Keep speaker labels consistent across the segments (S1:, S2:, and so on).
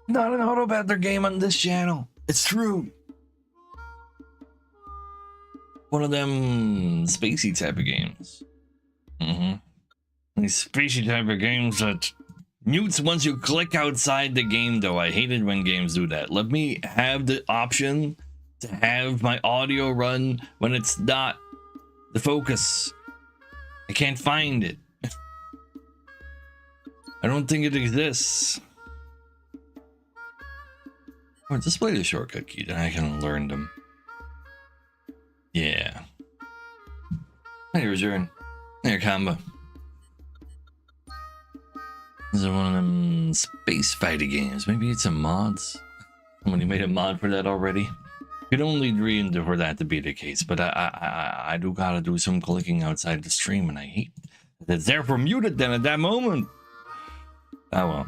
S1: Not an auto battler game on this channel. It's true. One of them spacey type of games. These spacey type of games that mutes once you click outside the game, though. I hated when games do that. Let me have the option to have my audio run when it's not the focus. I can't find it. I don't think it exists. Or display the shortcut key, then I can learn them. Yeah. Here's your combo. This is one of them space fighting games. Maybe it's some mods. Somebody made a mod for that already. You could only dream for that to be the case, but I do gotta do some clicking outside the stream, and I hate that it's therefore muted then at that moment. Oh well.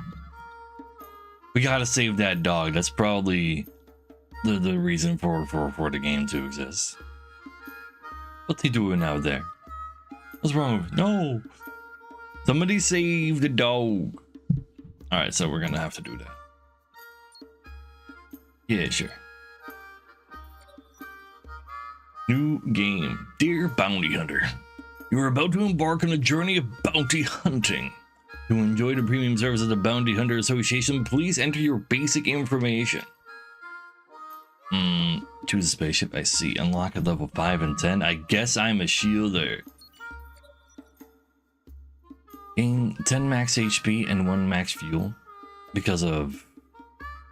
S1: We gotta save that dog. That's probably the reason for the game to exist. What's he doing out there? What's wrong with no? Somebody save the dog. Alright, so we're gonna have to do that. Yeah, sure. New game. Dear Bounty Hunter, you are about to embark on a journey of bounty hunting. To enjoy the premium service of the Bounty Hunter Association, please enter your basic information. Choose a spaceship, I see. Unlock at level 5 and 10. I guess I'm a shielder. Gain 10 max HP and 1 max fuel because of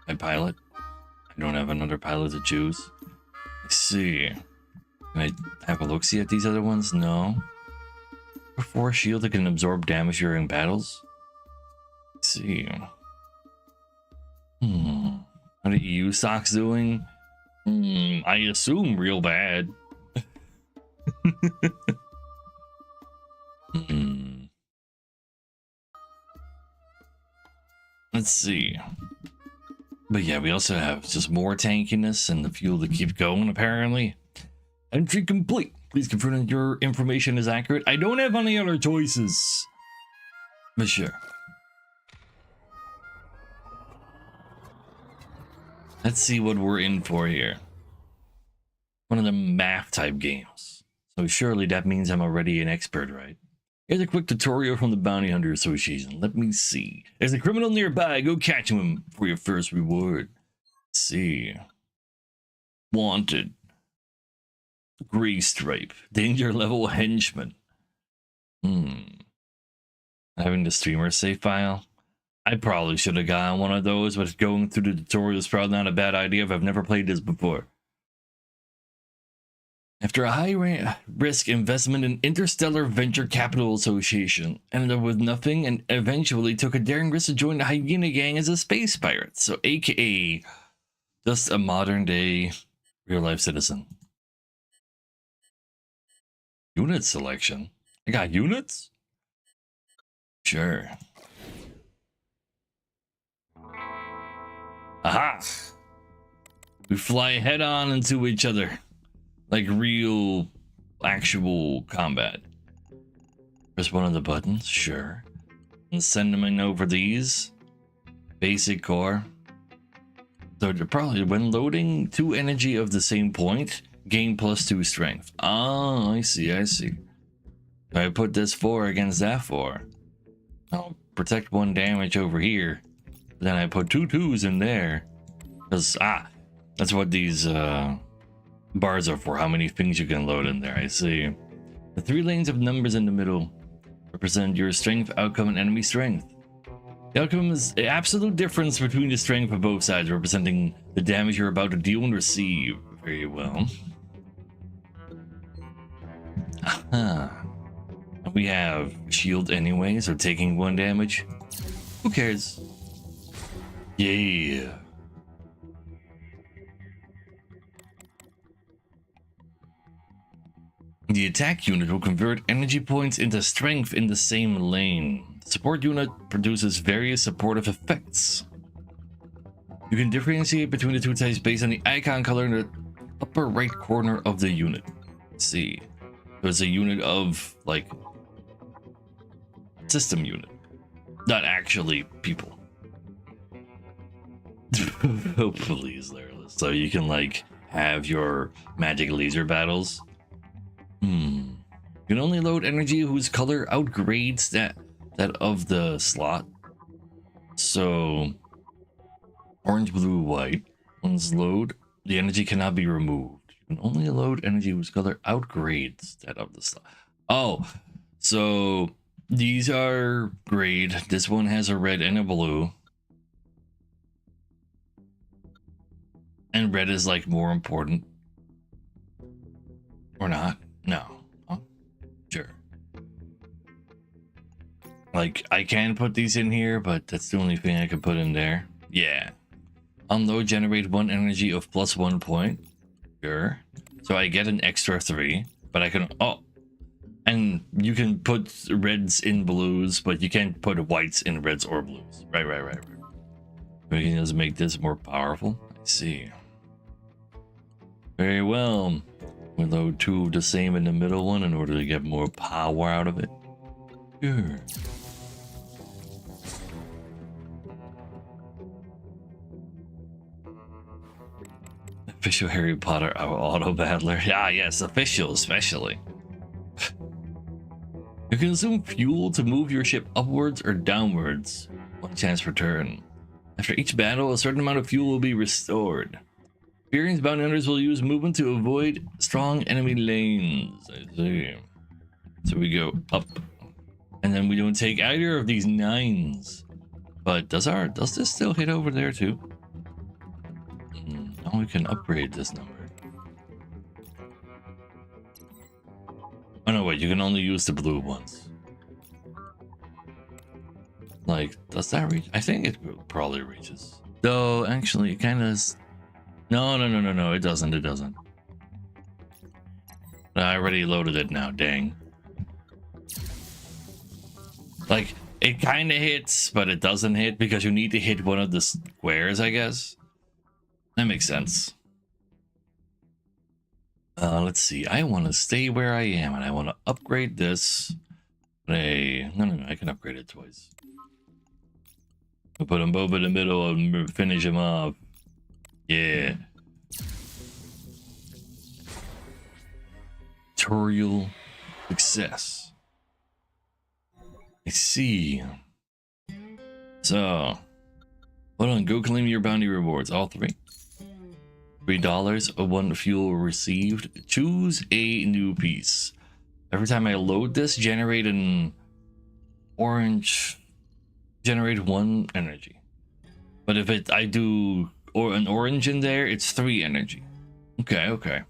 S1: my pilot. I don't have another pilot to choose. Let's see. Can I have a look-see at these other ones? No. For shield that can absorb damage during battles. Let's see. How the EU socks doing? I assume real bad. Let's see. But yeah, we also have just more tankiness and the fuel to keep going, apparently. Entry complete. Please confirm that your information is accurate. I don't have any other choices. But sure. Let's see what we're in for here. One of the math type games. So surely that means I'm already an expert, right? Here's a quick tutorial from the Bounty Hunter Association. Let me see. There's a criminal nearby. Go catch him for your first reward. Let's see. Wanted. Gray stripe. Danger level henchman. Having the streamer save file. I probably should have gotten one of those, but going through the tutorial is probably not a bad idea if I've never played this before. After a high-risk investment in Interstellar Venture Capital Association, ended up with nothing and eventually took a daring risk to join the Hyena Gang as a space pirate. So aka just a modern-day real-life citizen. Unit selection? I got units? Sure. Aha! We fly head-on into each other. Like real, actual combat. Press one of the buttons, sure. And send them in over these. Basic core. So probably when loading 2 energy of the same point, gain +2 strength. Oh, I see. If I put this 4 against that 4, I'll protect 1 damage over here. Then I put 2 2s in there. Because, that's what these, bars are for, how many things you can load in there. I see. The 3 lanes of numbers in the middle represent your strength, outcome, and enemy strength. The outcome is the absolute difference between the strength of both sides, representing the damage you're about to deal and receive. Very well. We have shield anyway, so taking 1 damage. Who cares? Yeah. The attack unit will convert energy points into strength in the same lane. The support unit produces various supportive effects. You can differentiate between the 2 types based on the icon color in the upper right corner of the unit. Let's see. There's a unit of, like, system unit. Not actually people. Oh, please, Larry. So you can like have your magic laser battles. You can only load energy whose color outgrades that of the slot. So orange, blue, white. Once load, the energy cannot be removed. You can only load energy whose color outgrades that of the slot. Oh, so these are grade. This one has a red and a blue. And red is like more important. Or not? No. Oh, sure. Like I can put these in here, but that's the only thing I can put in there. Yeah. Unload, generate 1 energy of +1 point. Sure. So I get an extra 3, but I can, oh, and you can put reds in blues, but you can't put whites in reds or blues. Right. We can just make this more powerful. I see. Very well. We load 2 of the same in the middle one in order to get more power out of it. Sure. Official Harry Potter auto battler. Ah, yes, official especially. You consume fuel to move your ship upwards or downwards. 1 chance per turn. After each battle, a certain amount of fuel will be restored. Experienced bounty hunters will use movement to avoid strong enemy lanes. I see. So we go up. And then we don't take either of these 9s. But does this still hit over there too? Oh, we can upgrade this number. Oh no, wait, you can only use the blue ones. Like, does that reach? I think it probably reaches. Though, actually, it kind of... No, it doesn't. I already loaded it now, dang. Like, it kind of hits, but it doesn't hit because you need to hit one of the squares, I guess. That makes sense. Let's see. I want to stay where I am, and I want to upgrade this. No, I can upgrade it twice. I'll put them both in the middle and finish them off. Yeah. Tutorial success. I see. So, hold on. Go claim your bounty rewards. All 3. $3 of 1 fuel received. Choose a new piece. Every time I load this, generate an orange. Generate 1 energy. But if I do an orange in there, it's 3 energy. Okay.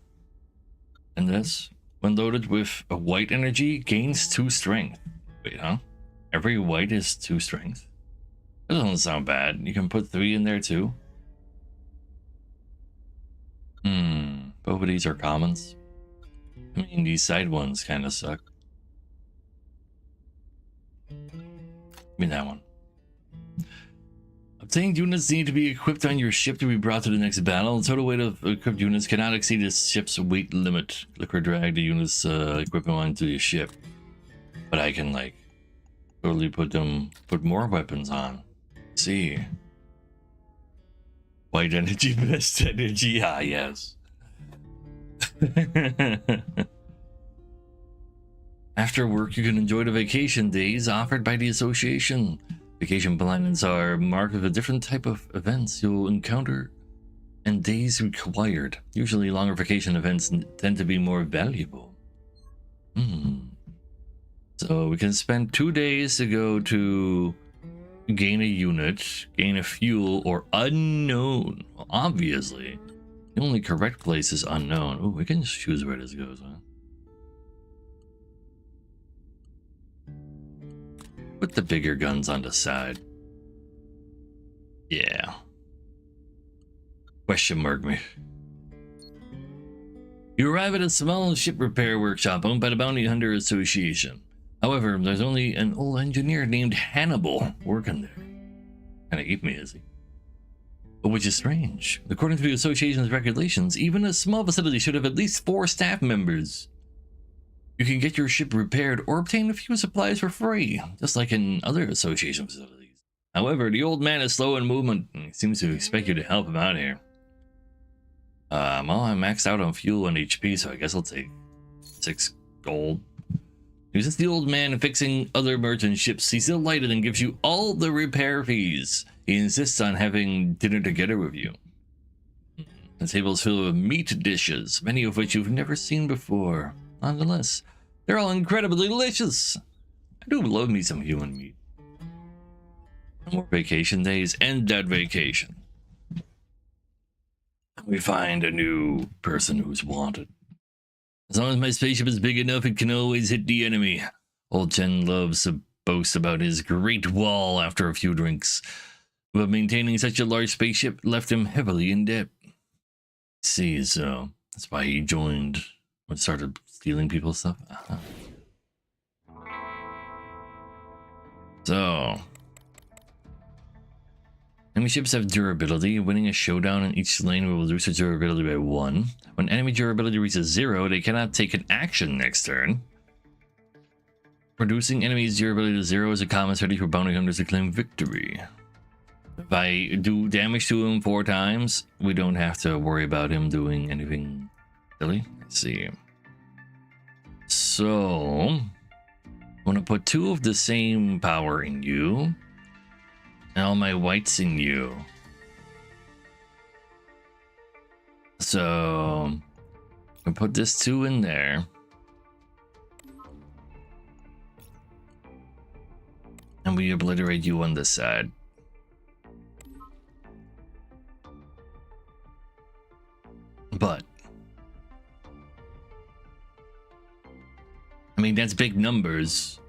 S1: And this, when loaded with a white energy, gains 2 strength. Wait, huh? Every white is 2 strength. That doesn't sound bad. You can put 3 in there too. Both of these are commons. I mean, these side ones kind of suck. Give me that one. Obtained units need to be equipped on your ship to be brought to the next battle. The total weight of equipped units cannot exceed the ship's weight limit. Click or drag the units equipment onto your ship. But I can like totally put more weapons on. Let's see. White energy, best energy. Ah, yes. After work, you can enjoy the vacation days offered by the association. Vacation plans are marked with a different type of events you'll encounter and days required. Usually longer vacation events tend to be more valuable. So we can spend 2 days to go to gain a unit, gain a fuel, or unknown. Well, obviously, the only correct place is unknown. Oh, we can just choose where this goes, huh? Put the bigger guns on the side. Yeah. Question mark me. You arrive at a small ship repair workshop owned by the Bounty Hunter Association. However, there's only an old engineer named Hannibal working there. Kinda keep me, is he? But which is strange. According to the association's regulations, even a small facility should have at least 4 staff members. You can get your ship repaired or obtain a few supplies for free, just like in other association facilities. However, the old man is slow in movement and seems to expect you to help him out here. Well, I'm maxed out on fuel and HP, so I guess I'll take 6 gold. He's just the old man fixing other merchant ships. He's delighted and gives you all the repair fees. He insists on having dinner together with you. The table's filled with meat dishes, many of which you've never seen before. Nonetheless, they're all incredibly delicious. I do love me some human meat. No more vacation days. End that vacation. We find a new person who's wanted. As long as my spaceship is big enough, it can always hit the enemy. Old Chen loves to boast about his great wall after a few drinks, but maintaining such a large spaceship left him heavily in debt. See, so that's why he joined and started stealing people's stuff. So, enemy ships have durability. Winning a showdown in each lane will reduce their durability by 1. When enemy durability reaches 0, they cannot take an action next turn. Reducing enemies' durability to 0 is a common strategy for bounty hunters to claim victory. If I do damage to him 4 times, we don't have to worry about him doing anything silly. Let's see. So, I'm going to put 2 of the same power in you. And all my whites in you. So, I put this 2 in there. And we obliterate you on this side. But, I mean, that's big numbers.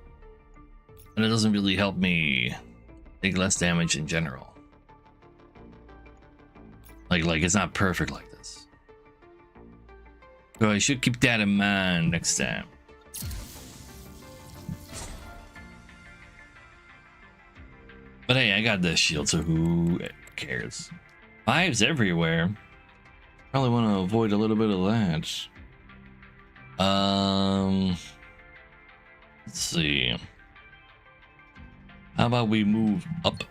S1: And it doesn't really help me take less damage in general. Like it's not perfect like this. So I should keep that in mind next time. But hey, I got this shield, so who cares? 5s everywhere. Probably want to avoid a little bit of that. Let's see. How about we move up?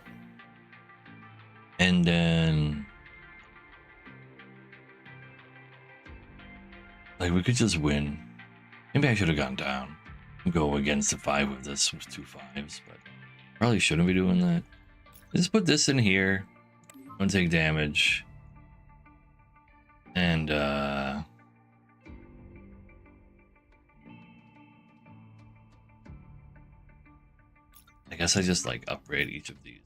S1: And then, like, we could just win. Maybe I should have gone down and go against the 5 with this with 2 5s, but probably shouldn't be doing that. Just put this in here. Don't take damage. And I guess I just like upgrade each of these.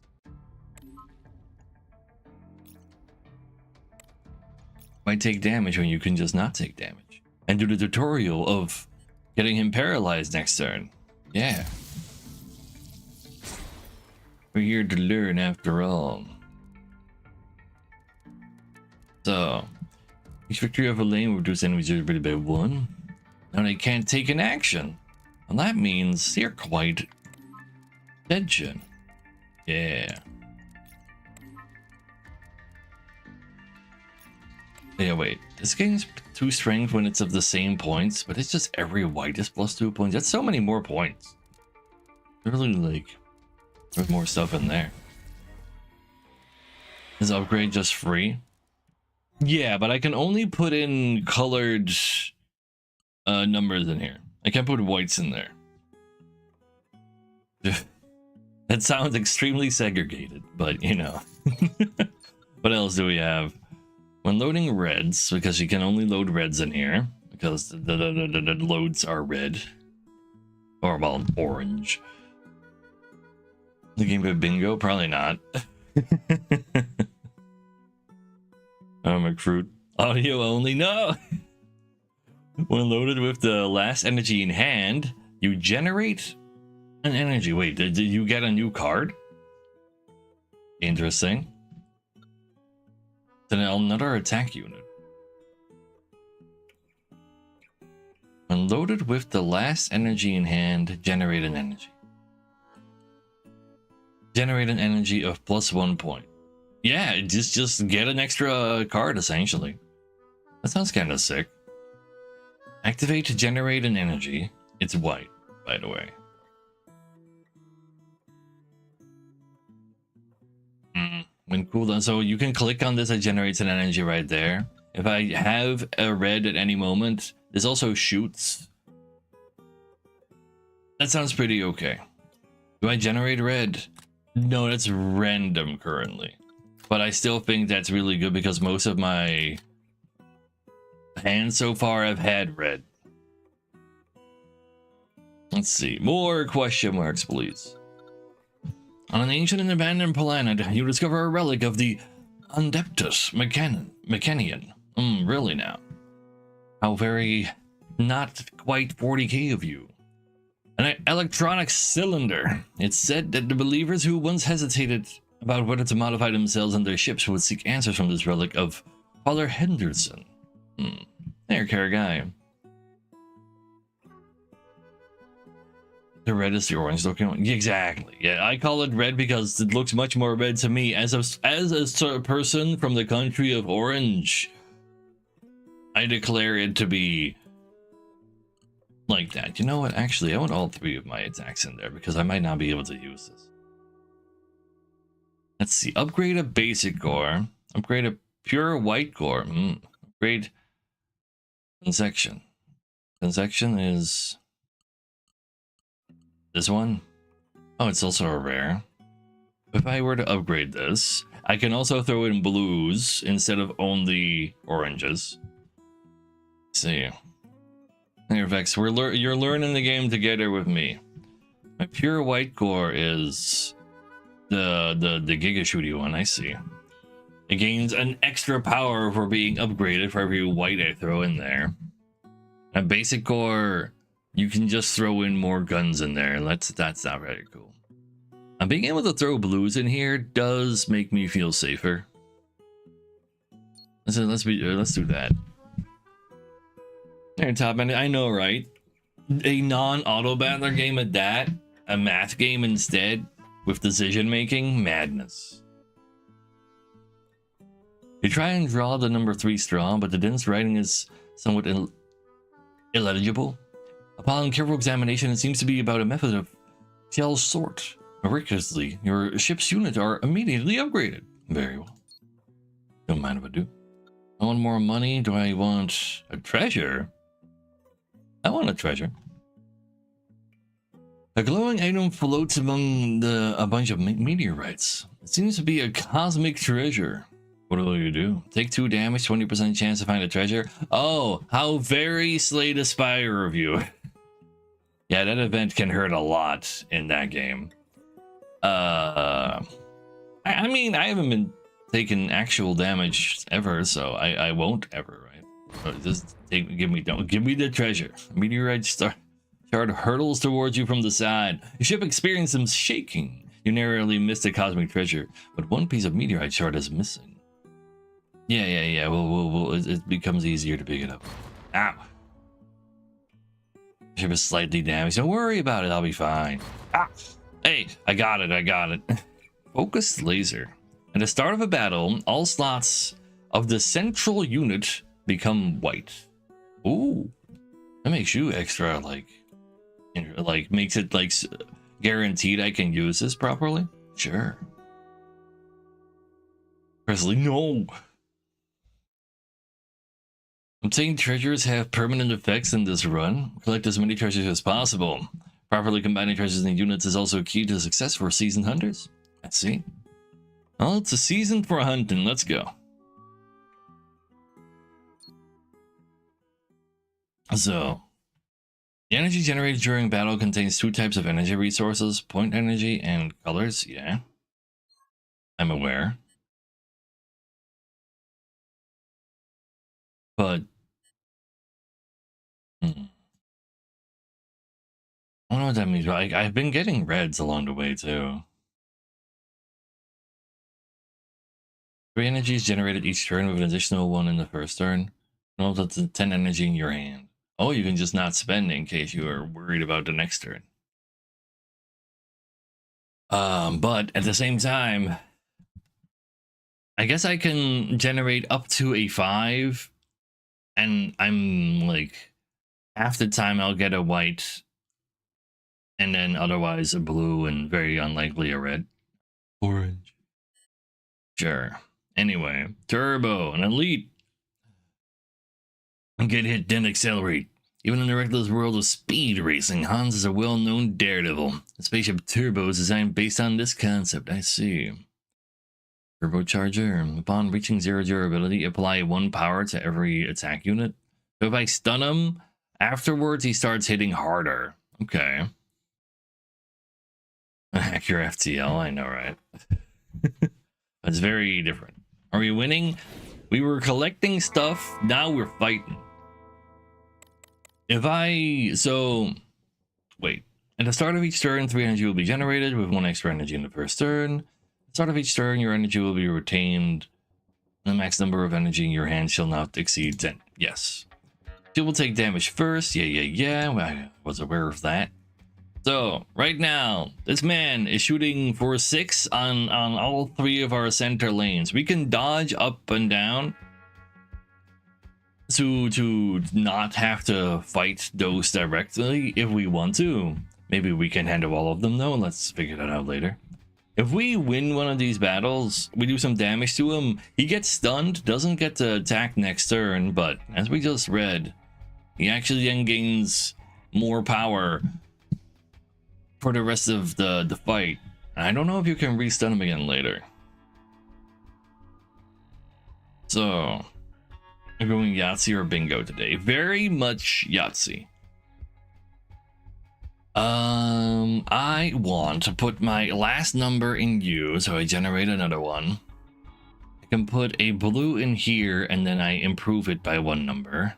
S1: Might take damage when you can just not take damage. And do the tutorial of getting him paralyzed next turn. Yeah. We're here to learn after all. So, each victory of a lane will reduce enemies durability by 1. Now they can't take an action. And that means they're quite dead. Yeah. Yeah, wait. This game's 2 strength when it's of the same points, but it's just every white is plus 2 points. That's so many more points. Really, like, there's more stuff in there. Is upgrade just free? Yeah, but I can only put in colored numbers in here. I can't put whites in there. That sounds extremely segregated, but you know. What else do we have? When loading reds, because you can only load reds in here, because the loads are red. Or, well, orange. The game of bingo? Probably not. Recruit. Audio only? No! When loaded with the last energy in hand, you generate an energy. Wait, did you get a new card? Interesting. Then another attack unit. When loaded with the last energy in hand, generate an energy. Generate an energy of +1 point. Yeah, just get an extra card, essentially. That sounds kind of sick. Activate to generate an energy. It's white, by the way. When cooldown, so you can click on this, it generates an energy right there. If I have a red at any moment, this also shoots. That sounds pretty okay. Do I generate red? No, that's random currently. But I still think that's really good because most of my hands so far have had red. Let's see. More question marks, please. On an ancient and abandoned planet, you discover a relic of the Undeptus Mechanian. Really now? How very not quite 40k of you. An electronic cylinder. It's said that the believers who once hesitated about whether to modify themselves and their ships would seek answers from this relic of Father Henderson. There, care guy. The red is the orange looking. Exactly. Yeah, I call it red because it looks much more red to me. As a person from the country of Orange, I declare it to be like that. You know what? Actually, I want all three of my attacks in there because I might not be able to use this. Let's see. Upgrade a basic core. Upgrade a pure white core. Upgrade Consection. Consection is this one. Oh, it's also a rare. If I were to upgrade this, I can also throw in blues instead of only oranges. Let's see. Here, Vex, you're learning the game together with me. My pure white core is the Giga Shooty one. I see. It gains an extra power for being upgraded for every white I throw in there. A basic core, you can just throw in more guns in there. That's not very cool. And being able to throw blues in here does make me feel safer. Let's do that. There, top end. I know, right? A non-auto battler game at that, a math game instead with decision making, madness. You try and draw the number 3 straw, but the dense writing is somewhat illegible. Upon careful examination, it seems to be about a method of shell sort. Miraculously, your ship's units are immediately upgraded. Very well. Don't mind if I do. I want more money. Do I want a treasure? I want a treasure. A glowing item floats among a bunch of meteorites. It seems to be a cosmic treasure. What will you do? Take 2 damage, 20% chance to find a treasure. Oh, how very Slay the Spire of you. Yeah, that event can hurt a lot in that game. I mean, I haven't been taking actual damage ever, so I won't ever, right? So just give me the treasure. Meteorite shard hurtles towards you from the side. Your ship experiences some shaking. You narrowly missed the cosmic treasure, but one piece of meteorite shard is missing. Yeah. It becomes easier to pick it up. Ow. Ship is slightly damaged. Don't worry about it. I'll be fine. Ah. Hey, I got it. Focused laser. At the start of a battle, all slots of the central unit become white. Ooh, that makes you extra makes it guaranteed I can use this properly. Sure. Presley, no. Obtained treasures have permanent effects in this run. Collect as many treasures as possible. Properly combining treasures in units is also key to success for seasoned hunters. I see. Well, it's a season for hunting. Let's go. So, the energy generated during battle contains 2 types of energy resources, point energy and colors. Yeah, I'm aware. But, I don't know what that means. I've been getting reds along the way, too. 3 energies generated each turn with an additional 1 in the first turn. And up to 10 energy in your hand. Oh, you can just not spend in case you are worried about the next turn. But at the same time, I guess I can generate up to a 5, and I'm like, half the time I'll get a white, and then otherwise a blue, and very unlikely a red. Orange. Sure. Anyway, turbo, an elite. Get hit, then accelerate. Even in the reckless world of speed racing, Hans is a well-known daredevil. The spaceship Turbo is designed based on this concept. I see. Turbocharger. Upon reaching 0 durability, apply 1 power to every attack unit. So if I stun him, afterwards he starts hitting harder. Okay. Hack your FTL, I know, right? That's very different. Are we winning? We were collecting stuff, now we're fighting. Wait. At the start of each turn, 3 energy will be generated with 1 extra energy in the first turn. At the start of each turn, your energy will be retained. The max number of energy in your hand shall not exceed 10. Yes. She will take damage first. Yeah. Well, I was aware of that. So, right now, this man is shooting for 6 on all 3 of our center lanes. We can dodge up and down to not have to fight those directly if we want to. Maybe we can handle all of them though. Let's figure that out later. If we win one of these battles, we do some damage to him, he gets stunned, doesn't get to attack next turn, but as we just read, he actually then gains more power for the rest of the fight. I don't know if you can re-stun him again later. So, we're going Yahtzee or Bingo today. Very much Yahtzee. I want to put my last number in U, so I generate another one. I can put a blue in here, and then I improve it by 1 number.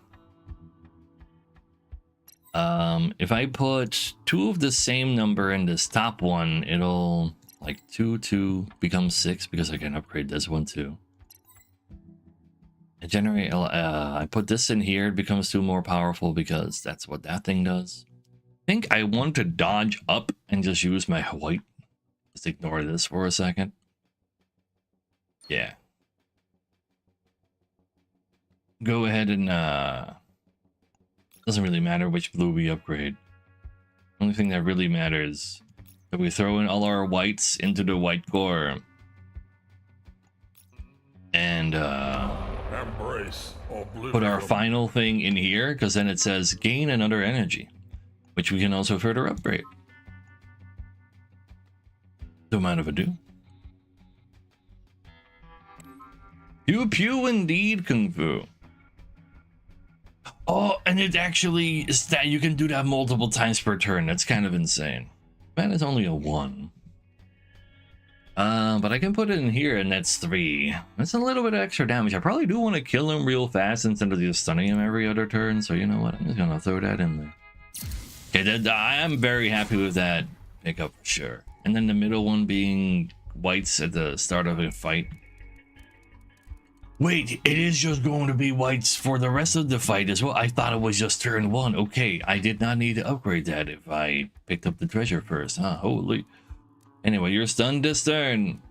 S1: If I put 2 of the same number in this top one, it'll like 2 become 6 because I can upgrade this one too. I put this in here, it becomes 2 more powerful because that's what that thing does. I think I want to dodge up and just use my white. Just ignore this for a second. Yeah. Go ahead and doesn't really matter which blue we upgrade. The only thing that really matters is that we throw in all our whites into the white core. And put our final thing in here, because then it says gain another energy, which we can also further upgrade. No amount of ado. Pew pew indeed, Kung Fu. Oh, and it actually is that you can do that multiple times per turn. That's kind of insane. Man, it's only a 1. But I can put it in here, and that's 3. That's a little bit of extra damage. I probably do want to kill him real fast instead of just stunning him every other turn. So you know what? I'm just gonna throw that in there. Okay, I am very happy with that pickup for sure. And then the middle one being whites at the start of a fight. Wait, it is just going to be whites for the rest of the fight as well. I thought it was just turn 1. Okay, I did not need to upgrade that if I picked up the treasure first. Huh, holy. Anyway, you're stunned this turn.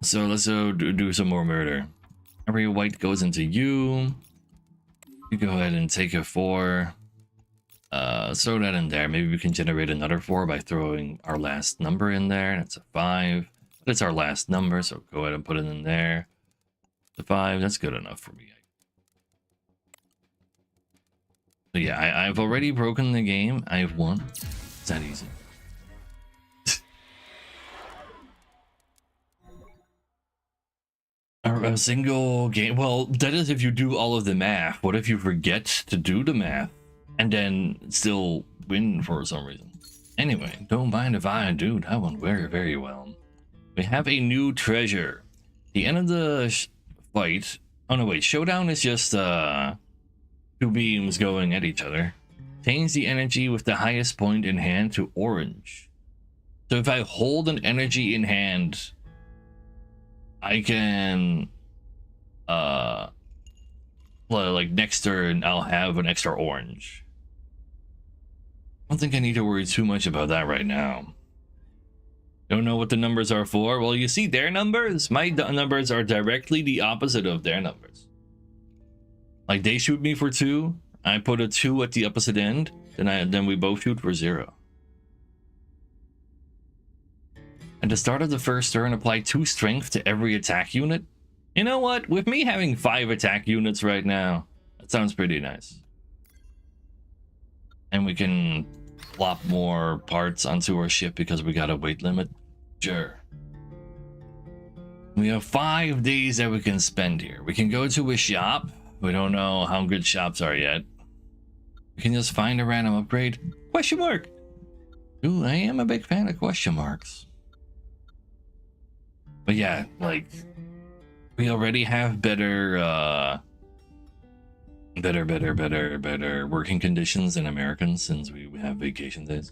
S1: So let's do some more murder. Every white goes into you. You go ahead and take a 4. Throw that in there. Maybe we can generate another 4 by throwing our last number in there. That's a 5. But it's our last number, so go ahead and put it in there. The 5, that's good enough for me. So yeah, I've already broken the game. I've won. It's that easy. A single game. Well, that is if you do all of the math. What if you forget to do the math and then still win for some reason? Anyway, don't mind if I do. That one very, very well. We have a new treasure. The end of the fight. Oh no, wait. Showdown is just 2 beams going at each other. Change the energy with the highest point in hand to orange. So if I hold an energy in hand, I can like next turn I'll have an extra orange. I don't think I need to worry too much about that right now. Don't know what the numbers are for. Well, you see their numbers? My numbers are directly the opposite of their numbers. Like they shoot me for 2, I put a 2 at the opposite end, then we both shoot for 0. At the start of the first turn, apply 2 strength to every attack unit. You know what? With me having 5 attack units right now, that sounds pretty nice. And we can plop more parts onto our ship because we got a weight limit. Sure. We have 5 days that we can spend here. We can go to a shop. We don't know how good shops are yet. We can just find a random upgrade. Question mark. Ooh, I am a big fan of question marks. But yeah, like, we already have better working conditions than Americans since we have vacation days.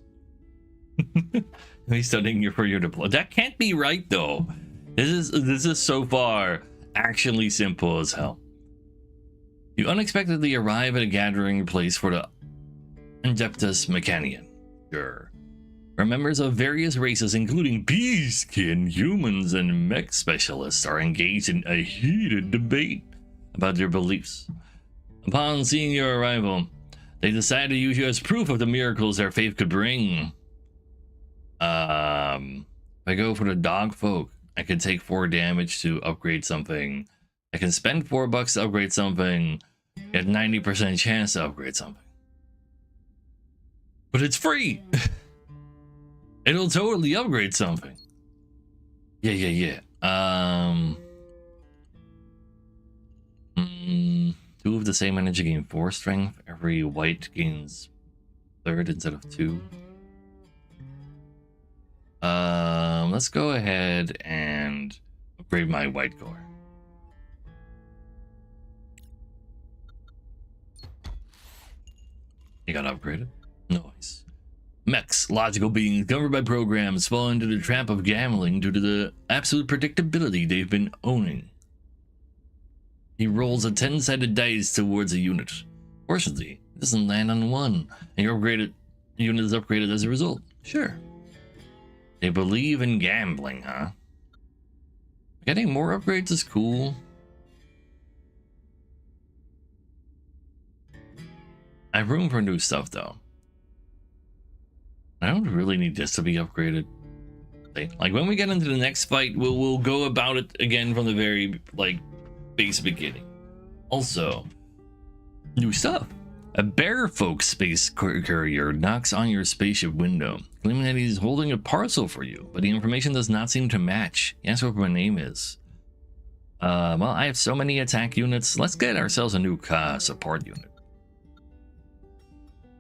S1: He's studying for your deploy. That can't be right though. This is so far actually simple as hell. You unexpectedly arrive at a gathering place for the Adeptus Mechanian. Sure. Where members of various races, including beastkin, humans, and mech specialists, are engaged in a heated debate about their beliefs. Upon seeing your arrival, they decide to use you as proof of the miracles their faith could bring. If I go for the dog folk, I can take 4 damage to upgrade something. I can spend $4 to upgrade something. Get 90% chance to upgrade something. But it's free! It'll totally upgrade something. Yeah. 2 of the same energy gain 4 strength. Every white gains 3rd instead of 2. Let's go ahead and upgrade my white core. You got upgraded. Nice. Mechs, logical beings governed by programs, fall into the trap of gambling due to the absolute predictability they've been owning. He rolls a 10-sided dice towards a unit. Fortunately, it doesn't land on 1, and your unit is upgraded as a result. Sure. They believe in gambling, huh? Getting more upgrades is cool. I have room for new stuff, though. I don't really need this to be upgraded. Like, when we get into the next fight, we'll go about it again from the very, like, base beginning. Also, new stuff. A bear-folk space courier knocks on your spaceship window, claiming that he's holding a parcel for you, but the information does not seem to match. He asks what my name is. Well, I have so many attack units. Let's get ourselves a new support unit.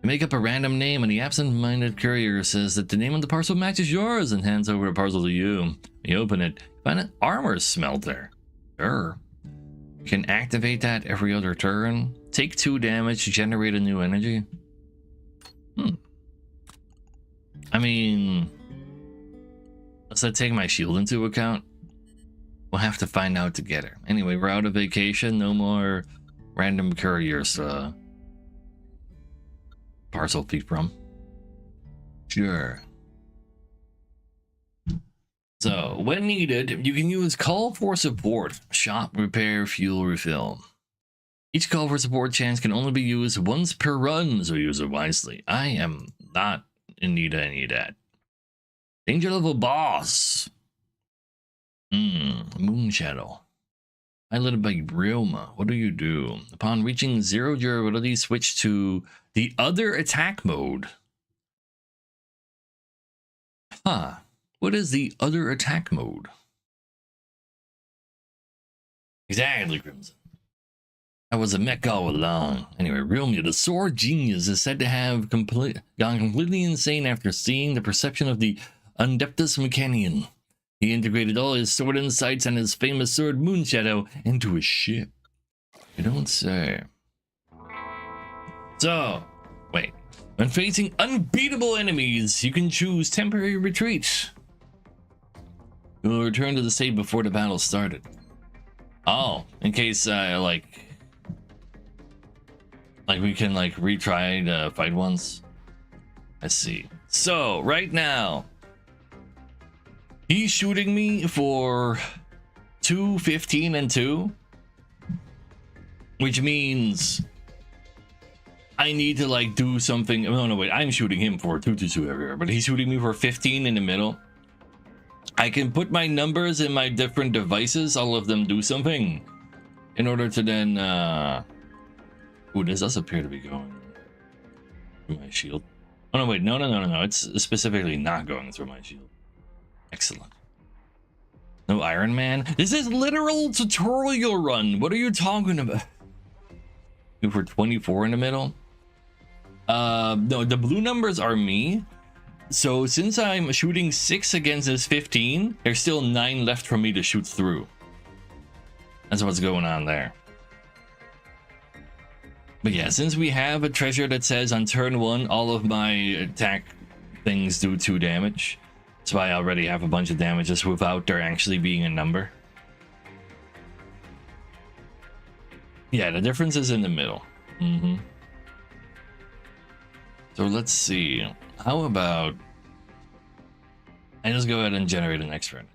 S1: You make up a random name, and the absent-minded courier says that the name of the parcel matches yours and hands over a parcel to you. You open it, find an armor smelter. Sure. You can activate that every other turn. Take 2 damage to generate a new energy. I mean, does that take my shield into account? We'll have to find out together. Anyway, we're out of vacation. No more random couriers parcel thief from. Sure. So, when needed, you can use call for support, shop, repair, fuel, refill. Each call for support chance can only be used once per run, so use it wisely. I am not in need of any of that. Danger level boss. Moon Shadow. Piloted by Brilma. What do you do? Upon reaching 0 durability, switch to the other attack mode. Huh. What is the other attack mode? Exactly, Crimson. I was a mech all along. Anyway, Realmia, the sword genius, is said to have gone completely insane after seeing the perception of the Adeptus Mechanian. He integrated all his sword insights and his famous sword Moonshadow into his ship. You don't say. So, wait. When facing unbeatable enemies, you can choose temporary retreat. You will return to the state before the battle started. Oh, in case, like we can, like, retry to fight once. Let's see. So, right now, he's shooting me for 2, 15, and 2. Which means I need to, like, do something. No, wait. I'm shooting him for 2 everywhere. But he's shooting me for 15 in the middle. I can put my numbers in my different devices, all of them do something, in order to then, ooh, this does appear to be going through my shield. Oh no, wait, no, it's specifically not going through my shield. Excellent. No Iron Man? This is literal tutorial run. What are you talking about? For 24 in the middle? No, the blue numbers are me. So since I'm shooting 6 against this 15, there's still 9 left for me to shoot through. That's what's going on there. But yeah, since we have a treasure that says on turn 1, all of my attack things do 2 damage. That's why I already have a bunch of damages without there actually being a number. Yeah, the difference is in the middle. So let's see. How about I just go ahead and generate an extra energy.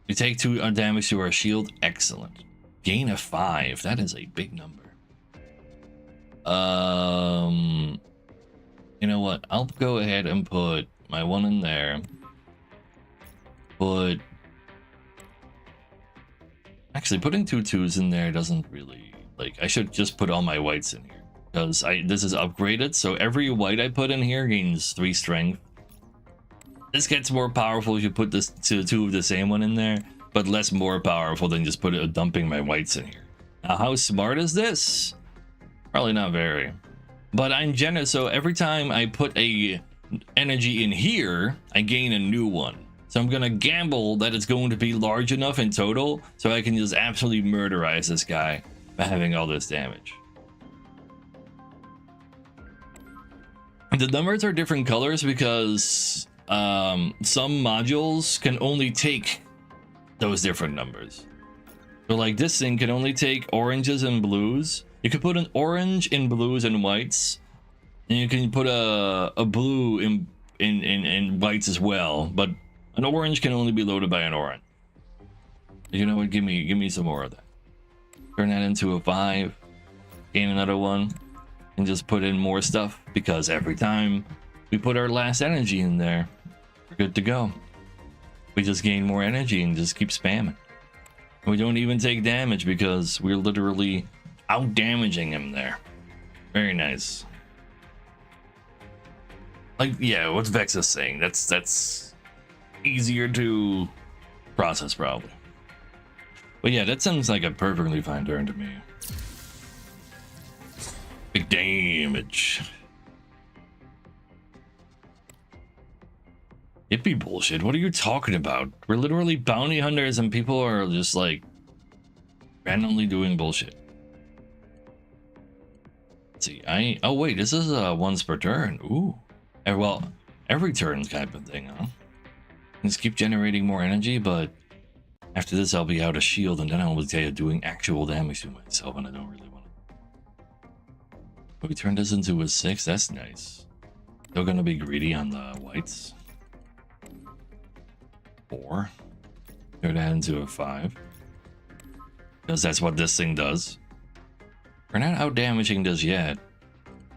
S1: We take 2 damage to our shield. Excellent. Gain of 5. That is a big number. You know what? I'll go ahead and put my 1 in there. Actually, putting 2 2s in there doesn't really, like, I should just put all my whites in here. Because this is upgraded, so every white I put in here gains 3 strength. This gets more powerful if you put this 2 of the same one in there, but less more powerful than just dumping my whites in here. Now, how smart is this? Probably not very. But I'm generous, so every time I put a energy in here, I gain a new one. So I'm gonna gamble that it's going to be large enough in total, so I can just absolutely murderize this guy by having all this damage. The numbers are different colors because some modules can only take those different numbers. So like this thing can only take oranges and blues. You can put an orange in blues and whites, and you can put a blue in whites as well, but an orange can only be loaded by an orange. You know what? Give me some more of that. Turn that into a 5, gain another one, and just put in more stuff, because every time we put our last energy in there, we're good to go. We just gain more energy and just keep spamming. We don't even take damage because we're literally out damaging him there. Very nice. Like, yeah, what's Vex is saying? That's easier to process probably. But yeah, that sounds like a perfectly fine turn to me. Big damage. Hippie bullshit. What are you talking about? We're literally bounty hunters and people are just like randomly doing bullshit. Let's see, oh wait, this is once per turn. Ooh. Well, every turn type of thing, huh? Just keep generating more energy, but after this I'll be out of shield and then I will tell you doing actual damage to myself, and I don't really want to. We turn this into a 6. That's nice. Still gonna be greedy on the whites. 4. Turn that into a 5. Because that's what this thing does. We're not out damaging this yet.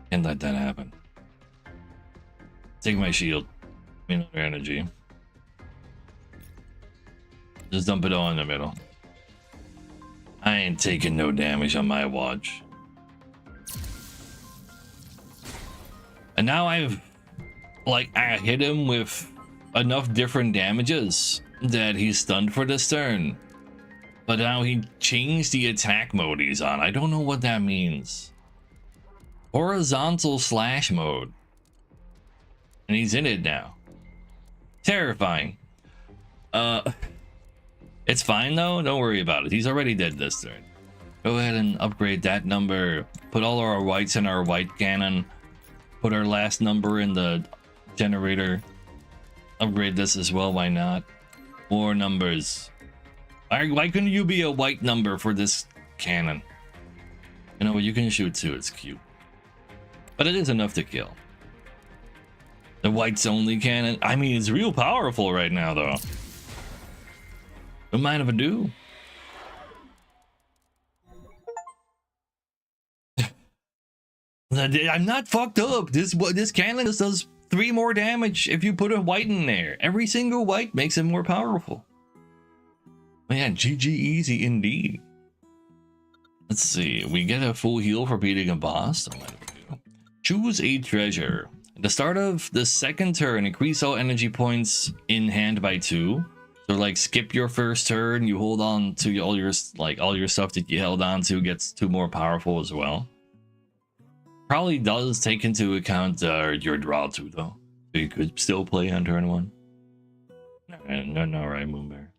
S1: Can't let that happen. Take my shield. Give me another energy. Just dump it all in the middle. I ain't taking no damage on my watch. And now I hit him with enough different damages that he's stunned for this turn. But now he changed the attack mode he's on. I don't know what that means. Horizontal slash mode. And he's in it now. Terrifying. It's fine though. Don't worry about it. He's already dead this turn. Go ahead and upgrade that number. Put all our whites in our white cannon. Put our last number in the generator. Upgrade this as well. Why not? More numbers. Why couldn't you be a white number for this cannon? You know what? You can shoot too. It's cute. But it is enough to kill. The whites only cannon. I mean, it's real powerful right now though. Don't mind if I do. I'm not fucked up. This cannon just does 3 more damage if you put a white in there. Every single white makes it more powerful. Man, GG easy indeed. Let's see. We get a full heal for beating a boss. Choose a treasure. At the start of the second turn, increase all energy points in hand by 2. So like skip your first turn, you hold on to all your stuff that you held on to gets 2 more powerful as well. Probably does take into account your draw too though. So you could still play on turn 1. No, right, Moonbear.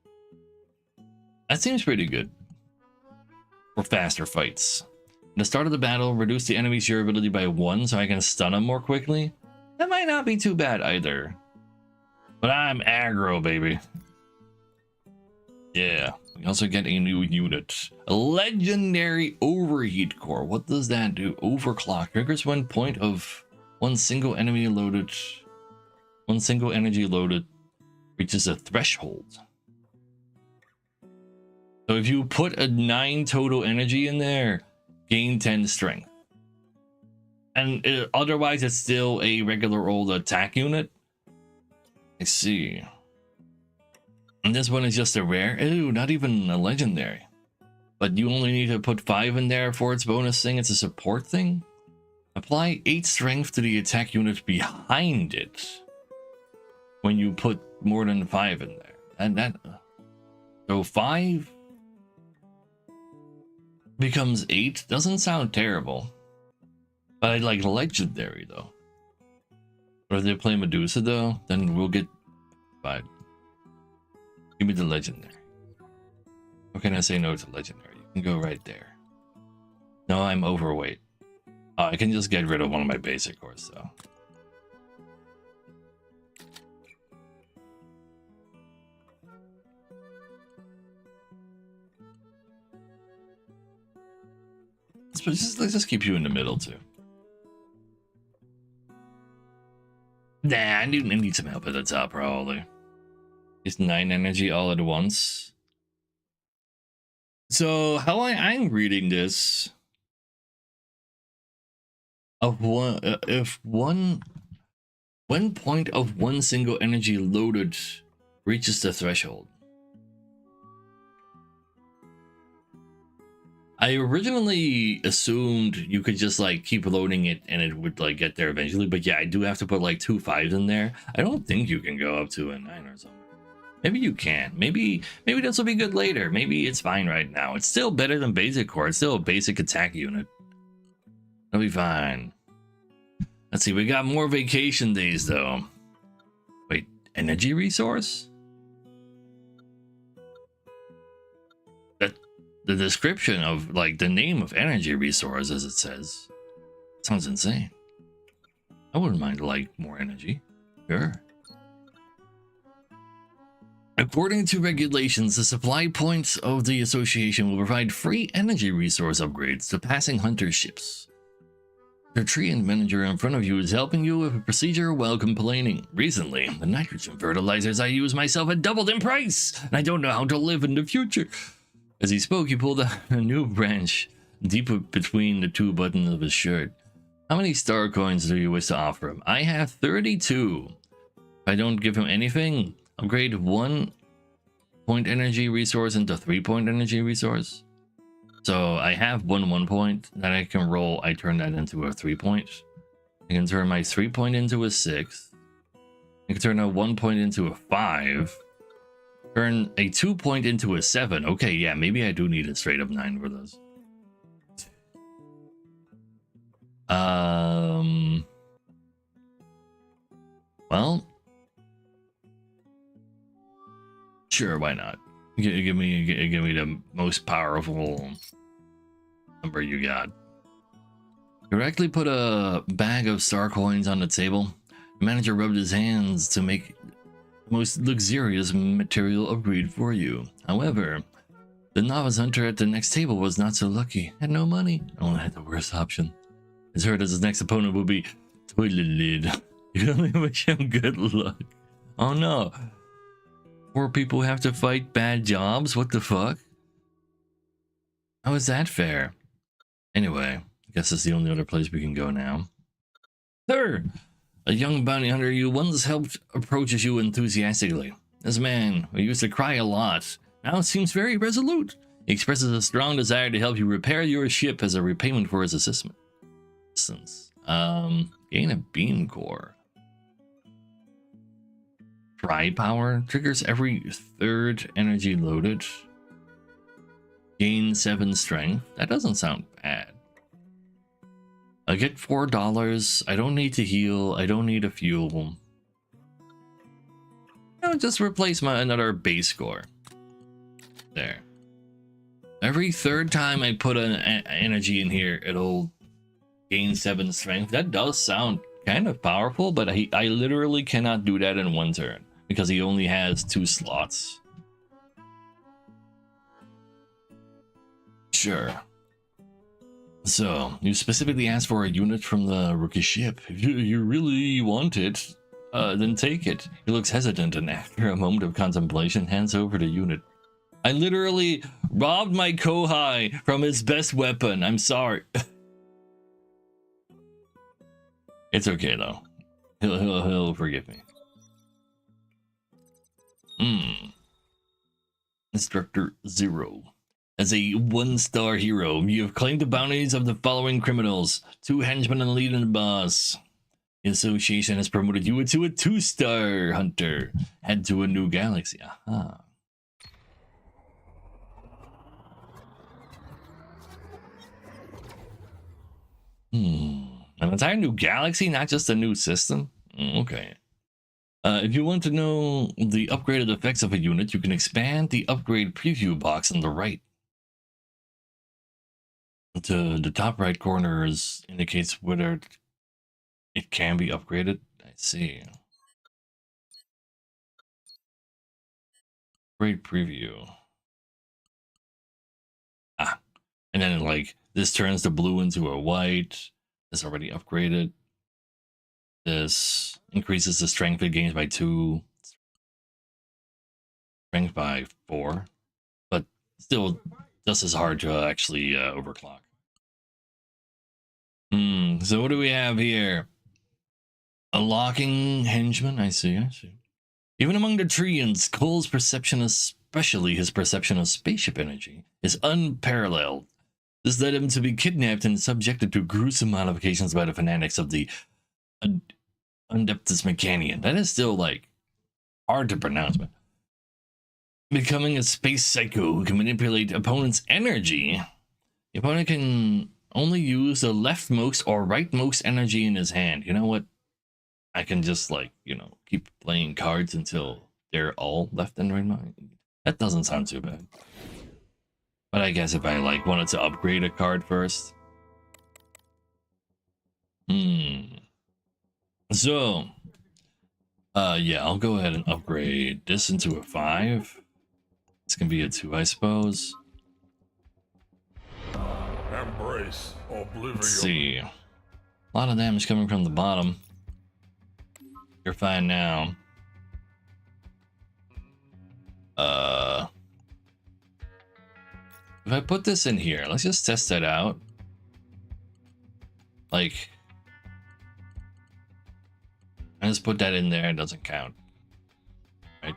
S1: That seems pretty good. For faster fights. At the start of the battle, reduce the enemy's durability by 1 so I can stun them more quickly. That might not be too bad either. But I'm aggro, baby. Yeah. We also get a new unit. A legendary overheat core. What does that do? Overclock. Triggers one point of one single energy loaded reaches a threshold. So if you put a 9 total energy in there, gain 10 strength. And otherwise it's still a regular old attack unit. Let's see. And this one is just a rare. Ew, not even a legendary. But you only need to put 5 in there for its bonus thing. It's a support thing. Apply 8 strength to the attack unit behind it when you put more than 5 in there. And so 5 becomes 8. Doesn't sound terrible. But I like legendary though. But if they play Medusa though, then we'll get 5. Give me the legendary. How can I say no to legendary? You can go right there. No, I'm overweight. Oh, I can just get rid of one of my basic cores though. Let's just keep you in the middle too. Nah, I need some help at the top probably. It's 9 energy all at once. So how I'm reading this, if one point of one single energy loaded reaches the threshold. I originally assumed you could just like keep loading it and it would like get there eventually, but yeah, I do have to put like 2 5s in there. I don't think you can go up to a 9 or something. Maybe you can. Maybe this will be good later. Maybe it's fine right now. It's still better than basic core. It's still a basic attack unit. It'll be fine. Let's see, we got more vacation days though. Wait, energy resource? The description of like the name of energy resource as it says sounds insane. I wouldn't mind like more energy. Sure. According to regulations, the supply points of the association will provide free energy resource upgrades to passing hunter ships. The tree and manager in front of you is helping you with a procedure while complaining. Recently, the nitrogen fertilizers I use myself had doubled in price, and I don't know how to live in the future. As he spoke, he pulled out a new branch deep between the 2 buttons of his shirt. How many star coins do you wish to offer him? I have 32. If I don't give him anything, upgrade 1 point energy resource into 3 point energy resource. So I have 1 point that I can roll. I turn that into a 3 point. I can turn my 3 point into a 6. I can turn a 1 point into a 5. Turn a 2 point into a 7. Okay, yeah, maybe I do need a straight up 9 for this. Well, sure, why not? Give me the most powerful number you got. Directly put a bag of star coins on the table. The manager rubbed his hands to make most luxurious material upgrade for you. However, the novice hunter at the next table was not so lucky. Had no money. Only had the worst option. As heard as his next opponent will be toilet lid. You can only wish him good luck. Oh no. Poor people have to fight bad jobs? What the fuck? How is that fair? Anyway, I guess that's the only other place we can go now. Sir! A young bounty hunter you once helped approaches you enthusiastically. This man, who used to cry a lot, now seems very resolute. He expresses a strong desire to help you repair your ship as a repayment for his assistance. Gain a beam core. Try power triggers every third energy loaded. Gain 7 strength. That doesn't sound bad. I get $4. I don't need to heal. I don't need a fuel. I'll just replace my another base score. There. Every third time I put an energy in here, it'll gain 7 strength. That does sound kind of powerful, but I literally cannot do that in one turn because he only has 2 slots. Sure. So, you specifically asked for a unit from the rookie ship. If you really want it, then take it. He looks hesitant and after a moment of contemplation hands over the unit. I literally robbed my Kohai from his best weapon. I'm sorry. It's okay though. He'll forgive me. Instructor 0. As a 1-star hero, you have claimed the bounties of the following criminals: 2 henchmen and a lead and a boss. The association has promoted you to a 2-star hunter. Head to a new galaxy. Aha. An entire new galaxy, not just a new system? Okay. If you want to know the upgraded effects of a unit, you can expand the upgrade preview box on the right. To the top right corner indicates whether it can be upgraded. I see. Upgrade preview. And then like this turns the blue into a white. This already upgraded. This increases the strength it gains by 2. Strength by 4. But still just as hard to actually overclock. So what do we have here? Unlocking henchman. I see. Even among the Treants, Cole's perception, especially his perception of spaceship energy, is unparalleled. This led him to be kidnapped and subjected to gruesome modifications by the fanatics of the Undeptus Mechanian. That is still, like, hard to pronounce, but becoming a space psycho who can manipulate opponents' energy. The opponent can only use the leftmost or rightmost energy in his hand. You know what? I can just, like, keep playing cards until they're all left and right. That doesn't sound too bad. But I guess if I, like, wanted to upgrade a card first. So, yeah, I'll go ahead and upgrade this into a 5. This can be a 2, I suppose.
S2: Embrace oblivion.
S1: Let's see. A lot of damage coming from the bottom. You're fine now. If I put this in here, let's just test that out. Like, I just put that in there, it doesn't count. Right?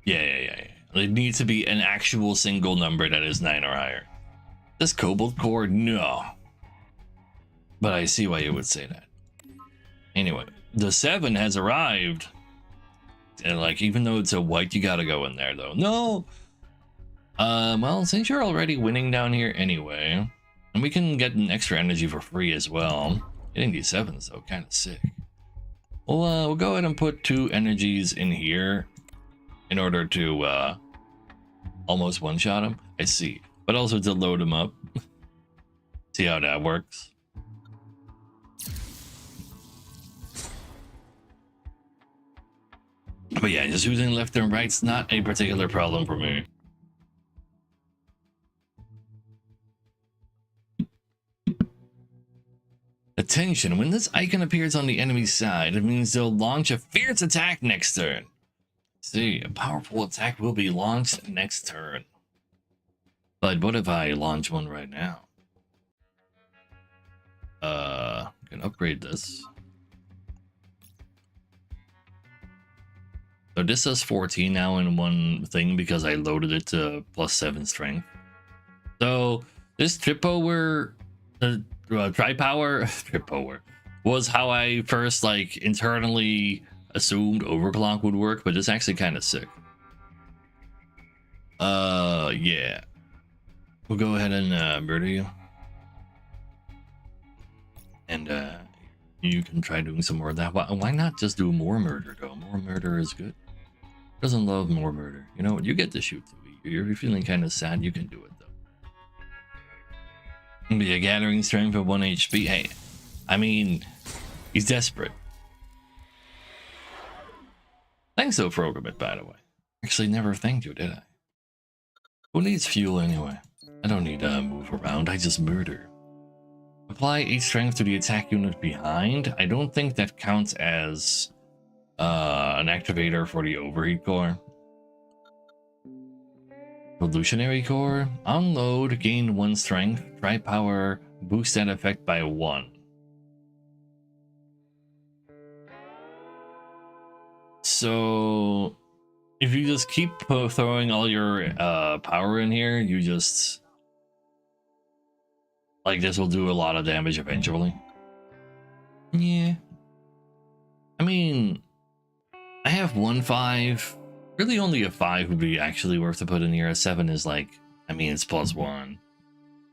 S1: Yeah. It needs to be an actual single number that is 9 or higher. This Cobalt Core? No. But I see why you would say that. Anyway, the 7 has arrived. And like, even though it's a white, you gotta go in there though. No! Well, since you're already winning down here anyway, and we can get an extra energy for free as well. Getting these 7s though, kind of sick. Well, we'll go ahead and put 2 energies in here in order to almost one-shot him. I see. But also to load him up. See how that works. But yeah, just using left and right's not a particular problem for me. Attention, when this icon appears on the enemy's side, it means they'll launch a fierce attack next turn. See, a powerful attack will be launched next turn. But what if I launch one right now? can upgrade this. So this says 14 now in one thing because I loaded it to +7 strength. So this trip power, tri-power, trip power was how I first like internally assumed overclock would work, but it's actually kind of sick. Yeah. We'll go ahead and murder you. And you can try doing some more of that. Why not just do more murder though? More murder is good. Who doesn't love more murder? You know what? You get to shoot too. You're feeling kind of sad. You can do it though. Be a gathering strength of 1 HP. Hey, I mean, he's desperate. Thanks though for Ogrebit, by the way. Actually, never thanked you, did I? Who needs fuel anyway? I don't need to move around. I just murder. Apply 8 strength to the attack unit behind. I don't think that counts as an activator for the overheat core. Revolutionary core. Unload, gain 1 strength. Try power, boost that effect by 1. So if you just keep throwing all your power in here, you just like this will do a lot of damage eventually. Yeah. I mean, I have 1/5. Really only a 5 would be actually worth to put in here. A 7 is like, I mean, it's +1.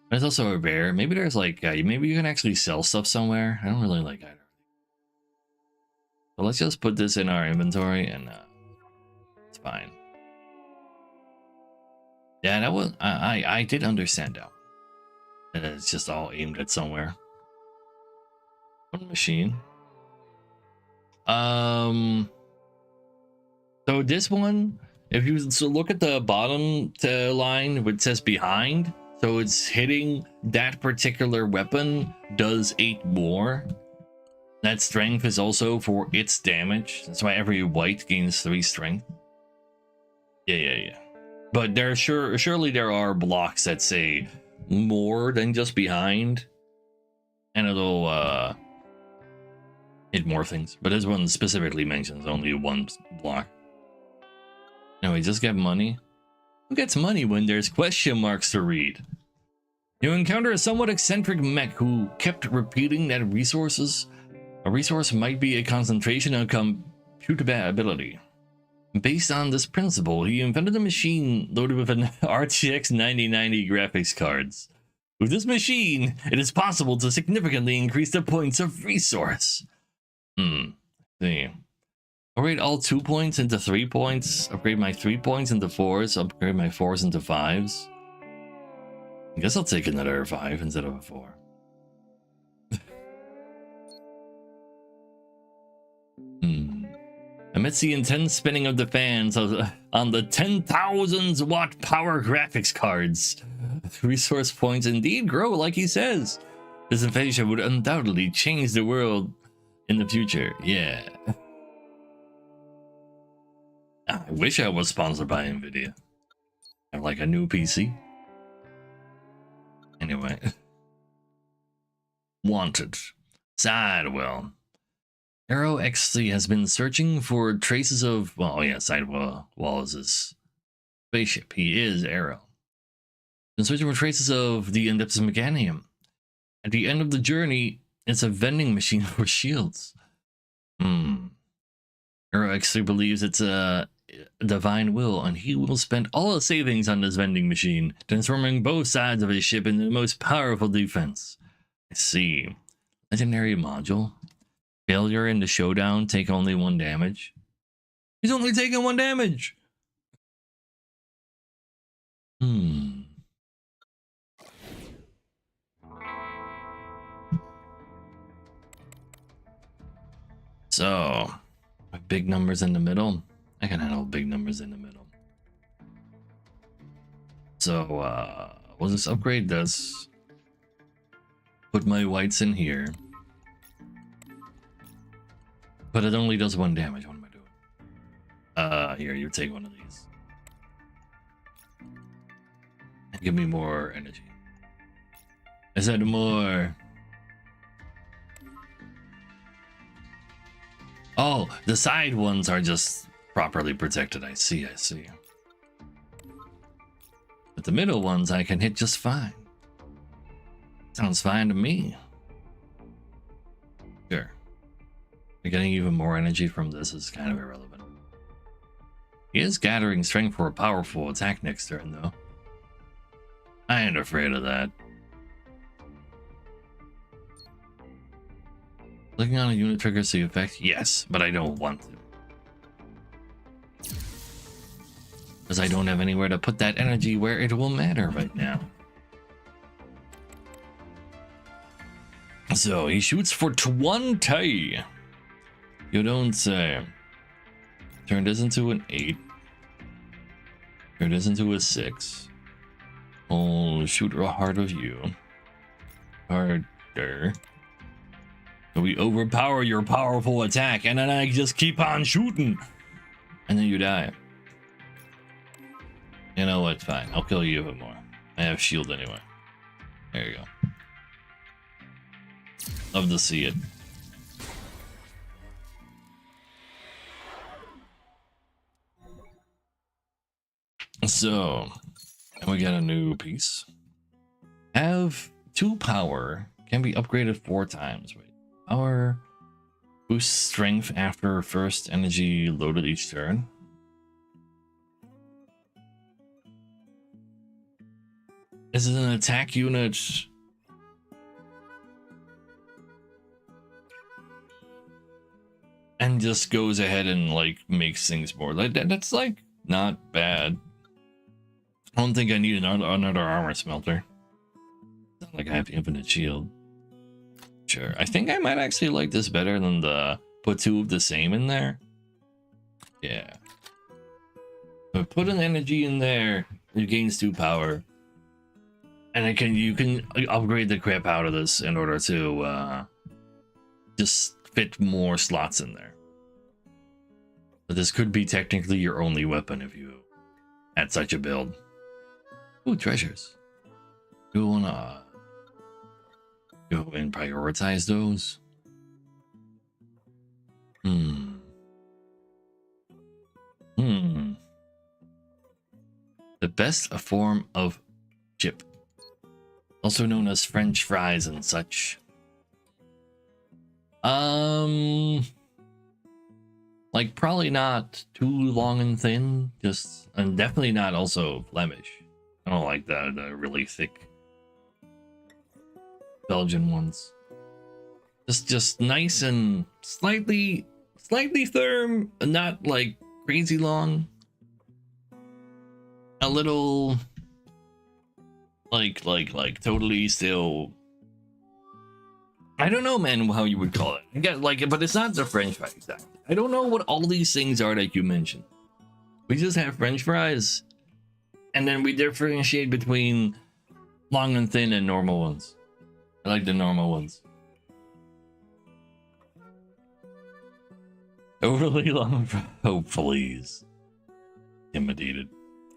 S1: But it's also a rare. Maybe there's like, maybe you can actually sell stuff somewhere. I don't really like either. So let's just put this in our inventory and it's fine. Yeah, that was, I did understand that. And it's just all aimed at somewhere. One machine. So this one, if you look at the bottom line which says behind, so it's hitting that particular weapon does 8 more. That strength is also for its damage. That's why every white gains 3 strength. Yeah. But there surely there are blocks that say more than just behind, and it'll hit more things. But this one specifically mentions only 1 block. Anyway, just get money. Who gets money when there's question marks to read? You encounter a somewhat eccentric mech who kept repeating that a resource might be a concentration of computability. Based on this principle, he invented a machine loaded with an RTX 9090 graphics cards. With this machine, it is possible to significantly increase the points of resource. See. Upgrade all 2 points into 3 points. Upgrade my 3 points into 4s. Upgrade my 4s into 5s. I guess I'll take another 5 instead of a 4. Amidst the intense spinning of the fans on the 10,000 watt power graphics cards, resource points indeed grow like he says. This invention would undoubtedly change the world in the future. Yeah. I wish I was sponsored by Nvidia. I have like a new PC. Anyway. Wanted. Sidewell. Arrow XC has been searching for traces of, well, yeah, Sidewell is his spaceship. He is Arrow. Been searching for traces of the Indeptus Meganium. At the end of the journey, it's a vending machine for shields. Arrow XC believes it's a divine will, and he will spend all his savings on this vending machine, transforming both sides of his ship into the most powerful defense. I see. Legendary module. Failure in the showdown, take only 1 damage. He's only taking 1 damage. So, big numbers in the middle. I can handle big numbers in the middle. So, we'll just upgrade this. Put my whites in here. But it only does 1 damage. What am I doing? Here, you take one of these. And give me more energy. I said more. Oh, the side ones are just properly protected. I see, I see. But the middle ones I can hit just fine. Sounds fine to me. Sure. Getting even more energy from this is kind of irrelevant. He is gathering strength for a powerful attack next turn, though. I ain't afraid of that. Clicking on a unit triggers the effect? Yes, but I don't want to. Because I don't have anywhere to put that energy where it will matter right now. So, he shoots for 20. You don't say. Turn this into an 8. Turn this into a 6. I'll shoot real hard with you. Harder. So we overpower your powerful attack, and then I just keep on shooting. And then you die. You know what? Fine. I'll kill you even more. I have shield anyway. There you go. Love to see it. So, and we got a new piece. Have 2 power. Can be upgraded 4 times. Wait. Power. Boosts strength after first energy loaded each turn. Is it an attack unit? And just goes ahead and like makes things more like that. That's like not bad. I don't think I need another armor smelter. It's not like I have infinite shield. Sure. I think I might actually like this better than the put 2 of the same in there. Yeah. But put an energy in there, it gains 2 power. And you can upgrade the crap out of this in order to just fit more slots in there. But this could be technically your only weapon if you had such a build. Ooh, treasures. You wanna go and prioritize those? The best form of chip, also known as French fries and such. Like probably not too long and thin, and definitely not also Flemish. I don't like the really thick Belgian ones. Just nice and slightly firm, not like crazy long. A little like totally still. I don't know, man, how you would call it. I guess, like, but it's not the French fries exactly. I don't know what all these things are that you mentioned. We just have French fries, and then we differentiate between long and thin and normal ones. I like the normal ones. Overly long. Oh, please. Intimidated.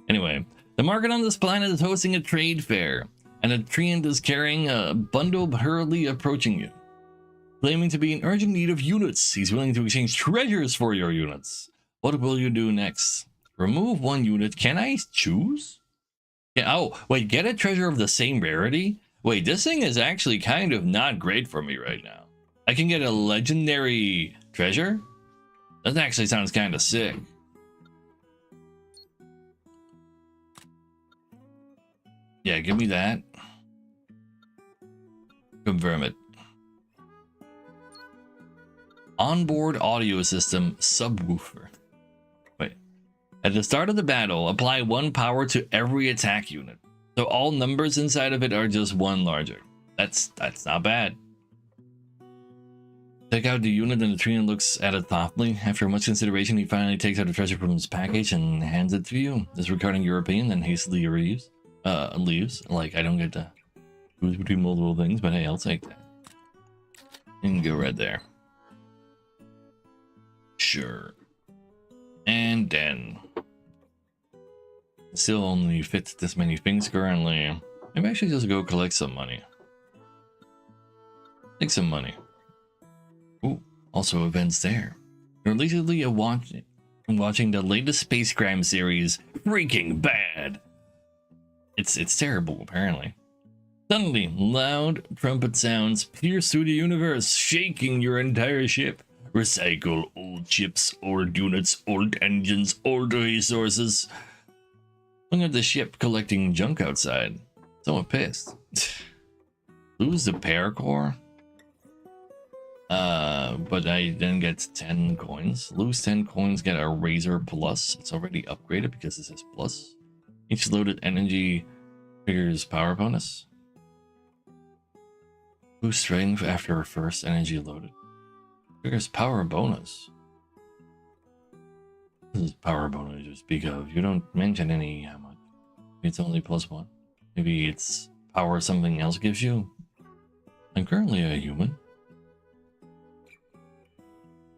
S1: Anyway, the market on this planet is hosting a trade fair, and a treant is carrying a bundle hurriedly approaching you. Claiming to be in urgent need of units, he's willing to exchange treasures for your units. What will you do next? Remove 1 unit. Can I choose? Yeah. Oh, wait, get a treasure of the same rarity? Wait, this thing is actually kind of not great for me right now. I can get a legendary treasure? That actually sounds kind of sick. Yeah, give me that. Confirm it. Onboard audio system subwoofer. Wait. At the start of the battle, apply 1 power to every attack unit. So all numbers inside of it are just 1 larger. That's not bad. Take out the unit and the treant looks at it thoughtfully. After much consideration, he finally takes out a treasure from his package and hands it to you. Disregarding your opinion, then hastily leaves. Like, I don't get to choose between multiple things, but hey, I'll take that. And go right there. Sure. And then still only fits this many things currently. Maybe I should just go collect some money. Take some money. Ooh, also events there. Recently watching the latest space crime series, Breaking Bad. It's terrible, apparently. Suddenly, loud trumpet sounds pierce through the universe, shaking your entire ship. Recycle old chips, old units, old engines, old resources. Look at the ship collecting junk outside. Someone pissed. Lose the paracore? But I then get 10 coins. Lose 10 coins, get a Razor Plus. It's already upgraded because this is plus. Each loaded energy triggers power bonus. Boost strength after first energy loaded. Triggers power bonus. This is power bonus you speak of. You don't mention any how much. Maybe it's only +1. Maybe it's power something else gives you. I'm currently a human.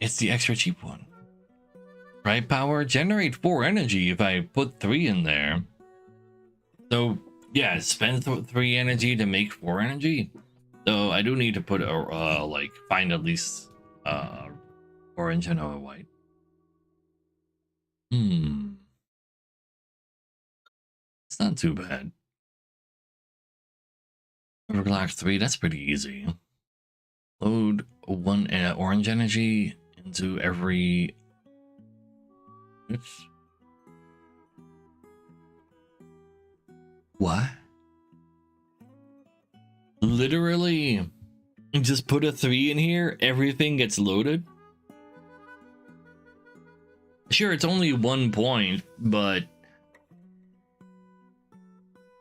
S1: It's the extra cheap one. Right power, generate 4 energy if I put 3 in there. So yeah, spend 3 energy to make 4 energy. So I do need to put a like find at least orange and a white. It's not too bad. Overclock 3, that's pretty easy. Load 1 orange energy into every. Oops. What? Literally, just put a 3 in here, everything gets loaded. Sure, it's only 1 point, but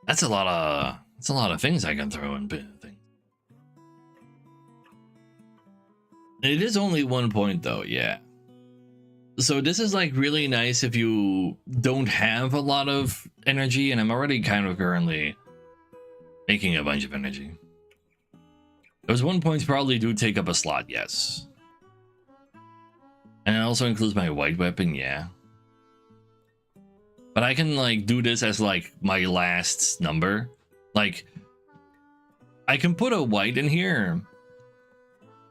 S1: that's a lot of things I can throw in things. It is only 1 point though, yeah. So this is like really nice if you don't have a lot of energy, and I'm already kind of currently making a bunch of energy. Those 1 points probably do take up a slot, yes. And it also includes my white weapon, yeah. But I can like do this as like my last number. Like I can put a white in here.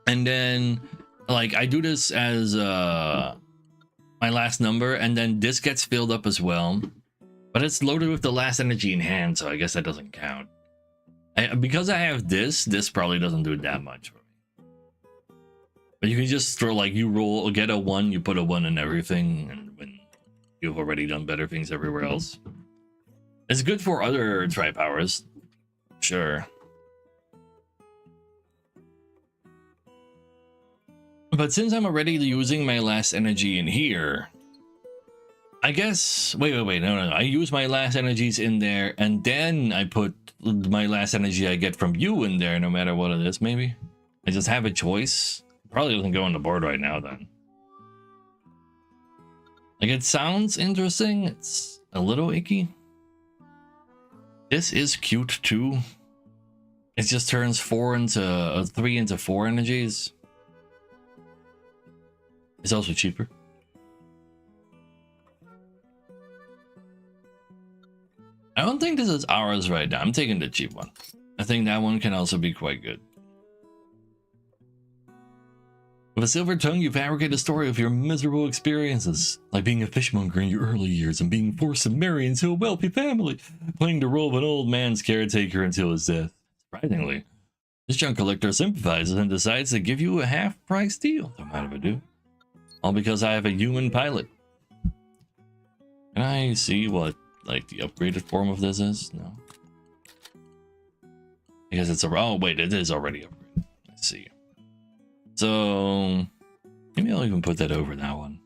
S1: And then like I do this as my last number, and then this gets filled up as well. But it's loaded with the last energy in hand, so I guess that doesn't count. Because I have this probably doesn't do that much for me. But you can just throw like you roll, get a 1, you put a 1 in everything, and when you've already done better things everywhere else. It's good for other tri powers, sure. But since I'm already using my last energy in here, I guess wait, no. I use my last energies in there, and then I put my last energy I get from you in there, no matter what it is. Maybe I just have a choice. Probably doesn't go on the board right now then. Like, it sounds interesting. It's a little icky. This is cute too. It just turns 3 into 4 energies. It's also cheaper. I don't think this is ours right now. I'm taking the cheap one. I think that one can also be quite good. With a silver tongue, you fabricate a story of your miserable experiences, like being a fishmonger in your early years and being forced to marry into a wealthy family, playing the role of an old man's caretaker until his death. Surprisingly, this junk collector sympathizes and decides to give you a half-price deal. Don't mind if I do. All because I have a human pilot. Can I see what, like, the upgraded form of this is? No. Because it's a... Oh, wait, it is already upgraded. I see. So... maybe I'll even put that over that one.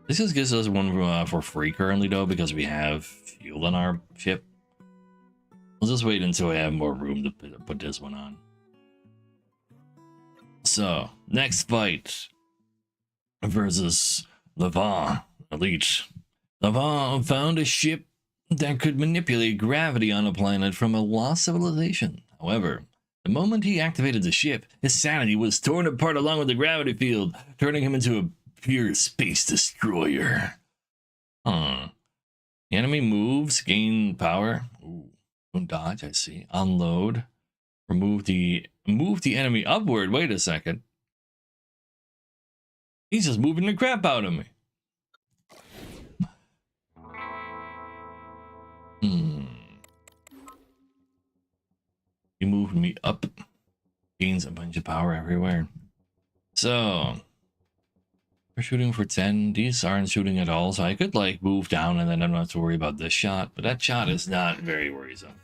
S1: This just gives us one for free currently, though, because we have fuel on our ship. I'll just wait until I have more room to put this one on. So, next fight versus Levant Elite. Levant found a ship that could manipulate gravity on a planet from a lost civilization. However, the moment he activated the ship, his sanity was torn apart along with the gravity field, turning him into a pure space destroyer. Huh. The enemy moves, gain power. Ooh, don't dodge, I see. Unload. Move the enemy upward. Wait a second. He's just moving the crap out of me. He moved me up. Gains a bunch of power everywhere. So we're shooting for 10. These aren't shooting at all, so I could like move down and then I don't have to worry about this shot, but that shot is not very worrisome.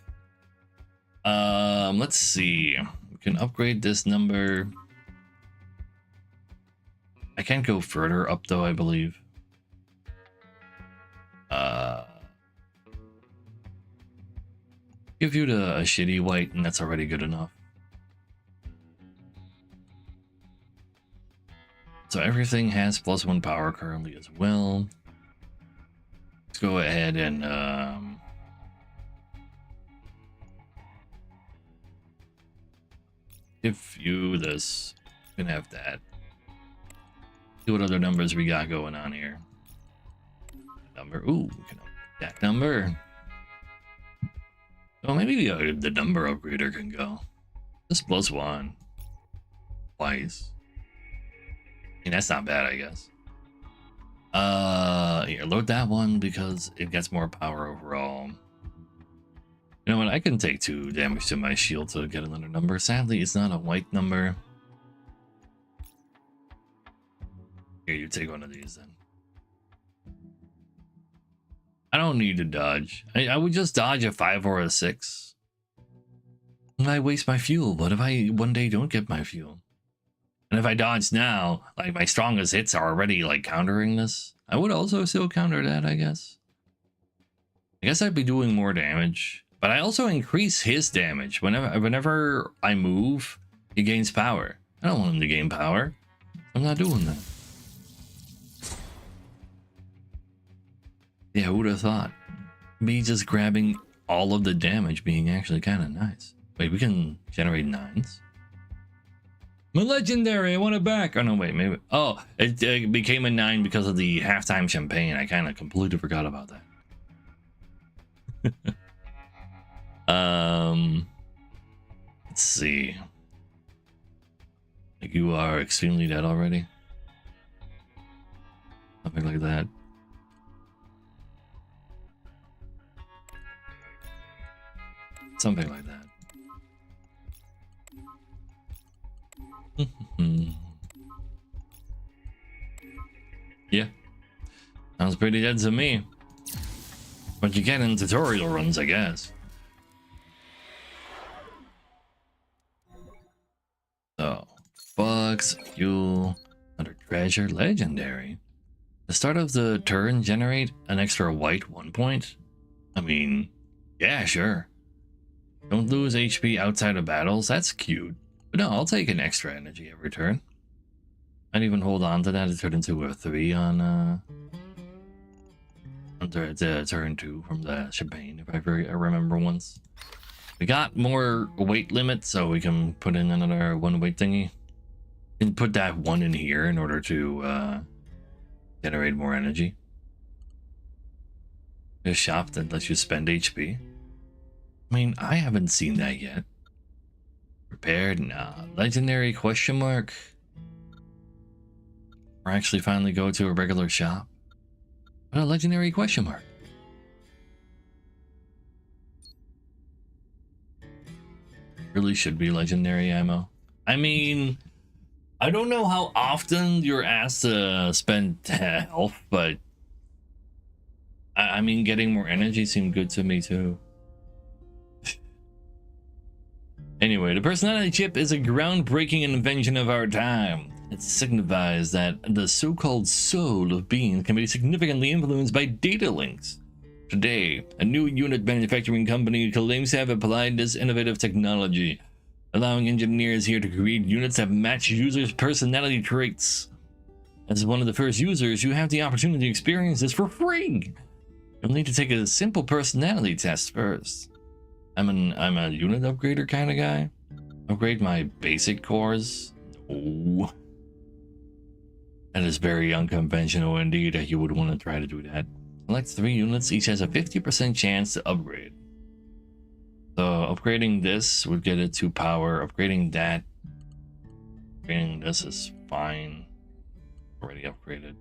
S1: Let's see. We can upgrade this number. I can't go further up though, I believe. Give you a shitty white, and that's already good enough. So everything has +1 power currently as well. Let's go ahead and give you this. You can have that. See what other numbers we got going on here. Number, ooh, we can up that number. Oh, maybe the number upgrader can go. Just +1. Twice. I mean, that's not bad, I guess. Here, load that one because it gets more power overall. You know what? I can take 2 damage to my shield to get another number. Sadly, it's not a white number. Here, you take one of these then. I don't need to dodge. I would just dodge a 5 or a 6. I waste my fuel. What if I one day don't get my fuel? And if I dodge now, like my strongest hits are already like countering this. I would also still counter that, I guess. I guess I'd be doing more damage. But I also increase his damage. Whenever I move, he gains power. I don't want him to gain power. I'm not doing that. Yeah, who would have thought? Me just grabbing all of the damage being actually kind of nice. Wait, we can generate 9s? My legendary, I want it back. Oh, no, wait, maybe. Oh, it became a 9 because of the halftime champagne. I kind of completely forgot about that. Let's see. Like you are extremely dead already. Something like that. Something like that. Yeah. Sounds pretty dead to me. But you get in tutorial runs, I guess. So, bucks, fuel, another treasure, legendary. The start of the turn, generate an extra white 1 point. I mean, yeah, sure. Don't lose HP outside of battles. That's cute. But no, I'll take an extra energy every turn. I'd even hold on to that to turn into a 3 on the turn 2 from the champagne, if I remember once. We got more weight limit, so we can put in another 1 weight thingy. And put that 1 in here in order to generate more energy. A shop that lets you spend HP. I mean, I haven't seen that yet. Prepared? Nah. Legendary question mark? Or actually finally go to a regular shop? What a legendary question mark. Really should be legendary ammo. I mean, I don't know how often you're asked to spend health, but I mean, getting more energy seemed good to me too. Anyway, the personality chip is a groundbreaking invention of our time. It signifies that the so-called soul of beings can be significantly influenced by data links. Today, a new unit manufacturing company claims to have applied this innovative technology, allowing engineers here to create units that match users' personality traits. As one of the first users, you have the opportunity to experience this for free. You'll need to take a simple personality test first. I'm a unit upgrader kind of guy. Upgrade my basic cores. No. That is very unconventional indeed that you would want to try to do that. Select 3 units, each has a 50% chance to upgrade. So upgrading this would get it to power. Upgrading that. Upgrading this is fine. Already upgraded.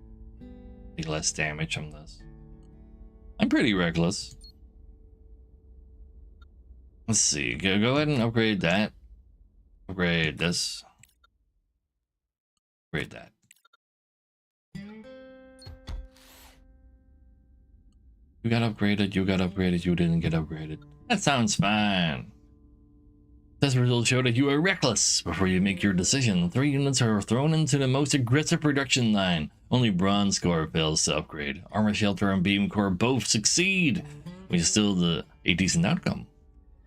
S1: Take less damage from this. I'm pretty reckless. Let's see. Go ahead and upgrade that. Upgrade this. Upgrade that. You got upgraded, you got upgraded, you didn't get upgraded. That sounds fine. Test results show that you are reckless. Before you make your decision, 3 units are thrown into the most aggressive production line. Only Bronze Core fails to upgrade. Armor Shelter and Beam Core both succeed, which is still a decent outcome.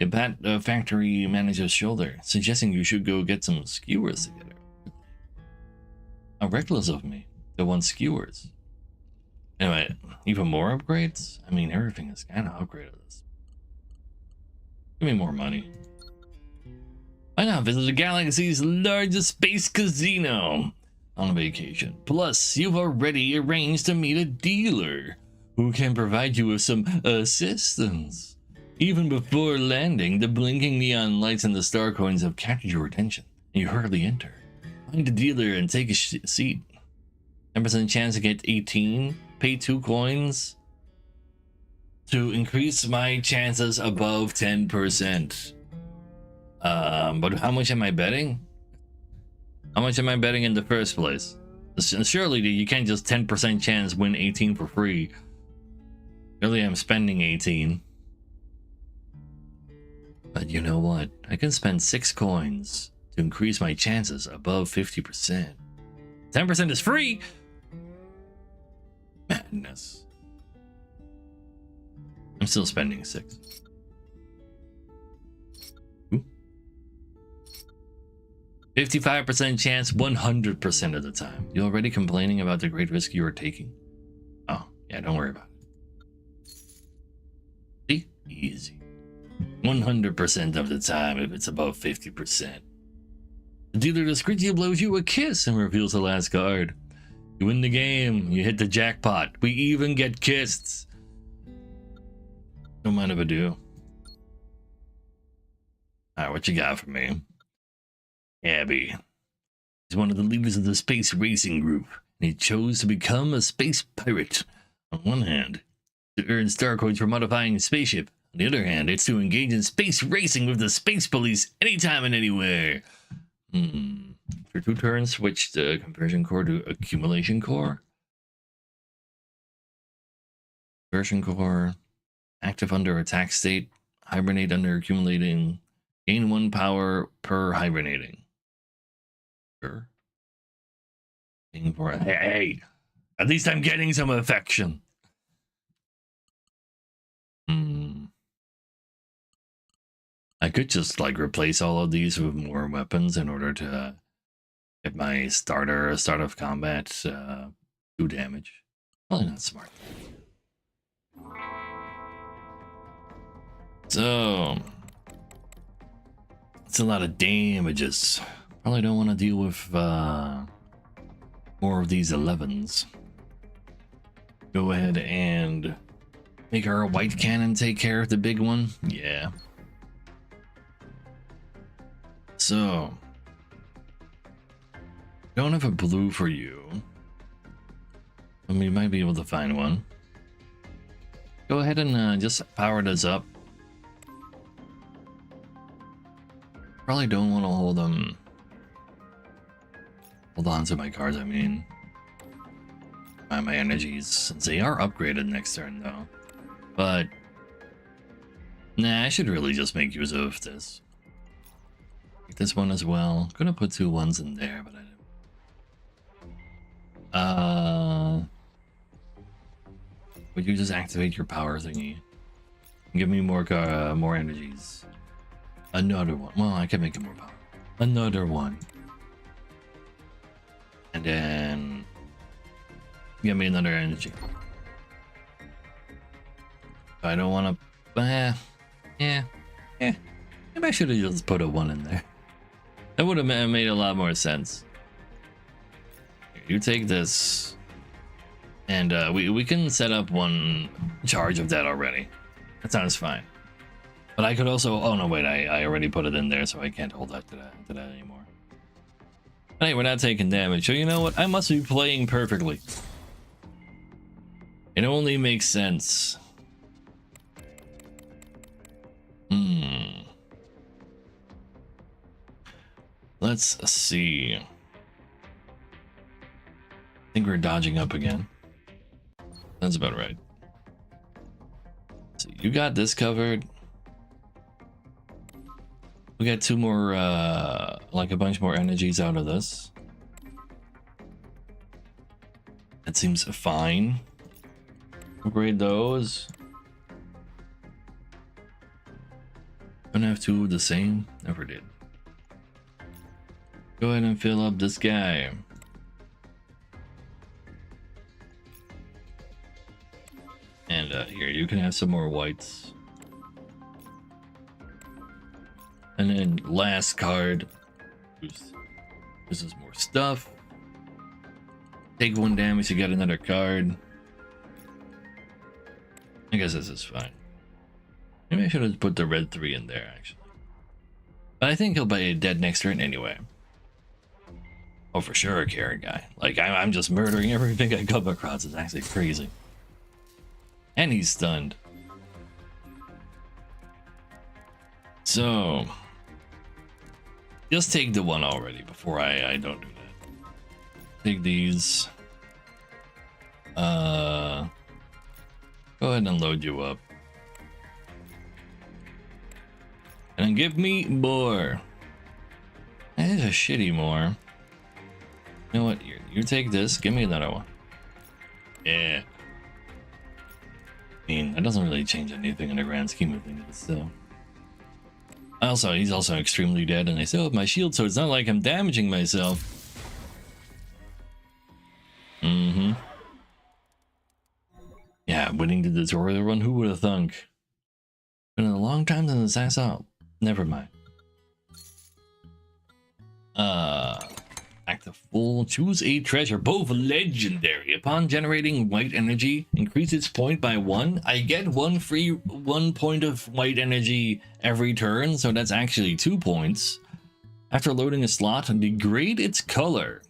S1: A pat factory manager's shoulder, suggesting you should go get some skewers together. How reckless of me to want skewers. Anyway, even more upgrades? I mean, everything is kind of upgraded this. Give me more money. Why not visit the galaxy's largest space casino on vacation? Plus, you've already arranged to meet a dealer who can provide you with some assistance. Even before landing, the blinking neon lights and the star coins have captured your attention, and you hurriedly enter. Find the dealer and take a seat. 10% chance to get 18. Pay 2 coins to increase my chances above 10%. But how much am I betting? How much am I betting in the first place? Surely you can't just 10% chance win 18 for free. Really, I'm spending 18. But you know what? I can spend 6 coins to increase my chances above 50%. 10% is free! Madness. I'm still spending 6. 55% chance 100% of the time. You already complaining about the great risk you are taking? Oh, yeah, don't worry about it. See? Easy. 100% of the time if it's above 50%. The dealer discreetly blows you a kiss and reveals the last card. You win the game, you hit the jackpot. We even get kissed. Don't mind if I do. Alright, what you got for me? Abby. He's one of the leaders of the space racing group, and he chose to become a space pirate. On one hand, to earn star coins for modifying his spaceship. On the other hand, it's to engage in space racing with the space police anytime and anywhere. For 2 turns, switch the conversion core to accumulation core. Conversion core, active under attack state, hibernate under accumulating, gain 1 power per hibernating. Sure. Hey, at least I'm getting some affection. I could just like replace all of these with more weapons in order to get my start of combat 2 damage. Probably not smart. So it's a lot of damages. Probably don't want to deal with more of these 11s. Go ahead and make our white cannon take care of the big one. Yeah. So, don't have a blue for you. I mean, you might be able to find one. Go ahead and just power this up. Probably don't want to hold them. Hold on to my cards, I mean. My energies, since they are upgraded next turn though. But nah, I should really just make use of this. Take this one as well. Gonna put 2 1s in there, but I didn't. Would you just activate your power thingy? Give me more energies. Another one. Well, I can make it more power. Another one. And then give me another energy. I don't want to. Yeah. Maybe I should have just put a 1 in there. That would have made a lot more sense. You take this, and we can set up 1 charge of that already. That sounds fine. But I could also. Oh no, wait! I already put it in there, so I can't hold that to that anymore. Hey, we're not taking damage. So you know what? I must be playing perfectly. It only makes sense. Let's see. I think we're dodging up again. That's about right. So you got this covered. We got two more, like a bunch more energies out of this. That seems fine. Upgrade those. Don't have two of the same. Never did. Go ahead and fill up this guy. And here, you can have some more whites. And then last card. This is more stuff. Take 1 damage to get another card. I guess this is fine. Maybe I should have put the red 3 in there, actually. But I think he'll be dead next turn anyway. Oh, for sure, a carrot guy. Like, I'm just murdering everything I come across. It's actually crazy. And he's stunned. So, just take the one already before I don't do that. Take these. Go ahead and load you up. And then give me more. That is a shitty more. You know what? You take this. Give me another one. Yeah. I mean, that doesn't really change anything in the grand scheme of things, but still. Also, he's also extremely dead, and I still have my shield, so it's not like I'm damaging myself. Yeah, winning the tutorial run, who would have thunk? Been a long time since I saw. Never mind. Active full. Choose a treasure, both legendary. Upon generating white energy, increase its point by 1. I get 1 point of white energy every turn, so that's actually 2 points. After loading a slot, degrade its color.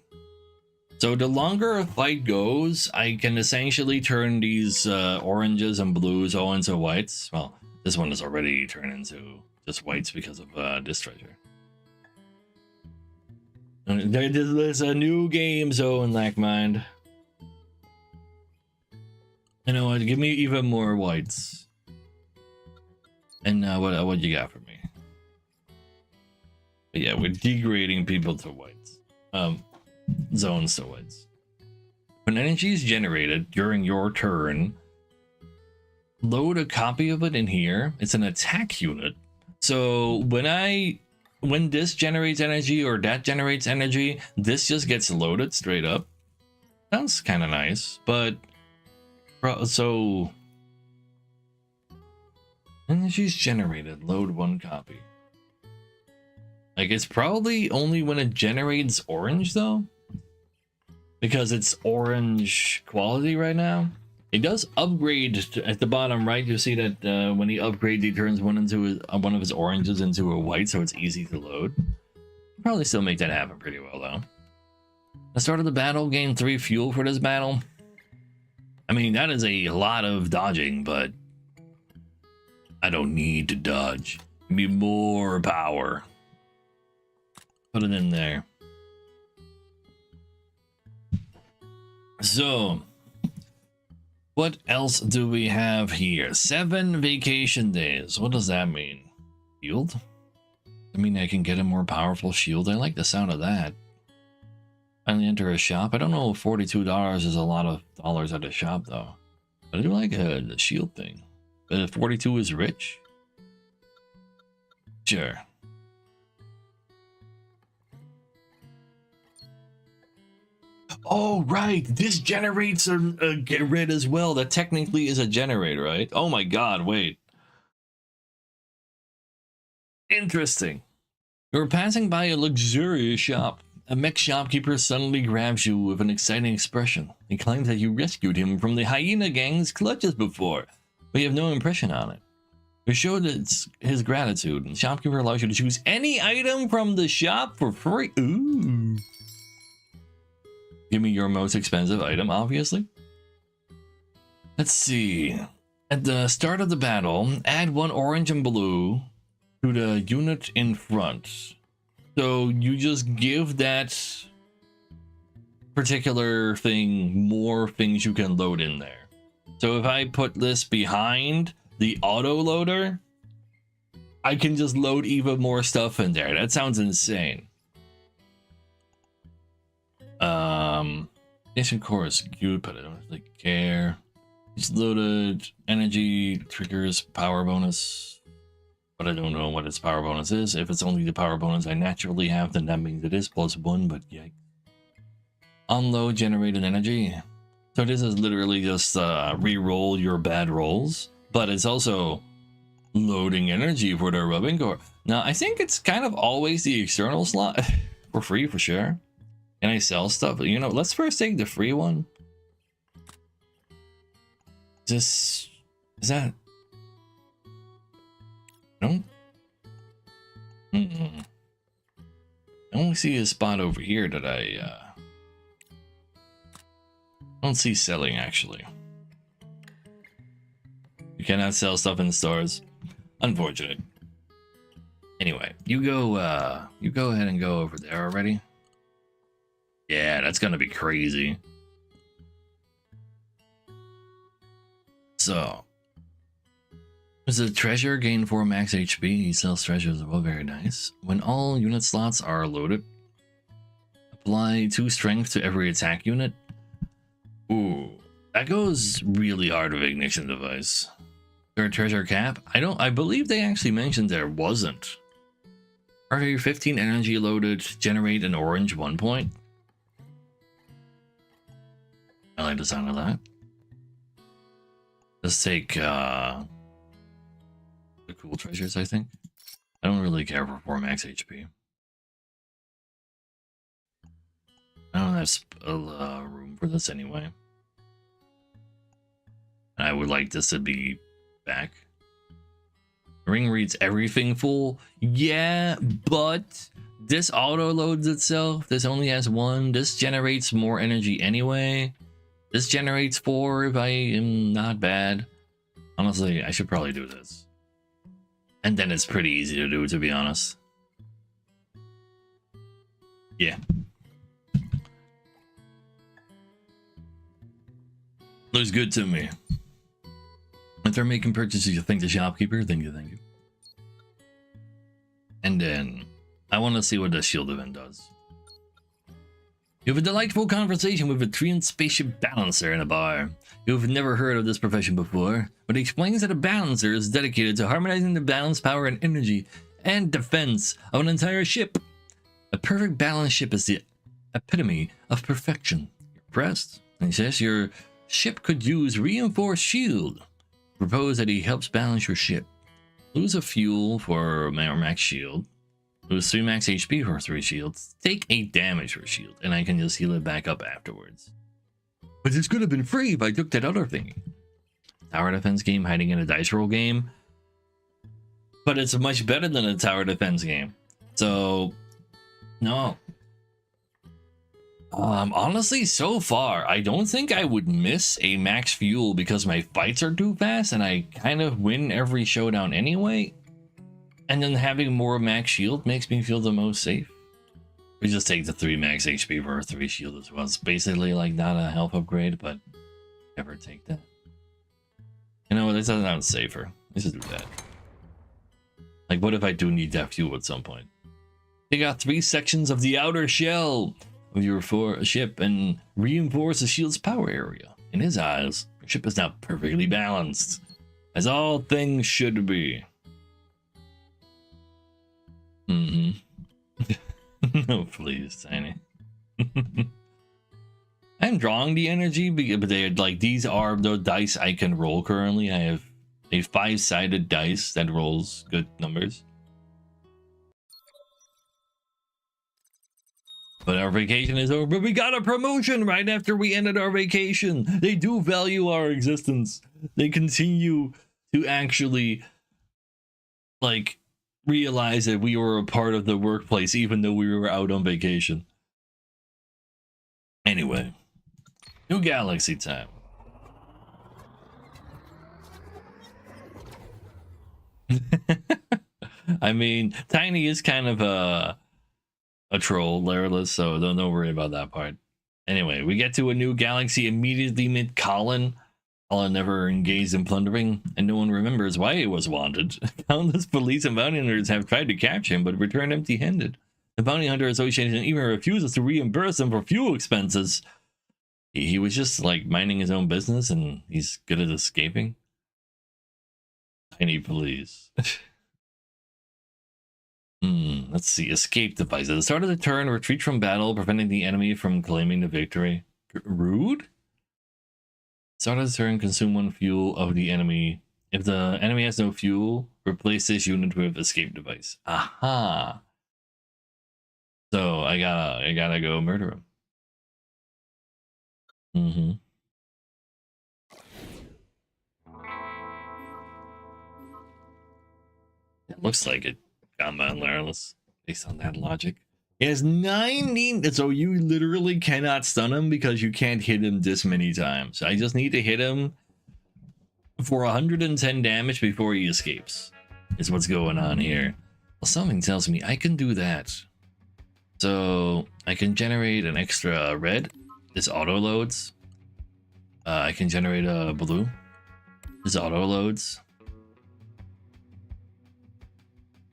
S1: So the longer a fight goes, I can essentially turn these oranges and blues all into whites. Well, this one is already turned into just whites because of this treasure. There's a new game zone, Lackmind. You know what? Give me even more whites. And what you got for me? But yeah, we're degrading people to whites. Zones to whites. When energy is generated during your turn, load a copy of it in here. It's an attack unit. So when this generates energy or that generates energy, this just gets loaded straight up. Sounds kind of nice, but so energy's generated, load 1 copy. Like, it's probably only when it generates orange though, because it's orange quality right now. It does upgrade at the bottom right. You see that when he upgrades, he turns one of his oranges into a white, so it's easy to load. Probably still make that happen pretty well though. The start of the battle, gain 3 fuel for this battle. I mean, that is a lot of dodging, but I don't need to dodge. Give me more power. Put it in there. So, what else do we have here? 7 vacation days. What does that mean? Shield? I mean, I can get a more powerful shield. I like the sound of that. Finally enter a shop. I don't know if $42 is a lot of dollars at a shop, though. But I do like the shield thing. But if 42 is rich? Sure. Oh, right. This generates a get rid as well. That technically is a generator, right? Oh my god, wait. Interesting. You're passing by a luxurious shop. A mech shopkeeper suddenly grabs you with an exciting expression. He claims that you rescued him from the hyena gang's clutches before, but you have no impression on it. You show his gratitude, and the shopkeeper allows you to choose any item from the shop for free. Ooh. Give me your most expensive item, obviously. Let's see. At the start of the battle, add 1 orange and blue to the unit in front. So you just give that particular thing more things you can load in there. So if I put this behind the auto loader, I can just load even more stuff in there. That sounds insane. Nation core is cute, but I don't really care. It's loaded. Energy triggers power bonus, but I don't know what its power bonus is. If it's only the power bonus I naturally have, then that means it is +1, but yikes. Unload generated energy. So this is literally just re-roll your bad rolls, but it's also loading energy for the rubbing core. Now, I think it's kind of always the external slot for free for sure. Can I sell stuff? You know, let's first take the free one. Is that? No. I only see a spot over here that I don't see selling actually. You cannot sell stuff in the stores. Unfortunate. Anyway, you go ahead and go over there already. Yeah, that's gonna be crazy. So, there's a treasure, gain 4 max HP. He sells treasures as well, very nice. When all unit slots are loaded, apply 2 strength to every attack unit. Ooh, that goes really hard with ignition device. Is there a treasure cap? I believe they actually mentioned there wasn't. Are you 15 energy loaded, generate an orange 1 point? I like the sound of that. Let's take the cool treasures, I think. I don't really care for 4 max HP. I don't have room for this anyway. I would like this to be back. Ring reads everything full. Yeah, but this auto loads itself. This only has 1. This generates more energy anyway. This generates 4 if I am not bad. Honestly, I should probably do this. And then it's pretty easy to do, to be honest. Yeah. Looks good to me. If they're making purchases, you thank the shopkeeper. Thank you, thank you. And then I want to see what the shield event does. You have a delightful conversation with a Treant spaceship balancer in a bar. You've never heard of this profession before, but he explains that a balancer is dedicated to harmonizing the balance, power, and energy and defense of an entire ship. A perfect balance ship is the epitome of perfection. You're impressed? And he says your ship could use reinforced shield. Propose that he helps balance your ship. Lose a fuel for max shield. Lose 3 max HP for 3 shields. Take 8 damage for a shield, and I can just heal it back up afterwards. But this could have been free if I took that other thing. Tower defense game hiding in a dice roll game. But it's much better than a tower defense game. So, no. Honestly, so far, I don't think I would miss a max fuel because my fights are too fast and I kind of win every showdown anyway. And then having more max shield makes me feel the most safe. We just take the 3 max HP for a 3 shield as well. It's basically like not a health upgrade, but never take that. You know what, this doesn't sound safer. Let's just do that. Like, what if I do need that fuel at some point? Take out 3 sections of the outer shell of your ship and reinforce the shield's power area. In his eyes, your ship is now perfectly balanced, as all things should be. No, please, Tiny. I'm drawing the energy, but they like these are the dice I can roll currently. I have a 5-sided dice that rolls good numbers. But our vacation is over. But we got a promotion right after we ended our vacation. They do value our existence. They continue to actually, like, realize that we were a part of the workplace even though we were out on vacation. Anyway, new galaxy time. I mean, Tiny is kind of a troll, Laryless, so don't worry about that part. Anyway, we get to a new galaxy immediately mid Colin. Colin never engaged in plundering, and no one remembers why he was wanted. Countless police and bounty hunters have tried to capture him, but returned empty-handed. The Bounty Hunter Association even refuses to reimburse him for fuel expenses. He was just like minding his own business, and he's good at escaping. Tiny police. Let's see. Escape device. At the start of the turn, retreat from battle, preventing the enemy from claiming the victory. Rude? Start of the turn, consume 1 fuel of the enemy. If the enemy has no fuel, replace this unit with escape device. Aha. So I gotta go murder him. It looks like it. Combat Laryless, based on that logic. He has 90, so you literally cannot stun him because you can't hit him this many times. I just need to hit him for 110 damage before he escapes, is what's going on here. Well, something tells me I can do that. So I can generate an extra red. This auto loads. I can generate a blue. This auto loads.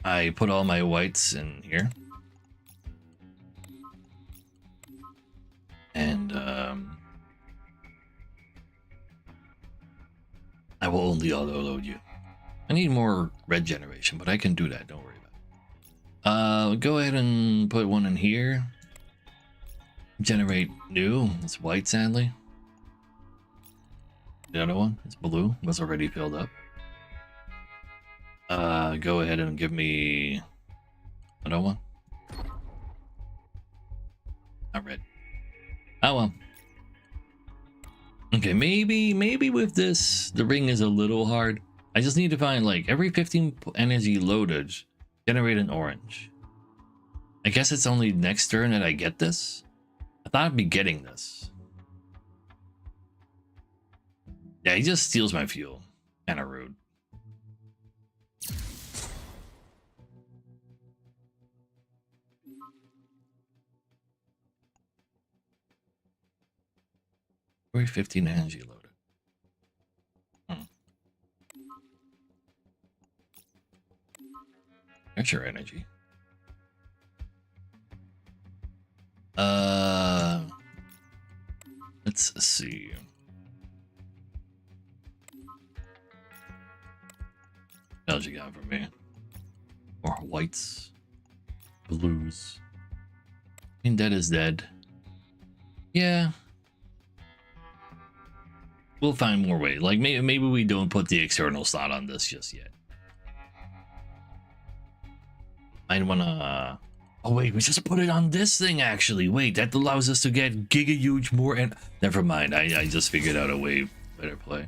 S1: I put all my whites in here. And I will only auto load you. I need more red generation, but I can do that, don't worry about it. Go ahead and put one in here. Generate new. It's white, sadly. The other one, it's blue, was already filled up. Go ahead and give me another one. Not red. Oh well. Okay, maybe with this, the ring is a little hard. I just need to find, like, every 15 energy loaded, generate an orange. I guess it's only next turn that I get this. I thought I'd be getting this. Yeah, he just steals my fuel. Kinda rude. Every 15 energy loaded. There's your energy. Let's see. What else you got for me? More whites, blues. I mean, dead is dead. Yeah. We'll find more ways. Like, maybe we don't put the external slot on this just yet. Might wanna... Oh wait, we just put it on this thing actually. Wait, that allows us to get giga huge more, and never mind. I just figured out a way better play.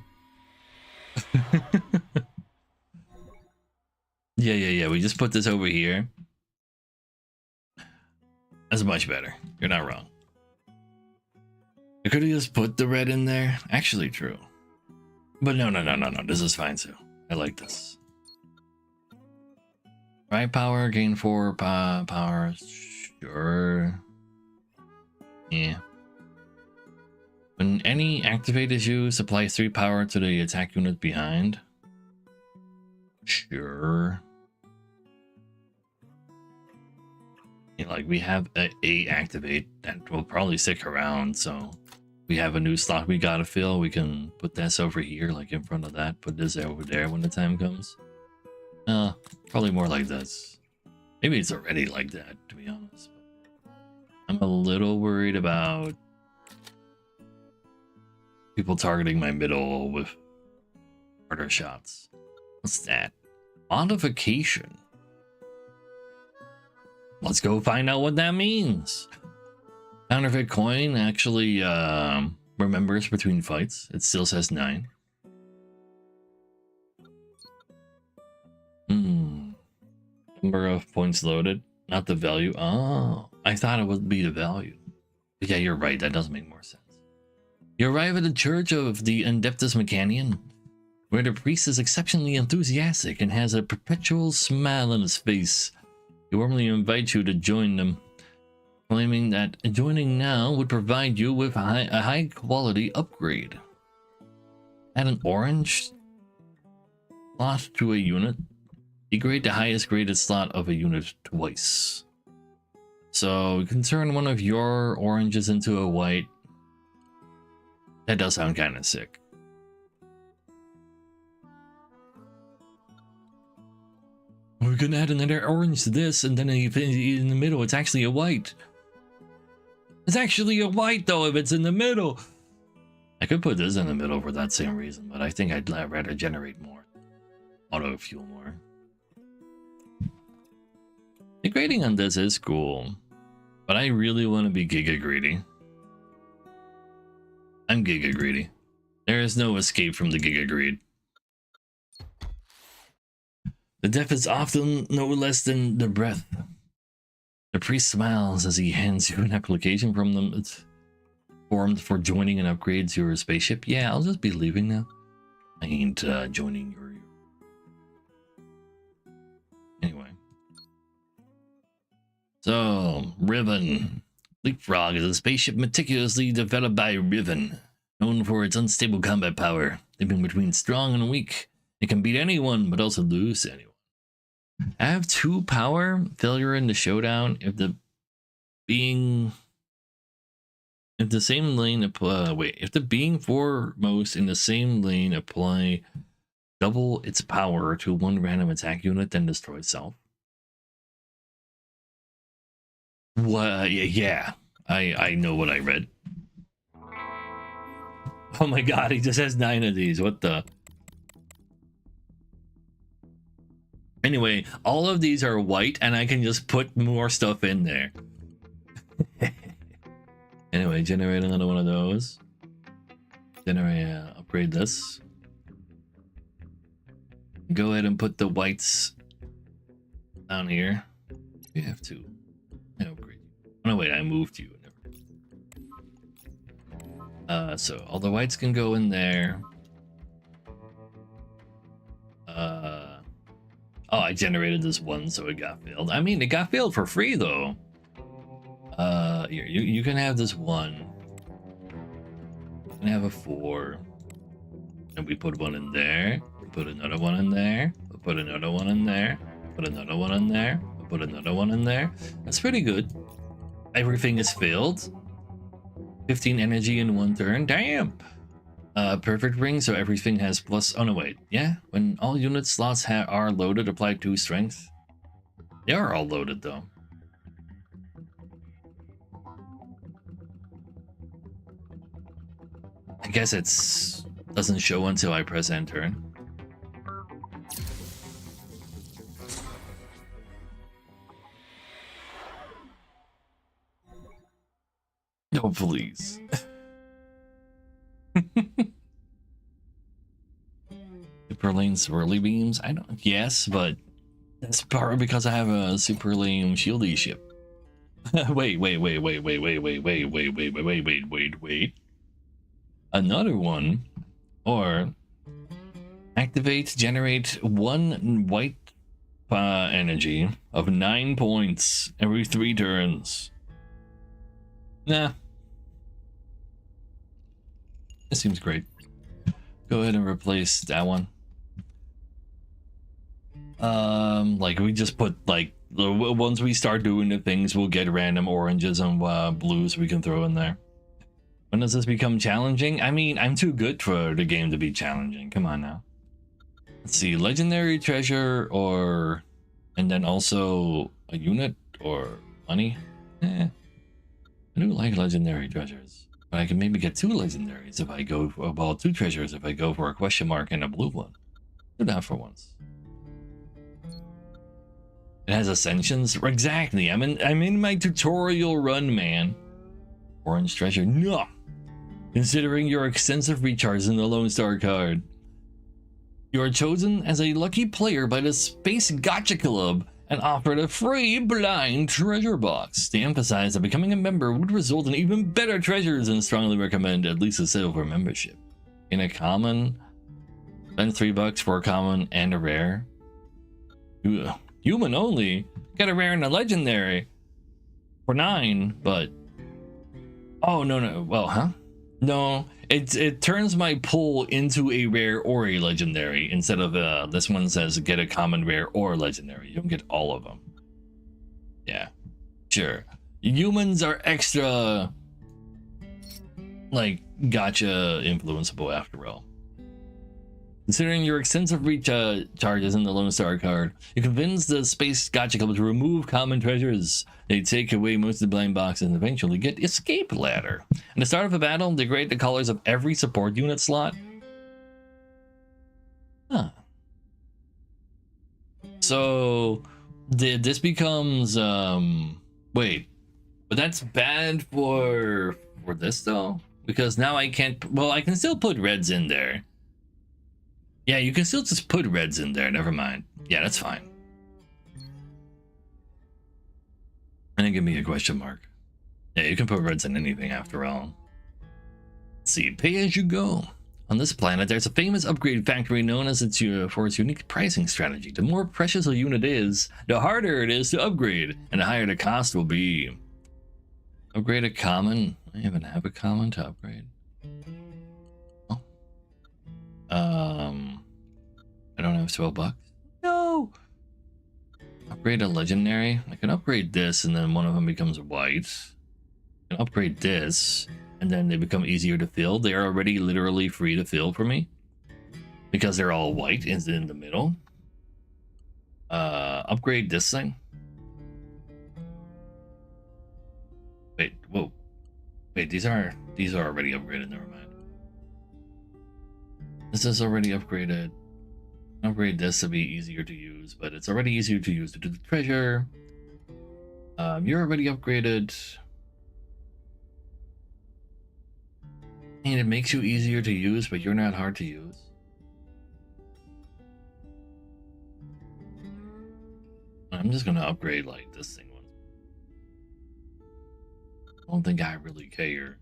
S1: Yeah. We just put this over here. That's much better. You're not wrong. I could have just put the red in there. Actually, true. But no. This is fine too. I like this. Right power, gain 4 power. Sure. Yeah. When any activate is used, supply 3 power to the attack unit behind. Sure. Yeah, like, we have a activate that will probably stick around, so we have a new slot we gotta fill. We can put this over here, like in front of that. Put this over there when the time comes. Probably more like this. Maybe it's already like that, to be honest. I'm a little worried about people targeting my middle with harder shots. What's that? Modification. Let's go find out what that means. Counterfeit coin actually remembers between fights. It still says 9. Number of points loaded, not the value. Oh, I thought it would be the value. Yeah, you're right. That does make more sense. You arrive at the Church of the Adeptus Mechanian, where the priest is exceptionally enthusiastic and has a perpetual smile on his face. He warmly invites you to join them, claiming that joining now would provide you with a high quality upgrade. Add an orange slot to a unit. Degrade the highest graded slot of a unit twice. So you can turn one of your oranges into a white. That does sound kind of sick. We're gonna add another orange to this, and then in the middle, it's actually a white. It's actually a white, though, if it's in the middle. I could put this in the middle for that same reason, but I think I'd rather generate more. Auto fuel more. The grading on this is cool, but I really want to be Giga Greedy. I'm Giga Greedy. There is no escape from the Giga Greed. The death is often no less than the breath. The priest smiles as he hands you an application from them. It's formed for joining and upgrade to your spaceship. Yeah, I'll just be leaving now. I ain't joining your... Anyway. So, Riven. Leapfrog is a spaceship meticulously developed by Riven, known for its unstable combat power. Living between strong and weak, it can beat anyone, but also lose to anyone. I have 2 power, failure in the showdown. If the being foremost in the same lane apply double its power to one random attack unit, then destroy self. What? Yeah, I know what I read. Oh my god, he just has 9 of these. What the? Anyway, all of these are white, and I can just put more stuff in there. Anyway, generate another one of those. Generate, upgrade this. Go ahead and put the whites down here. You have to. I upgrade you. Oh no, wait, I moved you. So all the whites can go in there. Oh, I generated this one, so it got failed. I mean, it got failed for free, though. Here, you can have this one. You can have a 4. And we put one in there. We put another one in there. We put another one in there. Put another one in there. We put another one in there. That's pretty good. Everything is filled. 15 energy in 1 turn. Damn! Perfect ring, so everything has plus... Oh, no, wait. Yeah, when all unit slots are loaded, apply 2 strength. They are all loaded, though. I guess it's... doesn't show until I press enter. Oh, please. Super lane swirly beams? I don't. Yes, but that's partly because I have a super lane shieldy ship. Wait. Another one. Or activate, generate 1 white energy of 9 points every 3 turns. Nah. This seems great. Go ahead and replace that one. Like we just put like once we start doing the things, we'll get random oranges and blues we can throw in there. When does this become challenging? I mean, I'm too good for the game to be challenging. Come on now. Let's see, legendary treasure or, and then also a unit or money. I do like legendary treasures. But I can maybe get 2 legendaries if I go for, well, 2 treasures if I go for a question mark and a blue one. Do that for once. It has ascensions. Exactly. I'm in my tutorial run, man. Orange treasure. No. Considering your extensive recharge in the LONESTAR card. You are chosen as a lucky player by the Space Gotcha Club and offered a free blind treasure box. They emphasized that becoming a member would result in even better treasures and strongly recommend at least a silver membership. In a common, spend $3 for a common and a rare. Human only. Get a rare and a legendary for $9, but oh no. Well, huh? No, it turns my pull into a rare or a legendary instead of this one says get a common, rare, or legendary. You don't get all of them. Yeah, sure. Humans are extra like gotcha influenceable after all. Considering your extensive recharges in the Lone Star card, you convince the Space Gotcha Club to remove common treasures. They take away most of the blind boxes and eventually get Escape Ladder. At the start of a battle, degrade the colors of every support unit slot. Huh. So, this becomes, wait, but that's bad for this though? Because now I can't, well, I can still put reds in there. Yeah, you can still just put reds in there. Never mind. Yeah, that's fine. And then give me a question mark. Yeah, you can put reds in anything after all. Let's see, pay as you go. On this planet, there's a famous upgrade factory known as for its unique pricing strategy. The more precious a unit is, the harder it is to upgrade, and the higher the cost will be. Upgrade a common. I even have a common to upgrade. I don't have $12. No. Upgrade a legendary. I can upgrade this, and then one of them becomes white. I can upgrade this, and then they become easier to fill. They are already literally free to fill for me because they're all white and in the middle. Upgrade this thing. Wait, whoa. Wait, these are already upgraded. Never mind. This is already upgraded. Upgrade this to be easier to use, but it's already easier to use to do the treasure. You're already upgraded. And it makes you easier to use, but you're not hard to use. I'm just gonna upgrade like this thing once. I don't think I really care.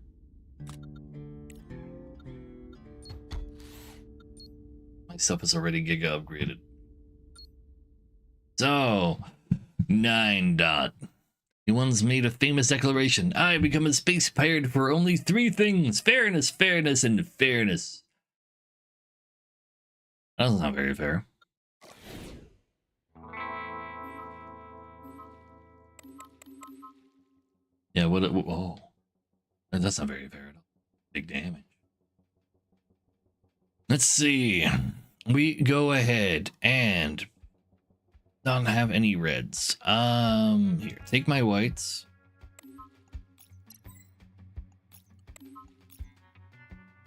S1: My stuff is already giga upgraded. So, 9 dot. He once made a famous declaration. I become a space pirate for only 3 things. Fairness, fairness, and fairness. That's not very fair. Yeah, oh. That's not very fair at all. Big damage. Let's see. We go ahead and don't have any reds. Here, take my whites.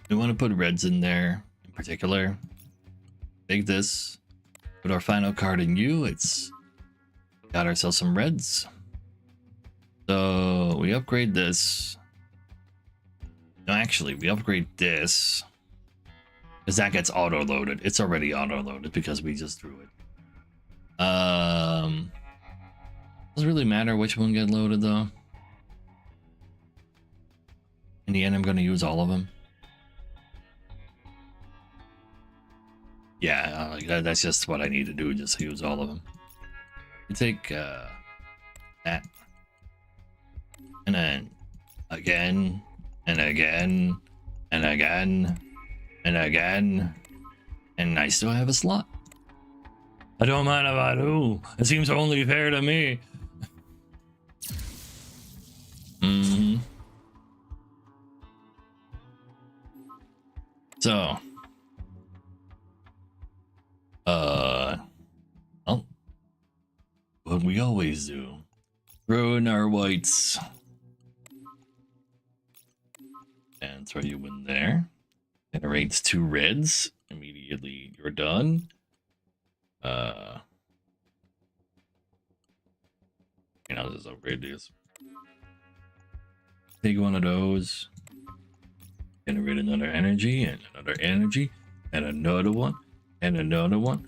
S1: We want to put reds in there in particular. Take this. Put our final card in you. It's got ourselves some reds. So we upgrade this. No, actually, we upgrade this. Because that gets auto-loaded. It's already auto-loaded because we just threw it. Doesn't really matter which one get loaded though. In the end, I'm going to use all of them. Yeah, that's just what I need to do, just to use all of them. You take that. And then again, and again, and again, and again. And I still have a slot. I don't mind if I do. It seems only fair to me. So, well, what we always do. Throw in our whites. And throw you in there. Generates 2 reds. Immediately you're done. And I'll just upgrade these. Take one of those. Generate another energy and another energy and another one and another one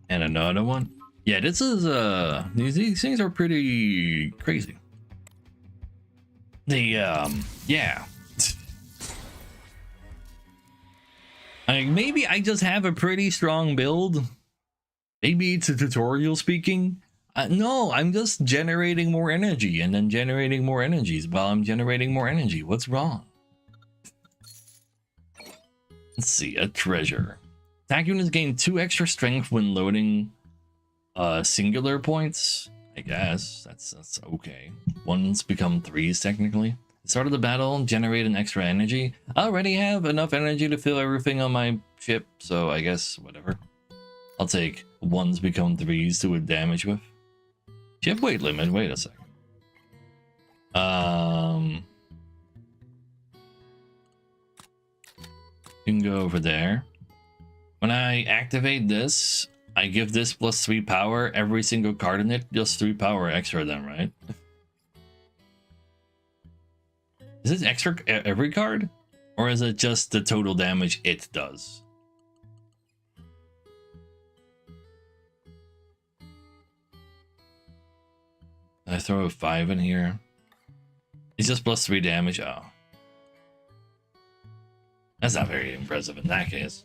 S1: and another one Yeah, this is these things are pretty crazy. Yeah. Maybe I just have a pretty strong build. Maybe it's a tutorial speaking. No, I'm just generating more energy and then generating more energies while I'm generating more energy. What's wrong? Let's see, a treasure. Attack units gain 2 extra strength when loading singular points. I guess that's okay. 1s become 3s technically. Start of the battle, generate an extra energy. I already have enough energy to fill everything on my ship, so I guess whatever. I'll take 1s become 3s to a damage with. Ship weight limit, wait a second. You can go over there. When I activate this, I give this plus 3 power. Every single card in it, just 3 power extra then, right? Is this extra every card? Or is it just the total damage it does? I throw a 5 in here. It's just plus 3 damage. Oh. That's not very impressive in that case.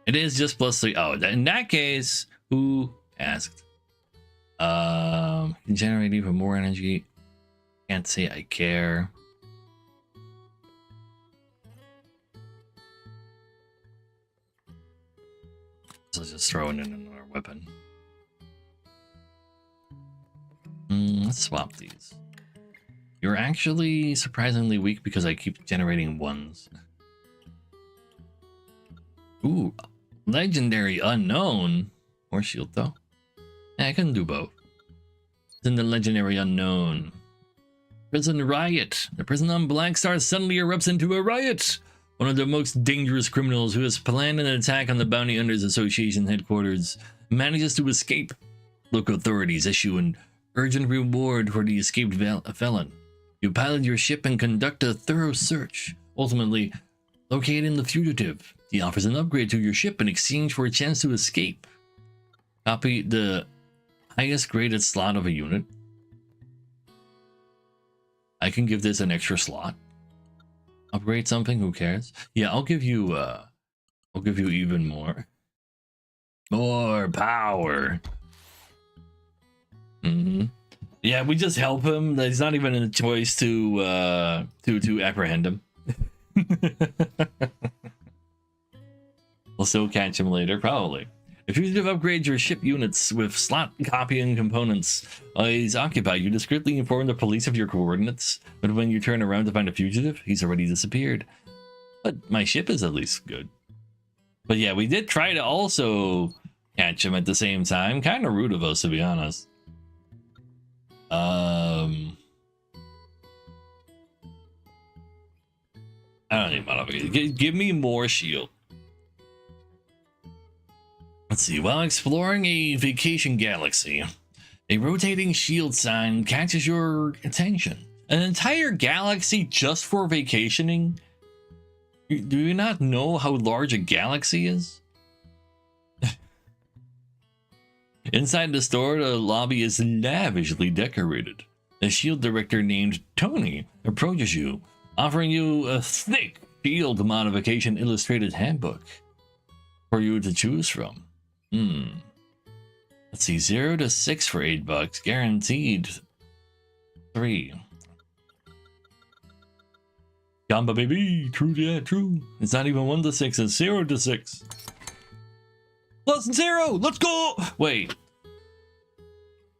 S1: It is just plus 3. Oh, in that case, who asked? Can generate even more energy. Can't say I care. So just throwing in another weapon. Let's swap these. You're actually surprisingly weak because I keep generating 1s. Ooh, legendary unknown. Or shield though. Yeah, I can do both. It's in the legendary unknown. Prison riot. The prison on Black Star suddenly erupts into a riot. One of the most dangerous criminals who has planned an attack on the Bounty Hunters Association headquarters manages to escape. Local authorities issue an urgent reward for the escaped felon. You pilot your ship and conduct a thorough search, ultimately locating the fugitive. He offers an upgrade to your ship in exchange for a chance to escape. Copy the highest graded slot of a unit. I can give this an extra slot. Upgrade something, who cares? Yeah, I'll give you even more. More power. Yeah, we just help him. There's not even a choice to apprehend him. We'll still catch him later, probably. If you upgrade your ship units with slot copying components while he's occupied, you discreetly inform the police of your coordinates, but when you turn around to find a fugitive, he's already disappeared. But my ship is at least good. But yeah, we did try to also catch him at the same time. Kind of rude of us, to be honest. I don't need modification. Give me more shield. Let's see. While exploring a vacation galaxy, a rotating shield sign catches your attention. An entire galaxy just for vacationing? Do you not know how large a galaxy is? Inside the store, the lobby is lavishly decorated. The shield director named Tony approaches you, offering you a thick shield modification illustrated handbook for you to choose from. Let's see, 0 to 6 for $8, guaranteed 3. Gamba baby, true, yeah, true. It's not even 1 to 6, it's 0 to 6. Plus 0, let's go! Wait.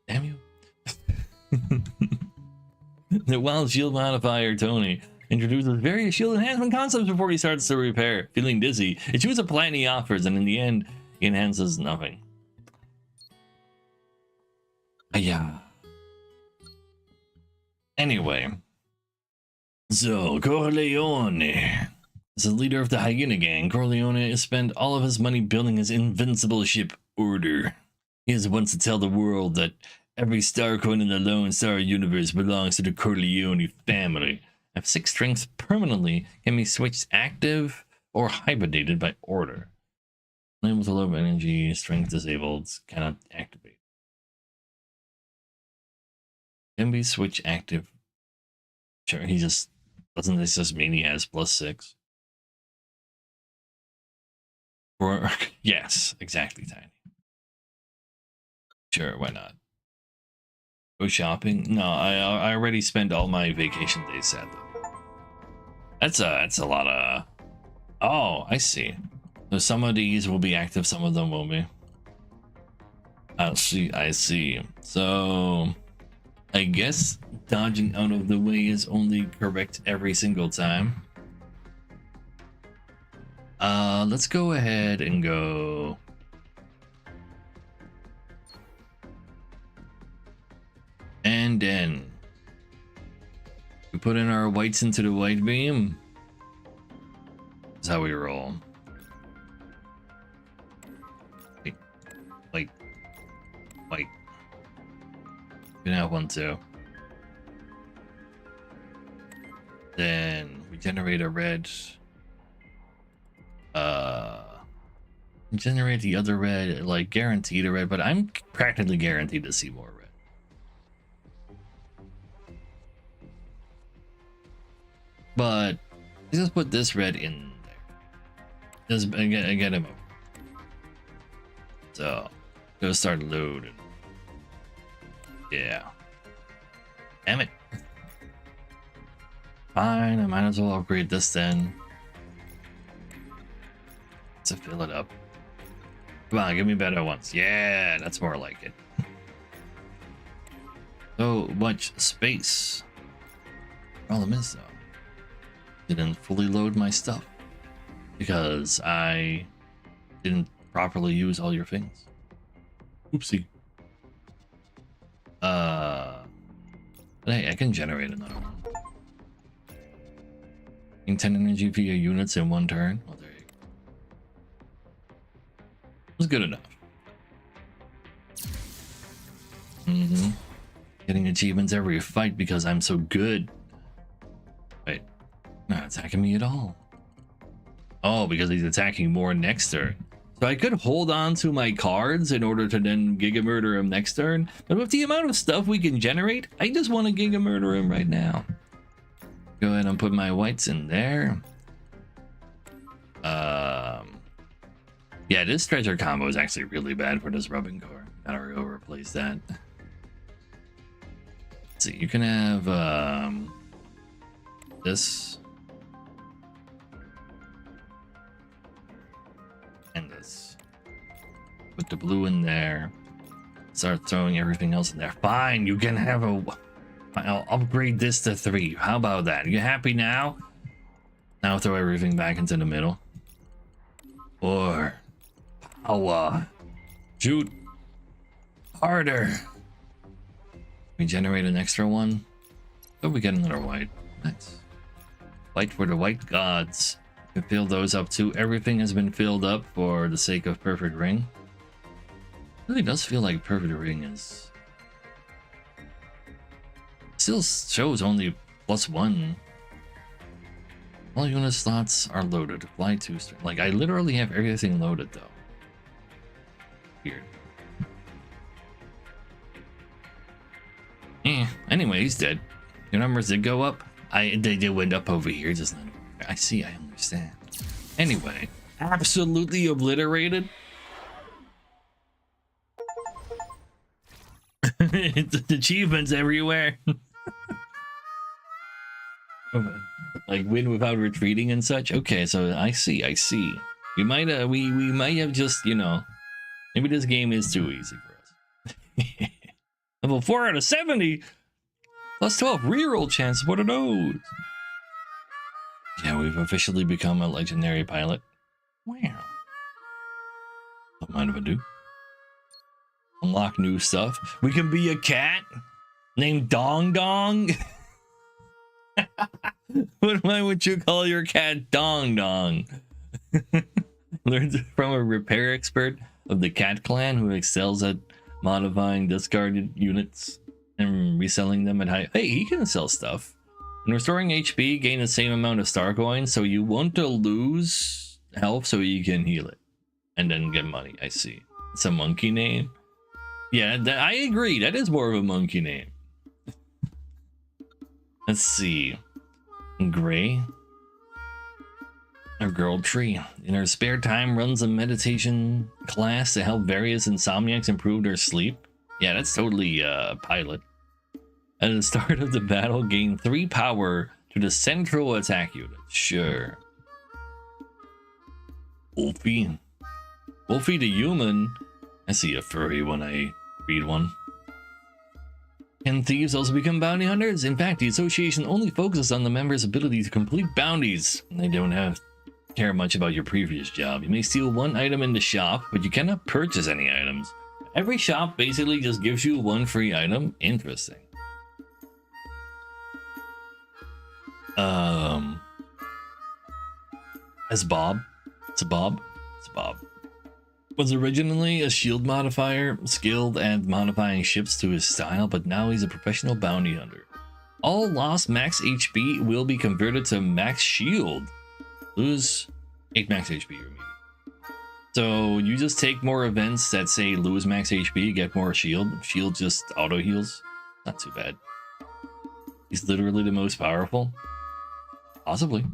S1: Damn you. The wild shield modifier, Tony, introduces various shield enhancement concepts before he starts to repair. Feeling dizzy, it chooses a plan he offers, and in the end, he enhances nothing. Yeah. Anyway. So, Corleone. As the leader of the Hyena Gang, Corleone has spent all of his money building his invincible ship, Order. He wants to tell the world that every star coin in the Lone Star universe belongs to the Corleone family. Have 6 strengths permanently. Can be switched active or hibernated by order. Unable to low energy, strength disabled, cannot activate. Can be switched active. Sure, he just doesn't this just mean he has +6? Or yes, exactly, Tiny. Sure, why not? Go shopping? No, I already spent all my vacation days sadly. That's a lot of. Oh, I see. So some of these will be active, some of them will be. I see. So I guess dodging out of the way is only correct every single time. Let's go ahead and go. And then we put in our whites into the white beam. That's how we roll. White. You can have one too. Then we generate a red. Generate the other red, like guaranteed a red, but I'm practically guaranteed to see more red. But let's just put this red in there. Just get him up. So go start loading. Yeah. Damn it. Fine, I might as well upgrade this then. To fill it up. Come on, give me better ones. Yeah, that's more like it. So much space. Problem is though, didn't fully load my stuff because I didn't properly use all your things. Oopsie. But hey, I can generate another one. 10 energy via units in 1 turn. Well, there you go. It was good enough. Getting achievements every fight because I'm so good. Wait, not attacking me at all. Oh, because he's attacking more next turn. So I could hold on to my cards in order to then Giga Murder him next turn. But with the amount of stuff we can generate, I just want to Giga Murder him right now. Go ahead and put my whites in there. Yeah, this treasure combo is actually really bad for this rubbing core. Gotta replace that. Let's see, you can have this and this. Put the blue in there. Start throwing everything else in there. Fine, you can have a. I'll upgrade this to 3. How about that? You happy now? Now throw everything back into the middle. Or power. Shoot harder. We generate an extra one. Oh, we get another white. Nice. White for the white gods. You can fill those up too. Everything has been filled up for the sake of Perfect Ring. It really does feel like Perfect Ring is. Still shows only +1. All unit slots are loaded. Fly 2 string. Like, I literally have everything loaded though. Weird. Anyway, he's dead. Your numbers did go up. They did went up over here, just not. I see, I understand. Anyway, absolutely obliterated. It's achievements everywhere. Like win without retreating and such. Okay, so I see. We might we might have just, you know, maybe this game is too easy for us. Level 4 out of 70. +12 reroll chance. What are those? Yeah, we've officially become a legendary pilot. Wow. Don't mind if I do. Unlock new stuff. We can be a cat named Dong Dong. Why would you call your cat Dong Dong? Learned from a repair expert of the Cat Clan who excels at modifying discarded units and reselling them at high. Hey, he can sell stuff. When restoring HP, gain the same amount of star coins, so you want to lose health so you can heal it. And then get money, I see. It's a monkey name. Yeah, I agree, that is more of a monkey name. Let's see. Gray. Our girl Tree. In her spare time, runs a meditation class to help various insomniacs improve their sleep. Yeah, that's totally Pilot. At the start of the battle, gain 3 power to the central attack unit. Sure. Wolfie. Wolfie the human. I see a furry when I read one. Can thieves also become bounty hunters? In fact, the association only focuses on the members' ability to complete bounties. They don't care much about your previous job. You may steal 1 item in the shop, but you cannot purchase any items. Every shop basically just gives you 1 free item. Interesting. As Bob. It's a Bob. It's Bob. Was originally a shield modifier, skilled at modifying ships to his style, but now he's a professional bounty hunter. All lost max HP will be converted to max shield. Lose 8 max HP remaining. So you just take more events that say lose max HP, get more shield. Shield just auto heals. Not too bad. He's literally the most powerful. Possibly.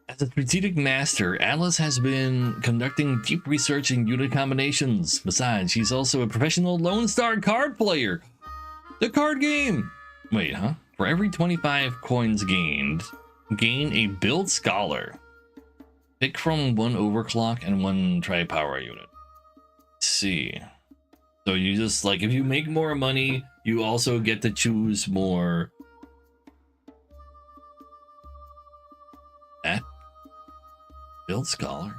S1: As a strategic master, Alice has been conducting deep research in unit combinations. Besides, she's also a professional Lone Star card player. The card game! Wait, huh? For every 25 coins gained, gain a build scholar. Pick from 1 overclock and 1 tri-power unit. Let's see. So you just, like, if you make more money, you also get to choose more. That? Build scholar?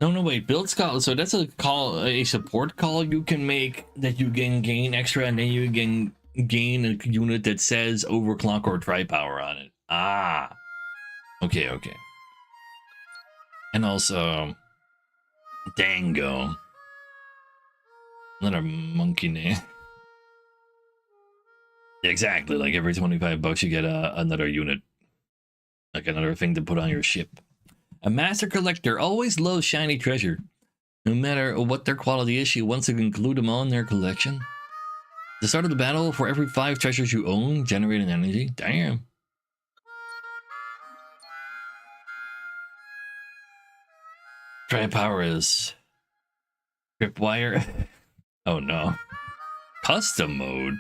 S1: No, wait. Build scholar. So that's a call, a support call you can make that you can gain extra, and then you can gain a unit that says overclock or tri-power on it. Ah. Okay. And also, Dango. Another monkey name. Exactly. Like every 25 bucks, you get another unit. Like another thing to put on your ship. A master collector always loves shiny treasure. No matter what their quality is, she wants to include them all in their collection. At the start of the battle, for every 5 treasures you own, generate an energy. Damn. Tri-power is tripwire. Oh no. Custom mode.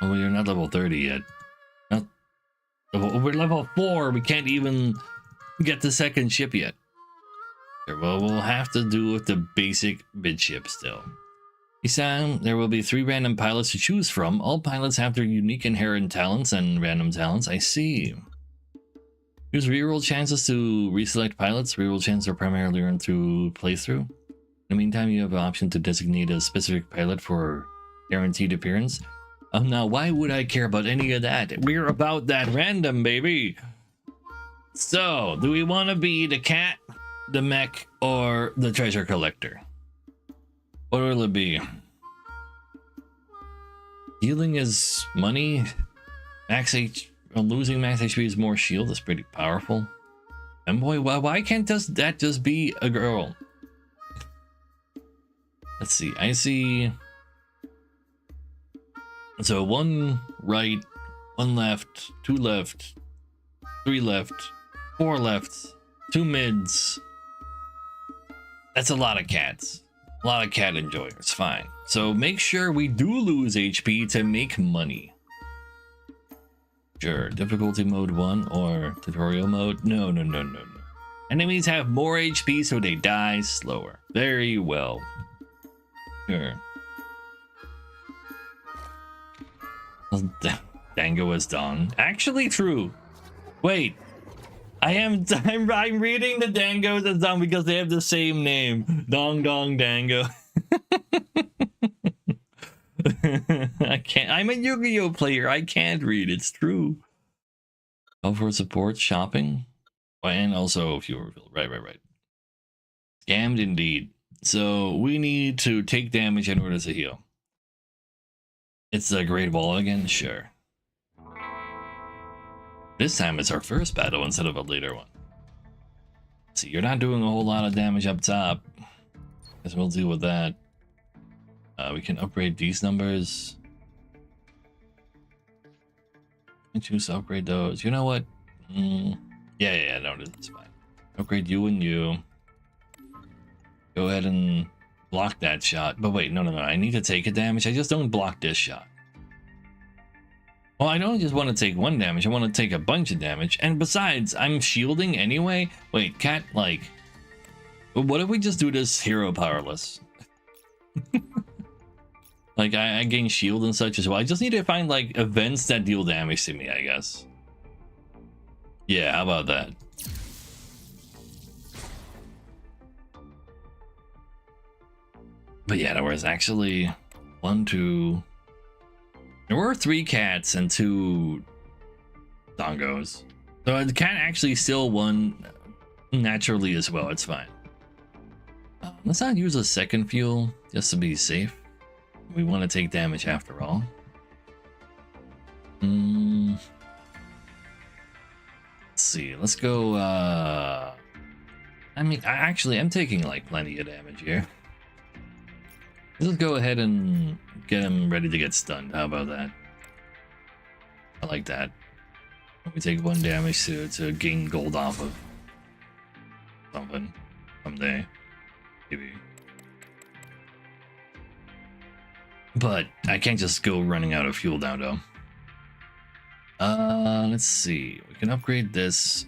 S1: Oh, you're not level 30 yet. We're level 4. We can't even get the second ship yet. Well, we'll have to do with the basic mid ship still. This time, there will be 3 random pilots to choose from. All pilots have their unique inherent talents and random talents. I see. Use reroll chances to reselect pilots. Reroll chances are primarily earned through playthrough. In the meantime, you have an option to designate a specific pilot for guaranteed appearance. Now, why would I care about any of that? We're about that random, baby. So, do we want to be the cat, the mech, or the treasure collector? What will it be? Healing is money. Losing max HP is more shield. That's pretty powerful. And boy, why can't that just be a girl? Let's see. I see. So 1 right, 1 left, 2 left, 3 left, 4 left, 2 mids. That's a lot of cats. A lot of cat enjoyers. Fine. So make sure we do lose HP to make money. Sure. Difficulty mode 1 or tutorial mode? No. Enemies have more HP, so they die slower. Very well. Sure. Dango is done. Actually true. Wait. I'm reading the Dangos as done because they have the same name. Dong Dango. I can't. I'm a Yu-Gi-Oh player. I can't read. It's true. Oh, for support, shopping, and also fuel refill. Right. Scammed indeed. So we need to take damage in order to heal. It's the Great Wall again? Sure. This time it's our first battle instead of a later one. See, you're not doing a whole lot of damage up top. Guess we'll deal with that. We can upgrade these numbers. I choose to upgrade those. You know what? Yeah, no, this is fine. Upgrade you and you. Go ahead and block that shot. But wait, no. I need to take a damage. I just don't block this shot. Well, I don't just want to take one damage. I want to take a bunch of damage. And besides, I'm shielding anyway. Wait, cat, like... What if we just do this hero powerless? Like, I gain shield and such as well. I just need to find, like, events that deal damage to me, I guess. Yeah, how about that? But yeah, there was actually 1, 2... There were 3 cats and 2 dongos. So the cat actually still won naturally as well. It's fine. Let's not use a second fuel just to be safe. We want to take damage after all. Let's see. Let's go. I mean, I'm taking like plenty of damage here. Let's go ahead and get him ready to get stunned. How about that? I like that. We take 1 damage to gain gold off of something someday, maybe. But I can't just go running out of fuel now, though. Let's see. We can upgrade this,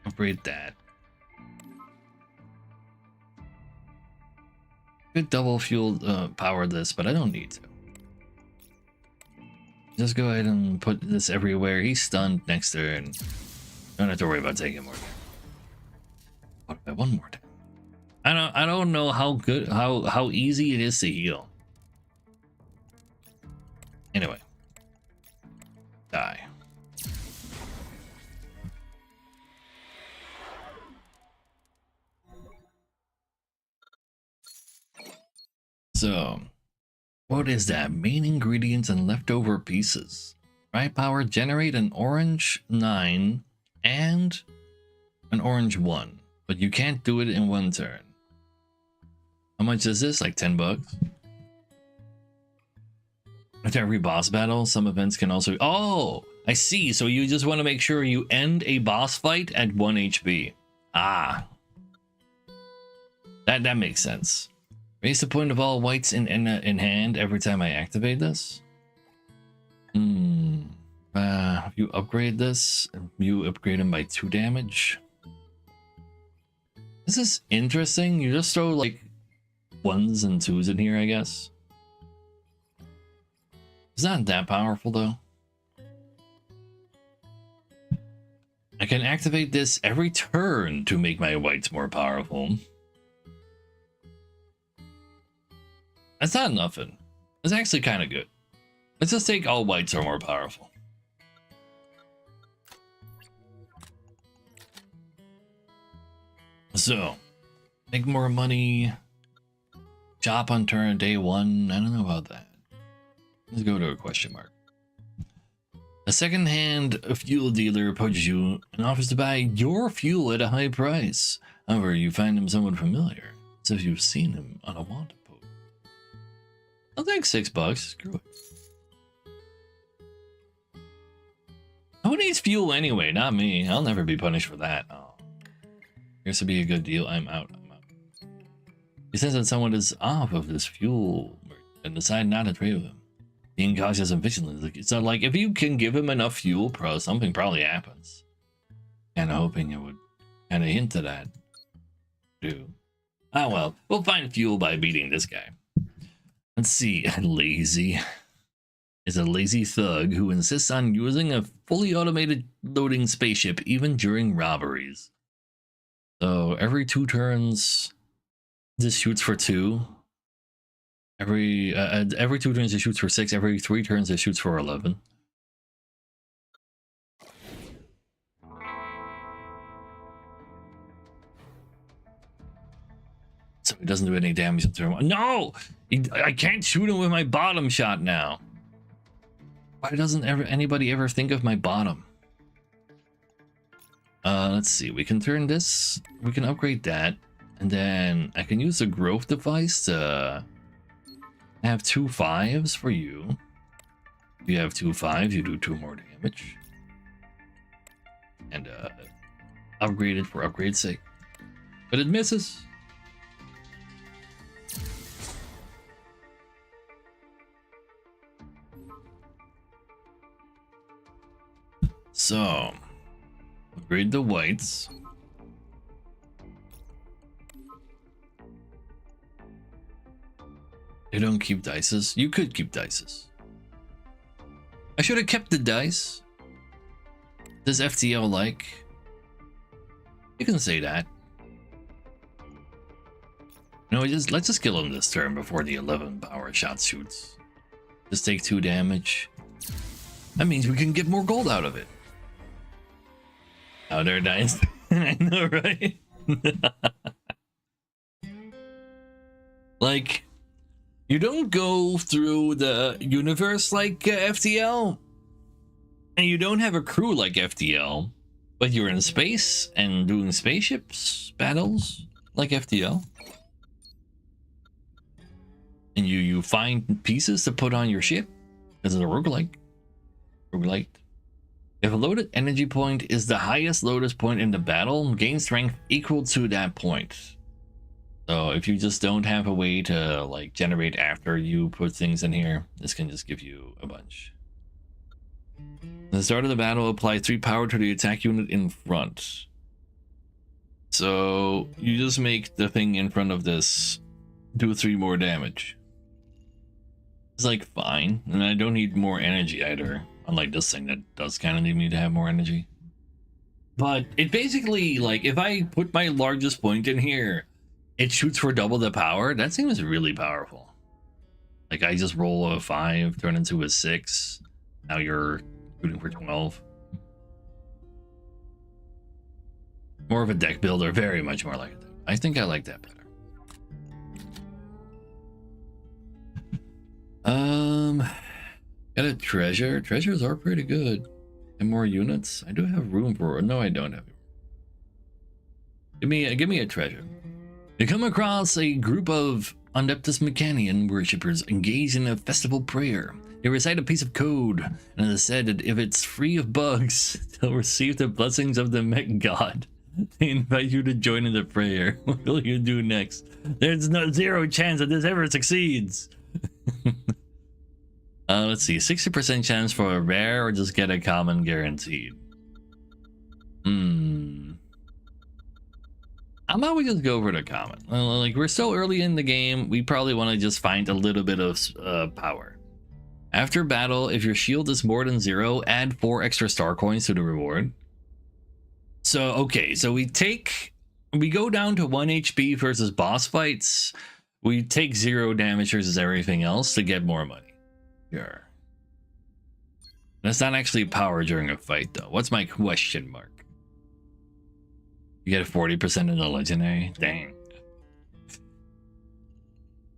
S1: upgrade that. Could double fuel power this, but I don't need to. Just go ahead and put this everywhere. He's stunned next turn. Don't have to worry about taking more damage. What about 1 more time? I don't know how good, how easy it is to heal. Anyway, die. So, what is that? Main ingredients and leftover pieces. Right power, generate an orange 9 and an orange 1, but you can't do it in 1 turn. How much is this? Like 10 bucks? After every boss battle, some events can also... Oh, I see. So you just want to make sure you end a boss fight at 1 HP. Ah. That makes sense. Raise the point of all whites in hand every time I activate this. If you upgrade this, you upgrade him by 2 damage. This is interesting. You just throw like 1s and 2s in here, I guess. It's not that powerful though. I can activate this every turn to make my whites more powerful. That's not nothing. It's actually kind of good. Let's just take all whites are more powerful. So, make more money. Shop on turn day 1. I don't know about that. Let's go to a question mark. A second-hand fuel dealer approaches you and offers to buy your fuel at a high price. However, you find him somewhat familiar, as if you've seen him on a wanted post. I'll take $6. Screw it. Who needs fuel anyway? Not me. I'll never be punished for that. Oh. Here's to be a good deal. I'm out. He says that someone is off of this fuel and decide not to trade with him. Being cautious and vigilant. So, like, if you can give him enough fuel, something probably happens. Kind of hoping it would kind of hint to that. Do. Ah, well, we'll find fuel by beating this guy. Let's see. Lazy is a lazy thug who insists on using a fully automated loading spaceship even during robberies. So every 2 turns, this shoots for 2. Every 2 turns it shoots for 6. Every 3 turns it shoots for 11. So he doesn't do any damage in turn 1. No! I can't shoot him with my bottom shot now. Why doesn't anybody ever think of my bottom? Let's see. We can turn this. We can upgrade that. And then I can use the growth device to have 2 5s for you. If you have 2 5s, you do 2 more damage. And upgrade it for upgrade's sake. But it misses. So, upgrade the whites. They don't keep dices. You could keep dices. I should have kept the dice. Does FTL like? You can say that. No, let's just kill him this turn before the 11 power shot shoots. Just take 2 damage. That means we can get more gold out of it. Oh, they're nice. I know, right? Like, you don't go through the universe like FTL, and you don't have a crew like FTL, but you're in space and doing spaceships battles like FTL. And you find pieces to put on your ship because it's a roguelike. If a loaded energy point is the highest loaded point in the battle, gain strength equal to that point. So if you just don't have a way to like generate after you put things in here, this can just give you a bunch. At the start of the battle, apply 3 power to the attack unit in front. So you just make the thing in front of this do 3 more damage. It's like fine, and I don't need more energy either. Unlike this thing that does kind of need me to have more energy. But it basically, like, if I put my largest point in here, it shoots for double the power. That seems really powerful. Like, I just roll a 5, turn into a 6. Now you're shooting for 12. More of a deck builder, very much more like it. I think I like that better. Got a treasure. Treasures are pretty good. And more units. I do have room for. No, I don't have. Give me a treasure. You come across a group of Adeptus Mechanian worshippers engaged in a festival prayer. They recite a piece of code, and it is said that if it's free of bugs, they'll receive the blessings of the mech god. They invite you to join in the prayer. What will you do next? There's zero chance that this ever succeeds. Let's see, 60% chance for a rare or just get a common guaranteed. How about we just go for the common? Like, we're still early in the game. We probably want to just find a little bit of power. After battle, if your shield is more than 0, add 4 extra star coins to the reward. So, okay, so we go down to 1 HP versus boss fights. We take 0 damage versus everything else to get more money. Sure. That's not actually power during a fight, though. What's my question mark? You get 40% in the legendary? Dang.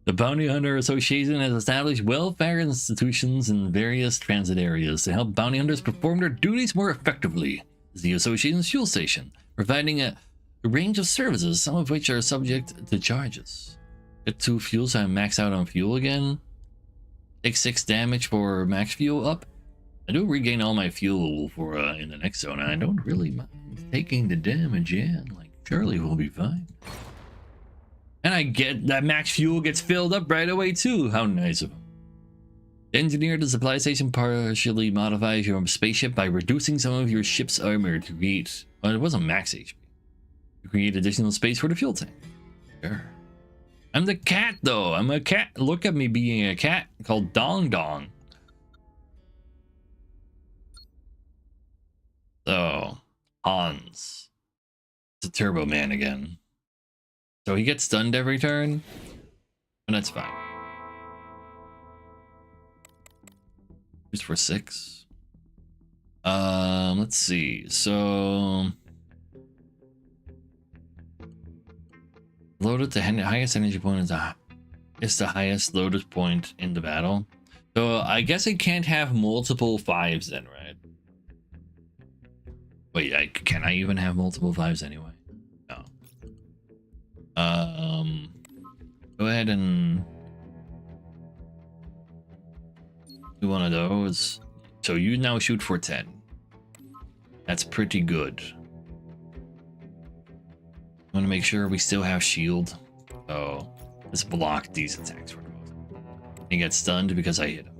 S1: The Bounty Hunter Association has established welfare institutions in various transit areas to help bounty hunters perform their duties more effectively. Is the association's fuel station, providing a range of services, some of which are subject to charges. Get 2 fuels so I max out on fuel again. Take 6 damage for max fuel up. I do regain all my fuel for in the next zone, and I don't really mind taking the damage in. Like, surely we'll be fine. And I get that max fuel gets filled up right away too. How nice of them. The engineer at the supply station partially modifies your spaceship by reducing some of your ship's armor to create. Well, it wasn't max HP. To create additional space for the fuel tank. Sure. I'm the cat though. I'm a cat. Look at me being a cat called Dong Dong. So, Hans. It's a Turbo Man again. So he gets stunned every turn, and that's fine. Just for 6. Let's see. So loaded to highest energy point is the highest loaded point in the battle. So I guess it can't have multiple 5s then, right? Wait, can I even have multiple 5s anyway? No. Go ahead and do one of those. So you now shoot for 10. That's pretty good. I want to make sure we still have shield. So let's block these attacks for the most. He gets stunned because I hit him.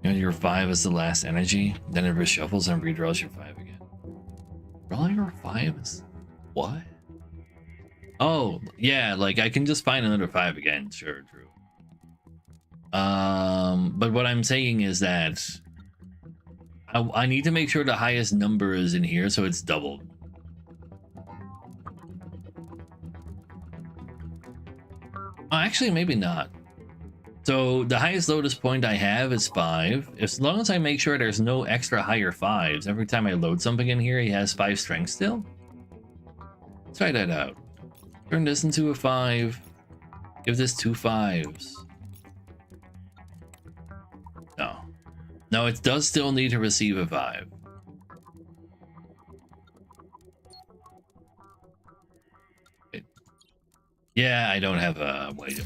S1: You know, your 5 is the last energy, then it reshuffles and redraws your 5 again. Draw your 5s? What? Oh, yeah, like I can just find another 5 again. Sure, true. But what I'm saying is that I need to make sure the highest number is in here so it's doubled. Actually, maybe not. So the highest lotus point I have is 5. As long as I make sure there's no extra higher 5s, every time I load something in here, he has 5 strength still. Let's try that out. Turn this into a 5. Give this 2 5s. No. No, it does still need to receive a 5. Wait. Yeah, I don't have a white.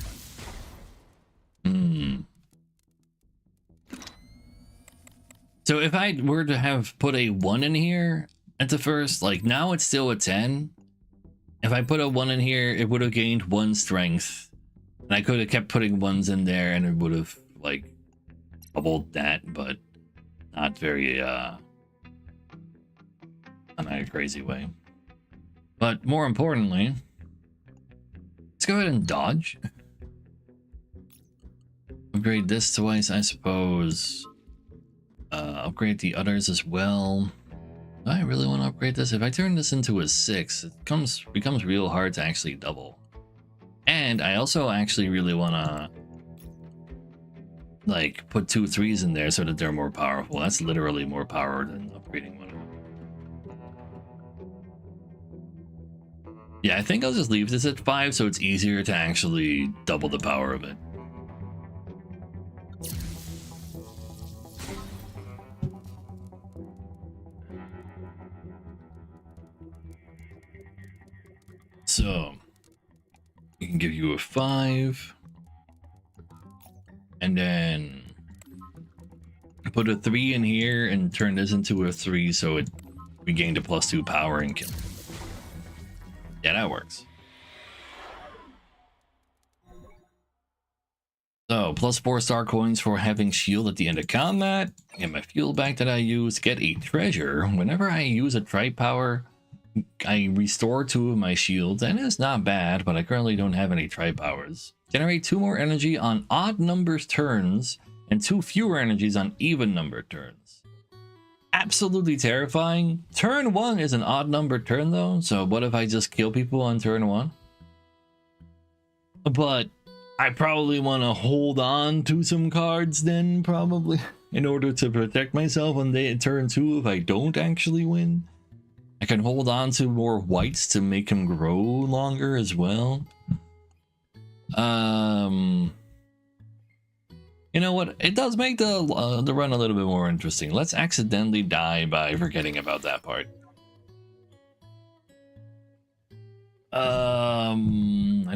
S1: So if I were to have put a 1 in here at the first, like now it's still a 10. If I put a 1 in here, it would have gained 1 strength. And I could have kept putting 1s in there and it would have like doubled that, but not very not in a crazy way. But more importantly, let's go ahead and dodge. Upgrade this twice, I suppose. Upgrade the others as well. Do I really want to upgrade this? If I turn this into a 6, it becomes real hard to actually double. And I also actually really want to like put 2 3s in there so that they're more powerful. That's literally more power than upgrading one of them. Yeah, I think I'll just leave this at 5 so it's easier to actually double the power of it. So we can give you a 5 and then put a 3 in here and turn this into a 3 so we gained a +2 power and kill. Yeah, that works. So +4 star coins for having shield at the end of combat. Get my fuel back that I use. Get a treasure. Whenever I use a tribe power, I restore 2 of my shields, and it's not bad, but I currently don't have any tribe powers. Generate 2 more energy on odd numbers turns, and 2 fewer energies on even number turns. Absolutely terrifying. Turn 1 is an odd number turn though, so what if I just kill people on turn 1? But I probably want to hold on to some cards then, probably, in order to protect myself on turn 2 if I don't actually win. I can hold on to more whites to make him grow longer as well. You know what? It does make the run a little bit more interesting. Let's accidentally die by forgetting about that part. I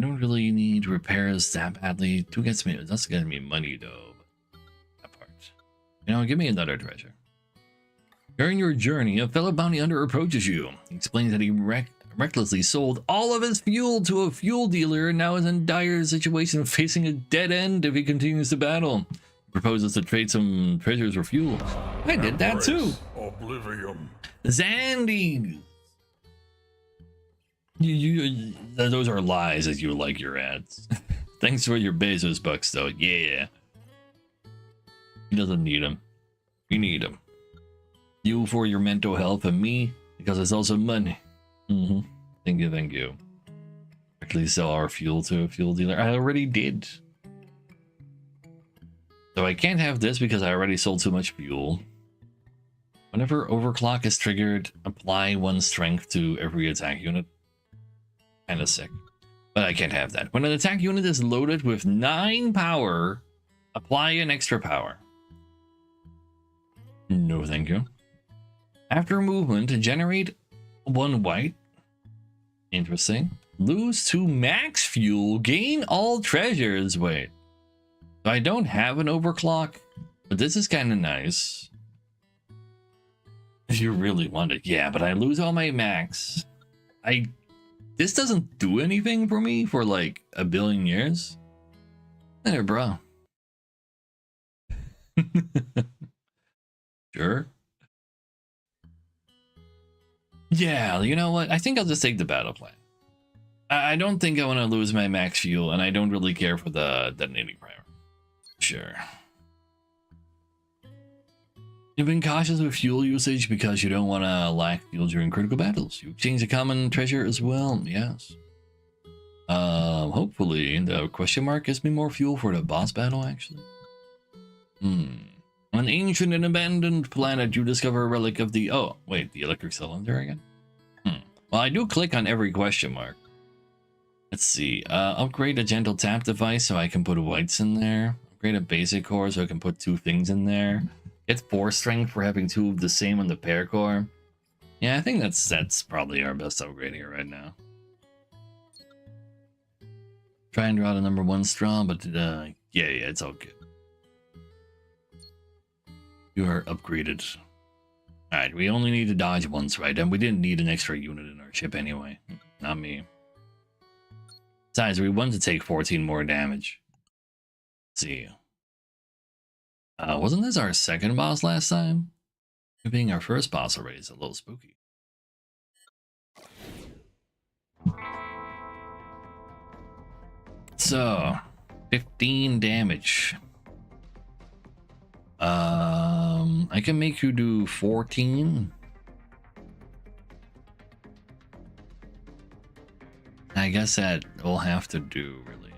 S1: don't really need repairs that badly. That's gonna be money though. That part. You know, give me another treasure. During your journey, a fellow bounty hunter approaches you. He explains that he recklessly sold all of his fuel to a fuel dealer and now is in dire situation of facing a dead end if he continues to battle. He proposes to trade some treasures for fuel. I did that too.
S2: Oblivion.
S1: Zandy! Those are lies as you like your ads. Thanks for your Bezos bucks though. Yeah. He doesn't need them. You need them. You for your mental health and me because it's also money. Thank you. Actually sell our fuel to a fuel dealer. I already did. So I can't have this because I already sold too much fuel. Whenever overclock is triggered, apply 1 strength to every attack unit. Kind of sick. But I can't have that. When an attack unit is loaded with 9 power, apply an extra power. No, thank you. After movement, generate 1 white. Interesting. Lose 2 max fuel, gain all treasures. Wait. So I don't have an overclock, but this is kind of nice. If you really want it. Yeah, but I lose all my max. This doesn't do anything for me for like a billion years. There, bro. Sure. Yeah, you know what? I think I'll just take the battle plan. I don't think I want to lose my max fuel, and I don't really care for the detonating primer. Sure. You've been cautious with fuel usage because you don't want to lack fuel during critical battles. You change the common treasure as well. Yes. Hopefully the question mark gives me more fuel for the boss battle, actually. On an ancient and abandoned planet, you discover a relic of the... Oh, wait, the electric cylinder again? Well, I do click on every question mark. Let's see. Upgrade a gentle tap device so I can put whites in there. Upgrade a basic core so I can put 2 things in there. Get 4 strength for having 2 of the same on the pair core. Yeah, I think that's probably our best upgrade here right now. Try and draw the number 1 straw, but yeah, it's all good. You are upgraded. Alright, we only need to dodge once, right? And we didn't need an extra unit in our ship anyway. Not me. Besides, we want to take 14 more damage. Let's see. Wasn't this our second boss last time? It being our first boss already is a little spooky. So, 15 damage. I can make you do 14. I guess that will have to do, really.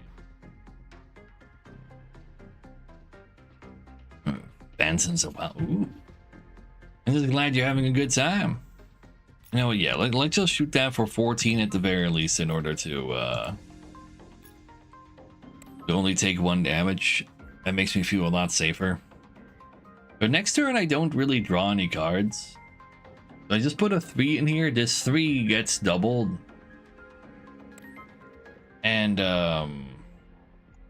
S1: Benson's a while. Ooh. I'm just glad you're having a good time. You know what, yeah, let's just shoot that for 14 at the very least in order to only take 1 damage. That makes me feel a lot safer. But next turn, I don't really draw any cards. So I just put a 3 in here. This 3 gets doubled. And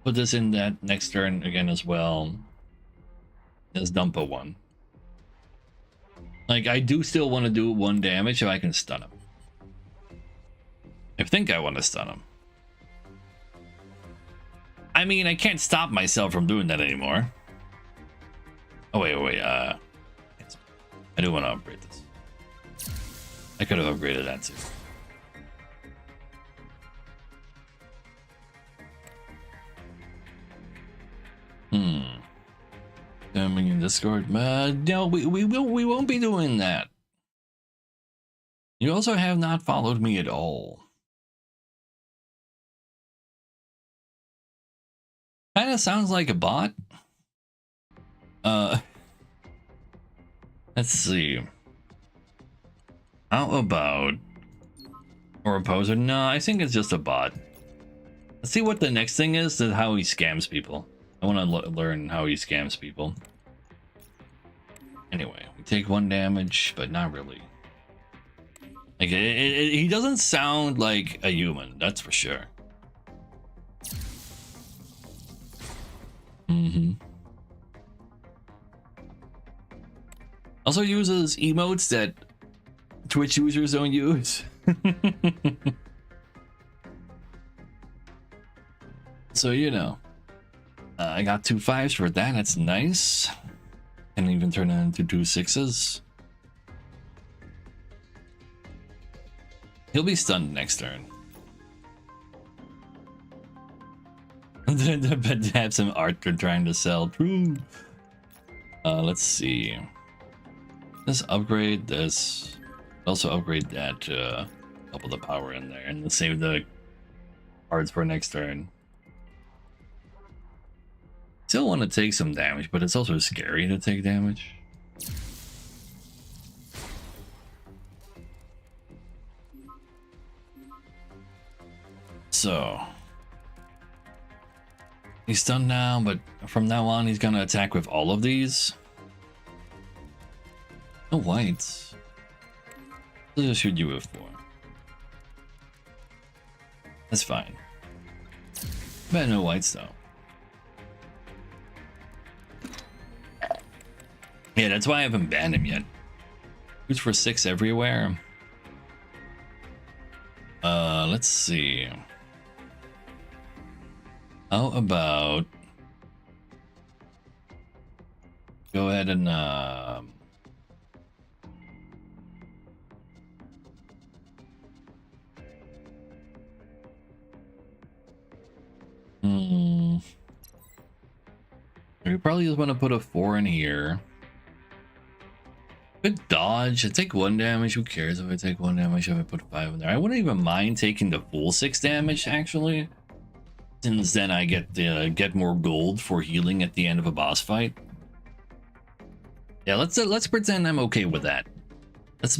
S1: put this in that next turn again as well. Just dump a 1. Like, I do still want to do 1 damage if I can stun him. I think I want to stun him. I mean, I can't stop myself from doing that anymore. Oh, wait, I do want to upgrade this. I could have upgraded that too. Coming in Discord. No, we won't be doing that. You also have not followed me at all. Kind of sounds like a bot. Let's see. How about... Or a poser? No, I think it's just a bot. Let's see what the next thing is, how he scams people. I want to learn how he scams people. Anyway, we take 1 damage, but not really. Like, he doesn't sound like a human, that's for sure. Also uses emotes that Twitch users don't use. So, you know. I got 2 5s for that, that's nice. Can even turn it into 2 6s. He'll be stunned next turn. But have some art they're trying to sell. True. Let's see. Let's upgrade this. Also upgrade that. Couple the power in there, and save the cards for next turn. Still want to take some damage, but it's also scary to take damage. So he's stunned now, but from now on he's gonna attack with all of these. No whites. I'll just shoot you with 4. That's fine. But no whites though. Yeah, that's why I haven't banned him yet. Who's for 6 everywhere? Let's see. How about go ahead and we probably just want to put a 4 in here. Good dodge. I take 1 damage. Who cares if I take 1 damage if I put 5 in there? I wouldn't even mind taking the full 6 damage actually, since then I get more gold for healing at the end of a boss fight. Yeah, let's pretend I'm okay with that. Let's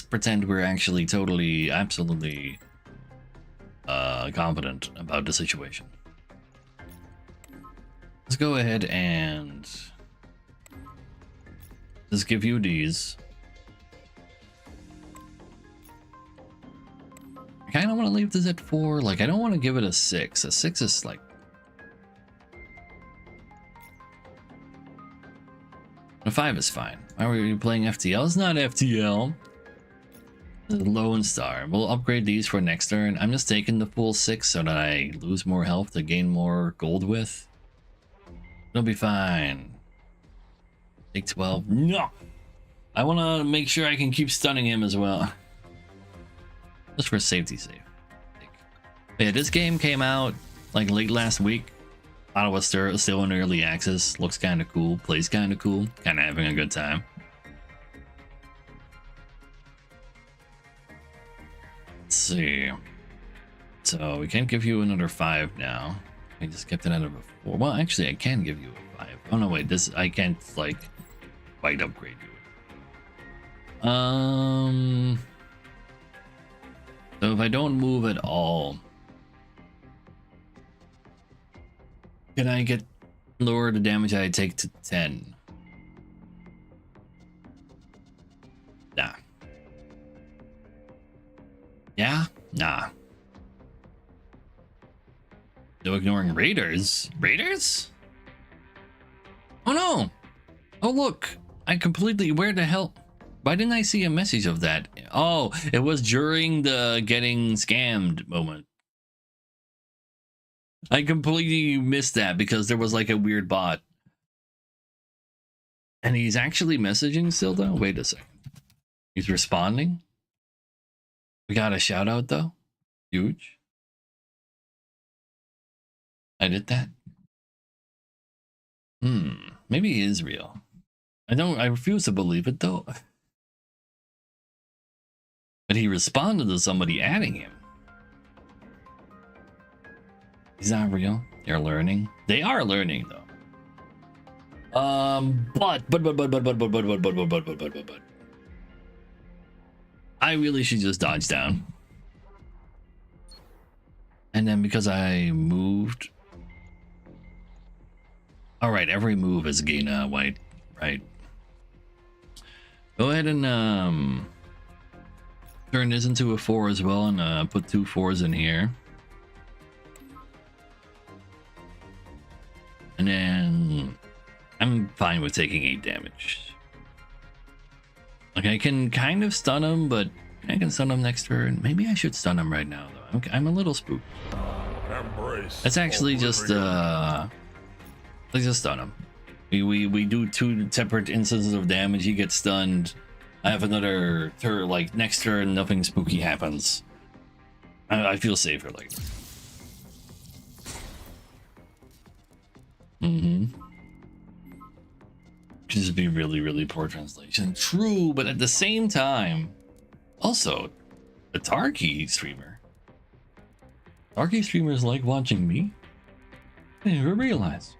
S1: pretend we're actually totally, absolutely confident about the situation. Let's go ahead and just give you these. I kind of want to leave this at 4. Like, I don't want to give it a 6. A 6 is like... A 5 is fine. Why were you playing FTL? It's not FTL. It's LONESTAR. We'll upgrade these for next turn. I'm just taking the full 6 so that I lose more health to gain more gold with. It'll be fine. Take 12. No! I want to make sure I can keep stunning him as well. Just for safety's sake. Yeah, this game came out like late last week. I was still in early access. Looks kind of cool. Plays kind of cool. Kind of having a good time. Let's see. So we can't give you another 5 now. I just kept it out of a 4. Well, actually, I can give you a 5. Oh no, wait. This I can't like quite upgrade you. So if I don't move at all, can I get lower the damage I take to 10? Nah. Yeah? Nah. No ignoring raiders? Raiders? Oh no! Oh look! I completely... Where the hell... Why didn't I see a message of that? Oh, it was during the getting scammed moment. I completely missed that because there was like a weird bot. And he's actually messaging still though? Wait a second. He's responding? We got a shout out though? Huge. I did that? Maybe he is real. I refuse to believe it though. But he responded to somebody adding him. He's not real. They're learning. They are learning though. But I really should just dodge down. And then because I moved. All right, every move is gain white, right? Go ahead and turn this into a 4 as well, and put 2 4s in here. And then I'm fine with taking 8 damage. Like I can kind of stun him, but I can stun him next turn. Maybe I should stun him right now though. I'm a little spooked. Let's actually just let's just stun him. We do 2 separate instances of damage. He gets stunned. I have another turn, like next turn, nothing spooky happens. I feel safer like that. Just be really, really poor translation. True, but at the same time, also, a Tarky streamer. Tarky streamers like watching me? I never realized.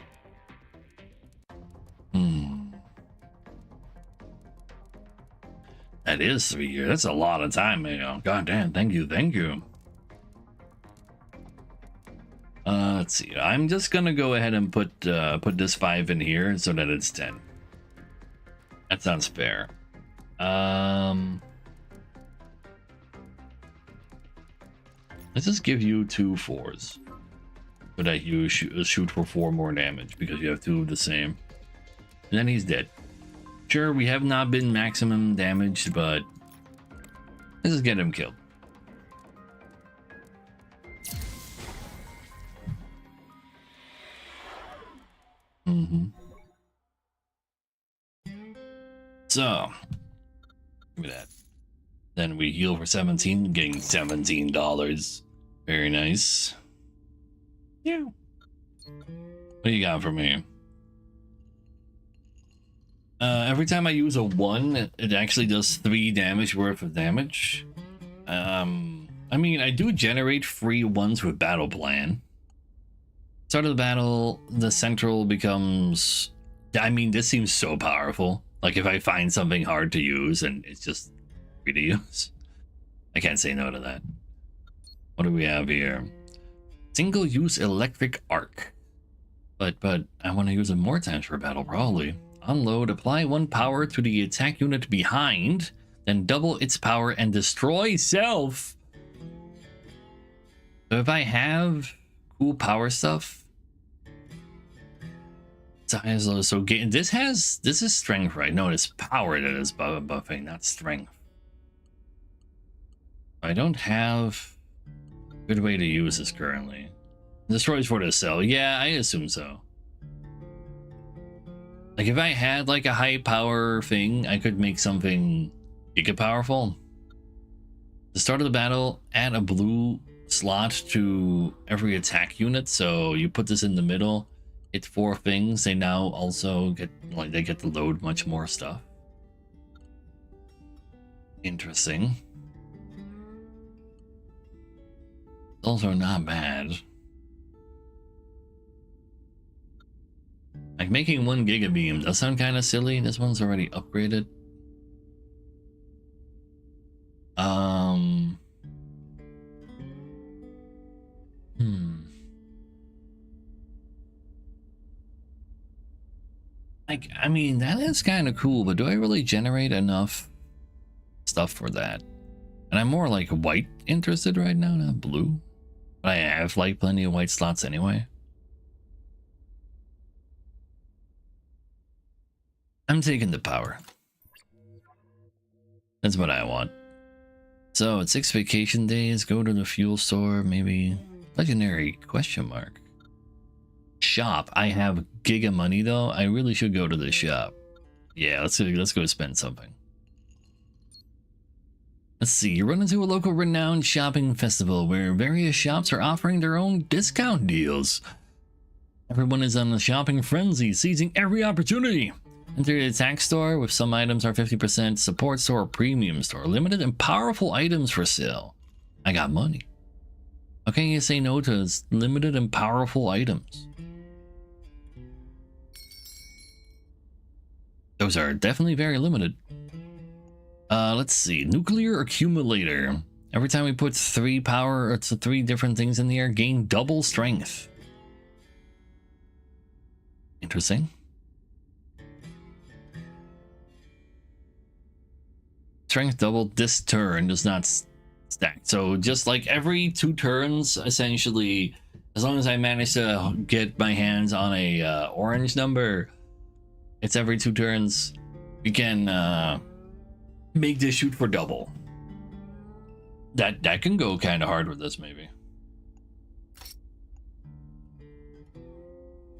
S1: That is 3 years. That's a lot of time, man. God damn, thank you, thank you. Let's see. I'm just gonna go ahead and put this 5 in here so that it's 10. That sounds fair. Let's just give you 2 4s so that you shoot for 4 more damage because you have 2 of the same. And then he's dead. Sure, we have not been maximum damaged, but let's just get him killed. So, give me that. Then we heal for 17, getting $17. Very nice. Yeah. What do you got for me? Every time I use a 1, it actually does 3 damage worth of damage. I mean, I do generate free 1s with battle plan. Start of the battle, the central becomes... I mean, this seems so powerful. Like, if I find something hard to use and it's just free to use, I can't say no to that. What do we have here? Single-use electric arc. But I want to use it more times for battle, probably. Unload, apply 1 power to the attack unit behind, then double its power and destroy self. So if I have cool power stuff, so this is strength, right? No, it's power that is buffing, not strength. I don't have a good way to use this currently. Destroys for the cell. Yeah, I assume so. Like, if I had like a high power thing, I could make something giga powerful. The start of the battle, add a blue slot to every attack unit. So you put this in the middle, hit 4 things. They now also get, like, they get to load much more stuff. Interesting. Also not bad. Like, making 1 giga beam does sound kind of silly. This one's already upgraded. Like, I mean, that is kind of cool, but do I really generate enough stuff for that? And I'm more like white interested right now, not blue. But I have like plenty of white slots anyway. I'm taking the power. That's what I want. So it's 6 vacation days, go to the fuel store, maybe legendary question mark. Shop. I have giga money though. I really should go to the shop. Yeah, let's go spend something. Let's see, you run into a local renowned shopping festival where various shops are offering their own discount deals. Everyone is on a shopping frenzy, seizing every opportunity. Enter the attack store, with some items are 50%, support store, premium store, limited and powerful items for sale. I got money. How can you say no to limited and powerful items? Those are definitely very limited. Let's see, nuclear accumulator. Every time we put 3 power, it's 3 different things in the air, gain double strength. Interesting. Strength double this turn does not stack. So just like every 2 turns, essentially, as long as I manage to get my hands on a orange number, it's every 2 turns. We can make this shoot for double. That can go kind of hard with this, maybe.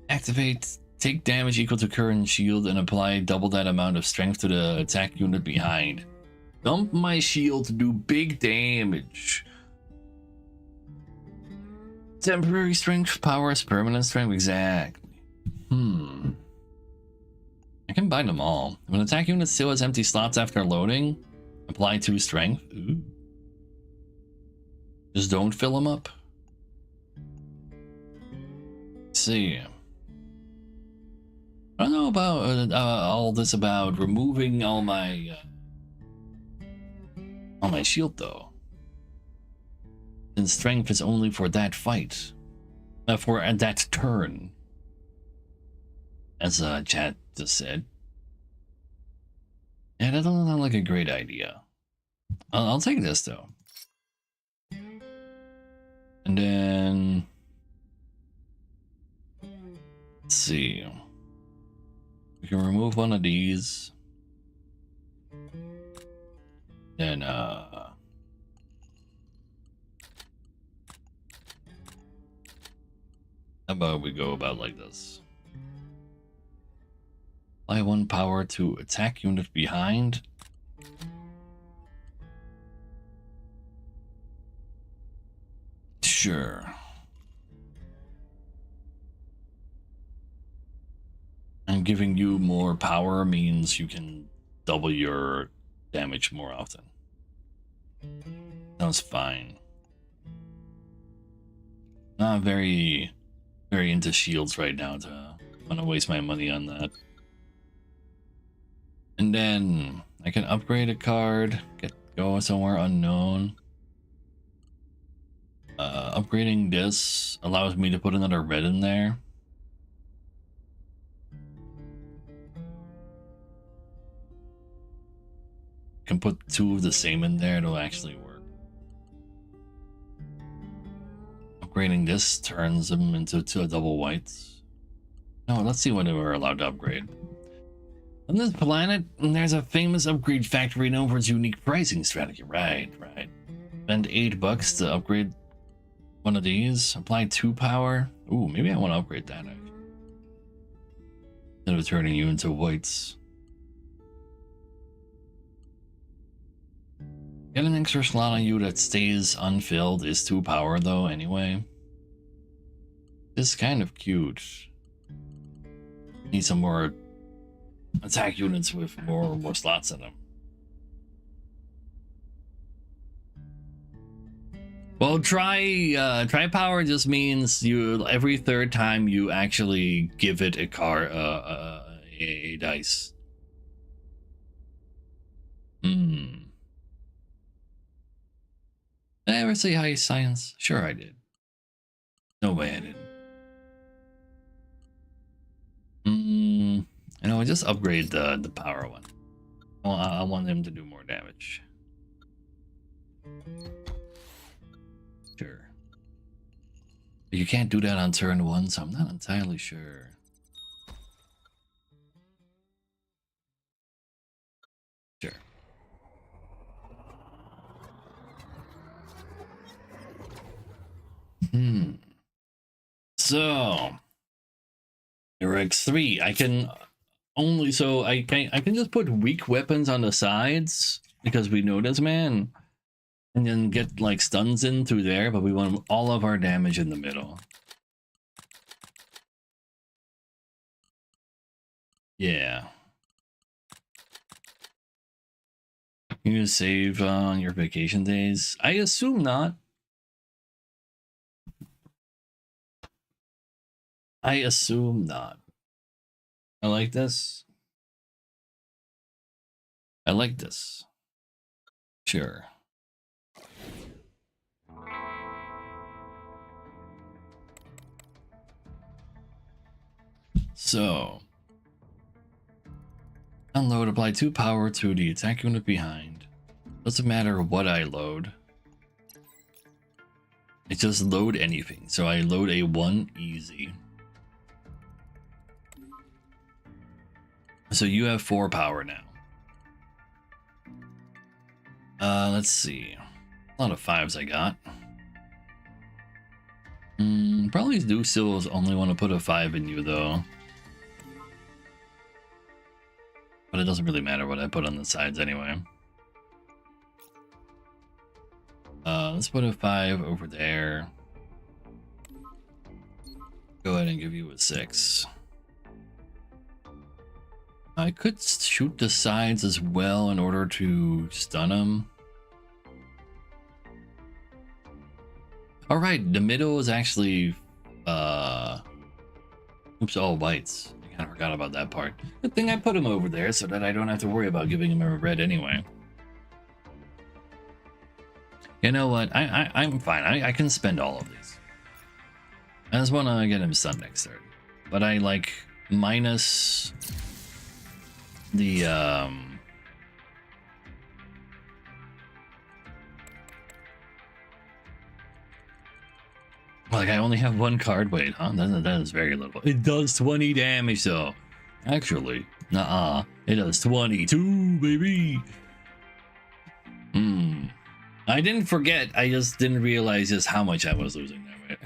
S1: Activate. Take damage equal to current shield and apply double that amount of strength to the attack unit behind. Dump my shield to do big damage. Temporary strength powers permanent strength. Exactly. I can bind them all. When an attack unit still has empty slots after loading, apply 2 strength. Ooh. Just don't fill them up. Let's see. I don't know about all this about removing all my shield though. And strength is only for that fight. for that turn, as chat just said. Yeah, that doesn't sound like a great idea. I'll take this though. And then let's see. We can remove one of these. Then how about we go about like this? Apply 1 power to attack unit behind. Sure. And giving you more power means you can double your damage more often. Sounds fine. Not very into shields right now to want to waste my money on that. And then I can upgrade a card, go somewhere unknown. Upgrading this allows me to put another red in there. Can put 2 of the same in there, it'll actually work. Upgrading this turns them into 2 double whites. No, let's see what we're allowed to upgrade. On this planet, there's a famous upgrade factory known for its unique pricing strategy. Right. Spend $8 to upgrade one of these. Apply 2 power. Ooh, maybe I want to upgrade that actually. Instead of turning you into whites. Get an extra slot on you that stays unfilled is 2 power though anyway. This is kind of cute. Need some more attack units with more slots in them. Well, try power just means you every 3rd time you actually give it a card a dice. Did I ever say high science? Sure I did. No way I didn't. You know, just upgrade the power one. I want him to do more damage. Sure. You can't do that on turn 1, so I'm not entirely sure. Sure. So Rex 3, I can only I can just put weak weapons on the sides because we know this man, and then get like stuns in through there, but we want all of our damage in the middle. Yeah. You save on your vacation days? I assume not. I assume not. I like this. I like this. Sure. So, unload, apply 2 power to the attack unit behind. Doesn't matter what I load. It just load anything. So I load a 1 easy. So you have 4 power now. Let's see. A lot of 5s I got. Probably do still only want to put a 5 in you though. But it doesn't really matter what I put on the sides anyway. Let's put a 5 over there. Go ahead and give you a 6. I could shoot the sides as well in order to stun them. Alright, the middle is actually oops, all whites. I kind of forgot about that part. Good thing I put him over there so that I don't have to worry about giving him a red anyway. You know what? I'm fine. I can spend all of these. I just want to get him stunned next turn. But I like minus the like I only have one card. Wait, huh? That is very little. It does 20 damage though. Actually, nuh-uh. It does 22, baby. I didn't forget. I just didn't realize just how much I was losing there.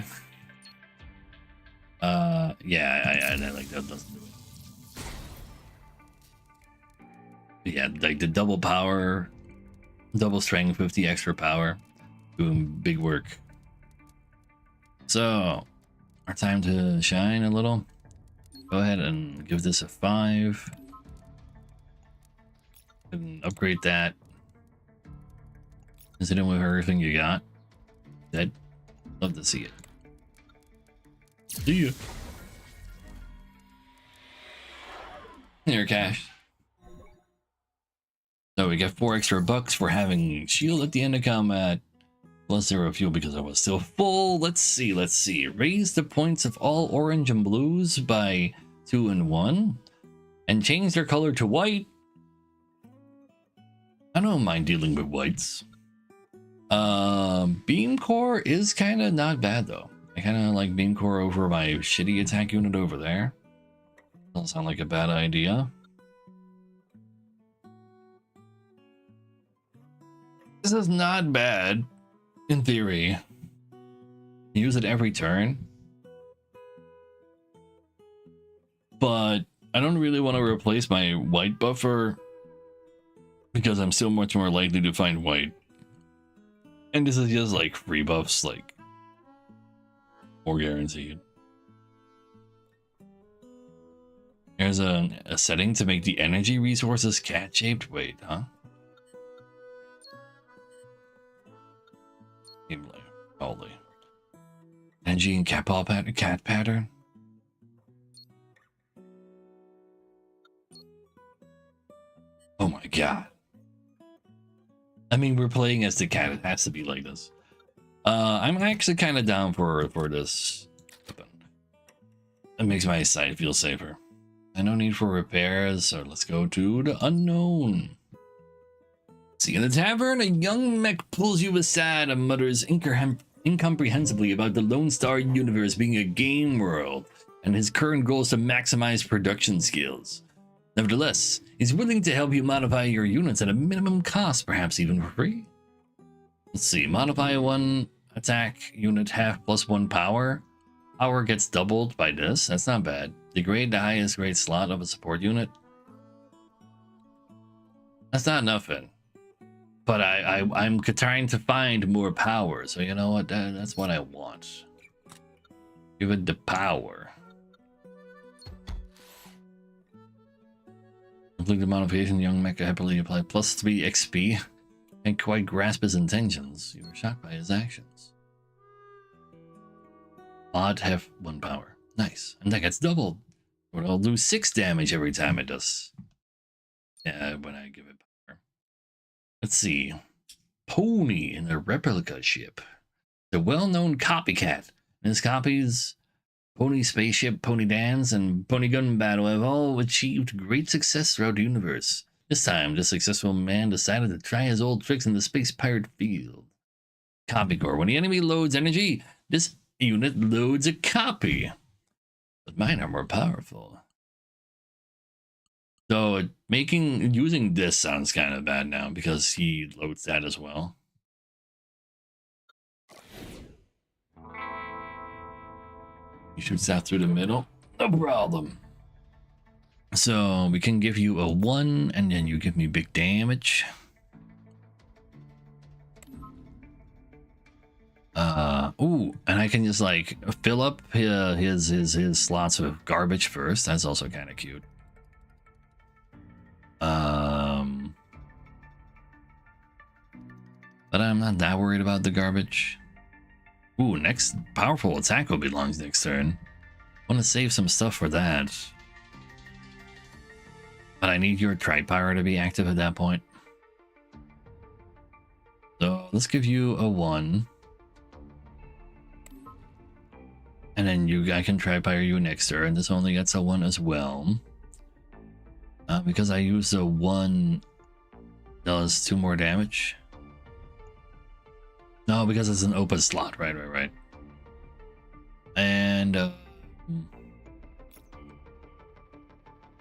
S1: Yeah, I like that doesn't do it. Yeah, like the double power, double strength, 50 extra power, doing big work. So, our time to shine a little. Go ahead and give this a 5. And upgrade that. Is it in with everything you got? I'd love to see it. See ya. Here, cash. So we get 4 extra bucks for having shield at the end of combat. Plus 0 fuel because I was still full. Let's see. Raise the points of all orange and blues by 2 and 1. And change their color to white. I don't mind dealing with whites. Beam Core is kind of not bad though. I kind of like Beam Core over my shitty attack unit over there. Doesn't sound like a bad idea. This is not bad, in theory. Use it every turn. But I don't really want to replace my white buffer because I'm still much more likely to find white. And this is just like free buffs, like more guaranteed. There's a setting to make the energy resources cat-shaped. Wait, huh? Gameplay. Holy. Energy and cat pattern. Oh my god. I mean, we're playing as the cat. It has to be like this. I'm actually kind of down for this weapon. It makes my side feel safer. And no need for repairs, so let's go to the unknown. See, in the tavern, a young mech pulls you aside and mutters incomprehensibly about the Lone Star universe being a game world, and his current goal is to maximize production skills. Nevertheless, he's willing to help you modify your units at a minimum cost, perhaps even for free. Let's see, modify one attack unit half plus 1 power. Power gets doubled by this, that's not bad. Degrade the highest grade slot of a support unit. That's not nothing. But I'm trying to find more power, so you know what, that's what I want. Give it the power. Complete the modification, young mecha happily applied plus 3 XP. Can't quite grasp his intentions. You were shocked by his actions. Odd have 1 power. Nice. And that gets doubled. But I'll do 6 damage every time it does. Yeah, when I give it power. Let's see. Pony in a replica ship. The well-known copycat. And his copies, Pony Spaceship, Pony Dance, and Pony Gun Battle have all achieved great success throughout the universe. This time, the successful man decided to try his old tricks in the space pirate field. Copy core. When the enemy loads energy, this unit loads a copy. But mine are more powerful. So using this sounds kind of bad now because he loads that as well. He shoots that through the middle. No problem. So we can give you a 1 and then you give me big damage. Ooh, and I can just like fill up his slots with garbage first. That's also kind of cute. But I'm not that worried about the garbage. Ooh, next powerful attack will belongs next turn. Want to save some stuff for that. But I need your Tri-Power to be active at that point. So let's give you a 1. And then I can tri-fire you next turn, and this only gets a 1 as well. Because I use a 1 does 2 more damage. No, because it's an open slot. Right. And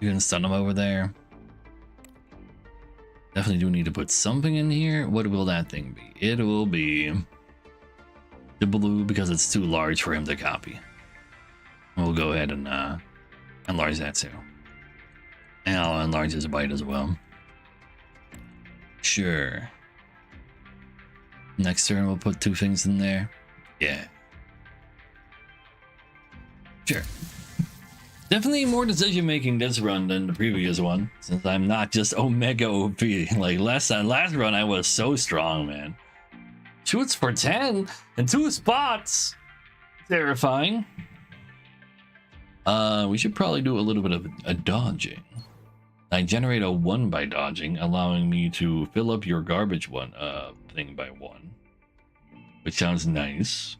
S1: you can stun him over there. Definitely do need to put something in here. What will that thing be? It will be the blue because it's too large for him to copy. We'll go ahead and enlarge that too. And I'll enlarge his bite as well. Sure. Next turn we'll put 2 things in there. Yeah. Sure. Definitely more decision making this run than the previous one, since I'm not just Omega OP. Like last run I was so strong, man. Shoots for 10 and 2 spots. Terrifying. We should probably do a little bit of a dodging. I generate a 1 by dodging, allowing me to fill up your garbage thing by 1. Which sounds nice.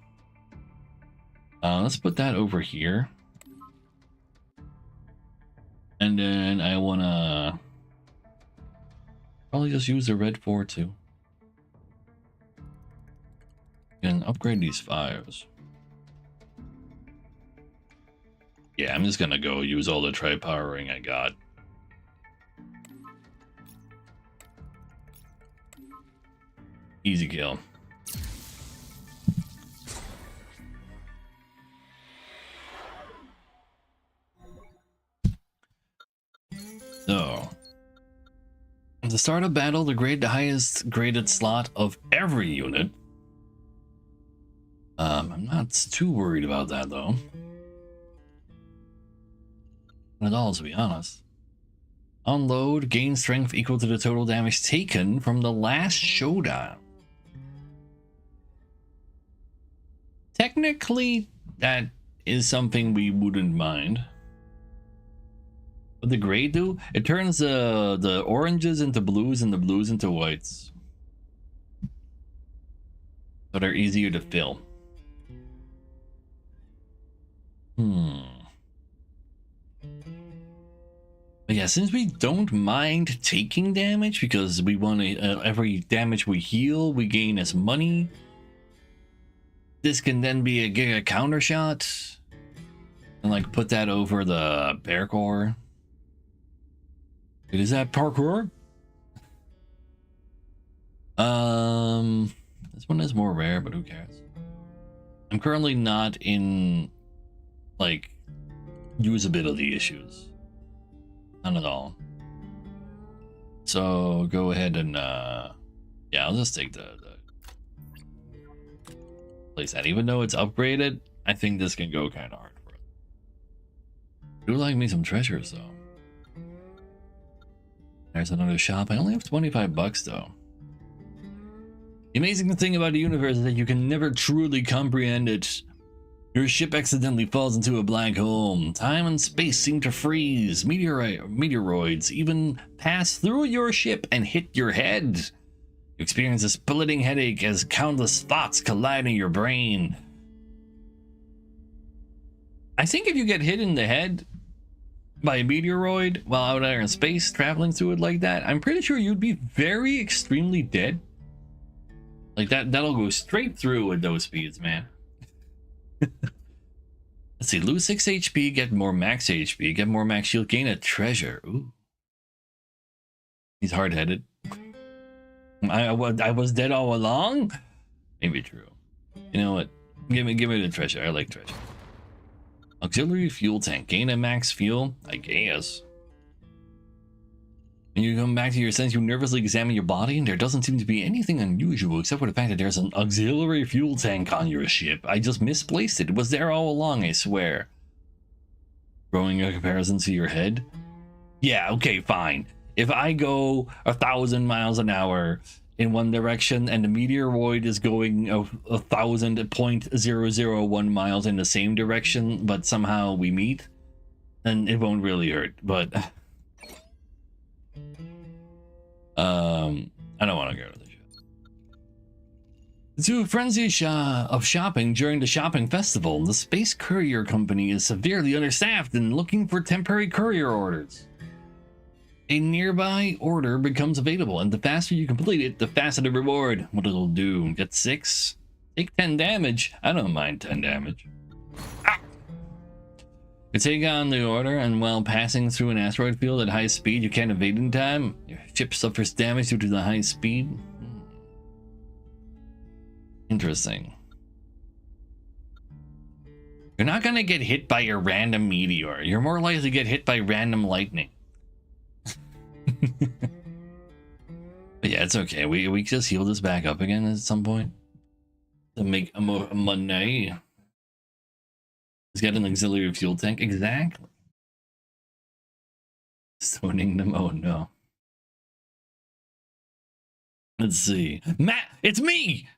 S1: Let's put that over here. And then I wanna probably just use the red 4 too. And upgrade these 5s. Yeah, I'm just gonna go use all the tri-powering I got. Easy kill. So, at the start of battle, to grade the highest graded slot of every unit. I'm not too worried about that though. Not at all, to be honest. Unload, gain strength equal to the total damage taken from the last showdown. Technically, that is something we wouldn't mind. What the gray do? It turns the oranges into blues and the blues into whites. So they're easier to fill. But yeah, since we don't mind taking damage because we want to, every damage we heal, we gain as money. This can then be a giga counter shot. And like put that over the parkour. Is that parkour? This one is more rare, but who cares? I'm currently not in like usability issues. None at all. So go ahead and yeah, I'll just take the place that. Even though it's upgraded, I think this can go kind of hard for it. Do like me some treasures though. There's another shop. I only have 25 bucks though. The amazing thing about the universe is that you can never truly comprehend it. Your ship accidentally falls into a black hole. Time and space seem to freeze. Meteoroids even pass through your ship and hit your head. You experience a splitting headache as countless thoughts collide in your brain. I think if you get hit in the head by a meteoroid while out there in space traveling through it like that, I'm pretty sure you'd be very extremely dead. Like that'll go straight through at those speeds, man. Let's see, lose 6 HP, get more max HP, get more max shield, gain a treasure. Ooh. He's hard-headed. I was dead all along? Maybe true. You know what? Give me the treasure. I like treasure. Auxiliary fuel tank. Gain a max fuel? I guess. When you come back to your sense, you nervously examine your body, and there doesn't seem to be anything unusual except for the fact that there's an auxiliary fuel tank on your ship. I just misplaced it. It was there all along, I swear. Drawing a comparison to your head? Yeah, okay, fine. If I go 1,000 miles an hour in one direction and the meteoroid is going 1,000.001 miles in the same direction, but somehow we meet, then it won't really hurt, but I don't want to go to the ship. To a frenzy of shopping during the shopping festival, the Space Courier Company is severely understaffed and looking for temporary courier orders. A nearby order becomes available, and the faster you complete it, the faster the reward. What it'll do? Get 6? Take 10 damage. I don't mind 10 damage. Ah! You take on the order, and while passing through an asteroid field at high speed, you can't evade in time. Your ship suffers damage due to the high speed. Interesting. You're not gonna get hit by a random meteor. You're more likely to get hit by random lightning. But yeah, it's okay. We just heal this back up again at some point to make more money. He's got an auxiliary fuel tank. Exactly. Stoning them. Oh no. Let's see. Matt, it's me.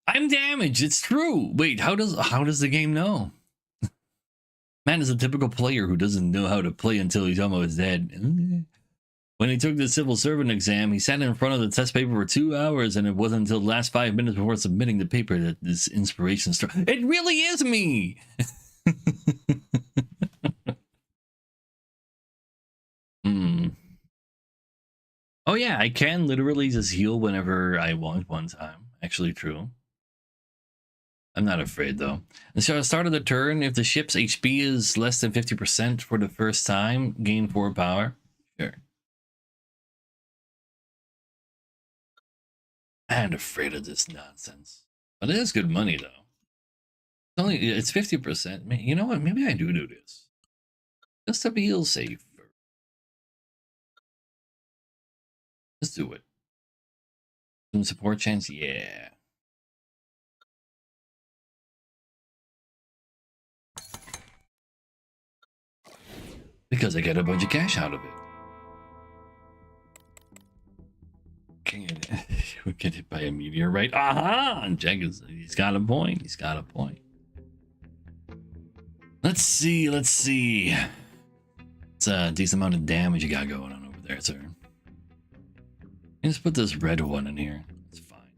S1: I'm damaged. It's true. Wait, how does the game know? Matt is a typical player who doesn't know how to play until he's almost dead. When he took the civil servant exam, he sat in front of the test paper for 2 hours, and it wasn't until the last 5 minutes before submitting the paper that this inspiration started. It really is me! Oh yeah, I can literally just heal whenever I want one time. Actually true. I'm not afraid though. And so at the start of the turn, if the ship's HP is less than 50% for the first time, gain 4 power. Sure. I'm afraid of this nonsense. But it is good money though. It's 50%. You know what? Maybe I do this. Just to feel safer. Let's do it. Some support chance? Yeah. Because I get a bunch of cash out of it. We get hit by a meteor, right? Aha! And Jenkins, he's got a point. He's got a point. Let's see. It's a decent amount of damage you got going on over there, sir. Let's put this red one in here. It's fine.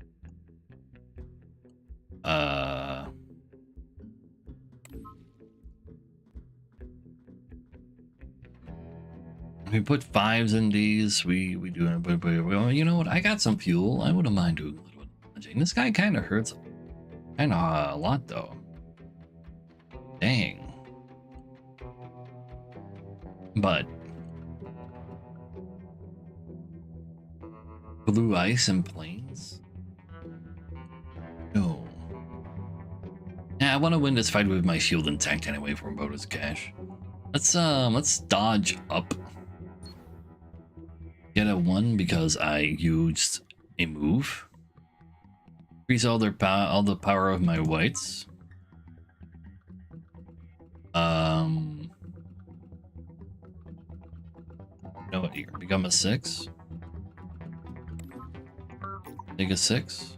S1: We put 5s in these. We do it, but you know what? I got some fuel. I wouldn't mind doing a little bit. This guy kind of hurts a lot though. Dang. But blue ice and planes? No. Yeah, I want to win this fight with my shield intact anyway for bonus cash. Let's dodge up. Get a 1 because I used a move. Increase all the power of my whites. You know what? Here, become a 6. Take a 6.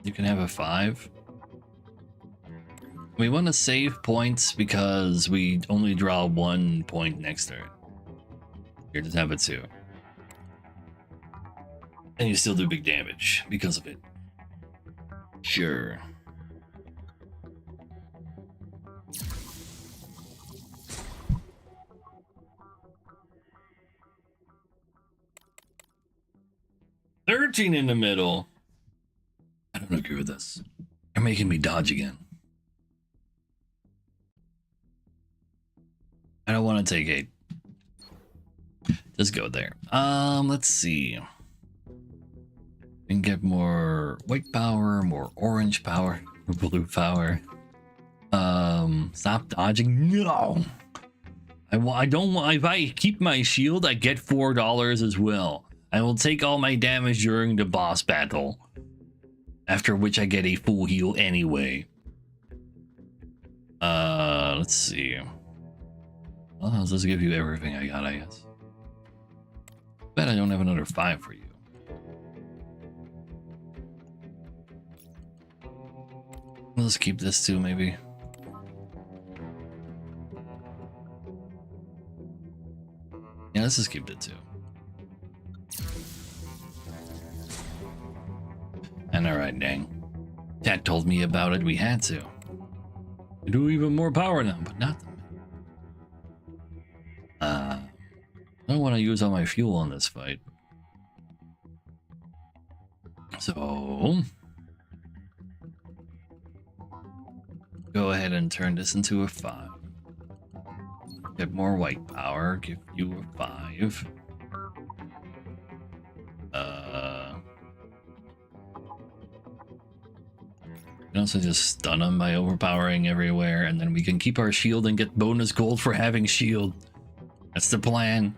S1: You can have a 5. We want to save points because we only draw 1 point next turn. Here, just have it 2. And you still do big damage because of it. Sure. $13 in the middle. I don't agree with this. You're making me dodge again. I don't want to take 8. Just go there. Let's see. We can get more white power, more orange power, blue power. Stop dodging. No. I don't want. If I keep my shield, I get $4 as well. I will take all my damage during the boss battle. After which I get a full heal anyway. Let's see. Well, I'll just give you everything I got, I guess. Bet I don't have another 5 for you. Let's keep this too, maybe. Yeah, let's just keep it too. Alright, dang. Dad told me about it, we had to. We do even more power now, but not the... I don't want to use all my fuel on this fight. So... go ahead and turn this into a 5. Get more white power, give you a 5. We can also just stun them by overpowering everywhere, and then we can keep our shield and get bonus gold for having shield. That's the plan.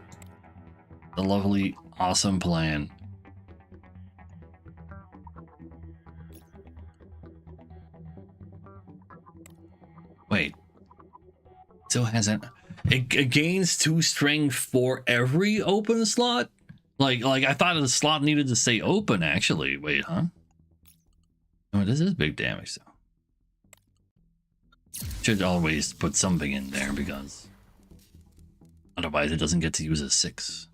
S1: The lovely, awesome plan. Wait. Still hasn't... It gains 2 strength for every open slot? Like I thought the slot needed to stay open, actually. Wait, huh? Oh, this is big damage, though. Should always put something in there, because otherwise it doesn't get to use a 6.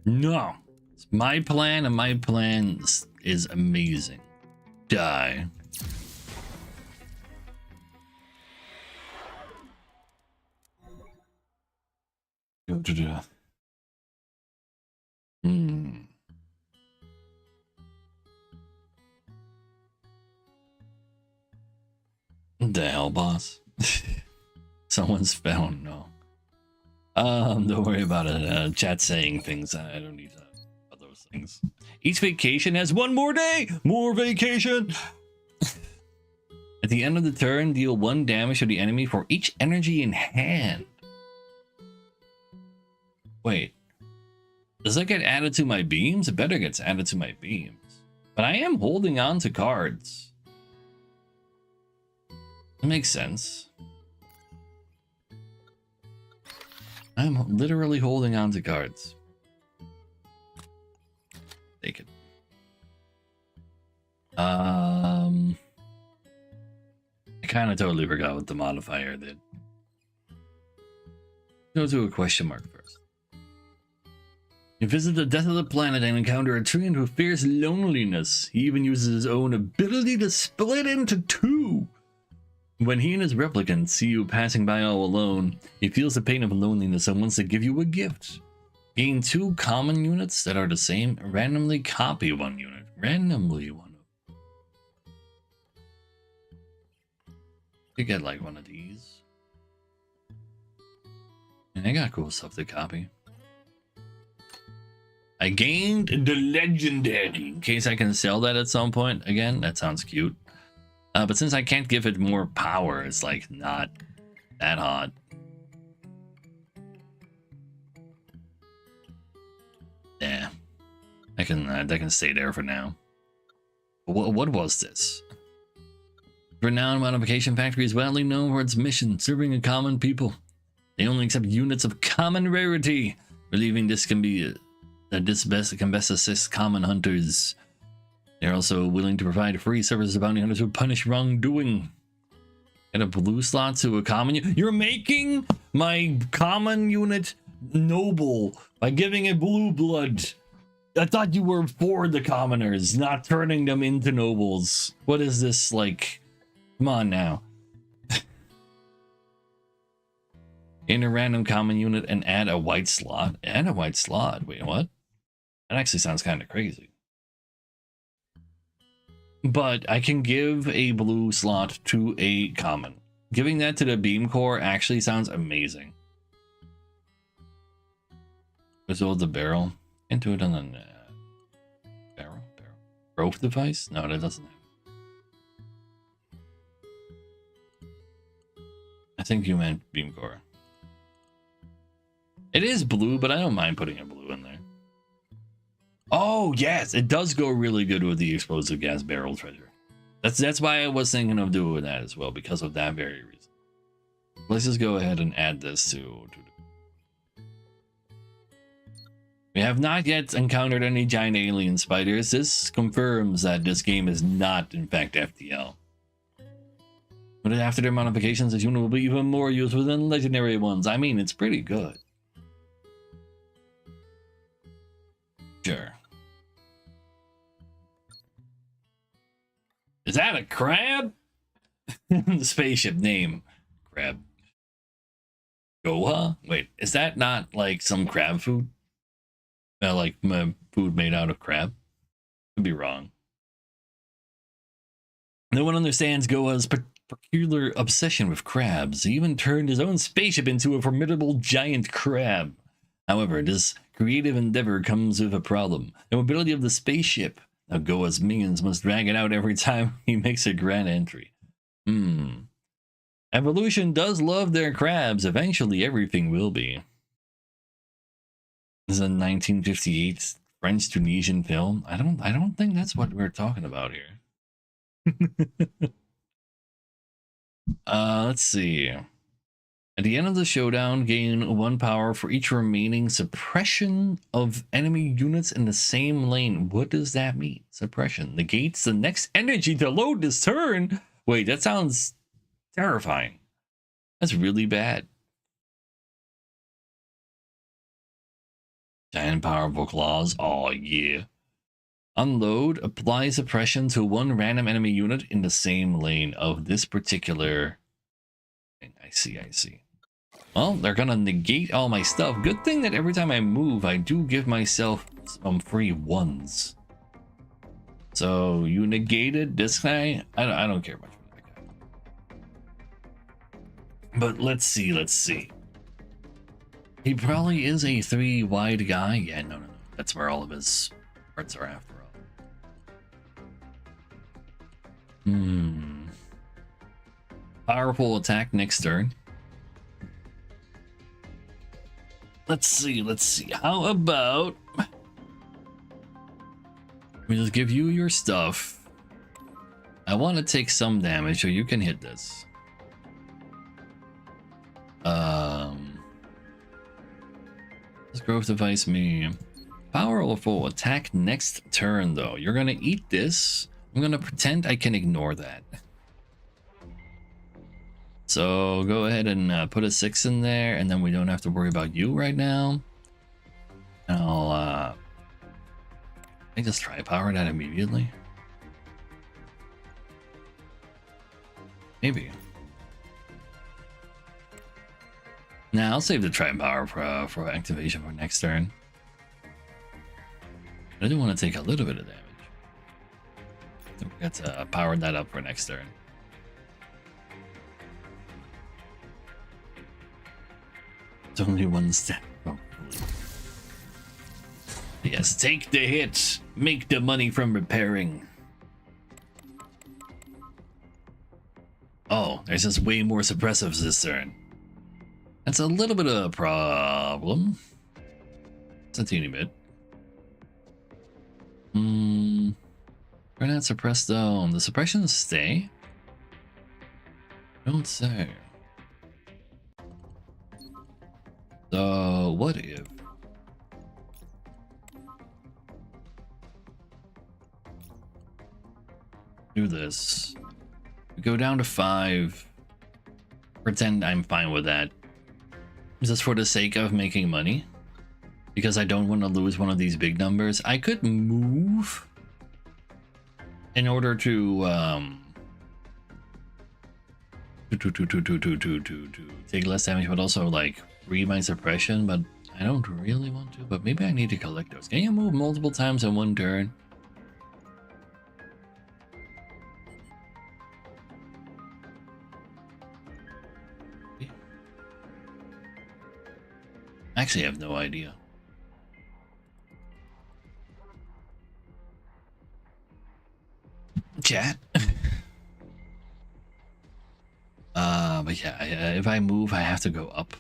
S1: No. It's my plan, and my plan is amazing. Die. The hell, boss? Someone's found. No. Don't worry about it. Chat saying things. I don't need those things. Each vacation has 1 more day. More vacation. At the end of the turn, deal 1 damage to the enemy for each energy in hand. Wait. Does that get added to my beams? It better gets added to my beams. But I am holding on to cards. It makes sense. I'm literally holding on to cards. Take it. I kind of totally forgot what the modifier did. Go to a question mark first. You visit the desolate planet and encounter a treant who fears loneliness. He even uses his own ability to split into 2. When he and his replicants see you passing by all alone, he feels the pain of loneliness and wants to give you a gift. Gain 2 common units that are the same. Randomly copy 1 unit. Randomly one. You get like one of these. And I got cool stuff to copy. I gained the legendary in case I can sell that at some point. Again, that sounds cute. But since I can't give it more power, it's like not that hot. Yeah, I can stay there for now. What was this? Renowned Modification Factory is widely known for its mission, serving a common people. They only accept units of common rarity, believing this can best assist common hunters. They're also willing to provide free services to bounty hunters who punish wrongdoing. Get a blue slot to a common unit. You're making my common unit noble by giving it blue blood. I thought you were for the commoners, not turning them into nobles. What is this like? Come on now. In a random common unit and add a white slot. Add a white slot. Wait, what? That actually sounds kind of crazy. But I can give a blue slot to a common. Giving that to the beam core actually sounds amazing. Resolve the barrel. Into it on the barrel. Growth device? No, that doesn't have. I think you meant beam core. It is blue, but I don't mind putting a blue in there. Oh, yes, it does go really good with the explosive gas barrel treasure. That's why I was thinking of doing that as well, because of that very reason. Let's just go ahead and add this to we have not yet encountered any giant alien spiders. This confirms that this game is not, in fact, FTL. But after their modifications, this unit will be even more useful than legendary ones. I mean, it's pretty good. Sure. Is that a crab? The spaceship name. Crab. Goa? Wait, is that not like some crab food? Like food made out of crab? Could be wrong. No one understands Goa's peculiar obsession with crabs. He even turned his own spaceship into a formidable giant crab. However, this creative endeavor comes with a problem. The mobility of the spaceship. Now Goa's minions must drag it out every time he makes a grand entry. Evolution does love their crabs. Eventually, everything will be. This is a 1958 French-Tunisian film. I don't think that's what we're talking about here. Let's see. At the end of the showdown, gain 1 power for each remaining suppression of enemy units in the same lane. What does that mean? Suppression negates the next energy to load this turn. Wait, that sounds terrifying. That's really bad. Giant powerful claws. Oh yeah. Unload. Apply suppression to 1 random enemy unit in the same lane of this particular thing. I see. Well, they're gonna negate all my stuff. Good thing that every time I move, I do give myself some free ones. So you negated this guy. I don't care much for that guy. But let's see. He probably is a 3 wide guy. Yeah, no. That's where all of his parts are after all. Powerful attack next turn. Let's see. How about we just give you your stuff. I want to take some damage so you can hit this. This growth device me. Powerful attack next turn though. You're gonna eat this. I'm gonna pretend I can ignore that. So go ahead and put a 6 in there, and then we don't have to worry about you right now. And I just try power that immediately. Maybe. Now I'll save the try power for activation for next turn. I do want to take a little bit of damage. Don't forget to power that up for next turn. It's only 1 step. Oh, yes, take the hit. Make the money from repairing. Oh, there's just way more suppressives this turn. That's a little bit of a problem. It's a teeny bit. We're not suppressed though. The suppressions stay? Don't say. So what if do this? We go down to 5. Pretend I'm fine with that. Just for the sake of making money. Because I don't want to lose one of these big numbers. I could move in order to take less damage, but also like read my suppression, but I don't really want to. But maybe I need to collect those. Can you move multiple times in 1 turn? Actually, I have no idea. Chat. But yeah, if I move, I have to go up.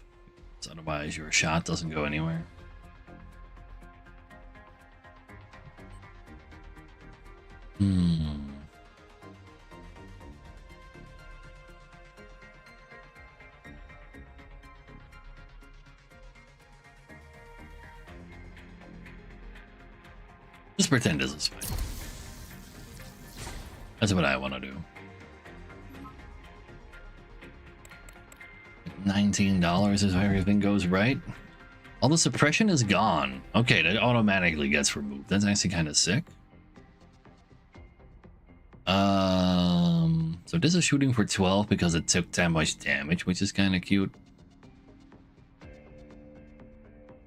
S1: So otherwise, your shot doesn't go anywhere. Just pretend this is fine. That's what I want to do. $19 if everything goes right. All the suppression is gone. Okay, that automatically gets removed. That's actually kind of sick. So this is shooting for 12 because it took that much damage, which is kind of cute.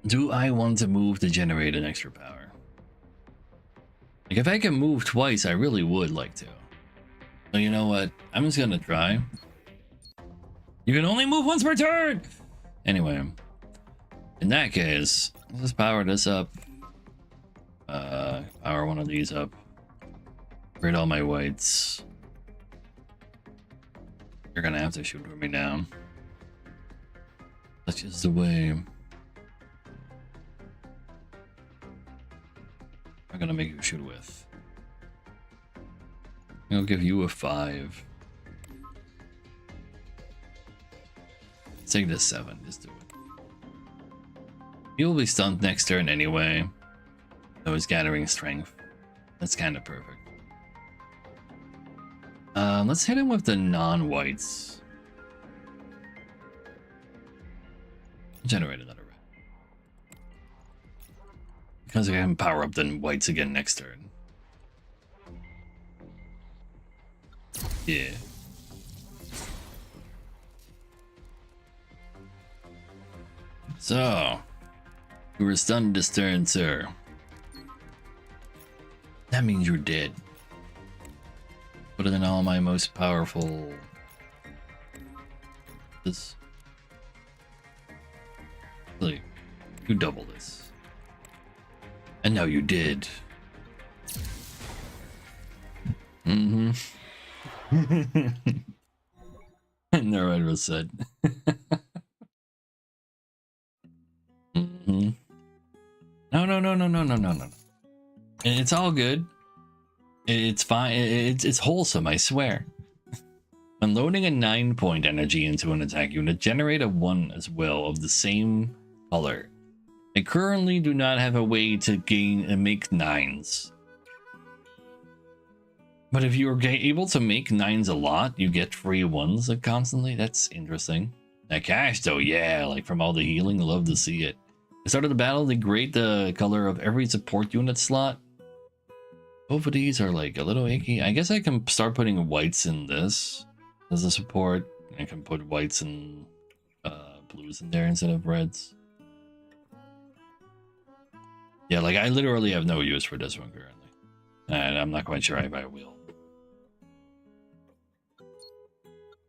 S1: Do I want to move to generate an extra power? Like, if I can move twice, I really would like to. So you know what? I'm just gonna try. You can only move once per turn! Anyway, in that case, let's just power this up. Power one of these up. Rid all my whites. You're gonna have to shoot me down. That's just the way. I'm gonna make you shoot with. I'll give you a 5. Let's take this 7. Just do it. He'll be stunned next turn anyway. So he's gathering strength. That's kind of perfect. Let's hit him with the non-whites. Generate another red. Because I can power up the whites again next turn. Yeah. So, you were stunned this turn, sir. That means you're dead. Put it in all my most powerful. This. Like, you double this. And now you did. Mm-hmm. No, I was said. Mm-hmm. No. It's all good. It's fine. It's wholesome, I swear. When loading a 9-point energy into an attack unit, generate a 1 as well of the same color. I currently do not have a way to gain and make 9s. But if you're able to make 9s a lot, you get free 1s constantly. That's interesting. That cash though, yeah, like from all the healing, love to see it. At the start of the battle, they grade the color of every support unit slot. Both of these are like a little icky. I guess I can start putting whites in this as a support. I can put whites and blues in there instead of reds. Yeah, like I literally have no use for this one currently. And I'm not quite sure if I will.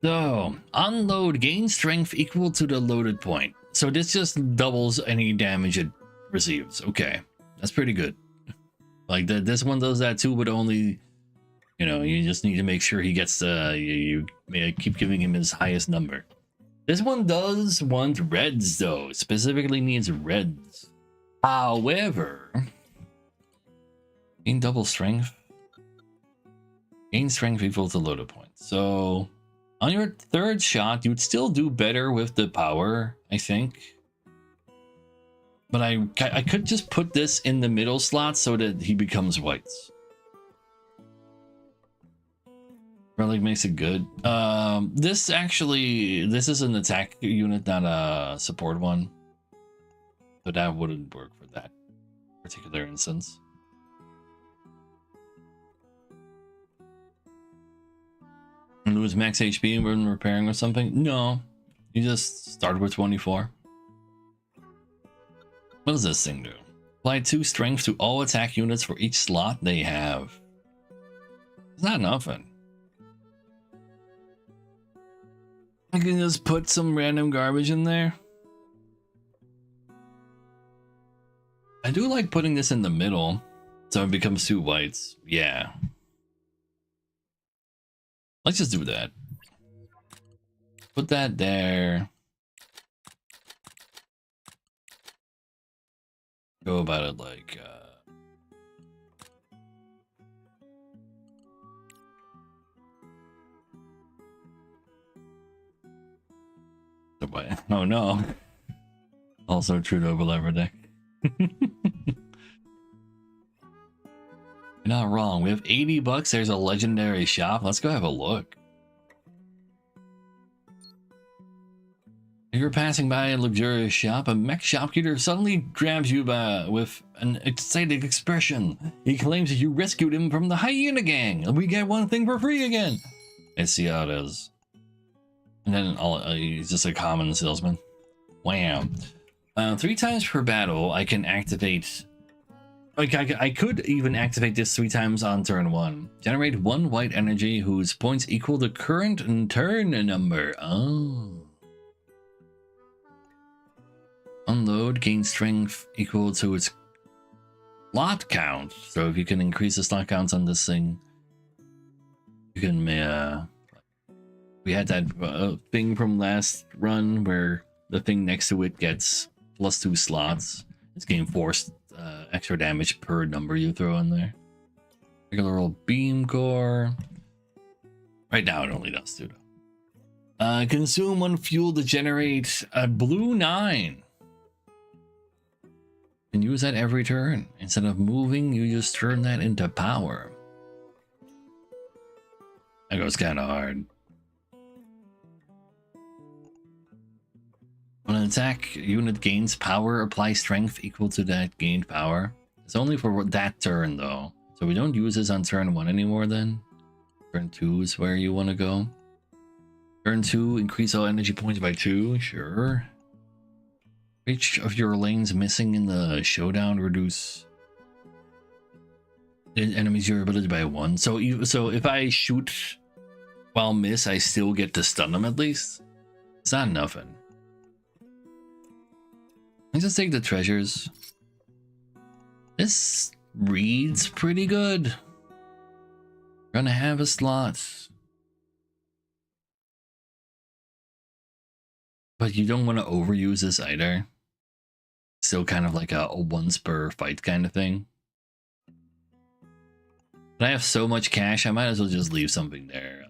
S1: So, unload, gain strength equal to the loaded point. So this just doubles any damage it receives. Okay, that's pretty good. Like this one does that too, but only, you know, you just need to make sure he gets you keep giving him his highest number. This one does want reds though, specifically needs reds. However, gain double strength. Gain strength equal to loaded point. So on your third shot, you'd still do better with the power, I think. But I could just put this in the middle slot so that he becomes whites. Really makes it good. This is an attack unit, not a support one. So that wouldn't work for that particular instance. Lose max HP when repairing or something? No. You just start with 24. What does this thing do? Apply 2 strength to all attack units for each slot they have. It's not nothing. I can just put some random garbage in there. I do like putting this in the middle, so it becomes 2 whites. Yeah. Let's just do that. Put that there. Go about it like the way. Oh no. Also true to overlever deck. You're not wrong. We have 80 bucks. There's a legendary shop. Let's go have a look. If you're passing by a luxurious shop, a mech shopkeeper suddenly grabs you with an excited expression. He claims that you rescued him from the hyena gang. We get one thing for free again. I see how it is. And then he's just a common salesman. Wham. 3 times per battle, I can activate. Like I could even activate this 3 times on turn 1. Generate 1 white energy whose points equal the current turn number. Oh. Unload, gain strength equal to its slot count. So if you can increase the slot counts on this thing, you can. We had that thing from last run where the thing next to it gets +2 slots. It's getting forced extra damage per number you throw in there. Regular old beam core. Right now it only does 2 though. Consume 1 fuel to generate a blue 9. And use that every turn. Instead of moving, you just turn that into power. That goes kind of hard. When an attack unit gains power, apply strength equal to that gained power. It's only for that turn though. So we don't use this on turn 1 anymore then. Turn 2 is where you want to go. Turn 2, increase all energy points by 2, sure. Each of your lanes missing in the showdown reduce the enemy's durability by 1. So if I shoot while miss, I still get to stun them at least. It's not nothing. Let's just take the treasures. This reads pretty good. Gonna have a slot. But you don't want to overuse this either. Still kind of like a once per fight kind of thing. But I have so much cash, I might as well just leave something there.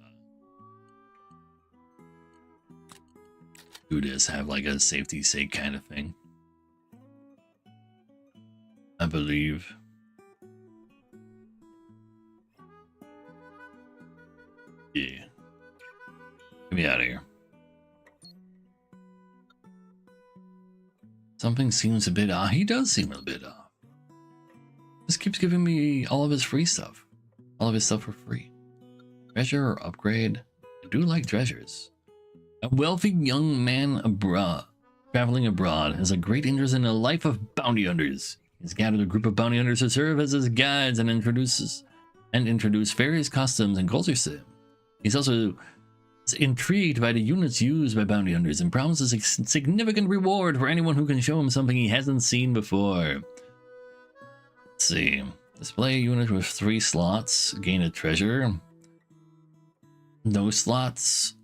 S1: Do this, have like a safety sake kind of thing. I believe. Yeah. Get me out of here. Something seems a bit off. He does seem a bit off. This keeps giving me all of his free stuff. All of his stuff for free. Treasure or upgrade? I do like treasures. A wealthy young man traveling abroad has a great interest in a life of bounty hunters. He's gathered a group of bounty hunters to serve as his guides and introduce various customs and cultures to him. He's also intrigued by the units used by bounty hunters and promises a significant reward for anyone who can show him something he hasn't seen before. Let's see. Display a unit with 3 slots. Gain a treasure. No slots.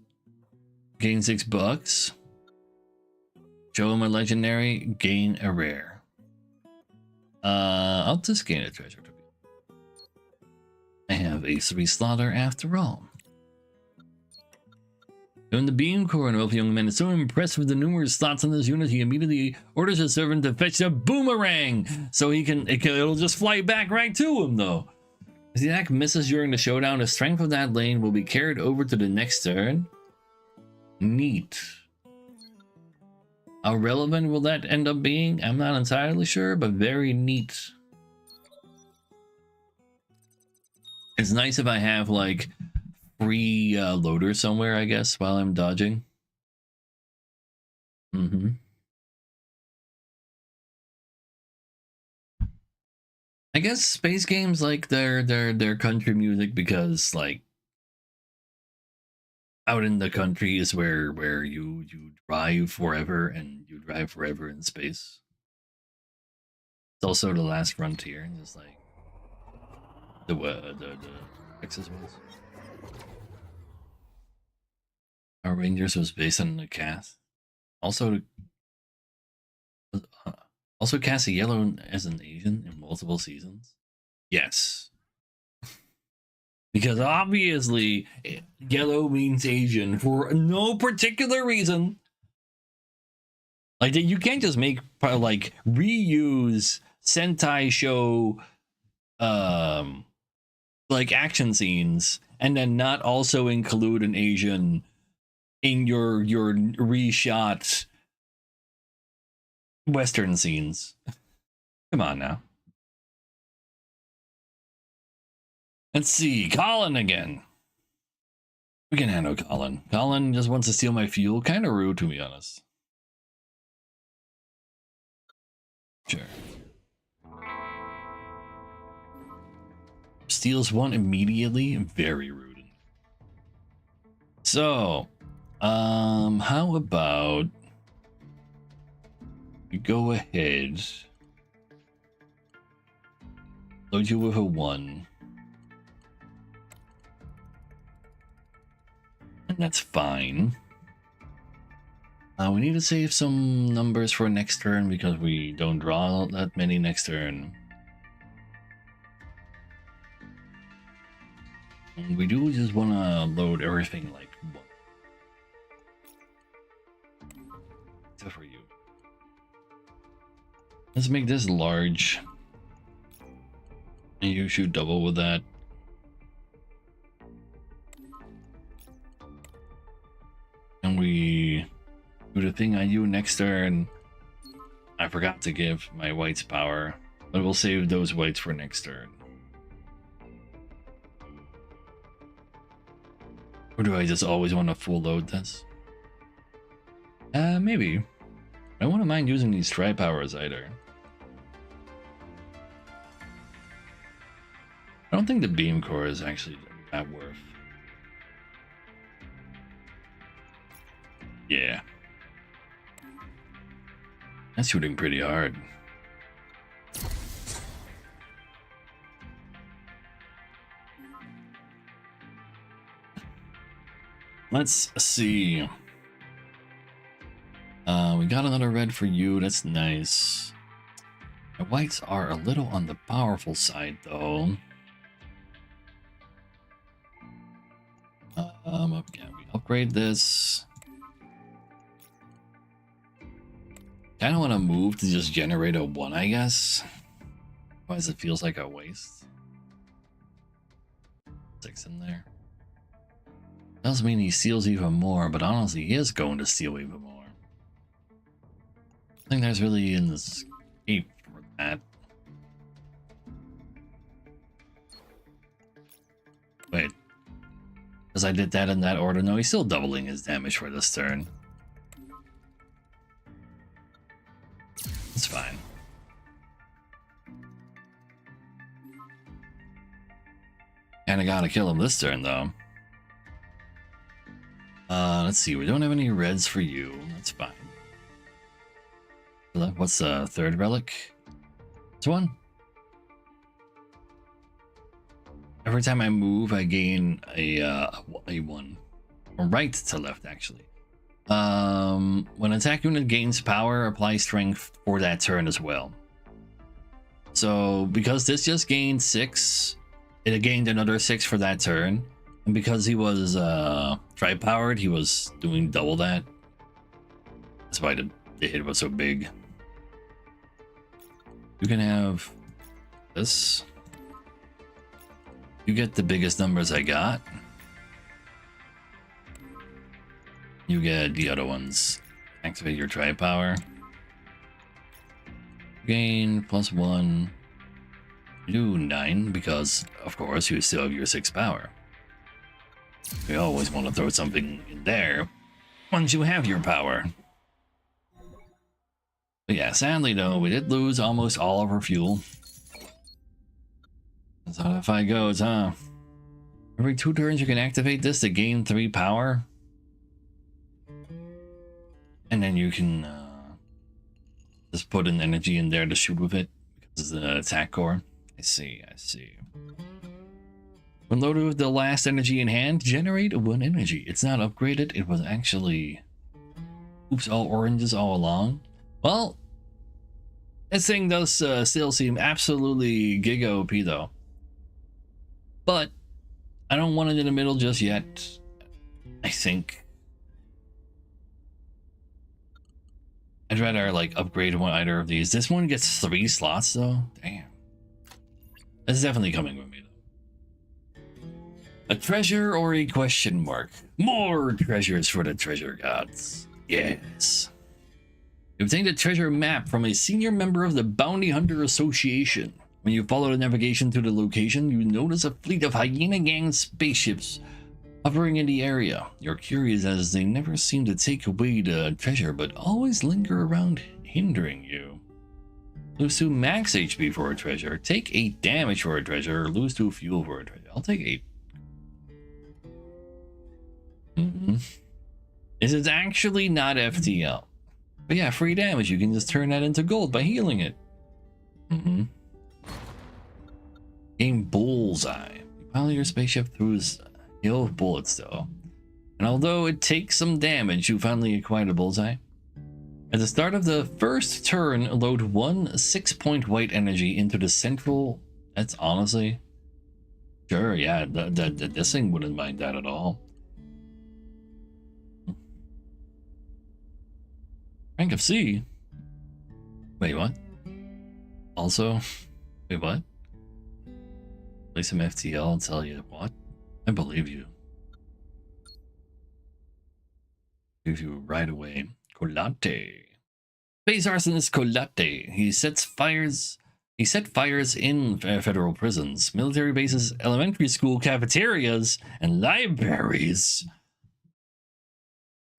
S1: Gain $6. Show him a legendary. Gain a rare. I'll just gain a treasure. I have a 3 slotter after all. In the beam core, an wealthy young man is so impressed with the numerous slots on this unit, he immediately orders his servant to fetch a boomerang, so it'll just fly back right to him, though. If the attack misses during the showdown, the strength of that lane will be carried over to the next turn. Neat. How relevant will that end up being? I'm not entirely sure, but very neat. It's nice if I have, like, free loader somewhere, I guess, while I'm dodging. I guess space games like their country music because, like, out in the country is where you drive forever, and you drive forever in space. It's also the last frontier, just like the Texas was. Our Rangers was based on the cast. Also cast a yellow as an Asian in multiple seasons. Yes. Because obviously, yellow means Asian for no particular reason. Like, you can't just make, like, reuse Sentai show, like, action scenes, and then not also include an Asian in your reshot Western scenes. Come on now. Let's see, Colin again. We can handle Colin. Colin just wants to steal my fuel. Kind of rude, to be honest. Sure. Steals one immediately. Very rude. So, how about we go ahead, load you with a 1. And that's fine. We need to save some numbers for next turn because we don't draw that many next turn. And we do just want to load everything like 1. Except for you. Let's make this large. And you shoot double with that. And we do the thing on you next turn. I forgot to give my whites power, but we'll save those whites for next turn. Or do I just always want to full load this? Maybe. I don't want to mind using these tri powers either. I don't think the beam core is actually that worth. Yeah. That's shooting pretty hard. Let's see. We got another red for you. That's nice. The whites are a little on the powerful side, though. Yeah, we upgrade this. Kind of want to move to just generate a 1, I guess. Otherwise, it feels like a waste. 6 in there. Doesn't mean he steals even more, but honestly, he is going to steal even more. I think there's really an escape for that. Wait. Because I did that in that order. No, he's still doubling his damage for this turn. It's fine. Kinda gotta kill him this turn, though. Let's see. We don't have any reds for you. That's fine. What's the third relic? This one? Every time I move, I gain a 1. From right to left, actually. When attack unit gains power, apply strength for that turn as well. So, because this just gained 6, it gained another 6 for that turn. And because he was tri-powered, he was doing double that. That's why the hit was so big. You can have this. You get the biggest numbers I got. You get the other ones. Activate your tri-power. Gain +1. You do 9 because, of course, you still have your 6 power. You always want to throw something in there once you have your power. But yeah, sadly though, we did lose almost all of our fuel. That's how that fight goes, huh? Every 2 turns you can activate this to gain 3 power. And then you can just put an energy in there to shoot with it because of the attack core. I see, I see. When loaded with the last energy in hand, generate 1 energy. It's not upgraded, it was actually... Oops, all oranges all along. Well, this thing does still seem absolutely giga OP though. But I don't want it in the middle just yet, I think. I'd rather like upgrade either of these. This one gets 3 slots though. Damn. That's definitely coming with me though. A treasure or a question mark? More treasures for the treasure gods. Yes. You obtained a treasure map from a senior member of the Bounty Hunter Association. When you follow the navigation to the location, you notice a fleet of Hyena Gang spaceships Hovering in the area, you're curious as they never seem to take away the treasure but always linger around, hindering you. Lose 2 max HP for a treasure, take 8 damage for a treasure, or lose 2 fuel for a treasure. I'll take 8. Is it actually not FTL? But yeah, free damage, you can just turn that into gold by healing it. Game Bullseye. You pilot your spaceship through his hail of bullets though. And although it takes some damage, you finally acquired a bullseye. At the start of the first turn, load 1 6-point white energy into the central. That's honestly. Sure, yeah, this thing wouldn't mind that at all. Rank of C? Wait, what? Also, wait, what? Play some FTL, I'll tell you what? I believe you. Believe you right away. Colate. Space arsonist Colate. He set fires in federal prisons, military bases, elementary school cafeterias, and libraries.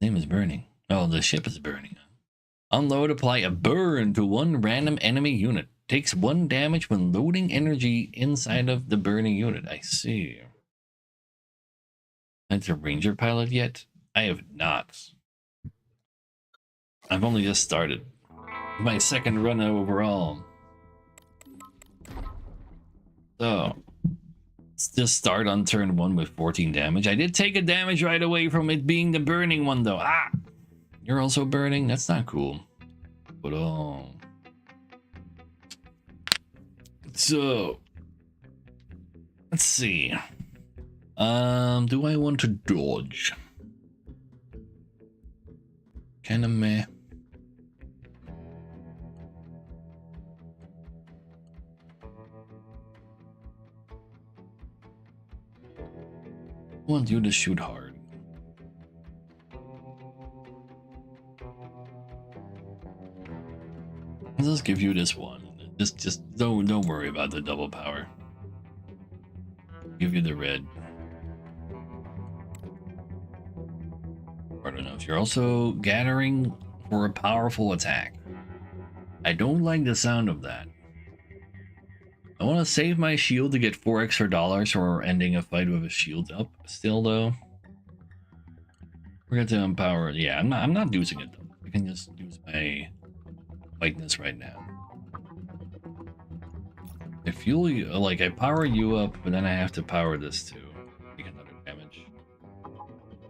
S1: Name is burning. Oh, the ship is burning. Unload, apply a burn to 1 random enemy unit. Takes 1 damage when loading energy inside of the burning unit. I see. That's a ranger pilot yet? I have not. I've only just started. My second run overall. So, let's just start on turn 1 with 14 damage. I did take a damage right away from it being the burning one though. Ah! You're also burning? That's not cool. But so let's see. Do I want to dodge? Kinda meh. I want you to shoot hard. I'll just give you this one. Just don't worry about the double power. Give you the red. I don't know if you're also gathering for a powerful attack. I don't like the sound of that. I want to save my shield to get $4 extra for ending a fight with a shield up. Still though, we're going to empower. Yeah, I'm not using it though. I can just use my whiteness right now. I fuel you, like I power you up, but then I have to power this too. Take another damage.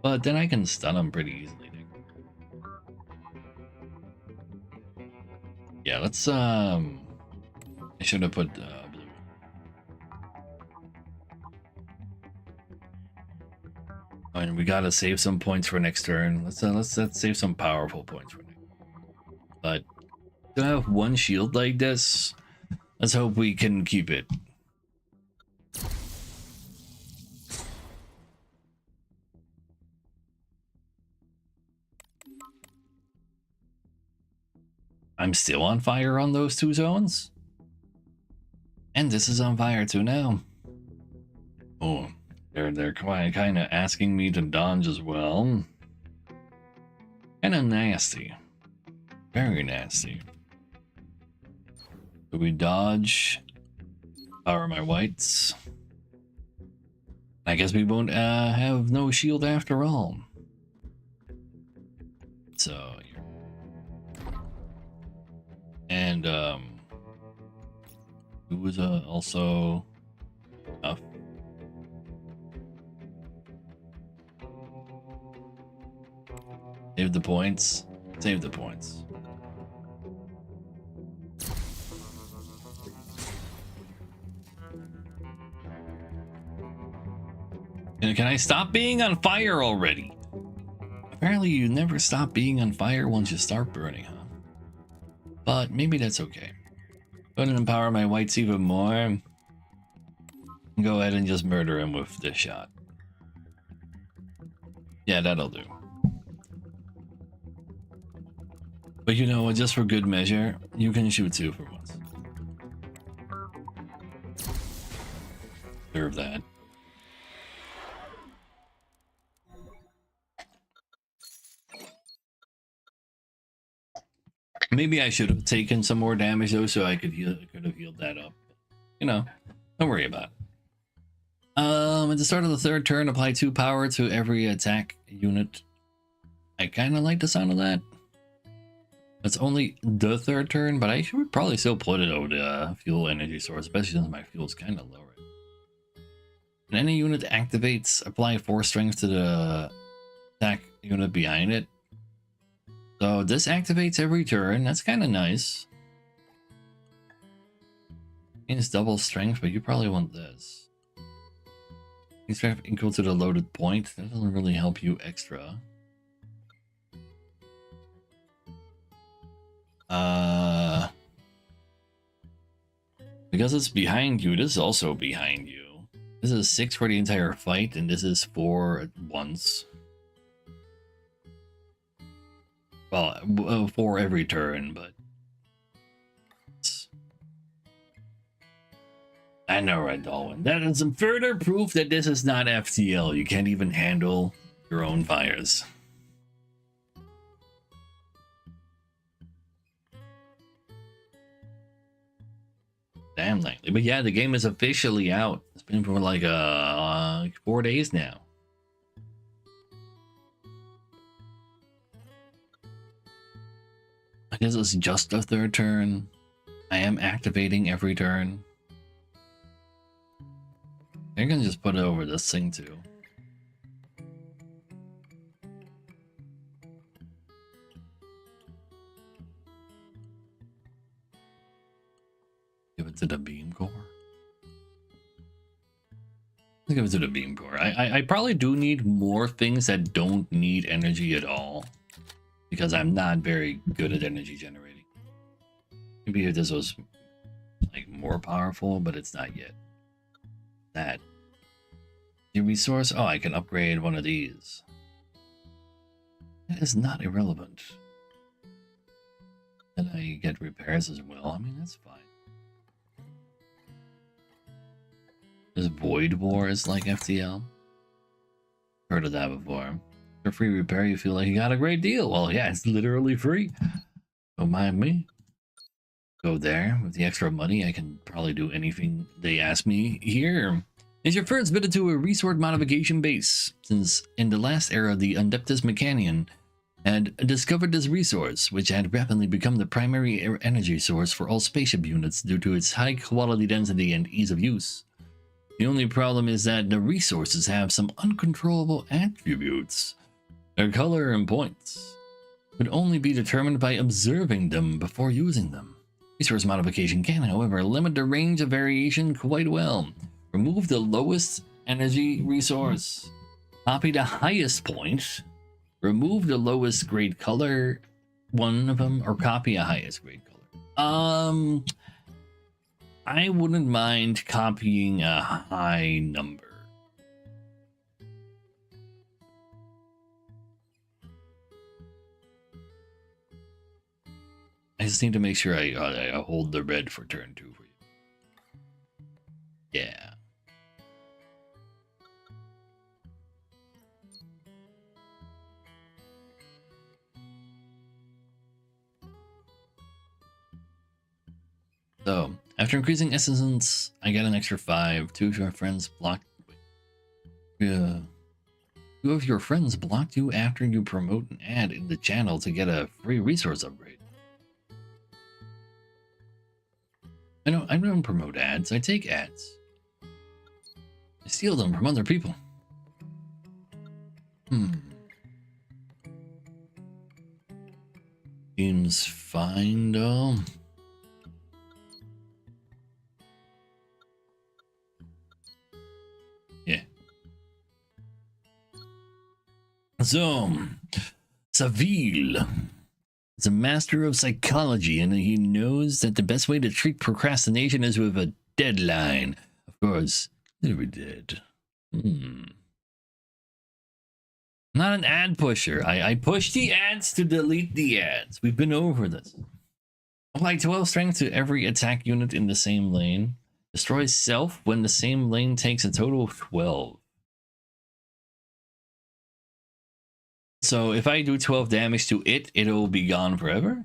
S1: But then I can stun them pretty easily. Yeah, let's I should have put blue. And we gotta save some points for next turn. Let's save some powerful points for next. But to have 1 shield like this, let's hope we can keep it. I'm still on fire on those 2 zones. And this is on fire too now. Oh, they're kind of asking me to dodge as well. Kind of nasty. Very nasty. Do we dodge? Power my whites. I guess we won't have no shield after all. So, and who was also tough. Save the points. Save the points. And can I stop being on fire already? Apparently you never stop being on fire once you start burning, huh? But maybe that's okay. Go ahead and empower my whites even more. Go ahead and just murder him with this shot. Yeah, that'll do. But you know what, just for good measure, you can shoot 2 for once. Deserve that. Maybe I should have taken some more damage though, so I could have healed that up. You know, don't worry about it. At the start of the third turn, apply 2 power to every attack unit. I kind of like the sound of that. It's only the third turn, but I should probably still put it over the fuel energy source, especially since my fuel's kind of low right now. When any unit activates, apply 4 strength to the attack unit behind it. So this activates every turn. That's kind of nice. It's double strength, but you probably want this. Strength equal to the loaded point. That doesn't really help you extra. Because it's behind you, this is also behind you. This is 6 for the entire fight, and this is 4 at once. Well, 4 every turn, but... I know, right, Dalwin. That is some further proof that this is not FTL. You can't even handle your own fires. Damn lately. But yeah, the game is officially out. It's been for like 4 days now. I guess it's just the third turn. I am activating every turn. You're gonna just put it over this thing too. Give it to the beam core. Let's give it to the beam core. I probably do need more things that don't need energy at all, because I'm not very good at energy generating. Maybe if this was like more powerful, but it's not yet. That the resource. Oh, I can upgrade one of these. That is not irrelevant. And I get repairs as well. I mean, that's fine. This Void War is like FTL. Heard of that before. For free repair, you feel like you got a great deal. Well, yeah, it's literally free. Don't mind me. Go there. With the extra money, I can probably do anything they ask me here. Is your first visit to a resource modification base? Since in the last era, the Adeptus Mechanian had discovered this resource, which had rapidly become the primary energy source for all spaceship units due to its high quality density and ease of use. The only problem is that the resources have some uncontrollable attributes. Their color and points could only be determined by observing them before using them. Resource modification can, however, limit the range of variation quite well. Remove the lowest energy resource. Copy the highest point. Remove the lowest grade color, one of them, or copy a highest grade color. I wouldn't mind copying a high number. I just need to make sure I hold the red for turn 2 for you. Yeah. So, after increasing essence, I get an extra 5. 2 of your friends blocked. 2 of your friends blocked you after you promote an ad in the channel to get a free resource upgrade. I don't promote ads, I take ads. I steal them from other people. Seems fine though. Yeah. So, Saville is a master of psychology, and he knows that the best way to treat procrastination is with a deadline. Of course, never did. Not an ad pusher. I push the ads to delete the ads. We've been over this. Apply 12 strength to every attack unit in the same lane. Destroy self when the same lane takes a total of 12. So if I do 12 damage to it, it'll be gone forever?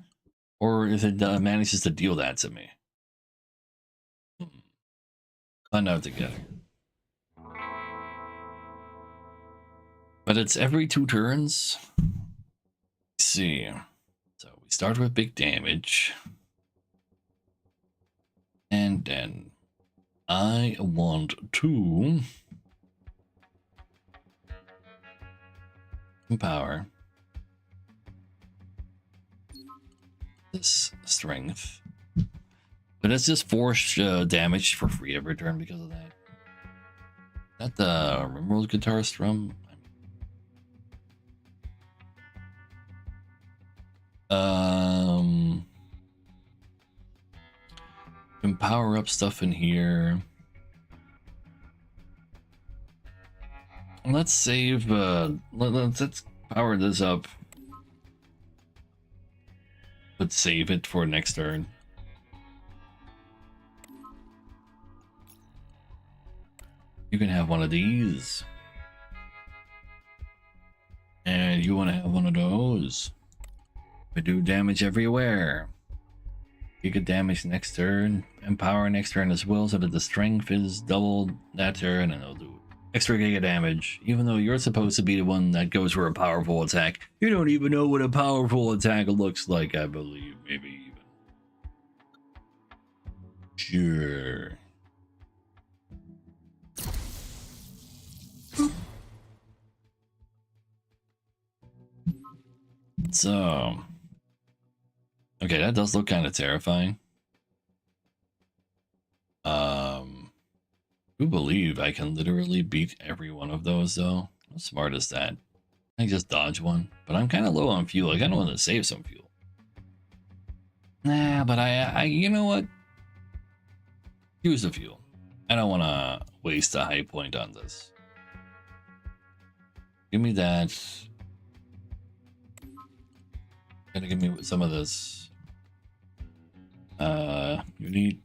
S1: Or if it manages to deal that to me. Find out together. But it's every 2 turns. Let's see. So we start with big damage. And then I want to empower this strength. But it's just force damage for free every turn because of that. Is that the Rimworld guitar strum? Can power up stuff in here. Let's save. Let's power this up. Let's save it for next turn. You can have one of these. And you want to have one of those. We do damage everywhere. You get damage next turn, empower next turn as well, so that the strength is doubled that turn, and it'll do extra giga damage. Even though you're supposed to be the one that goes for a powerful attack, you don't even know what a powerful attack looks like, I believe. Maybe even. Sure. So, okay, that does look kind of terrifying. I believe I can literally beat every one of those though. How smart is that? I just dodge one, but I'm kind of low on fuel. I kind of want to save some fuel. Nah, but I you know what? Use the fuel. I don't want to waste a high point on this. Give me that. Gotta give me some of this. You need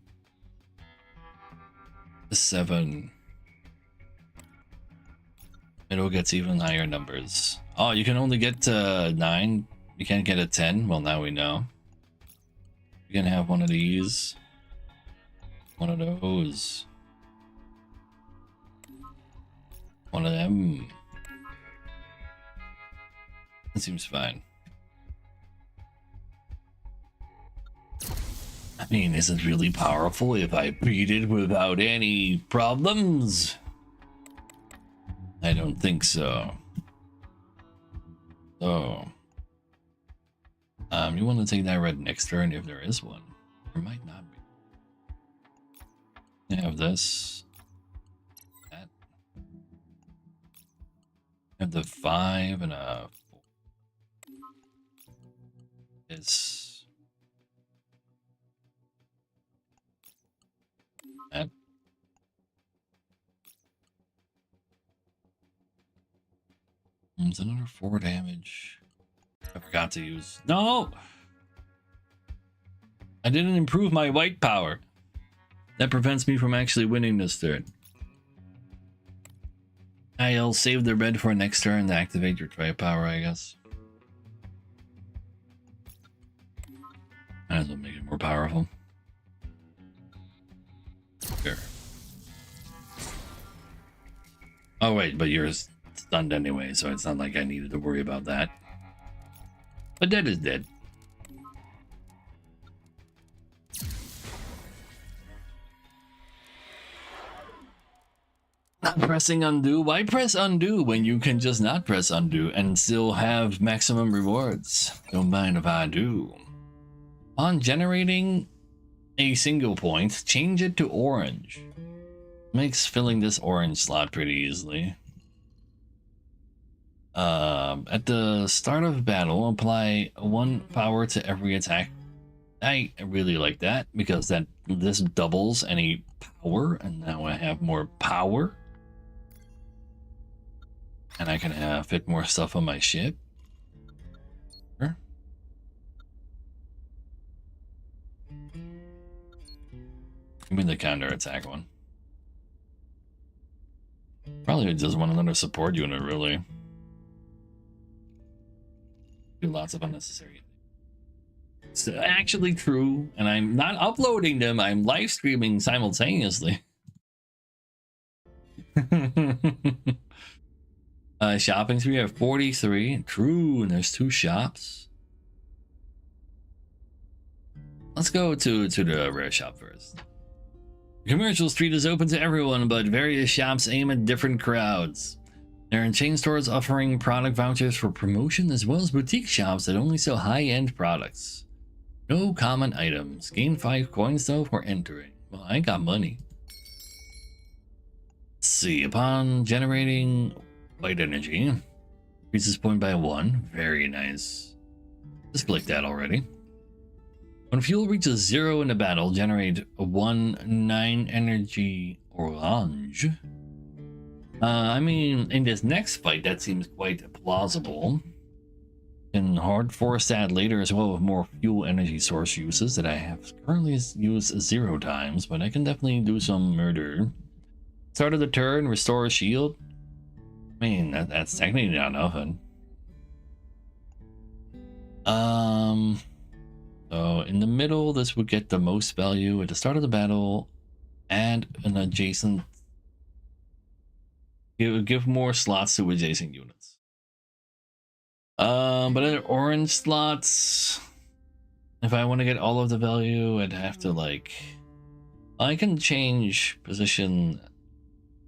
S1: 7. It gets even higher numbers. Oh, you can only get 9. You can't get a 10. Well, now we know. You can have one of these. One of those. One of them. That seems fine. I mean, is it really powerful if I beat it without any problems? I don't think so. So, you want to take that red next turn if there is one. There might not be. I have this. That. I have the 5 and a 4. This. That. It's another 4 damage. I forgot to use. No! I didn't improve my white power. That prevents me from actually winning this turn. I'll save the red for next turn to activate your tri power, I guess. Might as well make it more powerful. Sure. Oh wait, but you're stunned anyway, so it's not like I needed to worry about that. But dead is dead. Not pressing undo? Why press undo when you can just not press undo and still have maximum rewards? Don't mind if I do. On generating a single point, change it to orange. Makes filling this orange slot pretty easily. At the start of battle, apply 1 power to every attack. I really like that because this doubles any power, and now I have more power. And I can fit more stuff on my ship. Sure. Give me the counter attack one. Probably just want another support unit, really. Do lots of unnecessary. It's actually true, and I'm not uploading them. I'm live streaming simultaneously. Shopping spree, we have 43. True, and there's 2 shops. Let's go to the rare shop first. Commercial Street is open to everyone, but various shops aim at different crowds. There are chain stores offering product vouchers for promotion, as well as boutique shops that only sell high-end products. No common items. Gain 5 coins though for entering. Well, I ain't got money. Let's see. Upon generating white energy, increases point by 1. Very nice. Just click that already. When fuel reaches 0 in a battle, generate 1 9 energy orange. I mean, in this next fight, that seems quite plausible. Can hard force that later as well with more fuel energy source uses that I have currently used 0 times, but I can definitely do some murder. Start of the turn, restore a shield. I mean, that's technically not nothing. So in the middle, this would get the most value. At the start of the battle, add an adjacent. It would give more slots to adjacent units. But at orange slots, if I want to get all of the value, I'd have to like. I can change position.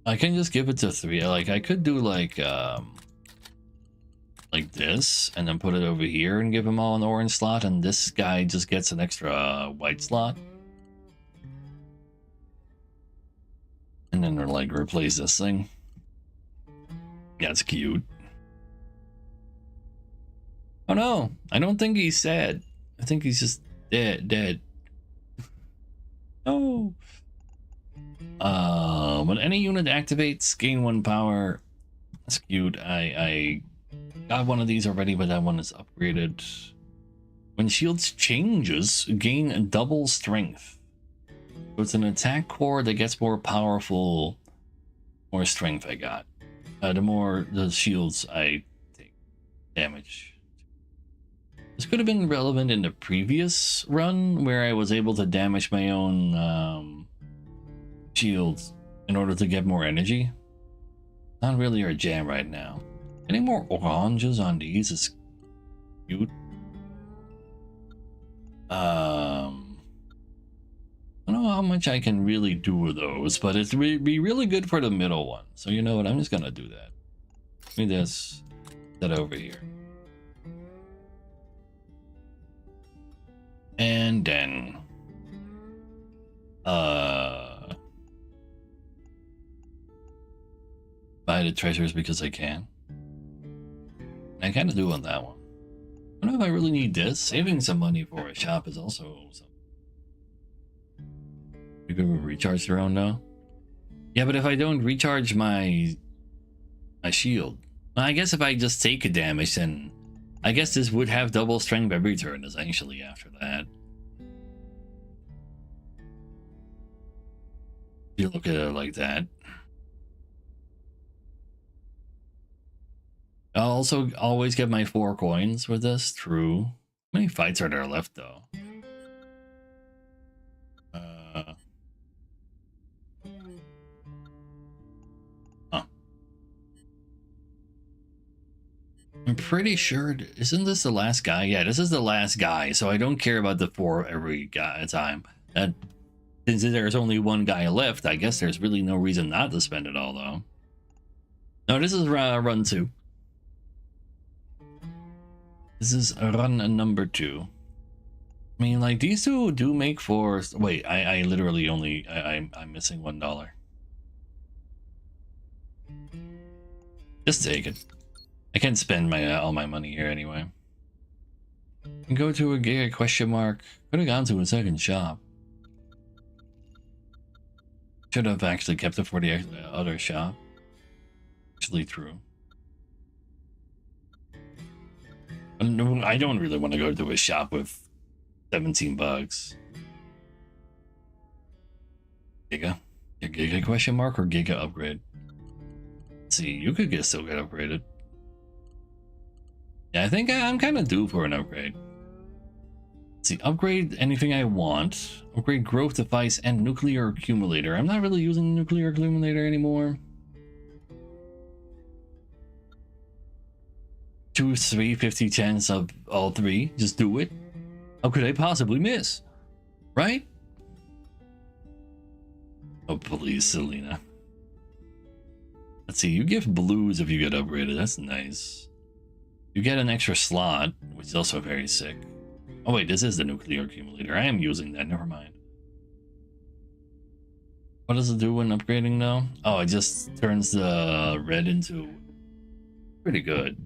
S1: I can just give it to 3. Like I could do like this, and then put it over here and give him all an orange slot, and this guy just gets an extra white slot. And then they're like replace this thing. Yeah, it's cute. Oh no, I don't think he's sad. I think he's just dead. Oh. When any unit activates, gain 1 power. That's cute. I got one of these already, but that one is upgraded. When shields changes, gain double strength. So it's an attack core that gets more powerful, more strength I got. The more the shields I take damage. This could have been relevant in the previous run where I was able to damage my own shields in order to get more energy. Not really our jam right now. Getting more oranges on these is cute. I don't know how much I can really do with those, but it's be really good for the middle one. So you know what? I'm just gonna do that. Give me this, that over here, and then buy the treasures because I can. I kind of do on that one. I don't know if I really need this. Saving some money for a shop is also something. You could recharge their own now. Yeah, but if I don't recharge my shield, I guess if I just take a damage, then I guess this would have double strength every turn essentially after that. You look at it like that. I'll also always get my 4 coins with this. True. How many fights are there left though? I'm pretty sure, isn't this the last guy? Yeah, this is the last guy, so I don't care about the 4 every time. Since there's only 1 guy left, I guess there's really no reason not to spend it all, though. No, this is run 2. This is run number 2. I mean, like, these 2 do make 4... Wait, I literally only... I'm missing $1. Just take it. I can't spend my all my money here anyway. Go to a giga question mark. Could have gone to a second shop. Should have actually kept it for the other shop. Actually true. I don't really want to go to a shop with 17 bucks. Giga? A giga question mark or giga upgrade? Let's see, you could still get upgraded. Yeah, I think I'm kind of due for an upgrade. Let's see, upgrade anything I want. Upgrade growth device and nuclear accumulator. I'm not really using the nuclear accumulator anymore. 2, 3, 50 chance of all three. Just do it. How could I possibly miss? Right? Oh, please, Selena. Let's see, you give blues if you get upgraded. That's nice. You get an extra slot, which is also very sick. Oh wait, this is the nuclear accumulator. I am using that, never mind. What does it do when upgrading though? Oh, it just turns the red into pretty good.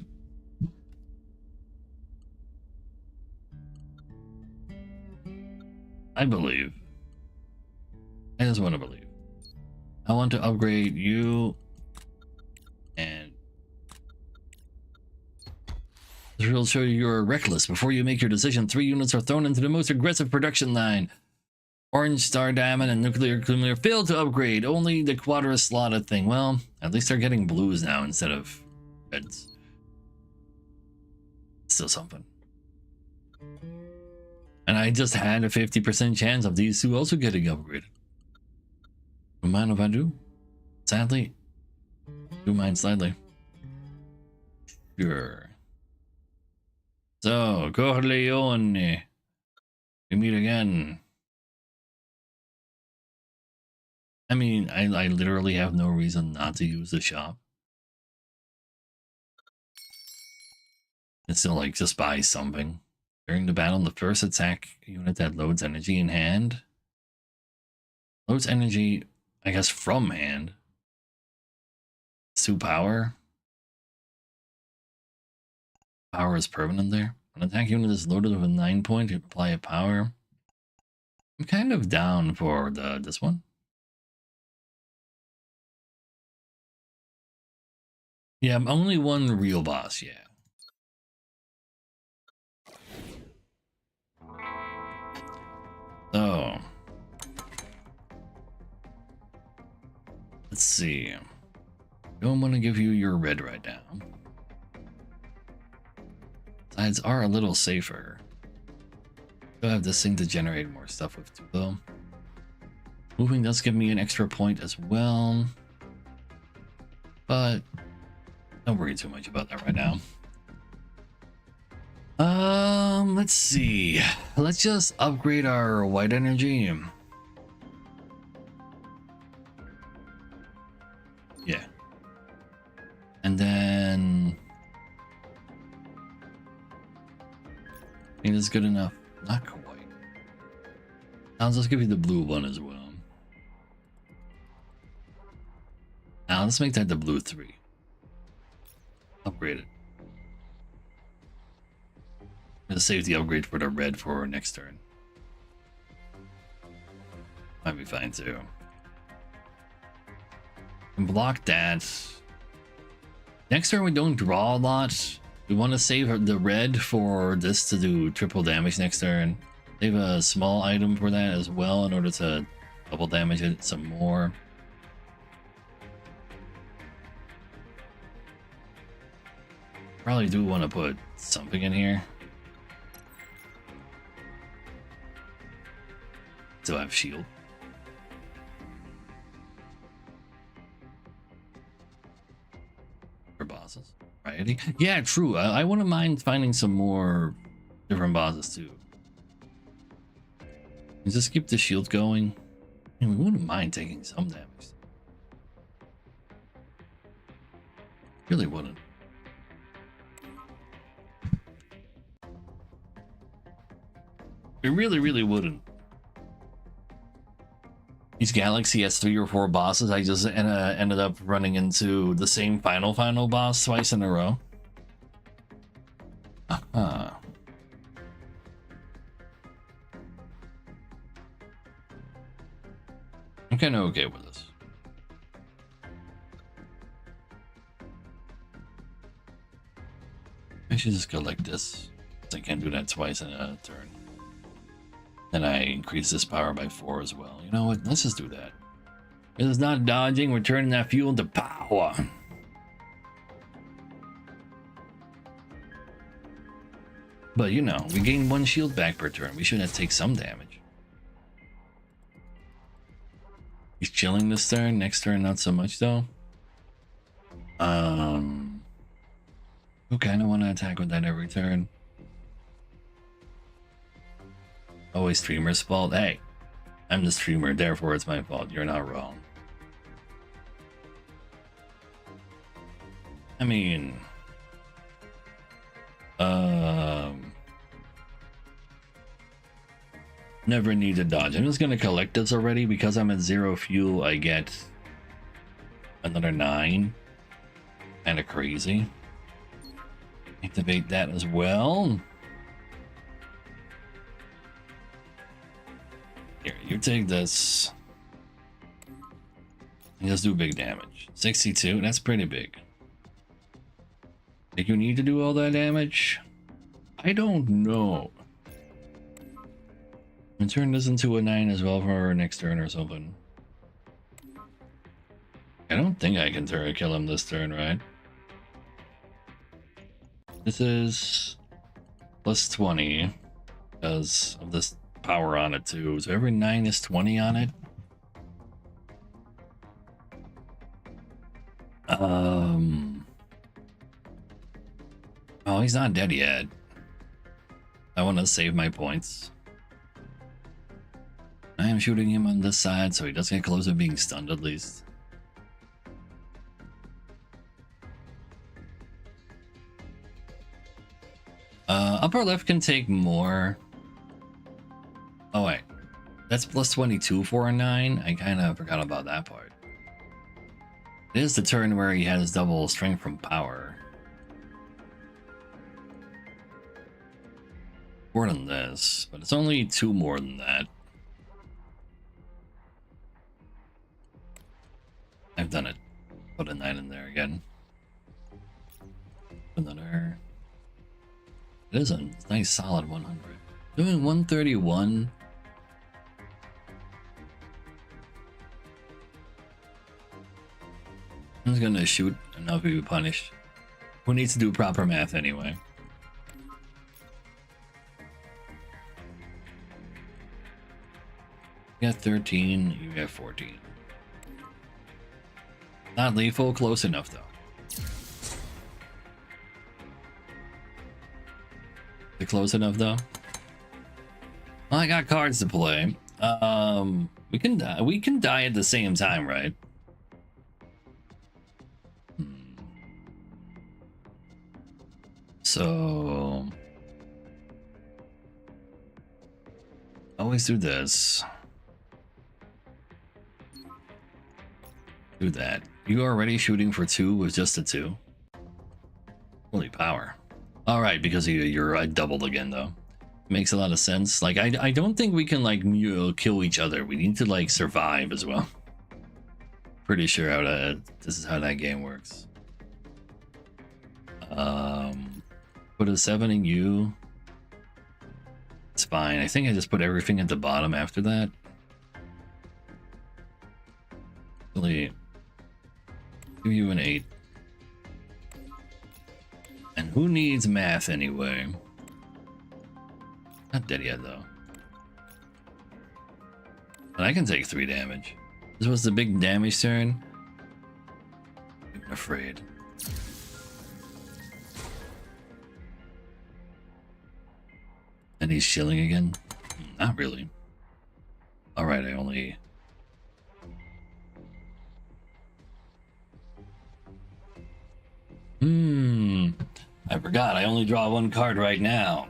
S1: I believe. I just want to believe. I want to upgrade you and this will show you you're reckless. Before you make your decision, 3 units are thrown into the most aggressive production line. Orange Star Diamond and Nuclear Accumulator failed to upgrade. Only the Quadra slotted thing. Well, at least they're getting blues now instead of reds. Still something. And I just had a 50% chance of these two also getting upgraded. Don't mind if I do? Sadly. Do mind slightly. Sure. So, Corleone. We meet again. I mean, I literally have no reason not to use the shop. It's still like, just buy something. During the battle, the first attack unit that loads energy in hand. Loads energy, I guess, from hand. 2 power. Power is permanent there. An attack unit is loaded with a 9 point. You apply a power. I'm kind of down for this one. Yeah, only one real boss, yeah. So, let's see. Don't want to give you your red right now. Sides are a little safer. Still have this thing to generate more stuff with too, though. Moving does give me an extra point as well. But don't worry too much about that right now. Let's see. Let's just upgrade our white energy. Yeah. And then I think that's good enough. Not quite. I'll just give you the blue one as well. Now let's make that the blue 3. Upgrade it. I'm gonna save the upgrade for the red for next turn. Might be fine too. And block that. Next turn we don't draw a lot. We want to save the red for this to do triple damage next turn. Save a small item for that as well in order to double damage it some more. Probably do want to put something in here. Still have shield. For bosses. Variety. Yeah, true. I wouldn't mind finding some more different bosses too. And just keep the shield going. I mean, we wouldn't mind taking some damage. Really wouldn't. We really wouldn't. Each galaxy has 3 or 4 bosses. I just ended up running into the same final boss twice in a row. I'm kind of okay with this. I should just go like this. I can't do that twice in a turn. Then I increase this power by 4 as well. You know what? Let's just do that. It is not dodging. We're turning that fuel into power. But you know, we gain 1 shield back per turn. We should have take some damage. He's chilling this turn. Next turn, not so much though. Who kind of want to attack with that every turn? Always streamer's fault. Hey, I'm the streamer, therefore it's my fault. You're not wrong. I mean, never need to dodge. I'm just gonna collect this already because I'm at 0 fuel. I get another 9. Kind of crazy. Activate that as well. Here, you take this. And just do big damage. 62, that's pretty big. Think you need to do all that damage? I don't know. And turn this into a 9 as well for our next turn or something. I don't think I can kill him this turn, right? This is plus 20 because of this power on it too. So every 9 is 20 on it. Oh, he's not dead yet. I want to save my points. I am shooting him on this side so he doesn't get close to being stunned at least. Upper left can take more. Oh wait, that's plus 22 for a 9. I kind of forgot about that part. It is the turn where he has double strength from power. More than this, but it's only 2 more than that. I've done it. Put a 9 in there again. Another. It is a nice solid 100. Doing 131. I'm just gonna shoot and not be punished. Who needs to do proper math anyway? You got 13, you got 14. Not lethal, close enough though. Is it close enough though? Well, I got cards to play. We can die at the same time, right? So always do this. Do that. You are already shooting for 2 with just a 2. Holy power. All right, because you're doubled again though. Makes a lot of sense. Like I don't think we can like kill each other. We need to like survive as well. Pretty sure how this is how that game works. Put a 7 in you. It's fine. I think I just put everything at the bottom after that. Really give you an 8. And who needs math anyway? Not dead yet though. But I can take 3 damage. This was the big damage turn. I'm afraid. And he's chilling again? Not really. Alright, I only... I forgot, I only draw 1 card right now.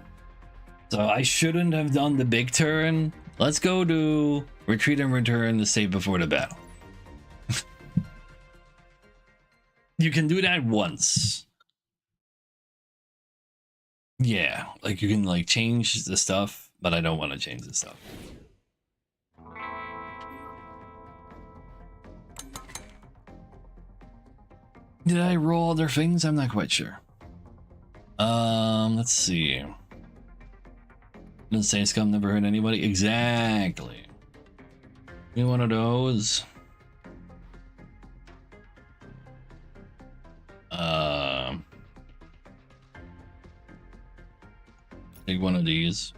S1: So I shouldn't have done the big turn. Let's go to retreat and return to save before the battle. You can do that once. Yeah, like you can like change the stuff, but I don't want to change the stuff. Did I roll other things? I'm not quite sure. Let's see. Didn't say scum never hurt anybody. Exactly. Be one of those. Take one of these.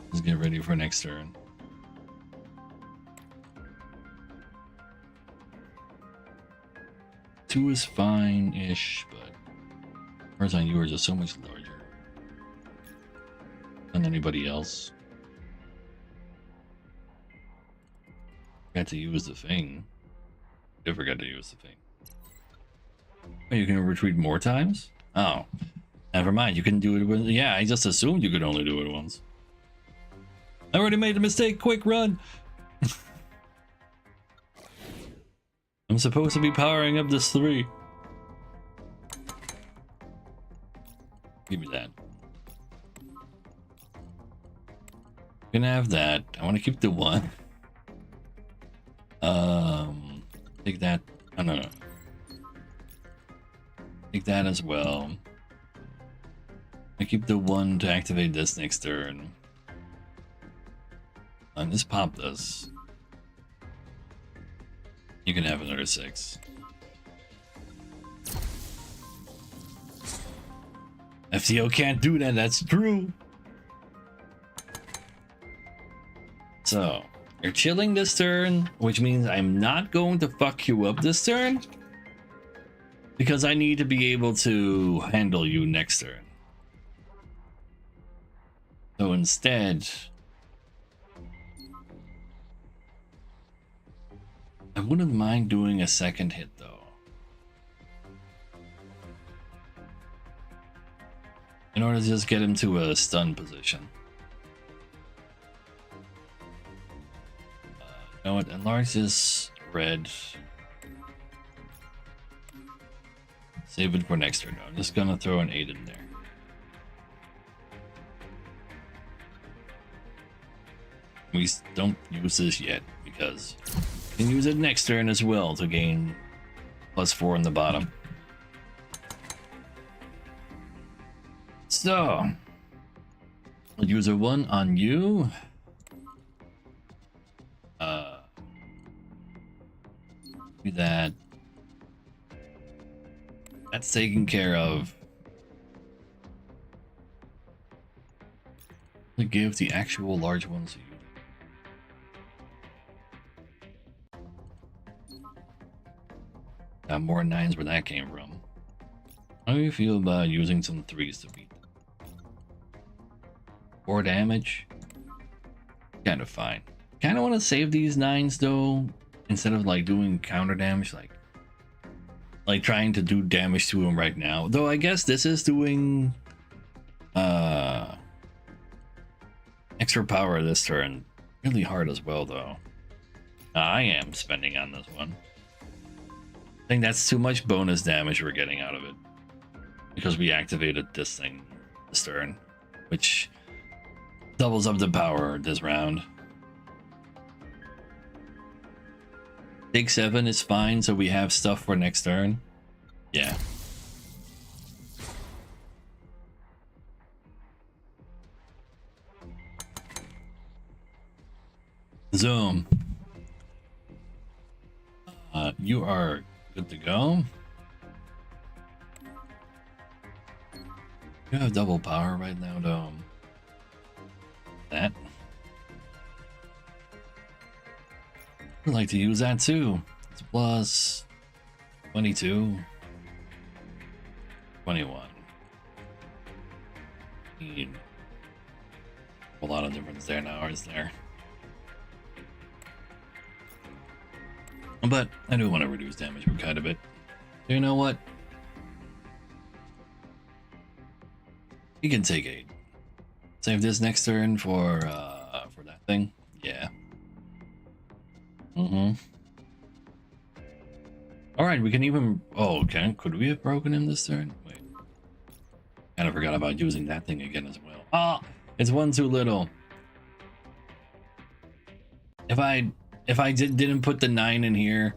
S1: Let's get ready for next turn. Two is fine-ish, but yours on yours are so much larger than anybody else. Forgot to use the thing. I forgot to use the thing. Oh, you can retreat more times? Oh, never mind. You can do it with. Yeah, I just assumed you could only do it once. I already made a mistake. Quick, run! I'm supposed to be powering up this 3. Give me that. You can have that. I want to keep the 1. Take that. Oh, no. Take that as well. I keep the 1 to activate this next turn. And just pop this. You can have another 6. FTO can't do that, that's true. So, you're chilling this turn, which means I'm not going to fuck you up this turn. Because I need to be able to handle you next turn. So instead, I wouldn't mind doing a second hit though. In order to just get him to a stun position. You know what? Enlarge this red. Save it for next turn. I'm just gonna throw an 8 in there. We don't use this yet because we can use it next turn as well to gain +4 in the bottom. So, I'll use a 1 on you. Do that. That's taken care of. To give the actual large ones to you. Got more 9s where that came from. How do you feel about using some 3s to beat them? 4 damage? Kind of fine. Kind of want to save these 9s though, instead of like doing counter damage, like trying to do damage to him right now. Though I guess this is doing extra power this turn really hard as well though. I am spending on this one. I think that's too much bonus damage we're getting out of it because we activated this thing this turn, which doubles up the power this round. Take 7 is fine, so we have stuff for next turn. Yeah. Zoom. You are good to go. You have double power right now, though. That. I'd like to use that too. It's plus 22, 21. A lot of difference there now, is there? But I do want to reduce damage for quite a bit. You know what? You can take 8. Save this next turn for that thing. Yeah. Alright, we can even... Oh, okay. Could we have broken him this turn? Wait. Kind of forgot about using that thing again as well. Oh! It's 1 too little. If I didn't put the 9 in here,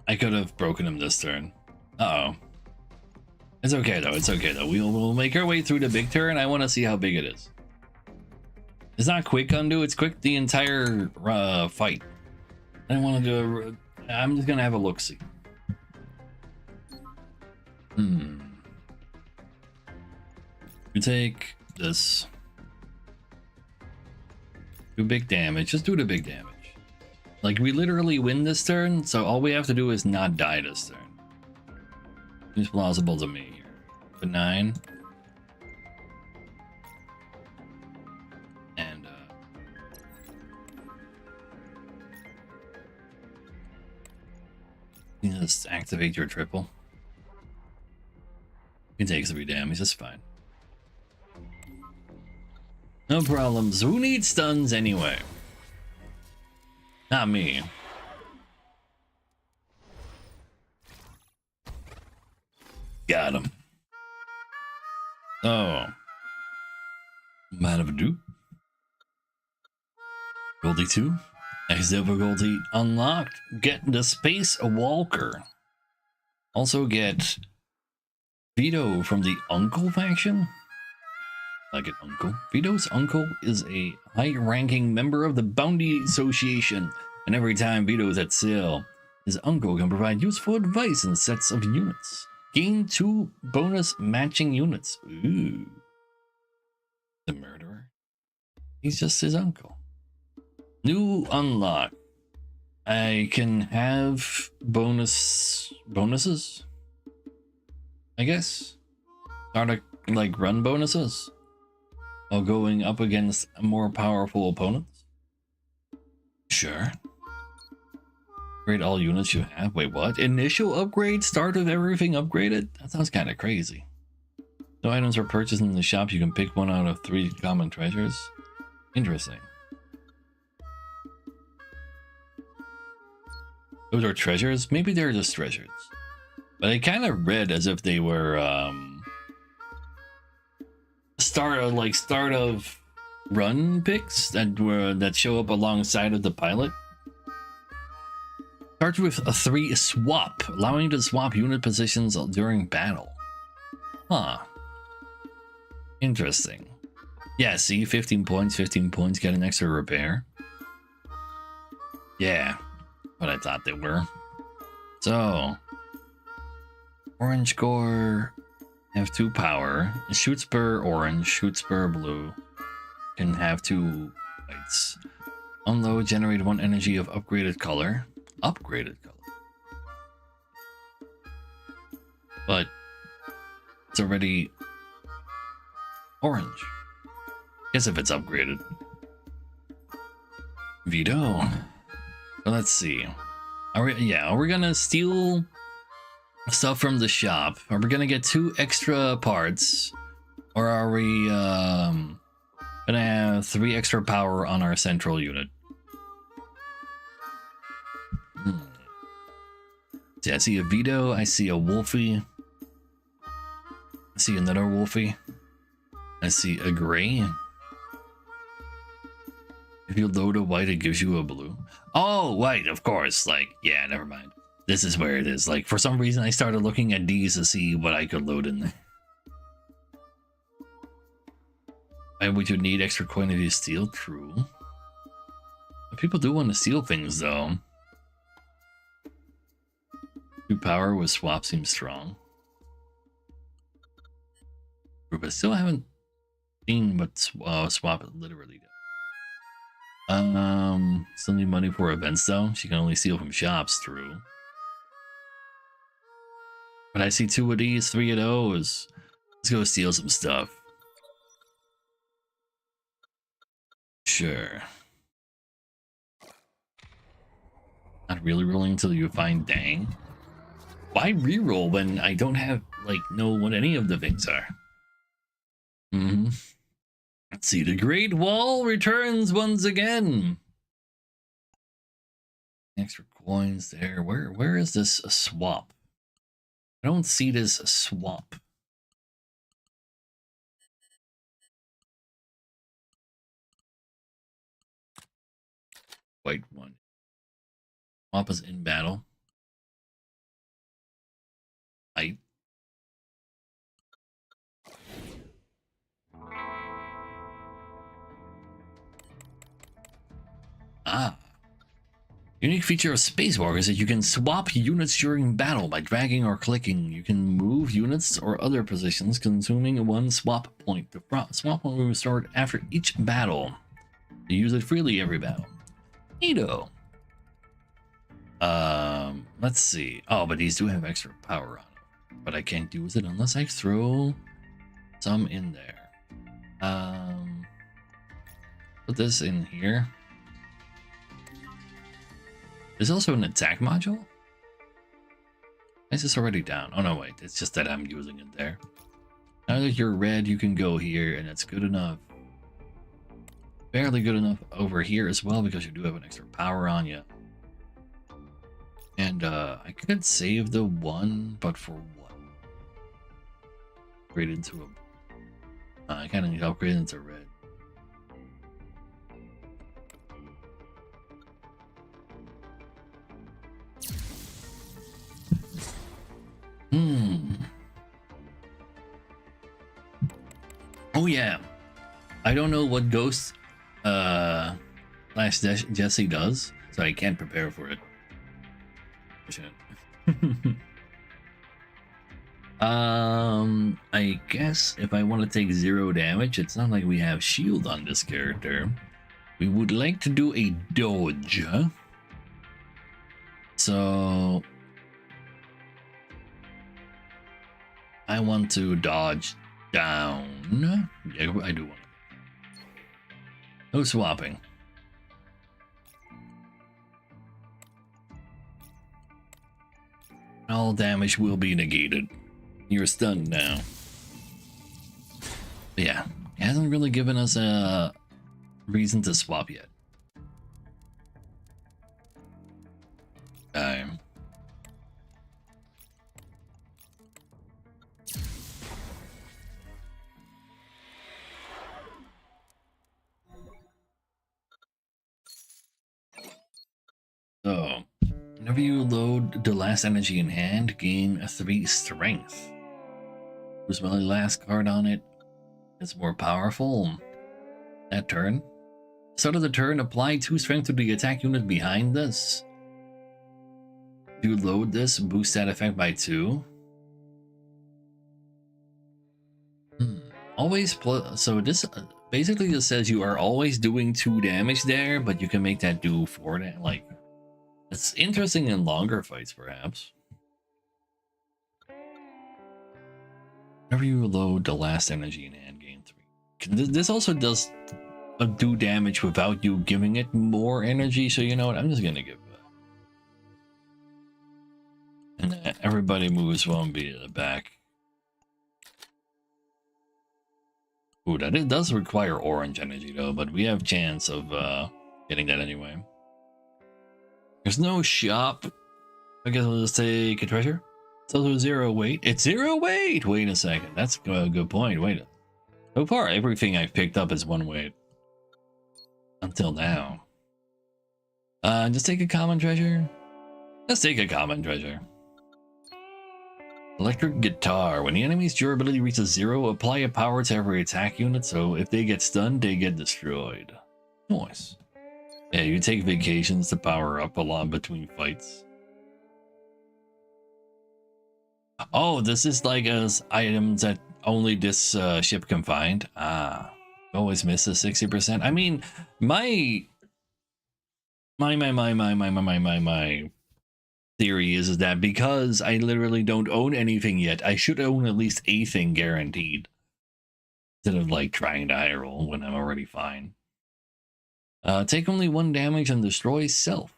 S1: I could have broken him this turn. Uh-oh. It's okay though, it's okay though. We'll make our way through the big turn. I want to see how big it is. It's not quick undo, it's quick the entire fight. I want to do I'm just gonna have a look-see. You take this. Do big damage. Just do the big damage. Like, we literally win this turn, so all we have to do is not die this turn. Seems plausible to me here. But 9. And, you just activate your triple. He takes 3 damage, that's fine. No problems. Who needs stuns anyway? Not me. Got him. Oh. Madavadu. Difficulty 2. Next difficulty unlocked. Get the Space Walker. Also get Vito from the Uncle faction. Like an uncle. Vito's uncle is a high-ranking member of the Bounty Association, and every time Vito is at sale, his uncle can provide useful advice in sets of units. Gain 2 bonus matching units. Ooh. The murderer? He's just his uncle. New unlock. I can have bonuses? I guess? Start like run bonuses? While going up against more powerful opponents? Sure. Upgrade all units you have. Wait, what? Initial upgrade? Start of everything upgraded? That sounds kind of crazy. No items are purchased in the shop. You can pick 1 out of 3 common treasures. Interesting. Those are treasures? Maybe they're just treasures. But I kind of read as if they were, start of run picks that show up alongside of the pilot. Starts with a 3 swap, allowing you to swap unit positions during battle. Huh. Interesting. Yeah, see, 15 points, get an extra repair. Yeah, what I thought they were. So, orange core have 2 power. It shoots per orange, shoots per blue. Can have 2 whites. Unload, generate 1 energy of upgraded color. Upgraded color. But it's already orange. Guess if it's upgraded. Vito. So let's see. Are we gonna steal stuff from the shop? Are we gonna get 2 extra parts? Or are we gonna have 3 extra power on our central unit? See, I see a Vito, I see a Wolfie. I see another Wolfie. I see a gray. If you load a white, it gives you a blue. Oh, white, of course. Like, yeah, never mind. This is where it is. Like, for some reason, I started looking at these to see what I could load in there. Why would you need extra quantity to steal? True. But people do want to steal things, though. 2 power with swap seems strong. But I still haven't seen what swap literally does. Still need money for events though. She can only steal from shops. True. But I see 2 of these, 3 of those. Let's go steal some stuff. Sure. Not really rolling until you find dang. Why reroll when I don't have, like, know what any of the things are? Let's see, the Great Wall returns once again. Extra coins there. Where is this swap? I don't see this swap. White one. Swap is in battle. Ah. Unique feature of Spacewalk is that you can swap units during battle by dragging or clicking. You can move units or other positions, consuming one swap point. The swap point will be restored after each battle. You use it freely every battle. Neato. Let's see. Oh, but these do have extra power on them. But I can't use it unless I throw some in there. Put this in here. There's also an attack module? Is this already down? Oh no, wait, it's just that I'm using it there. Now that you're red, you can go here, and it's good enough. Barely good enough over here as well, because you do have an extra power on you. And I could save the one, but for what? Upgrade into a... I kind of need to upgrade into red. Oh yeah. I don't know what Ghost slash Jesse does, so I can't prepare for it. I guess if I want to take 0 damage, it's not like we have shield on this character. We would like to do a dodge. So I want to dodge down. Yeah, I do want to. No swapping. All damage will be negated. You're stunned now. But yeah, it hasn't really given us a reason to swap yet. So, whenever you load the last energy in hand, gain a 3 strength. Who's my last card on it? It's more powerful. That turn. Start of the turn, apply 2 strength to the attack unit behind this. If you load this, boost that effect by 2. Always plus. So this basically just says you are always doing 2 damage there, but you can make that do 4 damage. Like, it's interesting in longer fights, perhaps. Whenever you load the last energy in hand, gain 3. This also does do damage without you giving it more energy, so you know what? I'm just gonna give that. And everybody moves 1B to the back. Ooh, that it does require orange energy though, but we have chance of getting that anyway. There's no shop. I guess we'll just take a treasure. It's also 0 weight. It's 0 weight! Wait a second. That's a good point. Wait. So far, everything I've picked up is 1 weight. Until now. Just take a common treasure. Let's take a common treasure. Electric guitar. When the enemy's durability reaches 0, apply a power to every attack unit, so if they get stunned, they get destroyed. Nice. Yeah, you take vacations to power up a lot between fights. Oh, this is like as items that only this ship can find. Ah, always miss the 60%. I mean, my theory is that because I literally don't own anything yet, I should own at least a thing guaranteed. Instead of like trying to high roll when I'm already fine. Take only 1 damage and destroy self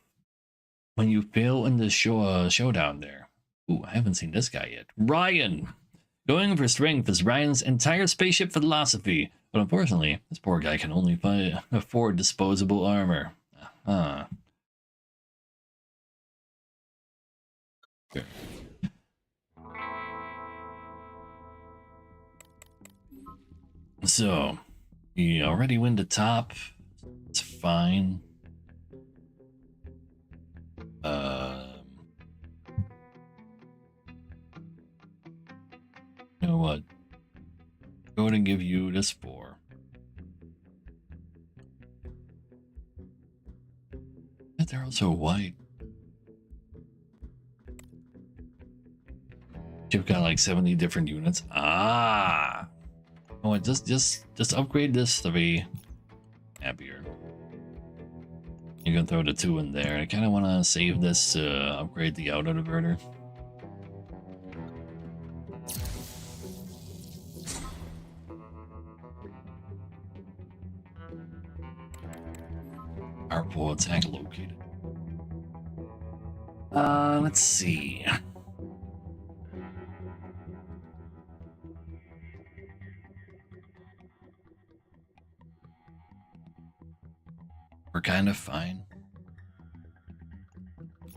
S1: when you fail in the showdown there. Ooh, I haven't seen this guy yet. Ryan! Going for strength is Ryan's entire spaceship philosophy, but unfortunately, this poor guy can only afford disposable armor. Okay. So, you already win the top. It's fine. You know what? Go ahead and give you this 4. They're Also white. You've got like 70 different units. Ah. Oh, just upgrade this to be happier. You can throw the 2 in there. I kind of want to save this to upgrade the auto diverter. Powerful attack located. Let's see. We're kind of fine.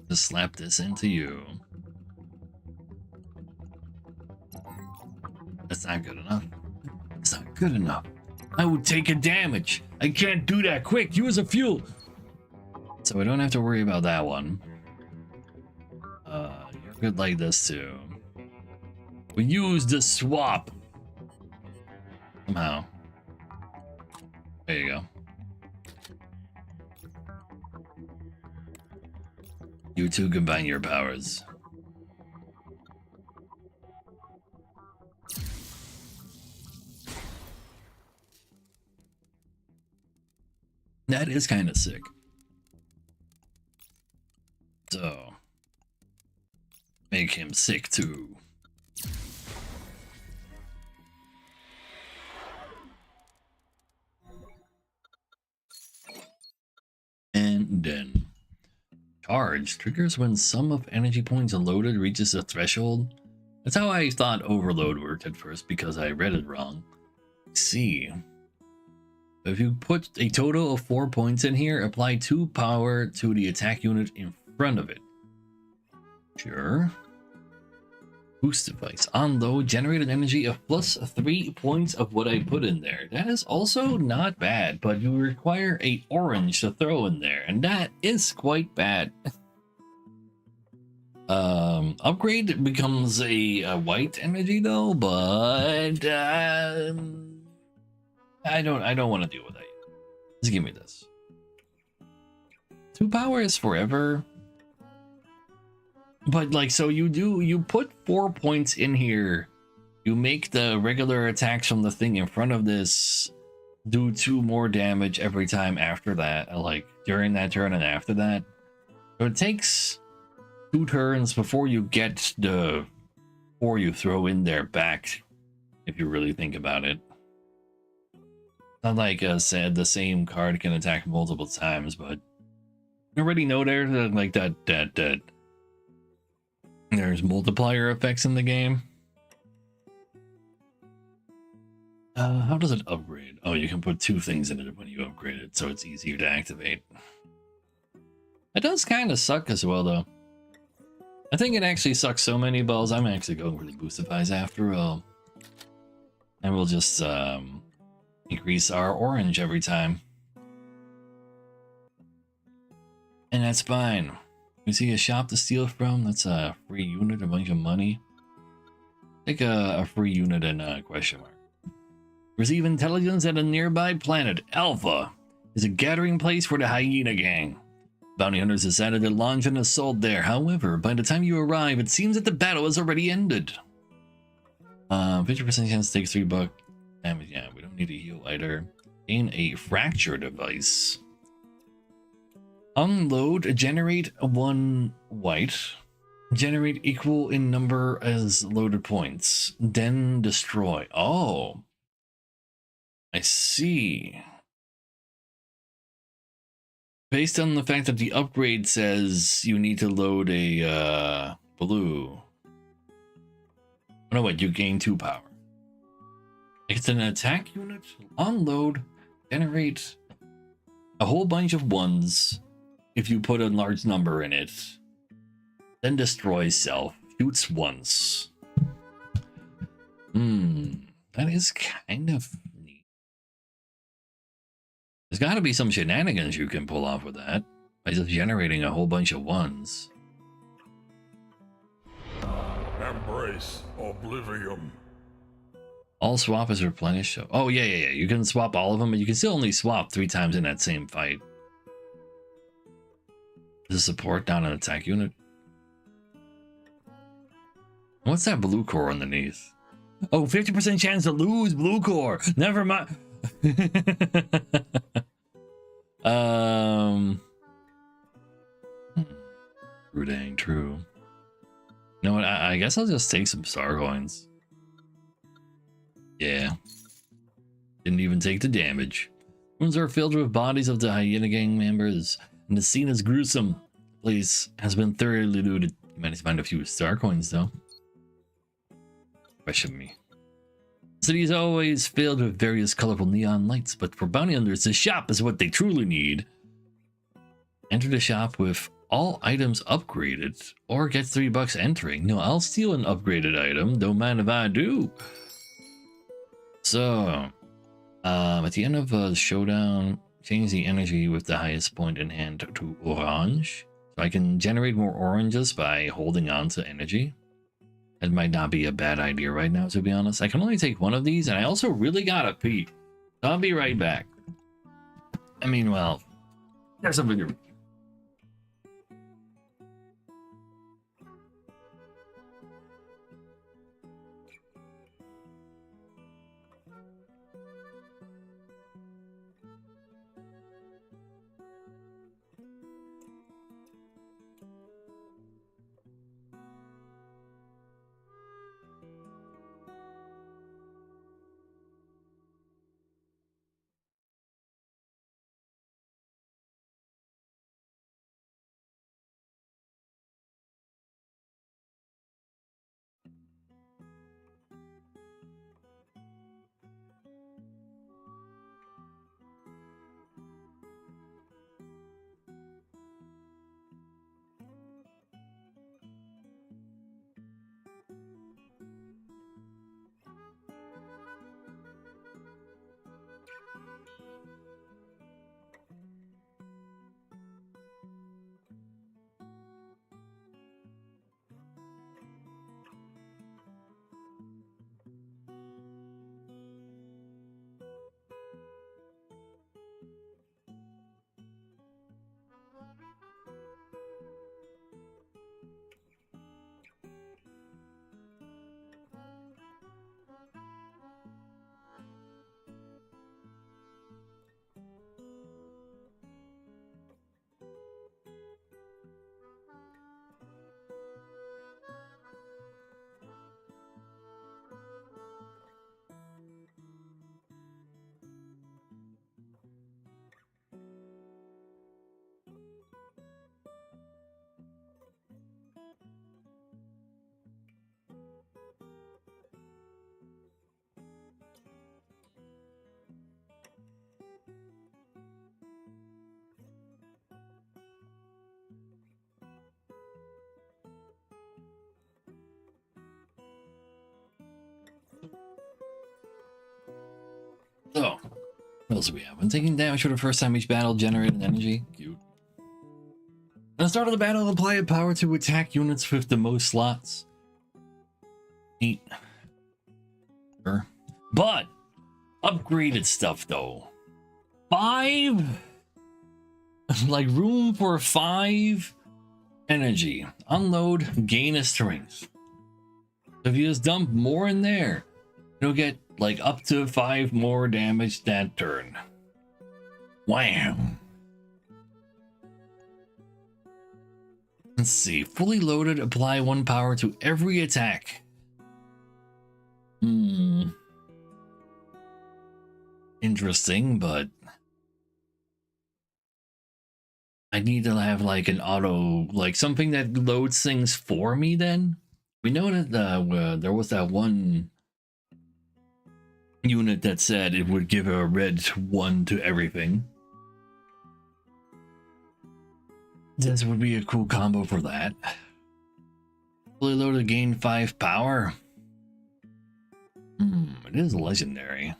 S1: Just slap this into you. That's not good enough. It's not good enough. I would take a damage. I can't do that. Quick, use a fuel. So we don't have to worry about that one. You're good like this too. We use the swap. Somehow. There you go. You two combine your powers. That is kind of sick. So, make him sick too. And then, charge triggers when sum of energy points loaded reaches a threshold. That's how I thought overload worked at first because I read it wrong. Let's see. If you put a total of 4 points in here, apply 2 power to the attack unit in front of it. Sure. Boost device. On load, generated energy of plus 3 points of what I put in there. That is also not bad, but you require a orange to throw in there, and that is quite bad. Upgrade becomes a white energy though, but I don't want to deal with that. Just give me this. 2 power is forever. But like, so you put 4 points in here. You make the regular attacks from the thing in front of this do 2 more damage every time after that, like during that turn and after that. So it takes 2 turns before you get the 4 you throw in there back, if you really think about it. Not like said the same card can attack multiple times, but you already know there that like that there's multiplier effects in the game. How does it upgrade? Oh, you can put 2 things in it when you upgrade it, so it's easier to activate. It does kind of suck as well, though. I think it actually sucks so many balls. I'm actually going for the Boostifies after all, and we'll just increase our orange every time. And that's fine. We see a shop to steal from. That's a free unit, a bunch of money. Take a free unit and a question mark. Receive intelligence at a nearby planet. Alpha is a gathering place for the hyena gang. Bounty hunters decided to launch an assault there. However, by the time you arrive, it seems that the battle has already ended. 50% chance to take $3 damage. Yeah, we don't need a heal either. Gain a fracture device. Unload, generate 1 white. Generate equal in number as loaded points. Then destroy. Oh. I see. Based on the fact that the upgrade says you need to load a blue. Oh, no, wait, you gain 2 power. It's an attack unit. Unload, generate a whole bunch of 1s. If you put a large number in it, then destroys self, shoots once. That is kind of neat. There's got to be some shenanigans you can pull off with that by just generating a whole bunch of 1s.
S2: Embrace oblivion.
S1: All swap is replenished. Oh yeah. You can swap all of them, but you can still only swap 3 times in that same fight. Is a support down an attack unit? What's that blue core underneath? Oh, 50% chance to lose blue core. Never mind. True dang true. You know what? I guess I'll just take some star coins. Yeah. Didn't even take the damage. Rooms are filled with bodies of the hyena gang members, and the scene is gruesome. The place has been thoroughly looted. You managed to find a few star coins, though. Question me. The city is always filled with various colorful neon lights, but for bounty hunters, the shop is what they truly need. Enter the shop with all items upgraded, or get $3 entering. No, I'll steal an upgraded item. Don't mind if I do. So, at the end of a showdown, change the energy with the highest point in hand to orange. So I can generate more oranges by holding on to energy. That might not be a bad idea right now, to be honest. I can only take one of these, and I also really gotta pee. So I'll be right back. I mean, well, there's something to read. So, what else do we have? When taking damage for the first time each battle, generated energy. Cute. At the start of the battle, apply a power to attack units with the most slots. Neat. Sure. But, upgraded stuff though. 5? Like room for 5 energy. Unload, gain a strength. So if you just dump more in there, you'll get like up to 5 more damage that turn. Wham! Let's see. Fully loaded, apply 1 power to every attack. Interesting, but I need to have like an auto, like something that loads things for me then. We know that there was that one unit that said it would give a red 1 to everything. This would be a cool combo for that. Fully loaded, gain 5 power. It is legendary.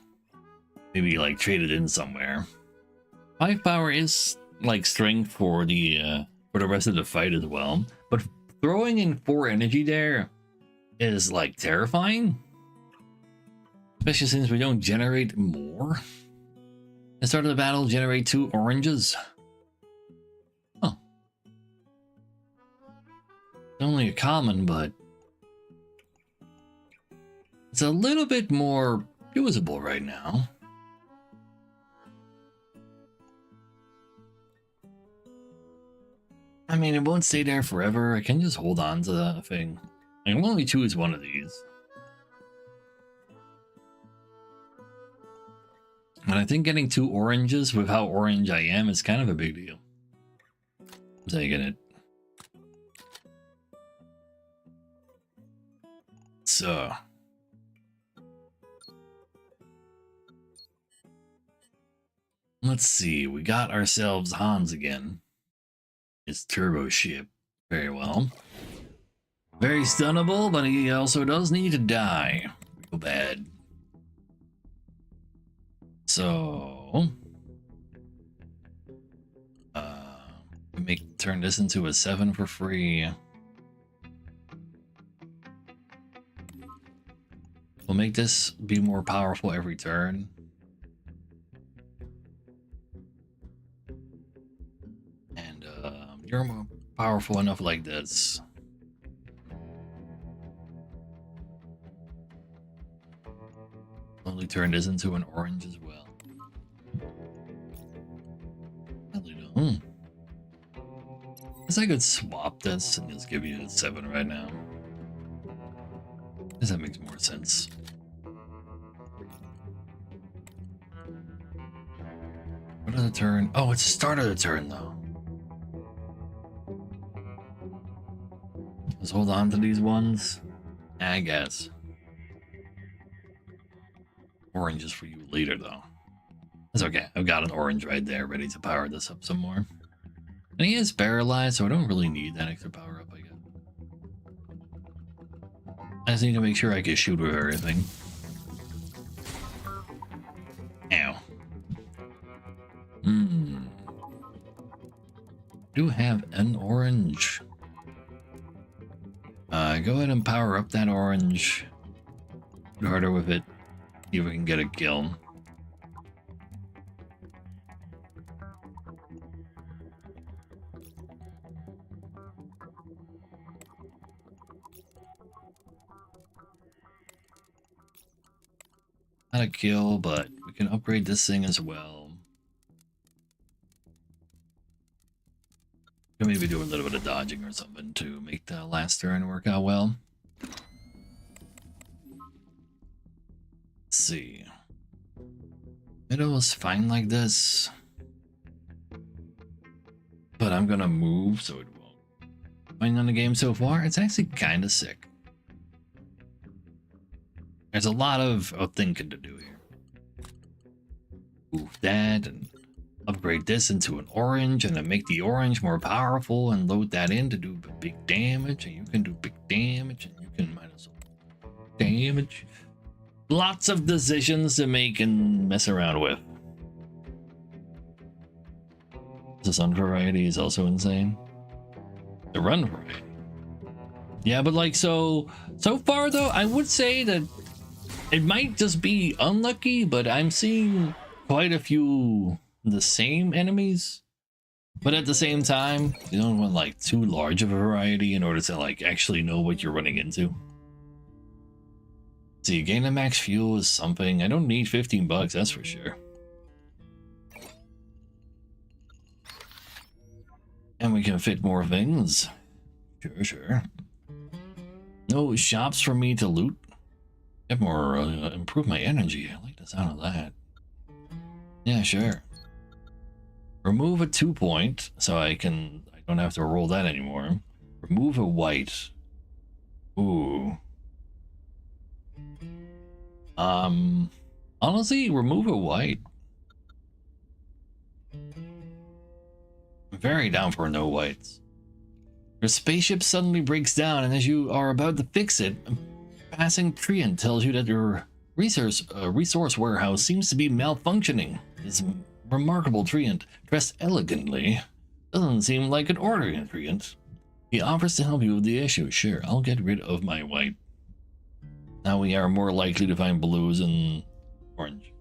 S1: Maybe like trade it in somewhere. 5 power is like strength for the rest of the fight as well. But throwing in 4 energy there is like terrifying. Especially since we don't generate more. At the start of the battle, generate 2 oranges. Oh. only a common, but it's a little bit more usable right now. I mean, it won't stay there forever. I can just hold on to that thing. I can only choose one of these. And I think getting 2 oranges with how orange I am is kind of a big deal. I'm taking it. So. Let's see. We got ourselves Hans again. His turbo ship. Very well. Very stunnable, but he also does need to die. Real bad. So turn this into a 7 for free. We'll make this be more powerful every turn. And you're more powerful enough like this. Slowly turn this into an orange as well. Guess I could swap this and just give you a 7 right now. Guess that makes more sense. What are the turn? Oh, it's the start of the turn though. Let's hold on to these ones. I guess. Orange is for you later though. That's okay. I've got an orange right there ready to power this up some more. And he is paralyzed, so I don't really need that extra power up, I guess. I just need to make sure I can shoot with everything. Ow. Do have an orange. Go ahead and power up that orange. Get harder with it. See if we can get a kill. Not a kill, but we can upgrade this thing as well. Can maybe do a little bit of dodging or something to make the last turn work out well. Let's see. Middle is fine like this. But I'm gonna move so it won't. Playing on the game so far, it's actually kind of sick. There's a lot of thinking to do here. Move that and upgrade this into an orange and then make the orange more powerful and load that in to do big damage, and you can do big damage and you can minus damage. Lots of decisions to make and mess around with. The sun variety is also insane. The run variety. Yeah, but like so far though, I would say that it might just be unlucky, but I'm seeing quite a few the same enemies. But at the same time, you don't want like too large of a variety in order to like actually know what you're running into. See, gain a max fuel is something. I don't need 15 bucks, that's for sure. And we can fit more things. Sure. No shops for me to loot. Get more, improve my energy. I like the sound of that. Yeah, sure. Remove a 2-point, so I don't have to roll that anymore. Remove a white. Ooh. Honestly, remove a white. I'm very down for no whites. Your spaceship suddenly breaks down, and as you are about to fix it, a passing treant tells you that your resource warehouse seems to be malfunctioning. This remarkable treant, dressed elegantly, doesn't seem like an ordinary treant. He offers to help you with the issue. Sure, I'll get rid of my white. Now we are more likely to find blues and orange.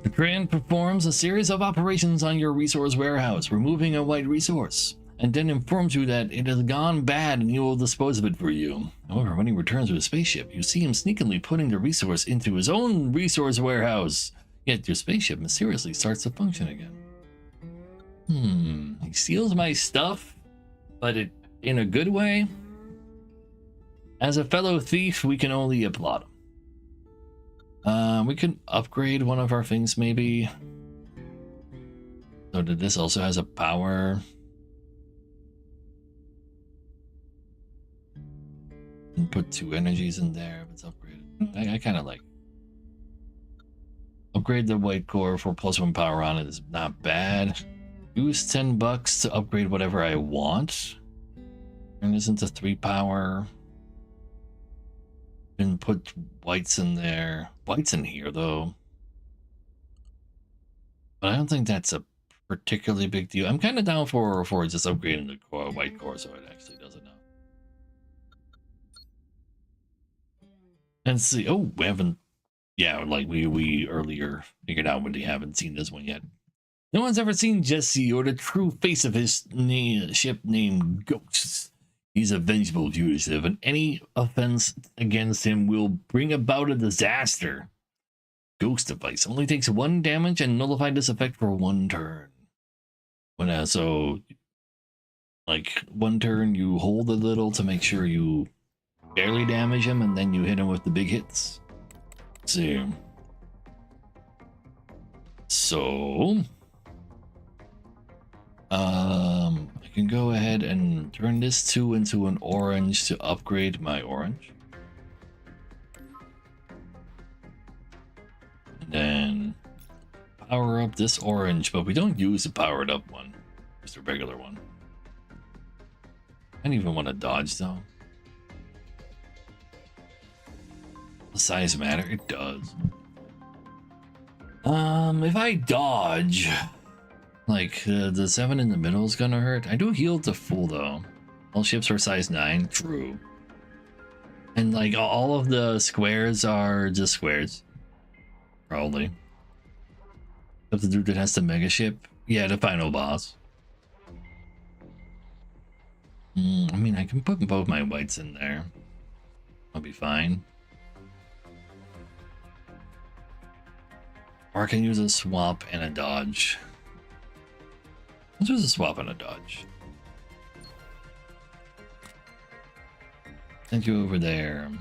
S1: The treant performs a series of operations on your resource warehouse, removing a white resource. and then informs you that it has gone bad and he will dispose of it for you. However, when he returns with a spaceship, you see him sneakily putting the resource into his own resource warehouse. Yet your spaceship mysteriously starts to function again. He steals my stuff, but in a good way. As a fellow thief, we can only applaud him. We can upgrade one of our things, maybe. So that this also has a power. And put 2 energies in there if it's upgraded. I kind of like. Upgrade the white core for +1 power on it is not bad. Use $10 to upgrade whatever I want. Turn this into 3 power. And put whites in there. Whites in here though. But I don't think that's a particularly big deal. I'm kind of down for just upgrading the core, white core so it actually does it now. And see, oh, we haven't, yeah, like we earlier figured out when they haven't seen this one yet. No one's ever seen Jesse or the true face of his ship named Ghosts. He's a vengeful fugitive, and any offense against him will bring about a disaster. Ghost device only takes 1 damage and nullify this effect for 1 turn. So, like 1 turn, you hold a little to make sure you barely damage him, and then you hit him with the big hits. Let's see. So, I can go ahead and turn this 2 into an orange to upgrade my orange. And then power up this orange, but we don't use the powered up one, just a regular one. I don't even want to dodge though. Does size matter? It does. If I dodge, like the 7 in the middle is gonna hurt. I do heal to full though. All ships are size 9, true. And like all of the squares are just squares. Probably. Except the dude that has the mega ship. Yeah, the final boss. I mean, I can put both my whites in there. I'll be fine. Or I can use a swap and a dodge. Let's use a swap and a dodge. Thank you over there.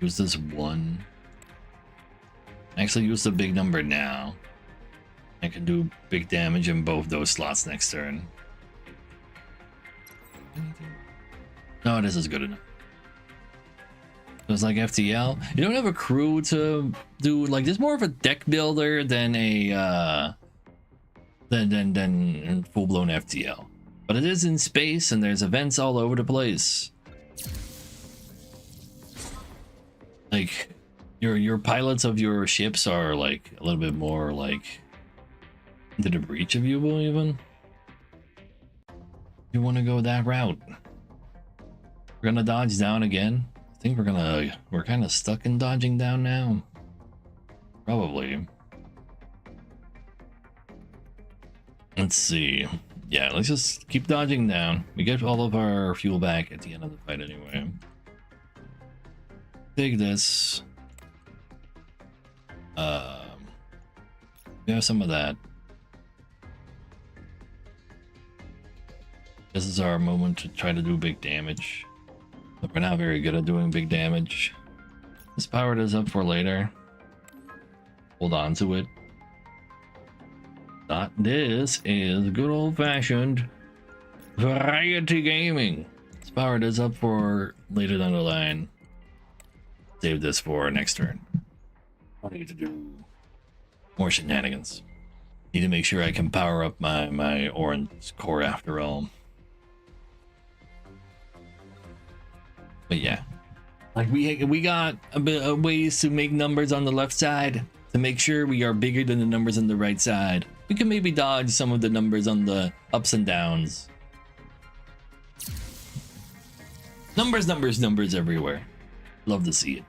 S1: Use this 1. Actually use the big number now. I can do big damage in both those slots next turn. No, this is good enough. So it's like FTL. You don't have a crew to do, like, this more of a deck builder than a than full-blown FTL. But it is in space and there's events all over the place. Like your pilots of your ships are like a little bit more like into the breach of you even. You want to go that route. We're gonna dodge down again. I think we're kind of stuck in dodging down now. Probably. Let's see. Yeah, let's just keep dodging down. We get all of our fuel back at the end of the fight anyway. Take this. We have some of that. This is our moment to try to do big damage. But we're not very good at doing big damage. This powered us up for later. Hold on to it. This is good old-fashioned variety gaming. This powered us up for later down the line. Save this for next turn. I need to do more shenanigans. Need to make sure I can power up my orange core after all. But yeah, like we got a bit of ways to make numbers on the left side to make sure we are bigger than the numbers on the right side. We can maybe dodge some of the numbers on the ups and downs. Numbers, numbers, numbers everywhere. Love to see it.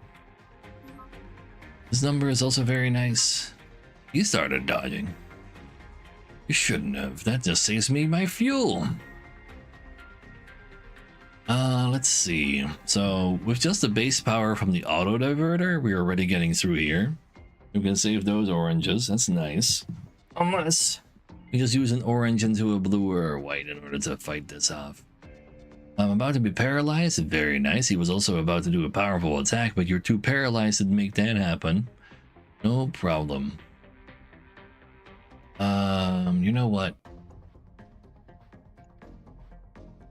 S1: This number is also very nice. You started dodging. You shouldn't have. That just saves me my fuel. Let's see. So with just the base power from the auto diverter, we're already getting through here. We can save those oranges. That's nice. Unless we just use an orange into a blue or a white in order to fight this off. I'm about to be paralyzed. Very nice. He was also about to do a powerful attack, but you're too paralyzed to make that happen. No problem. You know what?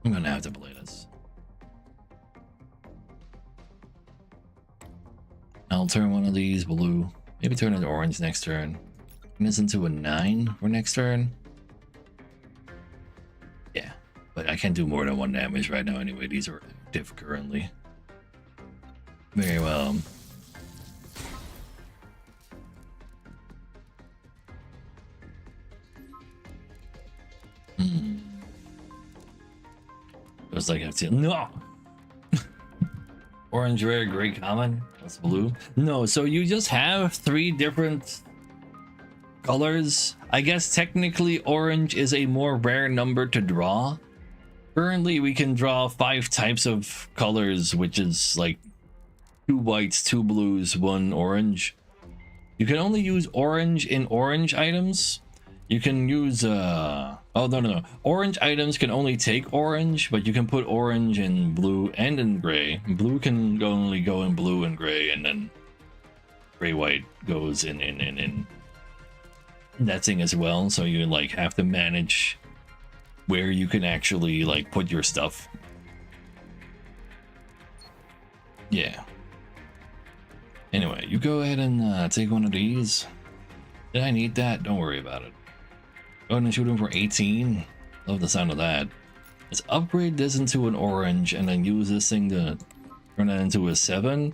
S1: I'm gonna have to play this. I'll turn one of these blue. Maybe turn it orange next turn. Turn this into a 9 for next turn. Yeah, but I can't do more than 1 damage right now anyway. These are active currently. Very well. Looks like I've seen. No! Orange, rare, gray, common. That's blue. No, so you just have 3 different colors. I guess technically orange is a more rare number to draw. Currently, we can draw 5 types of colors, which is like 2 whites, 2 blues, 1 orange. You can only use orange in orange items. You can use oh no. Orange items can only take orange, but you can put orange in blue and in gray. Blue can only go in blue and gray, and then gray white goes in that thing as well. So you like have to manage where you can actually like put your stuff. Yeah. Anyway, you go ahead and take one of these. Did I need that? Don't worry about it. Go ahead and shoot him for 18. Love the sound of that. Let's upgrade this into an orange and then use this thing to turn it into a 7.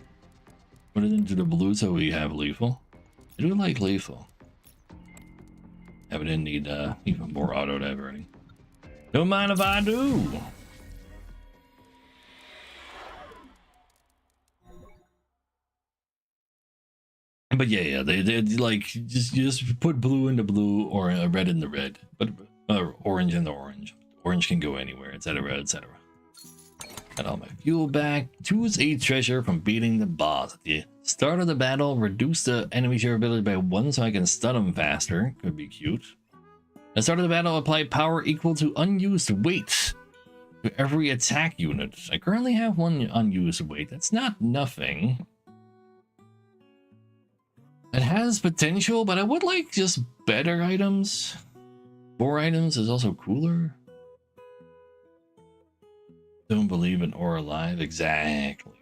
S1: Put it into the blue so we have lethal. I do like lethal. Yeah, but didn't need even more auto diverting. Don't mind if I do. But yeah, they like just put blue into blue or red in the red, but orange in the orange. Orange can go anywhere, etc., etc. Got all my fuel back. Choose a treasure from beating the boss. At the start of the battle, reduce the enemy share ability by 1 so I can stun them faster. Could be cute. At the start of the battle, apply power equal to unused weight to every attack unit. I currently have 1 unused weight. That's not nothing. It has potential, but I would like just better items. 4 items is also cooler. Don't believe in or alive. Exactly.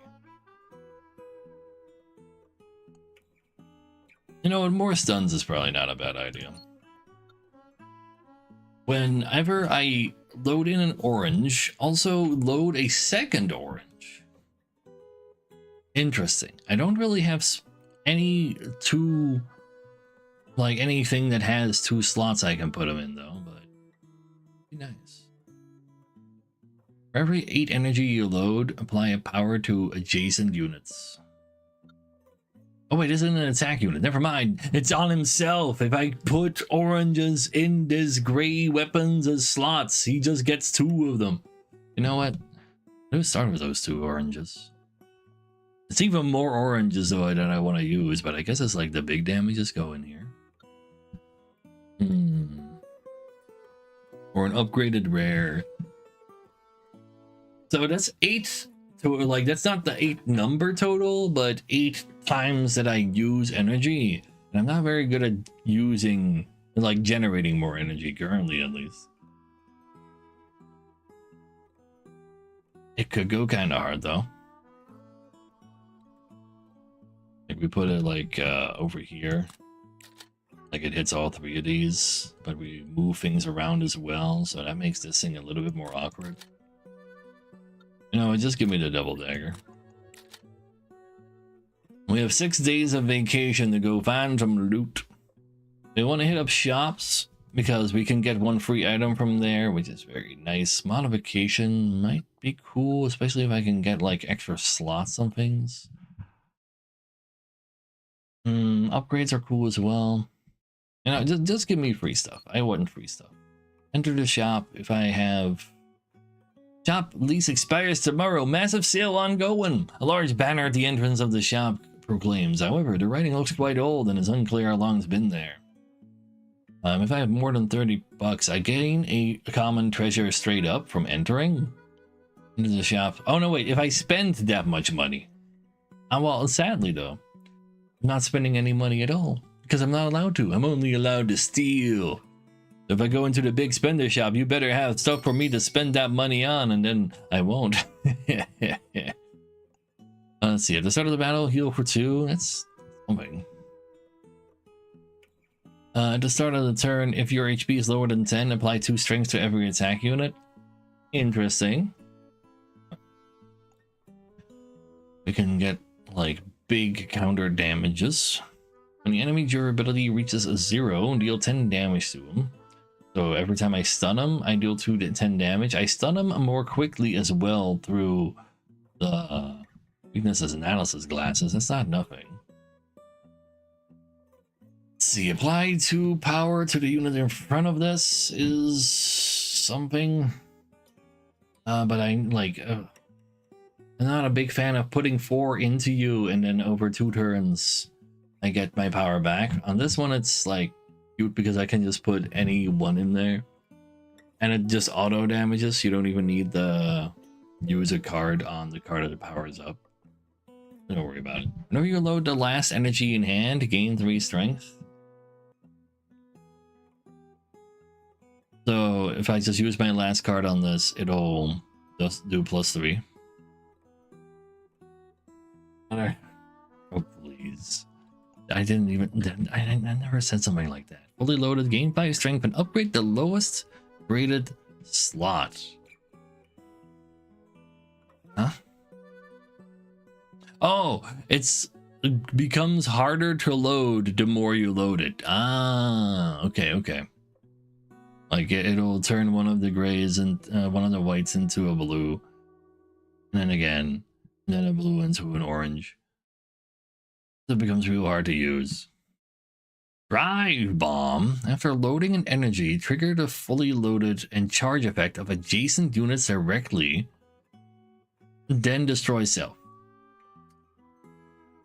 S1: You know what? More stuns is probably not a bad idea. Whenever I load in an orange, also load a second orange. Interesting. I don't really have any 2, like anything that has 2 slots I can put them in though, but be nice. For every 8 energy you load, apply a power to adjacent units. Oh wait, this isn't an attack unit. Never mind. It's on himself. If I put oranges in this gray weapons as slots, he just gets 2 of them. You know what? Let's start with those 2 oranges. It's even more oranges though that I want to use, but I guess it's like the big damages go in here. Or an upgraded rare. So that's 8 to like, that's not the 8 number total, but 8 times that I use energy. And I'm not very good at using, like generating more energy currently at least. It could go kind of hard though. Like we put it like over here, like it hits all 3 of these, but we move things around as well, so that makes this thing a little bit more awkward. You know, just give me the double dagger. We have 6 days of vacation to go find some loot. We want to hit up shops because we can get 1 free item from there, which is very nice. Modification might be cool, especially if I can get like extra slots on things. Upgrades are cool as well. You know, just give me free stuff. I want free stuff. Enter the shop if I have... Shop lease expires tomorrow. Massive sale ongoing. A large banner at the entrance of the shop proclaims. However, the writing looks quite old and it's unclear how long it's been there. If I have more than 30 bucks, I gain a common treasure straight up from entering into the shop. Oh no, wait, if I spend that much money. Well, sadly though, I'm not spending any money at all because I'm not allowed to. I'm only allowed to steal. If I go into the big spender shop, you better have stuff for me to spend that money on, and then I won't. Let's see, at the start of the battle, heal for 2. That's something. At the start of the turn, if your HP is lower than 10, apply 2 strength to every attack unit. Interesting. We can get, like, big counter damages. When the enemy durability reaches a 0, deal 10 damage to him. So every time I stun him, I deal 2 to 10 damage. I stun him more quickly as well through the weaknesses analysis glasses. That's not nothing. Let's see, apply 2 power to the unit in front of this is something. But I'm like, I'm not a big fan of putting 4 into you and then over 2 turns I get my power back. On this one, it's like cute because I can just put any one in there and it just auto damages. You don't even need the user card on the card that powers up. Don't worry about it. Whenever you load the last energy in hand, gain 3 strength. So if I just use my last card on this, it'll just do +3. Oh please. I didn't even, I never said something like that. Fully loaded, gain 5 strength and upgrade the lowest rated slot. Huh? Oh, it becomes harder to load the more you load it. Ah, okay, okay. Like it'll turn one of the grays and one of the whites into a blue. And then again, and then a blue into an orange. It becomes real hard to use. Drive Bomb. After loading an energy, trigger the fully loaded and charge effect of adjacent units directly, then destroy self.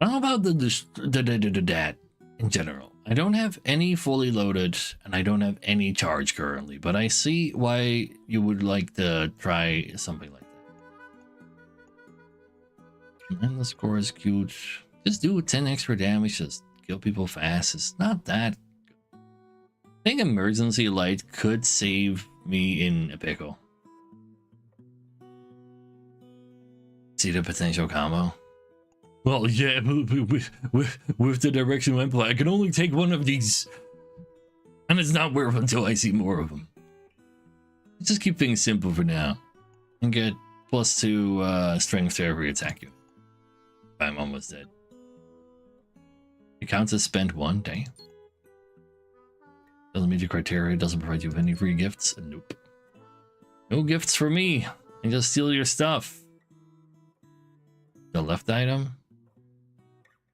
S1: I don't know about that in general. I don't have any fully loaded and I don't have any charge currently, but I see why you would like to try something like that. And the score is cute. Just do 10 extra damage, just kill people fast. It's not that good. I think Emergency Light could save me in a pickle. See the potential combo? Well, yeah, with the directional input, I can only take one of these. And it's not worth until I see more of them. Just keep things simple for now. And get +2 strength to every attack unit. I'm almost dead. It counts as spent 1 day. Doesn't meet your criteria, doesn't provide you with any free gifts. Nope. No gifts for me. And just steal your stuff. The left item.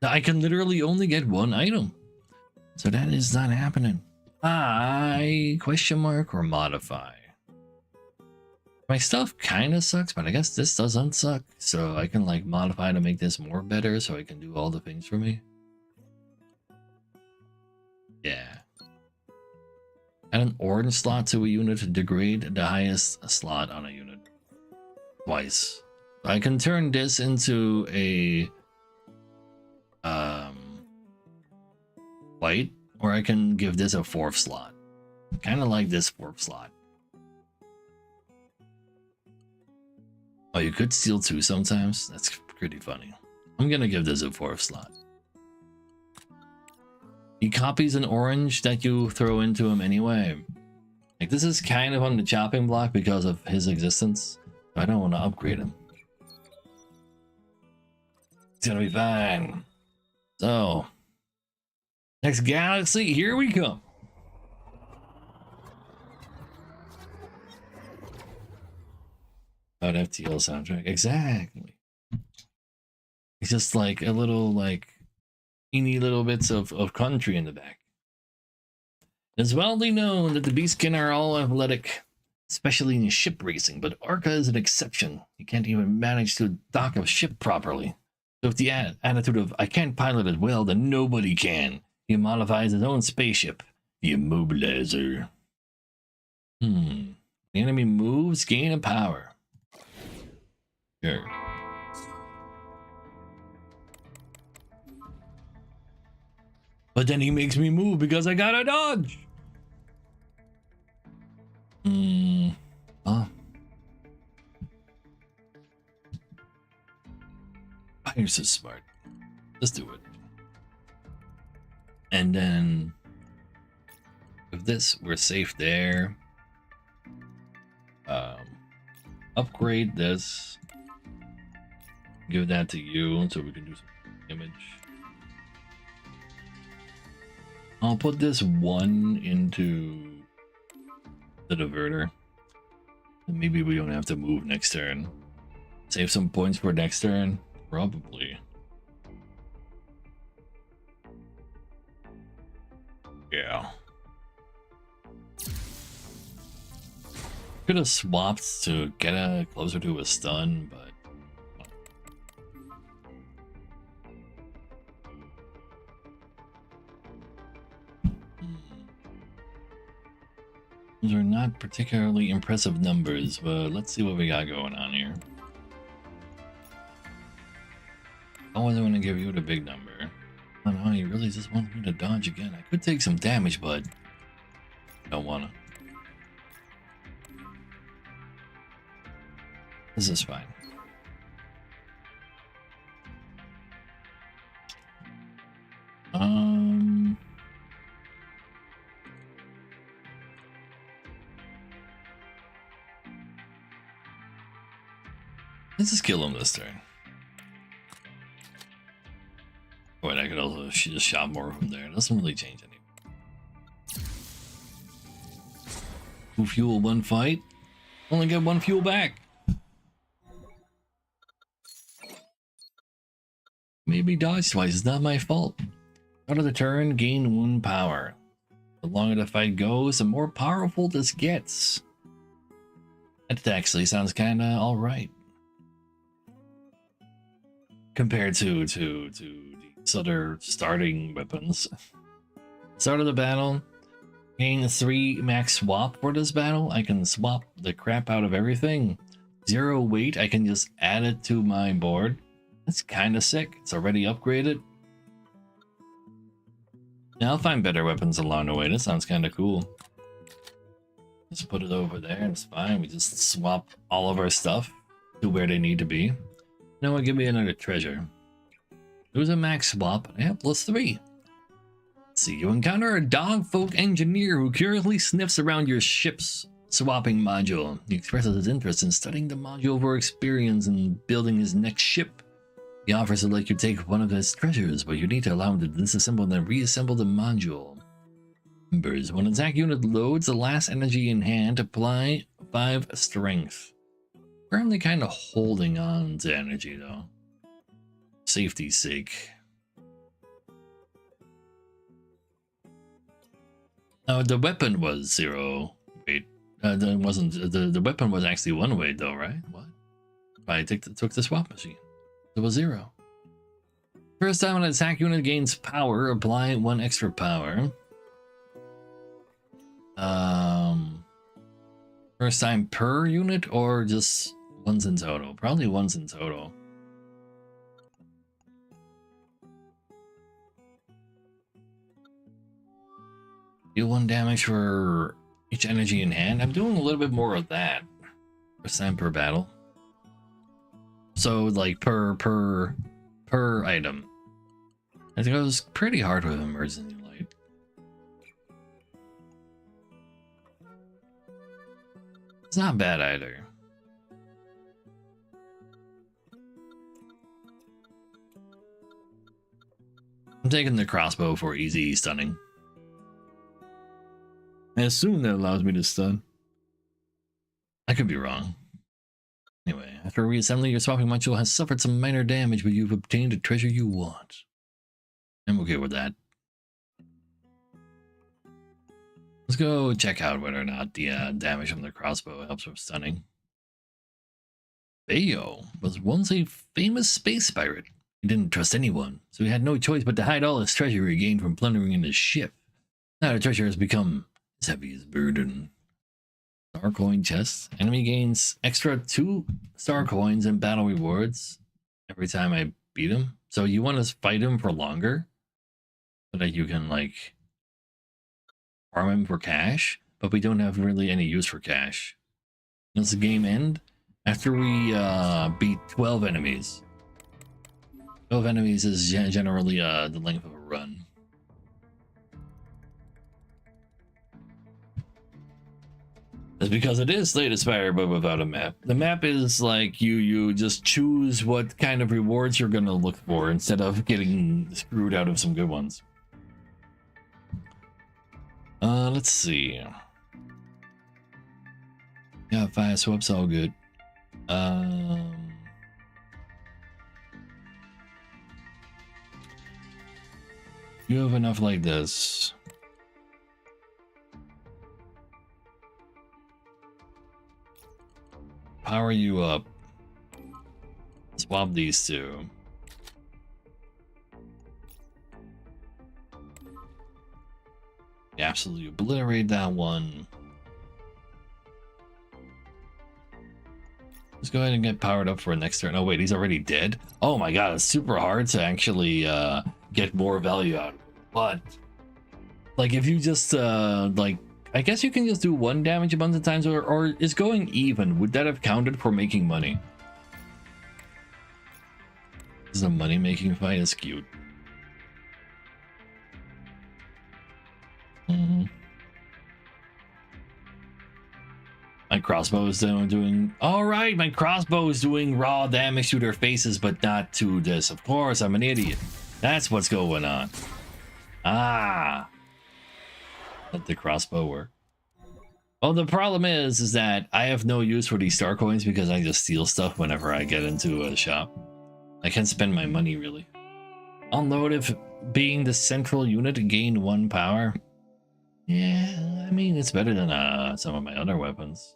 S1: I can literally only get 1 item. So that is not happening. Question mark or modify. My stuff kind of sucks, but I guess this doesn't suck. So I can like modify to make this more better so I can do all the things for me. Yeah. Add an orange slot to a unit to degrade the highest slot on a unit. Twice. I can turn this into a white, or I can give this a 4th slot. Kind of like this 4th slot. Oh, you could steal 2 sometimes? That's pretty funny. I'm gonna give this a 4th slot. He copies an orange that you throw into him anyway. Like, this is kind of on the chopping block because of his existence. I don't want to upgrade him. It's gonna be fine. So, next galaxy, here we come. About FTL soundtrack, exactly. It's just like a little, like, teeny little bits of country in the back. It's widely known that the beastkin are all athletic, especially in ship racing, but Arca is an exception. He can't even manage to dock a ship properly. So with the attitude of, I can't pilot it well, then nobody can. He modifies his own spaceship, the Immobilizer. The enemy moves, gain a power. Sure. But then he makes me move because I gotta dodge. Oh. You're so smart. Let's do it. And then with this, we're safe there. Upgrade this. Give that to you so we can do some image. I'll put this one into the diverter. And maybe we don't have to move next turn. Save some points for next turn. Probably. Yeah. Could have swapped to get closer to a stun, but those are not particularly impressive numbers, but let's see what we got going on here. I wasn't going to give you the big number. Oh no, he really just wants me to dodge again. I could take some damage, but don't want to. This is fine. Let's just kill him this turn. Wait, I could also just shot more from there. It doesn't really change anything. 2 fuel, 1 fight. Only get 1 fuel back. Maybe dodge twice. It's not my fault. Out of the turn, gain 1 power. The longer the fight goes, the more powerful this gets. That actually sounds kinda alright. Compared to these other starting weapons. Start of the battle. Gain 3 max swap for this battle. I can swap the crap out of everything. 0 weight, I can just add it to my board. That's kinda sick. It's already upgraded. Now I'll find better weapons along the way. This sounds kinda cool. Just put it over there, it's fine. We just swap all of our stuff to where they need to be. Now give me another treasure. Lose a max swap. Yeah, +3. See, you encounter a dogfolk engineer who curiously sniffs around your ship's swapping module. He expresses his interest in studying the module for experience and building his next ship. He offers to let you take one of his treasures, but you need to allow him to disassemble and then reassemble the module. Members, when an attack unit loads the last energy in hand, apply 5 strength. Currently kind of holding on to energy though. Safety's sake. Oh, the weapon was 0 weight. That wasn't the weapon was actually 1 weight though, right? What? I took the swap machine. It was 0. First time an attack unit gains power, apply 1 extra power. First time per unit or just once in total? Probably once in total. Deal 1 damage for each energy in hand. I'm doing a little bit more of that. First time per battle. So like per item. I think it was pretty hard with emergency light. It's not bad either. I'm taking the crossbow for easy stunning. I assume that allows me to stun. I could be wrong. Anyway, after reassembling, your swapping module has suffered some minor damage, but you've obtained a treasure you want. I'm okay with that. Let's go check out whether or not the damage from the crossbow helps with stunning. Bayo was once a famous space pirate. He didn't trust anyone, so he had no choice but to hide all his treasure he gained from plundering in his ship. Now the treasure has become his heaviest burden. Star coin chest. Enemy gains extra 2 star coins and battle rewards every time I beat him. So you want to fight him for longer so that you can like farm him for cash, but we don't have really any use for cash. Does the game end? After we beat 12 enemies. 12 enemies is generally the length of a run. It's because it is Slay the Spire, but without a map. The map is like you just choose what kind of rewards you're gonna look for instead of getting screwed out of some good ones. Let's see. Yeah, fire swap's all good. You have enough like this. Power you up. Swap these two. Absolutely obliterate that one. Let's go ahead and get powered up for a next turn. Oh wait, he's already dead? Oh my god, it's super hard to actually get more value out of it. But like if you just like I guess you can just do 1 damage a bunch of times, or is going even, would that have counted for making money? This is a money making fight, it's cute. My crossbow is doing all right. My crossbow is doing raw damage to their faces, but not to this. Of course, I'm an idiot. That's what's going on. Ah, let the crossbow work. Well, the problem is that I have no use for these star coins because I just steal stuff whenever I get into a shop. I can't spend my money really. I'll note if being the central unit gain 1 power. Yeah, I mean it's better than some of my other weapons.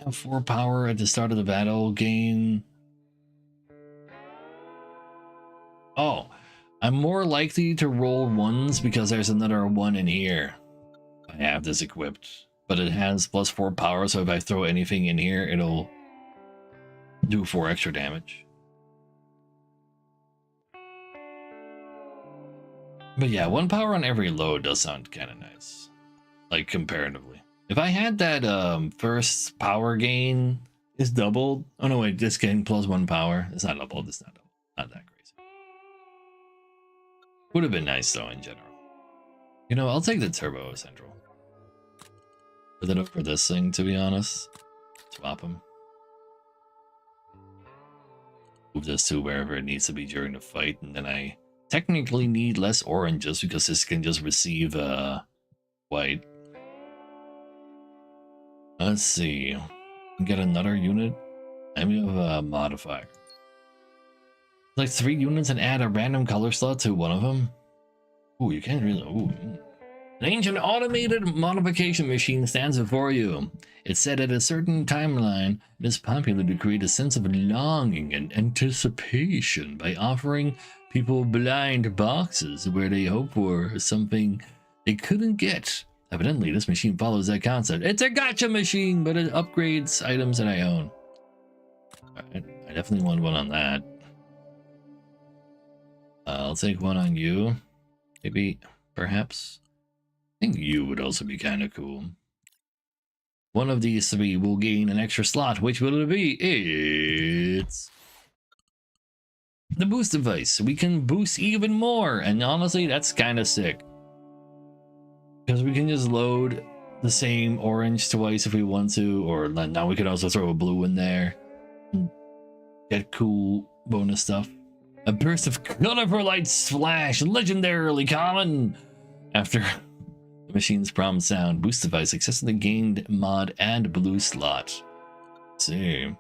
S1: Have 4 power at the start of the battle. Gain. Oh, I'm more likely to roll 1s because there's another 1 in here. I have this equipped, but it has +4 power, so if I throw anything in here, it'll do 4 extra damage. But yeah, 1 power on every load does sound kind of nice, like comparatively. If I had that first power gain is doubled. Oh no, wait, this gain +1 power. It's not doubled. It's not doubled. Not that crazy. Would have been nice though in general. You know, I'll take the turbo central. Put it up for this thing, to be honest. Swap them. Move this to wherever it needs to be during the fight, and then I technically need less oranges because this can just receive white. Let's see. Get another unit. I'm gonna have a modifier. Like 3 units and add a random color slot to one of them. Ooh, you can't really. Ooh. An ancient automated modification machine stands before you. It's said at a certain timeline, it is popular to create a sense of longing and anticipation by offering people blind boxes where they hope for something they couldn't get. Evidently, this machine follows that concept. It's a gacha machine, but it upgrades items that I own. Alright, I definitely want one on that. I'll take one on you. Maybe, perhaps. I think you would also be kind of cool. One of these 3 will gain an extra slot. Which will it be? It's the boost device. We can boost even more, and honestly, that's kind of sick. Because we can just load the same orange twice if we want to, or now we can also throw a blue in there and get cool bonus stuff. A burst of colorful light flash, legendarily common. After the machine's prompt sound, boost device successfully gained mod and blue slot. Let's see.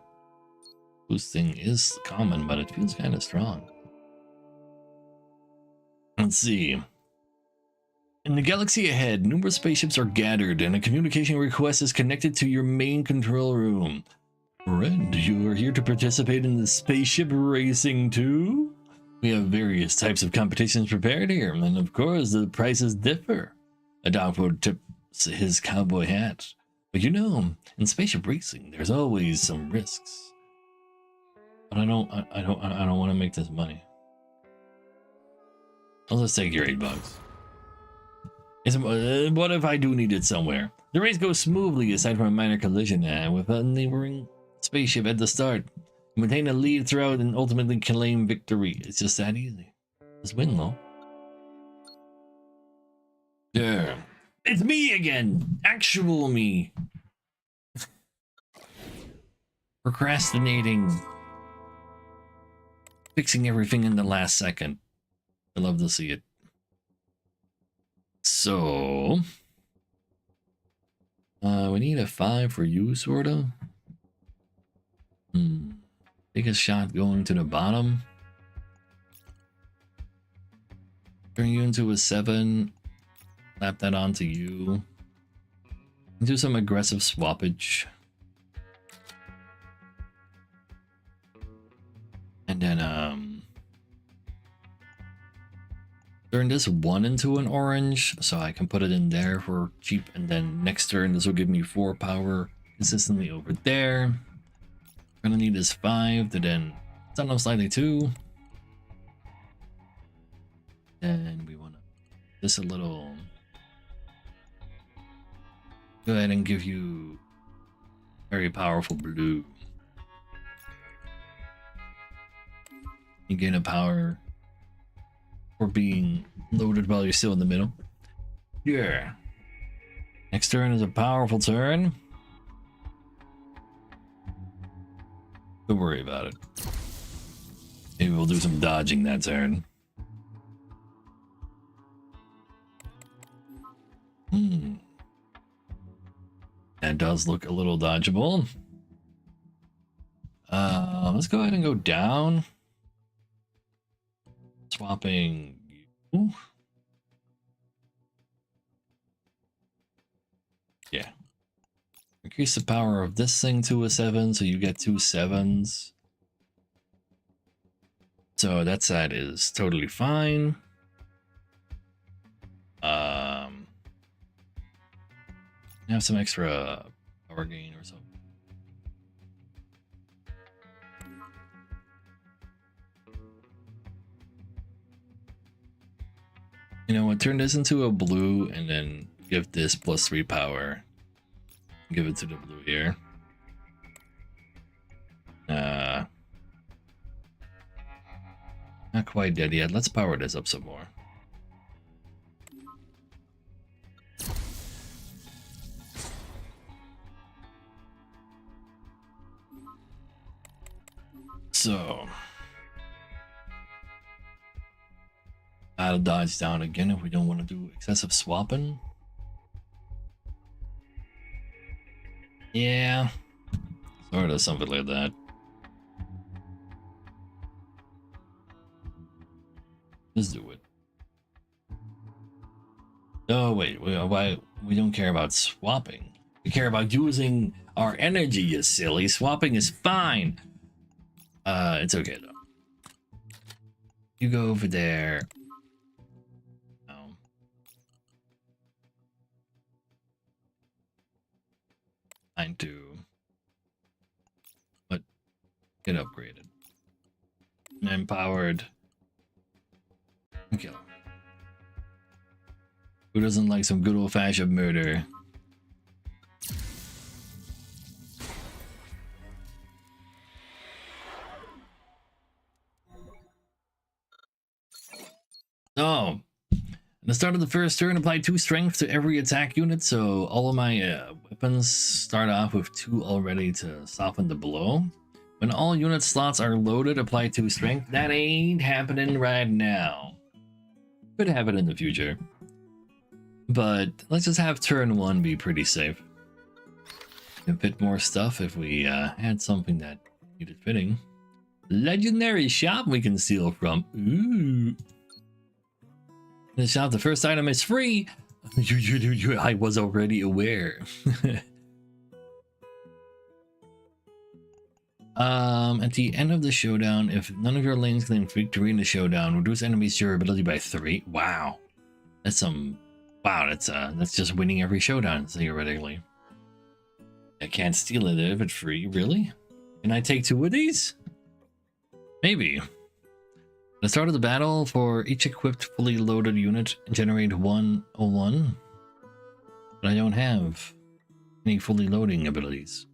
S1: Boosting is common, but it feels kind of strong. Let's see. In the galaxy ahead, numerous spaceships are gathered and a communication request is connected to your main control room. Friend, you are here to participate in the spaceship racing too? We have various types of competitions prepared here, and of course the prices differ. A dogwood tips his cowboy hat. But you know, in spaceship racing, there's always some risks. But I don't want to make this money. I'll just take your $8. What if I do need it somewhere? The race goes smoothly aside from a minor collision with a neighboring spaceship at the start. You maintain a lead throughout and ultimately claim victory. It's just that easy. Just win, though. Yeah. It's me again! Actual me! Procrastinating. Fixing everything in the last second. I love to see it. So... we need a 5 for you, sorta. Take a shot going to the bottom. Turn you into a 7. Slap that onto you. Do some aggressive swappage. And then, turn this 1 into an orange, so I can put it in there for cheap, and then next turn this will give me 4 power consistently over there. Gonna need this 5 to then stun up slightly 2. Then we wanna this a little. Go ahead and give you very powerful blue. You gain a power for being loaded while you're still in the middle. Yeah. Next turn is a powerful turn. Don't worry about it. Maybe we'll do some dodging that turn. That does look a little dodgeable. Let's go ahead and go down. Swapping you. Yeah. Increase the power of this thing to a 7, so you get 2 7s. So that side is totally fine. Have some extra power gain or something. You know what? Turn this into a blue and then give this +3 power. Give it to the blue here. Not quite dead yet. Let's power this up some more. So, I'll dodge down again if we don't want to do excessive swapping. Yeah, sort of something like that. Let's do it. Oh wait, why we don't care about swapping? We care about using our energy, you silly. Swapping is fine. It's okay though. You go over there. No. Mine too. But get upgraded. And empowered. Kill him. Who doesn't like some good old-fashioned murder? So, at the start of the first turn, apply 2 strength to every attack unit, so all of my weapons start off with 2 already to soften the blow. When all unit slots are loaded, apply 2 strength. That ain't happening right now. Could happen in the future. But let's just have turn 1 be pretty safe. Can fit more stuff if we had something that needed fitting. Legendary shop we can steal from. Ooh. In the shop, the first item is free. I was already aware. At the end of the showdown, if none of your lanes claim victory in the showdown, reduce enemies' durability by 3. Wow. That's some... Wow, that's just winning every showdown, theoretically. I can't steal it if it's free, really? Can I take 2 of these? Maybe. At the start of the battle, for each equipped fully loaded unit, generate 101. But I don't have any fully loading abilities.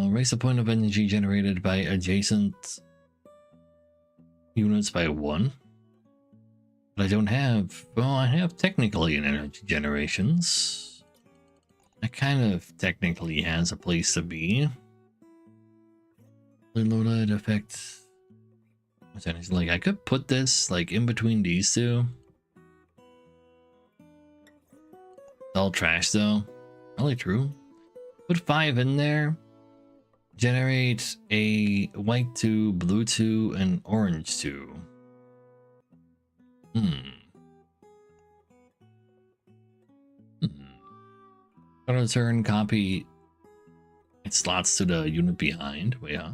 S1: Raise the point of energy generated by adjacent units by 1. But I don't have... Well, I have technically an energy generations. That kind of technically has a place to be. Fully loaded effect... Like, I could put this, like, in between these two. It's all trash, though. Probably true. Put 5 in there. Generate a white 2, blue 2, and orange 2. On a turn, copy its slots to the unit behind. Wait, huh?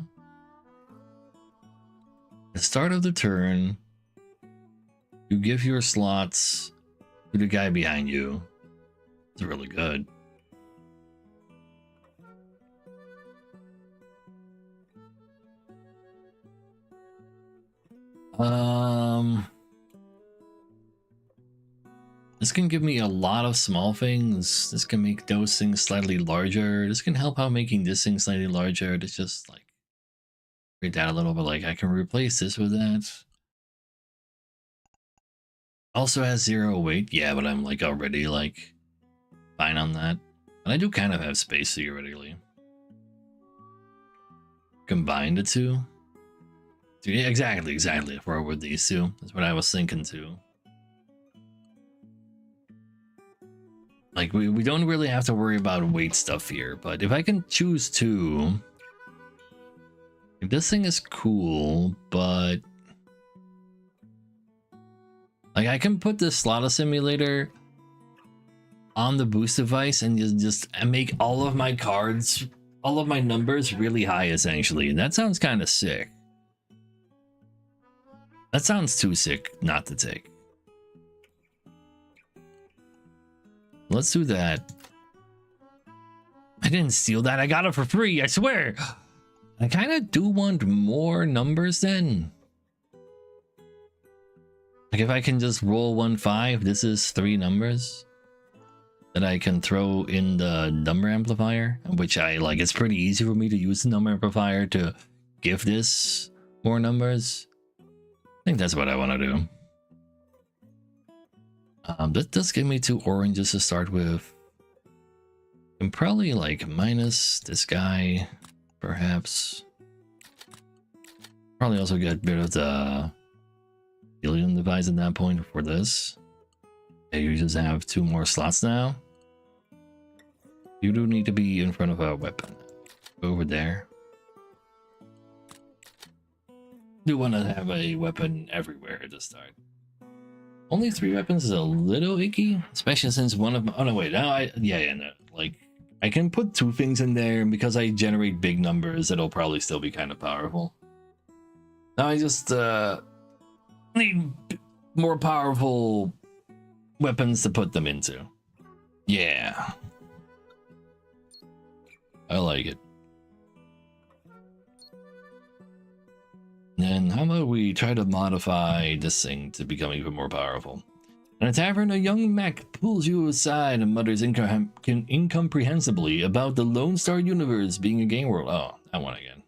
S1: At the start of the turn, you give your slots to the guy behind you. It's really good. This can give me a lot of small things. This can make those things slightly larger. This can help out making this thing slightly larger. It's just like create that a little bit. Like I can replace this with that. Also has 0 weight. Yeah, but I'm like already like fine on that. And I do kind of have space theoretically. Combine the two. Yeah, exactly. For with these two. That's what I was thinking too. Like, we don't really have to worry about weight stuff here, but if I can choose 2... Like, this thing is cool, but... Like, I can put this slot simulator on the boost device and just make all of my cards, all of my numbers really high, essentially. And that sounds kind of sick. That sounds too sick not to take. Let's do that. I didn't steal that. I got it for free, I swear. I kind of do want more numbers then. Like if I can just roll 1-5, this is 3 numbers that I can throw in the number amplifier, which I like. It's pretty easy for me to use the number amplifier to give this more numbers. I think that's what I want to do. That does give me 2 oranges to start with. And probably like minus this guy, perhaps. Probably also get rid of the helium device at that point for this. Okay, you just have 2 more slots now. You do need to be in front of a weapon. Over there. Do want to have a weapon everywhere to start. Only 3 weapons is a little icky, especially since one of my... Oh no, wait, now no. Like, I can put 2 things in there, and because I generate big numbers, it'll probably still be kind of powerful. Now I just need more powerful weapons to put them into. Yeah. I like it. And how about we try to modify this thing to become even more powerful? In a tavern, a young mech pulls you aside and mutters incomprehensibly about the Lone Star universe being a game world. Oh, that one again.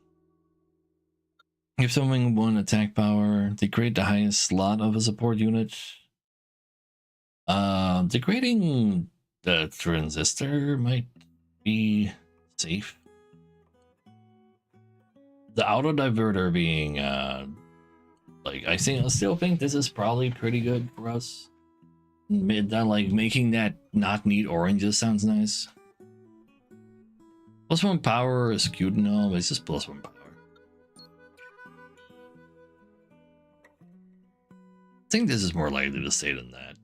S1: Give someone 1 attack power. Degrade the highest slot of a support unit. Degrading the transistor might be safe. The auto diverter being like I still think this is probably pretty good for us. Like making that not need oranges sounds nice. +1 power is cute and all, but it's just +1 power. think this is more likely to stay than that.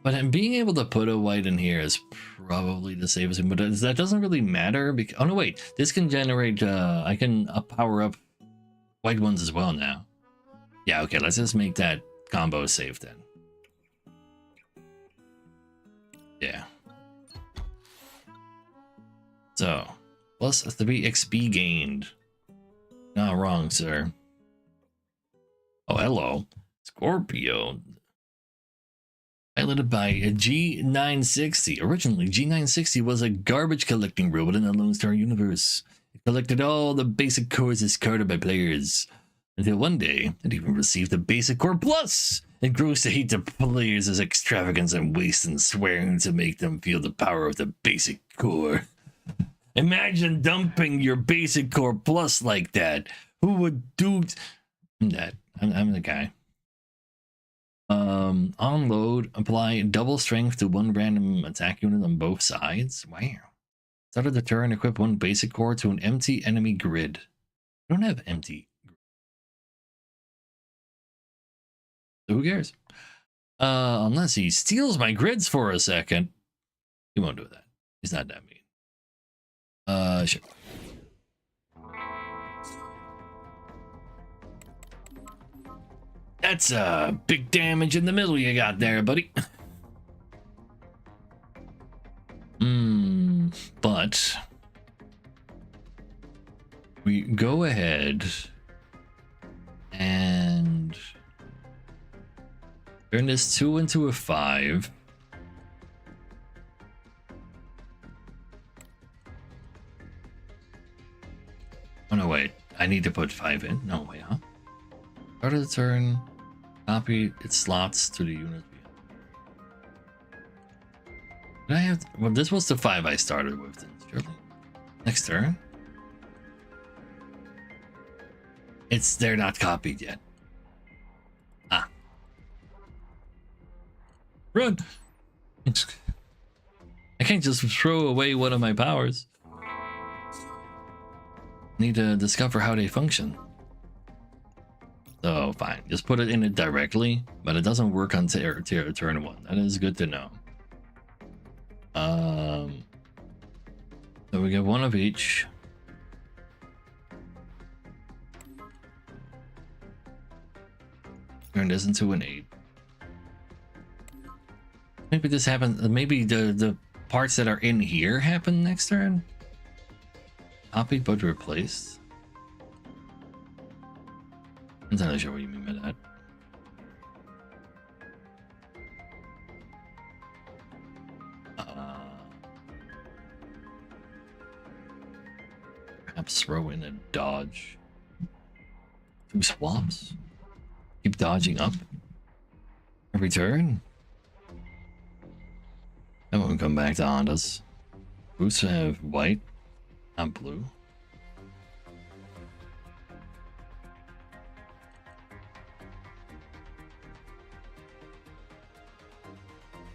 S1: But being able to put a white in here is probably the safest thing, but that doesn't really matter because, oh no, wait, this can generate, I can power up white ones as well now. Yeah, okay, let's just make that combo safe then. Yeah. So, plus 3 XP gained. Not wrong, sir. Oh, hello. Scorpio. Piloted by a G960. Originally, G960 was a garbage collecting robot in the Lone Star universe. It collected all the basic cores discarded by players. Until one day, it even received the Basic Core Plus. It grows to hate the players as extravagance and waste and swearing to make them feel the power of the Basic Core. Imagine dumping your Basic Core Plus like that. Who would do that? I'm the guy. On load, apply double strength to one random attack unit on both sides. Wow. Start of the turn, equip one basic core to an empty enemy grid. I don't have empty. So who cares? Unless he steals my grids for a second. He won't do that. He's not that mean. Sure. That's big damage in the middle you got there, buddy. But we go ahead and turn this 2 into a 5. Oh no, wait. I need to put 5 in. No way, huh? Start of the turn. Copy its slots to the unit. Did I have to, well, this was the 5 I started with then, surely. Next turn. They're not copied yet. Ah. Run! I can't just throw away one of my powers. Need to discover how they function. So fine, just put it in it directly, but it doesn't work on turn 1. That is good to know. So we get 1 of each. Turn this into an 8. Maybe this happens. Maybe the parts that are in here happen next turn. Copied but replaced. I'm not really sure what you mean by that. Perhaps throw in a dodge. 2 swaps. Keep dodging up. Every turn. That won't come back to haunt us. Boosts have white, not blue.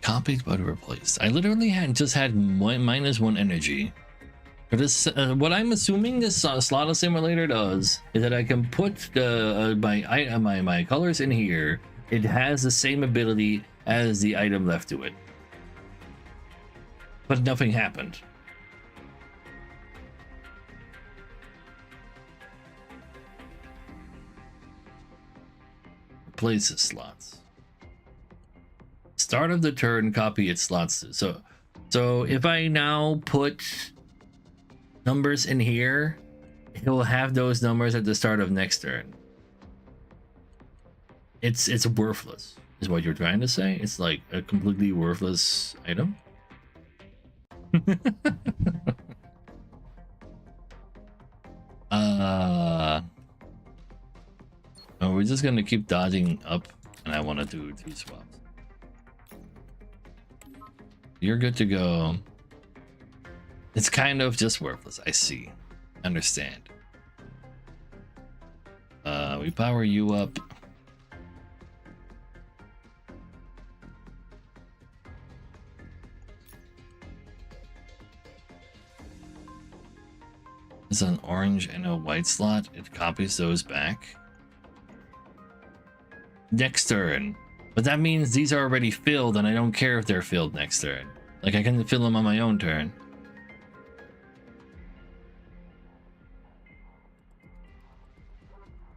S1: Copied but replaced. I literally just had -1 energy. For this, what I'm assuming this slot simulator does is that I can put my colors in here. It has the same ability as the item left to it, but nothing happened. Replace the slots. Start of the turn, copy its slots. So if I now put numbers in here, it will have those numbers at the start of next turn. It's worthless, is what you're trying to say. It's like a completely worthless item. Oh, we're just gonna keep dodging up, and I want to do 2 swaps. You're good to go. It's kind of just worthless. I see. Understand. We power you up. It's an orange and a white slot. It copies those back. next turn. But that means these are already filled, and I don't care if they're filled next turn. Like, I can fill them on my own turn.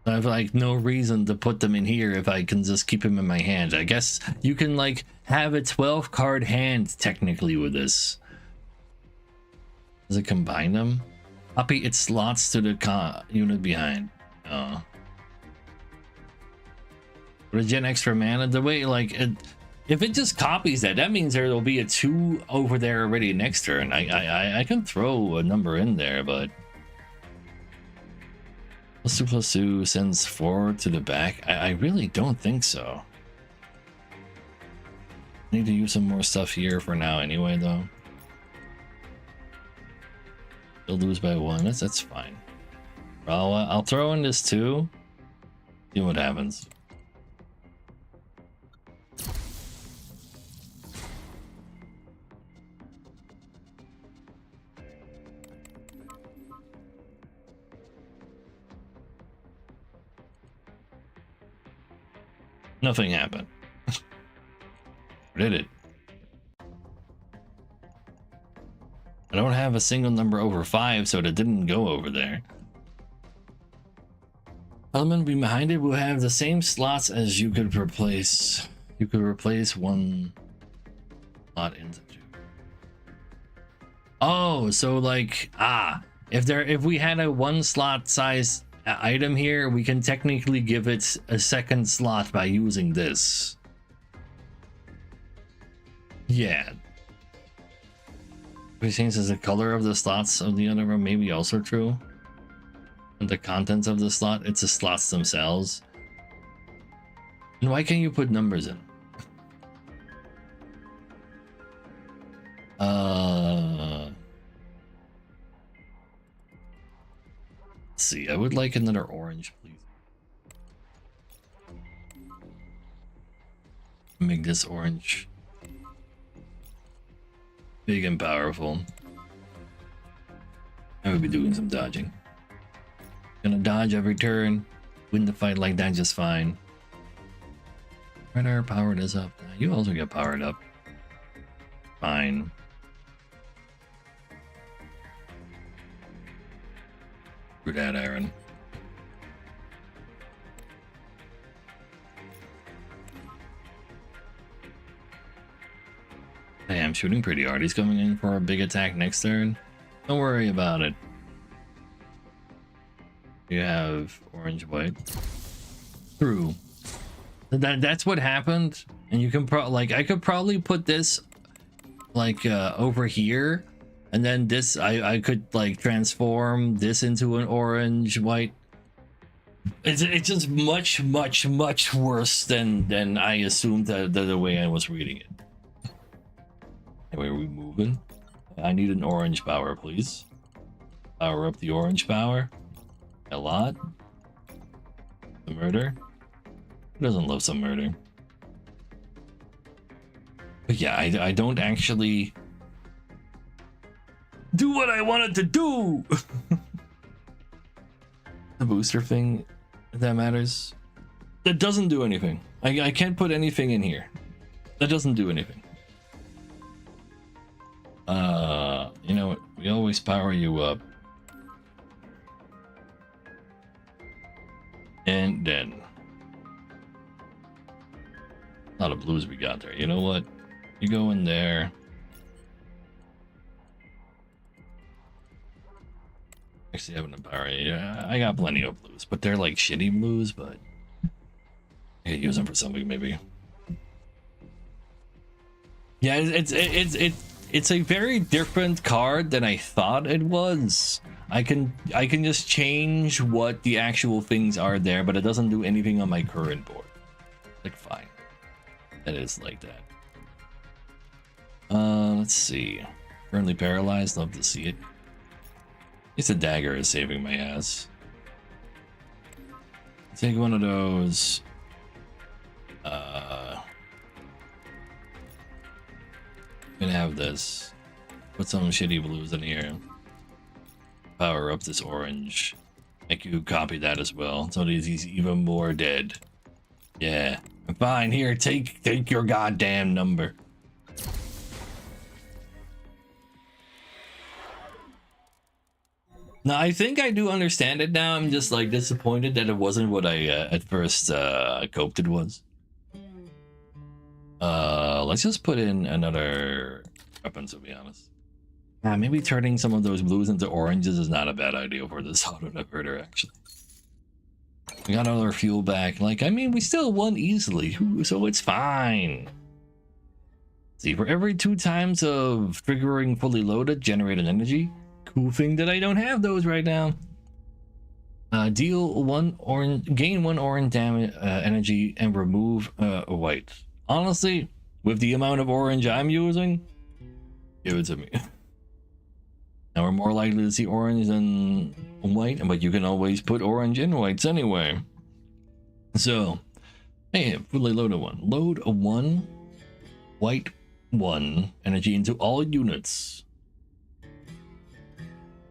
S1: I have like no reason to put them in here if I can just keep them in my hand. I guess you can like have a 12 card hand technically with this. Does it combine them? Copy its slots to the unit behind. Oh. Regen extra mana. The way like if it just copies that, that means there will be a 2 over there already next turn. I can throw a number in there, but +2/+2 sends forward to the back. I really don't think so. Need to use some more stuff here for now anyway, though. They'll lose by 1. That's fine. I'll throw in this too. See what happens. Nothing happened. Did it? I don't have a single number over 5, so it didn't go over there. Element behind it will have the same slots as you could replace. You could replace one slot into 2. Oh, so like if we had a 1 slot size item here, we can technically give it a second slot by using this. Yeah. Which changes the color of the slots of the other room, maybe also true. And the contents of the slot, it's the slots themselves. And why can't you put numbers in? Let's see, I would like another orange, please. Make this orange big and powerful. I would be doing some dodging. Gonna dodge every turn, win the fight like that just fine. Radar powered is up. You also get powered up. Fine. Screw that, Aaron. Hey, I'm shooting pretty hard. He's coming in for a big attack next turn. Don't worry about it. You have orange, white. True. That's what happened. And you can I could probably put this like over here, and then this I could like transform this into an orange, white. It's just much worse than I assumed the way I was reading it. Anyway, are we moving? I need an orange power, please. Power up the orange power. A lot. The murder. Who doesn't love some murder? But yeah, I don't actually do what I wanted to do. The booster thing, if that matters. That doesn't do anything. I can't put anything in here. That doesn't do anything. You know what? We always power you up. And then a lot of blues we got there. You know what? You go in there. Actually, having a power. Yeah, I got plenty of blues, but they're like shitty blues. But I could use them for something maybe. Yeah, it's a very different card than I thought it was. I can just change what the actual things are there, but it doesn't do anything on my current board. Like, fine. That is like that. Let's see. Currently paralyzed, love to see it. At least a dagger is saving my ass. Take one of those. Gonna have this. Put some shitty blues in here. Power up this orange. Make you copy that as well, so he's even more dead. Yeah. Fine, here, take your goddamn number. Now, I think I do understand it now. I'm just like disappointed that it wasn't what I at first hoped it was. Let's just put in another weapon, to be honest. Maybe turning some of those blues into oranges is not a bad idea for this auto diverter, actually. We got all our fuel back. Like, I mean, we still won easily, so it's fine. See, for every 2 times of triggering fully loaded, generated energy. Cool thing that I don't have those right now. Deal 1 orange, gain 1 orange damage energy, and remove a white. Honestly, with the amount of orange I'm using, give it to me. Now we're more likely to see orange than white, but you can always put orange in whites anyway. So, hey, fully loaded 1. Load a 1, white 1 energy into all units.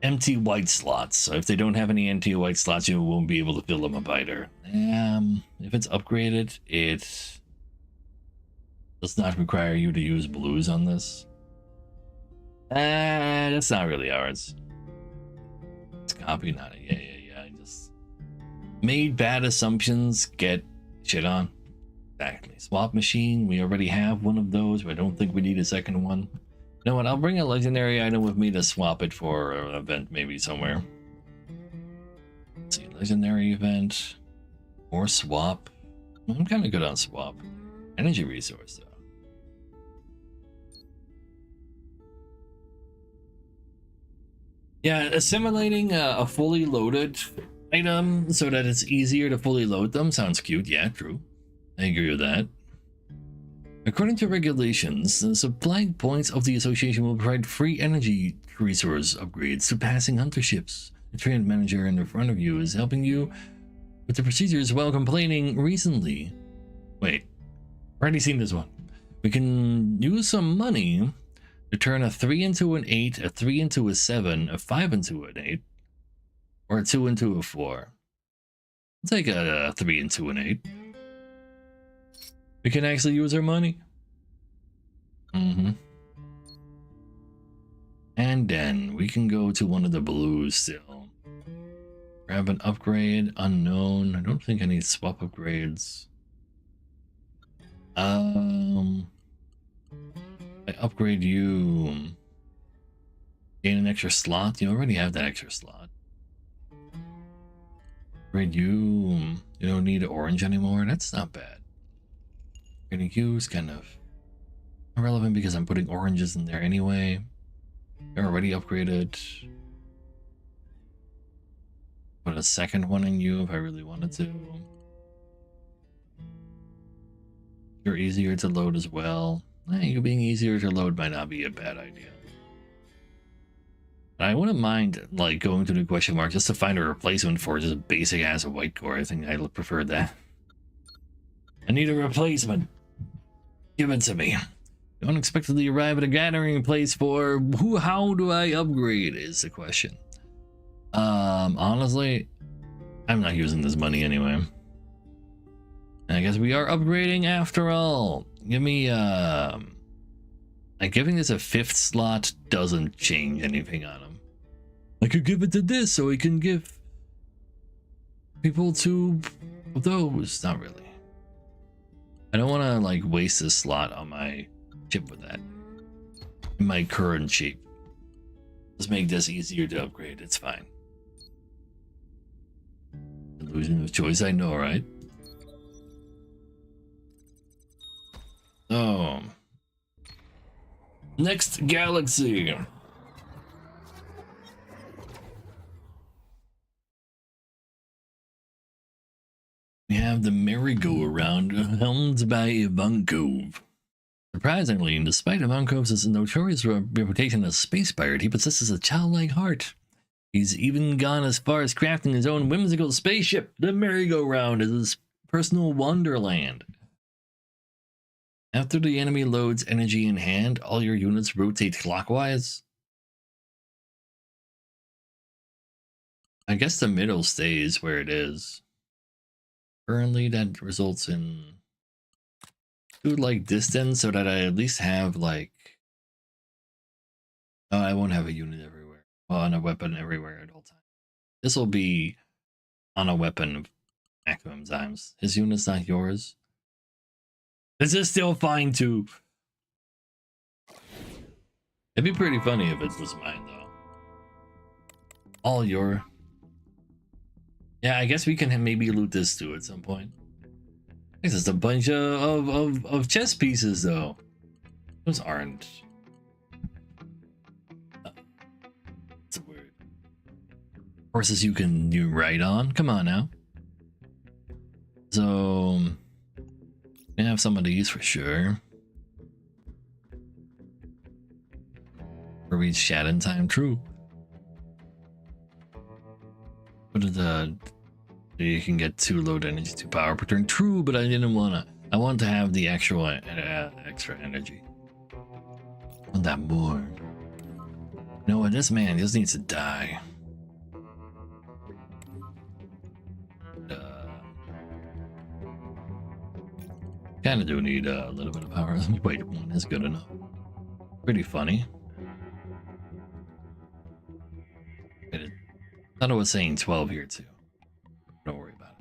S1: Empty white slots. So if they don't have any empty white slots, you won't be able to fill them up either. If it's upgraded, it does not require you to use blues on this. That's not really ours. It's copy, not a yeah. I just made bad assumptions, get shit on. Exactly. Swap machine, we already have one of those, but I don't think we need a second one. You know what, I'll bring a legendary item with me to swap it for an event maybe somewhere. Let's see, legendary event or swap. I'm kind of good on swap. Energy resource though. Yeah, assimilating a fully loaded item so that it's easier to fully load them sounds cute. Yeah, true. I agree with that. According to regulations, the supply points of the association will provide free energy resource upgrades to passing hunter ships. The train manager in front of you is helping you with the procedures while complaining recently. Wait, already seen this one. We can use some money to turn a 3 into an 8, a 3 into a 7, a 5 into an 8, or a 2 into a 4. I'll take a 3 into an 8. We can actually use our money. And then we can go to one of the blues still. Grab an upgrade, unknown. I don't think I need swap upgrades. I upgrade you. Gain an extra slot. You already have that extra slot. Upgrade you. You don't need orange anymore. That's not bad. Gonna use kind of irrelevant because I'm putting oranges in there anyway. They're already upgraded. Put a second one in you if I really wanted to. You're easier to load as well. You being easier to load might not be a bad idea. I wouldn't mind like going to the question mark just to find a replacement for just a basic ass white core. I think I prefer that. I need a replacement. Give it to me. You unexpectedly arrive at a gathering place for how do I upgrade is the question. Honestly, I'm not using this money anyway. And I guess we are upgrading after all. Give me like giving this a 5th slot doesn't change anything on him. I could give it to this so I can give people to those. Not really. I don't want to like waste this slot on my chip with that. In my current shape. Let's make this easier to upgrade. It's fine. Illusion of choice, I know, right? So, next galaxy. We have the merry-go-round helmed by Ivankov. Surprisingly, despite Ivankov's notorious reputation as a space pirate, he possesses a childlike heart. He's even gone as far as crafting his own whimsical spaceship. The merry-go-round is his personal wonderland. After the enemy loads energy in hand, all your units rotate clockwise. I guess the middle stays where it is. Currently, that results in to like distance, so that I at least have like. Oh, I won't have a unit everywhere. Well, on a weapon everywhere at all times. This will be on a weapon maximum times. His unit's not yours. This is still fine too. It'd be pretty funny if it was mine though. All your. Yeah, I guess we can maybe loot this too at some point. This is a bunch of chess pieces though. Those aren't. That's weird. Horses you ride on. Come on now. So I have some of these for sure. For reach Shadow time, true. What is the you can get 2 load energy, 2 power per turn. True, but I didn't wanna. I want to have the actual extra energy. I want that more. You know what? This man just needs to die. Kind of do need a little bit of power. Wait, 1 is good enough. Pretty funny. I thought I was saying 12 here too. Don't worry about it.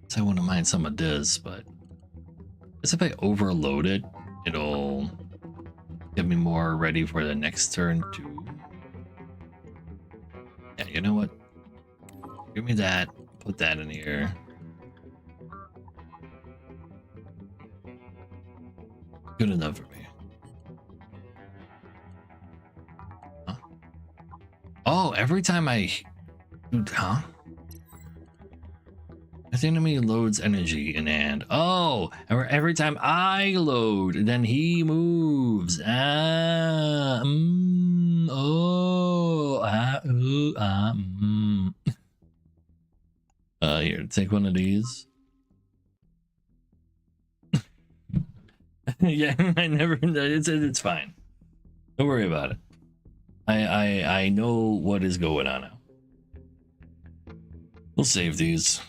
S1: So I wouldn't mind some of this, but I guess if I overload it, it'll get me more ready for the next turn too. Yeah, you know what? Give me that. Put that in here. Good enough for me. Huh? Oh, every time huh? The enemy loads energy in hand. Oh, every time I load, then he moves. Here, take one of these. Yeah, I never. It's fine. Don't worry about it. I know what is going on now. We'll save these.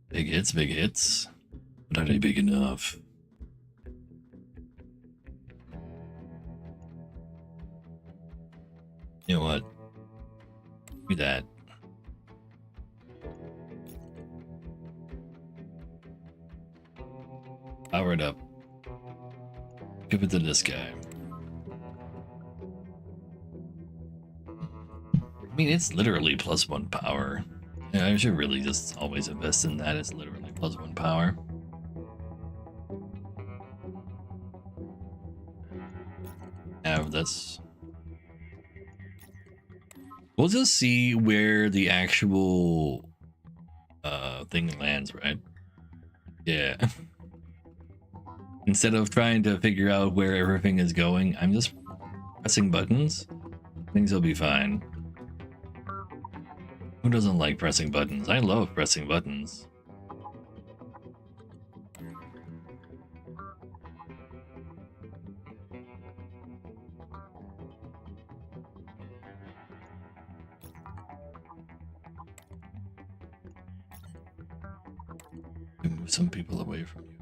S1: Big hits. But are they big enough? You know what? Do that. Power it up. Give it to this guy. I mean, it's literally +1 power. Yeah, I should really just always invest in that. It's literally +1 power. Have this. We'll just see where the actual thing lands, right? Yeah. Instead of trying to figure out where everything is going, I'm just pressing buttons. Things will be fine. Who doesn't like pressing buttons? I love pressing buttons. Move some people away from you.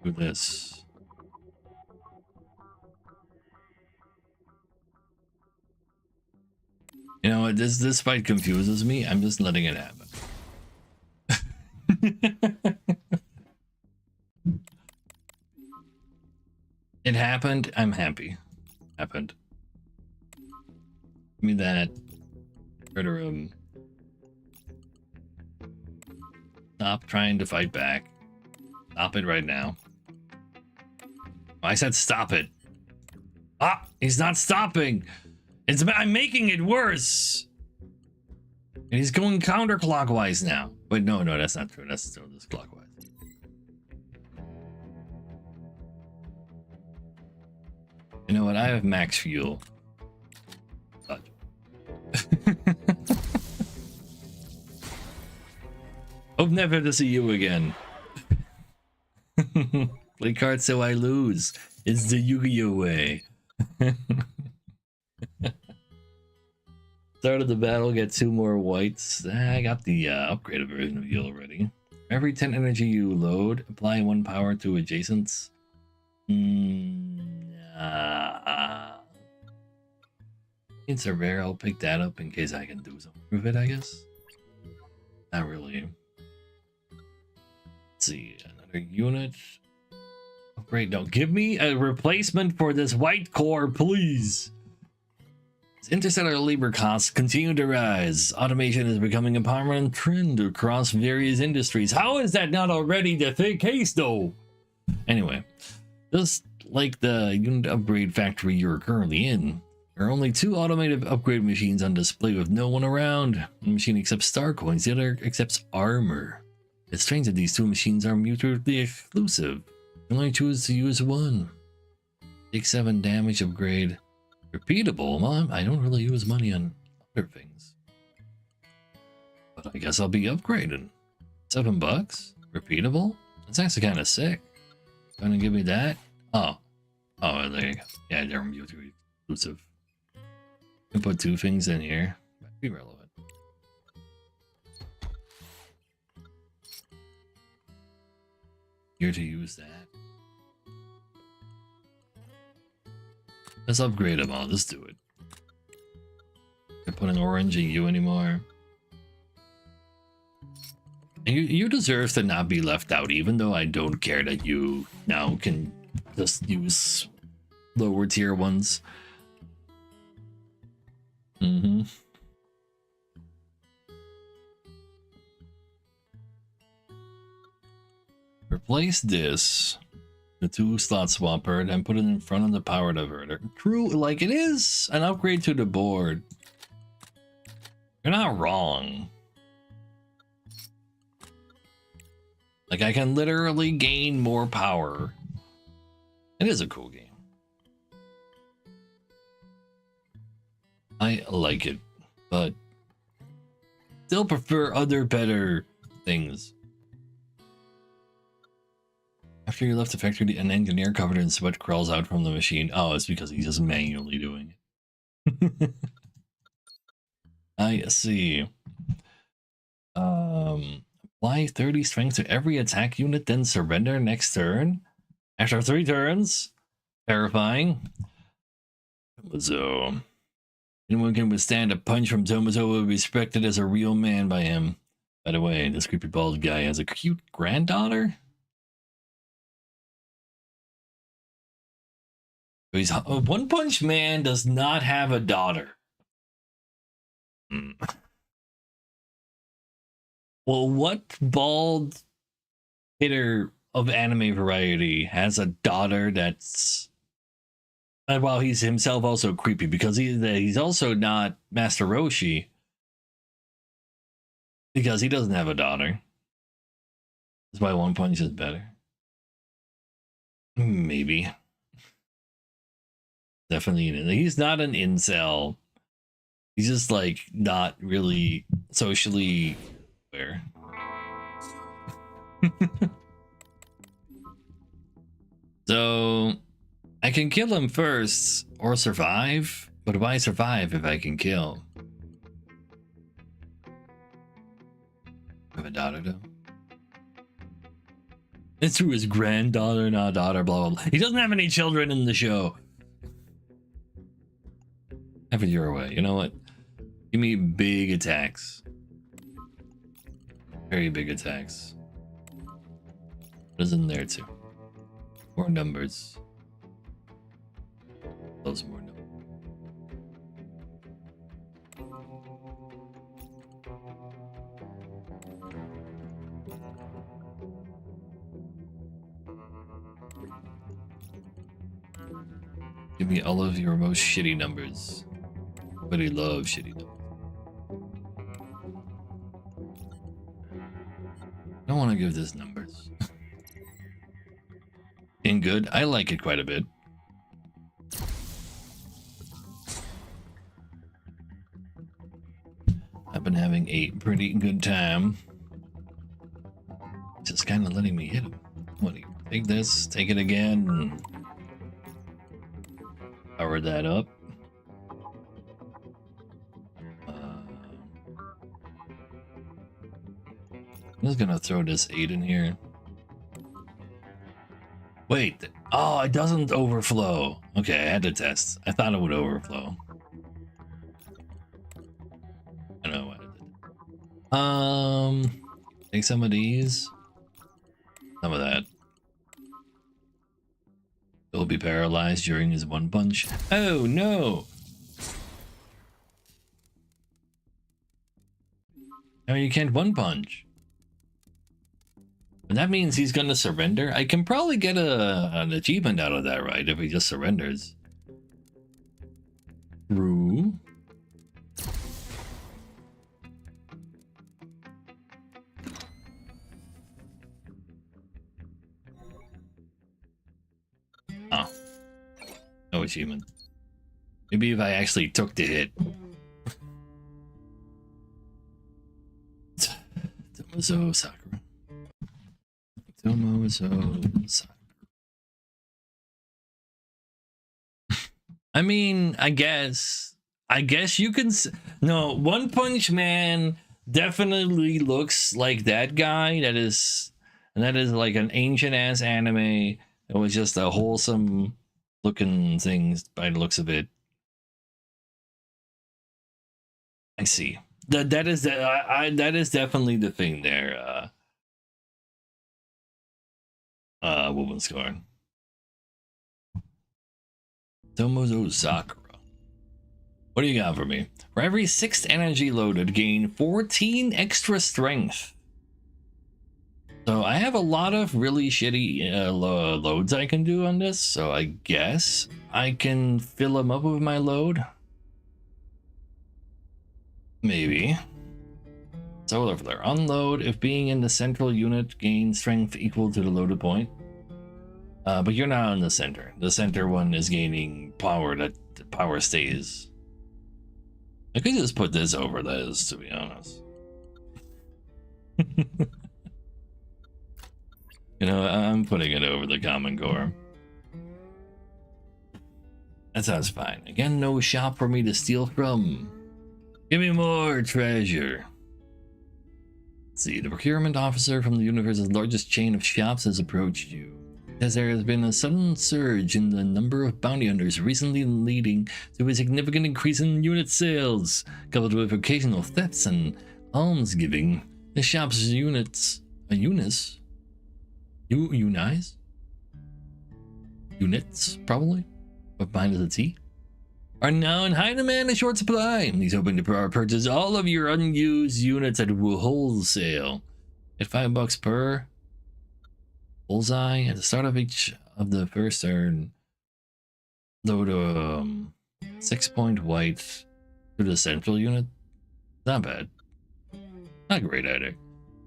S1: Do this. You know what? This fight confuses me. I'm just letting it happen. It happened. I'm happy. Happened. Give me that. Murder him. Stop trying to fight back. Stop it right now. I said stop it. Ah, he's not stopping. I'm making it worse. And he's going counterclockwise now. Wait, no, that's not true. That's still just clockwise. You know what? I have max fuel. Hope never to see you again. Play cards so I lose. It's the Yu-Gi-Oh way. Start of the battle, get 2 more whites. I got the upgraded version of you already. Every 10 energy you load, apply 1 power to adjacents. It's a rare. I'll pick that up in case I can do something with it, I guess. Not really. Let's see, another unit. Upgrade. No, give me a replacement for this white core, please. Interstellar labor costs continue to rise. Automation is becoming a permanent trend across various industries. How is that not already the case, though? Anyway, just like the unit upgrade factory you're currently in, there are only 2 automated upgrade machines on display with no one around. One machine accepts star coins, the other accepts armor. It's strange that these 2 machines are mutually exclusive. You only choose to use one. Take 7 damage upgrade. Repeatable? Well, I don't really use money on other things. But I guess I'll be upgrading. $7? Repeatable? That's actually kind of sick. Gonna give me that? Oh, there you go. Yeah, they're mutually exclusive. Can put 2 things in here. Might be relevant. Here to use that. Let's upgrade them all. Let's do it. Not putting orange in you anymore. You deserve to not be left out, even though I don't care that you now can just use lower tier ones. Replace this. The 2 slot swapper, then put it in front of the power diverter. True, like it is an upgrade to the board. You're not wrong. Like I can literally gain more power. It is a cool game. I like it, but still prefer other better things. After you left the factory, an engineer covered in sweat crawls out from the machine. Oh, it's because he's just manually doing it. I see. Apply 30 strength to every attack unit, then surrender next turn. After 3 turns. Terrifying. So, anyone can withstand a punch from Tomato will be respected as a real man by him. By the way, this creepy bald guy has a cute granddaughter? One Punch Man does not have a daughter. Well, what bald hitter of anime variety has a daughter that's... Well, he's himself also creepy because he's also not Master Roshi. Because he doesn't have a daughter. That's why One Punch is better. Maybe. Definitely. He's not an incel. He's just like not really socially aware. So I can kill him first or survive. But why survive if I can kill? I have a daughter though. It's through his granddaughter, not daughter, blah blah blah. He doesn't have any children in the show. Have it your way. You know what? Give me big attacks. Very big attacks. What is in there too? More numbers. Those more numbers. Give me all of your most shitty numbers. Everybody loves shitty numbers. I don't want to give this numbers. In good, I like it quite a bit. I've been having a pretty good time. Just kind of letting me hit him. What do you take this? Take it again. Power that up. I'm just gonna throw this 8 in here. Wait. Oh, it doesn't overflow. Okay, I had to test. I thought it would overflow. I know what I did. Take some of these. Some of that. He'll be paralyzed during his one punch. Oh no! No, you can't one punch. And that means he's gonna surrender. I can probably get an achievement out of that, right? If he just surrenders. True. Oh. No achievement. Maybe if I actually took the hit. Tomozo Sakura. Tomozo Sakura. I mean, I guess you can. No, One Punch Man definitely looks like that guy. That is like an ancient ass anime. It was just a wholesome looking thing by the looks of it. I see. That is definitely the thing there. Woman Scar. Tomozo Sakura. What do you got for me? For every 6th energy loaded, gain 14 extra strength. So I have a lot of really shitty loads I can do on this, so I guess I can fill them up with my load. Maybe. Solar Flare. Unload if being in the central unit, gain strength equal to the loaded point. But you're not in the center. The center one is gaining power. That power stays. I could just put this over those, to be honest. You know, I'm putting it over the Common Core. That sounds fine. Again, no shop for me to steal from. Give me more treasure. Let's see, the procurement officer from the universe's largest chain of shops has approached you. As there has been a sudden surge in the number of bounty hunters, recently leading to a significant increase in unit sales, coupled with occasional thefts and almsgiving. The shop's units, probably, but minus a T, are now in high demand and short supply. He's hoping to purchase all of your unused units at wholesale at $5 per. Bullseye at the start of each of the first turn. Load 6-point white to the central unit. Not bad. Not great either.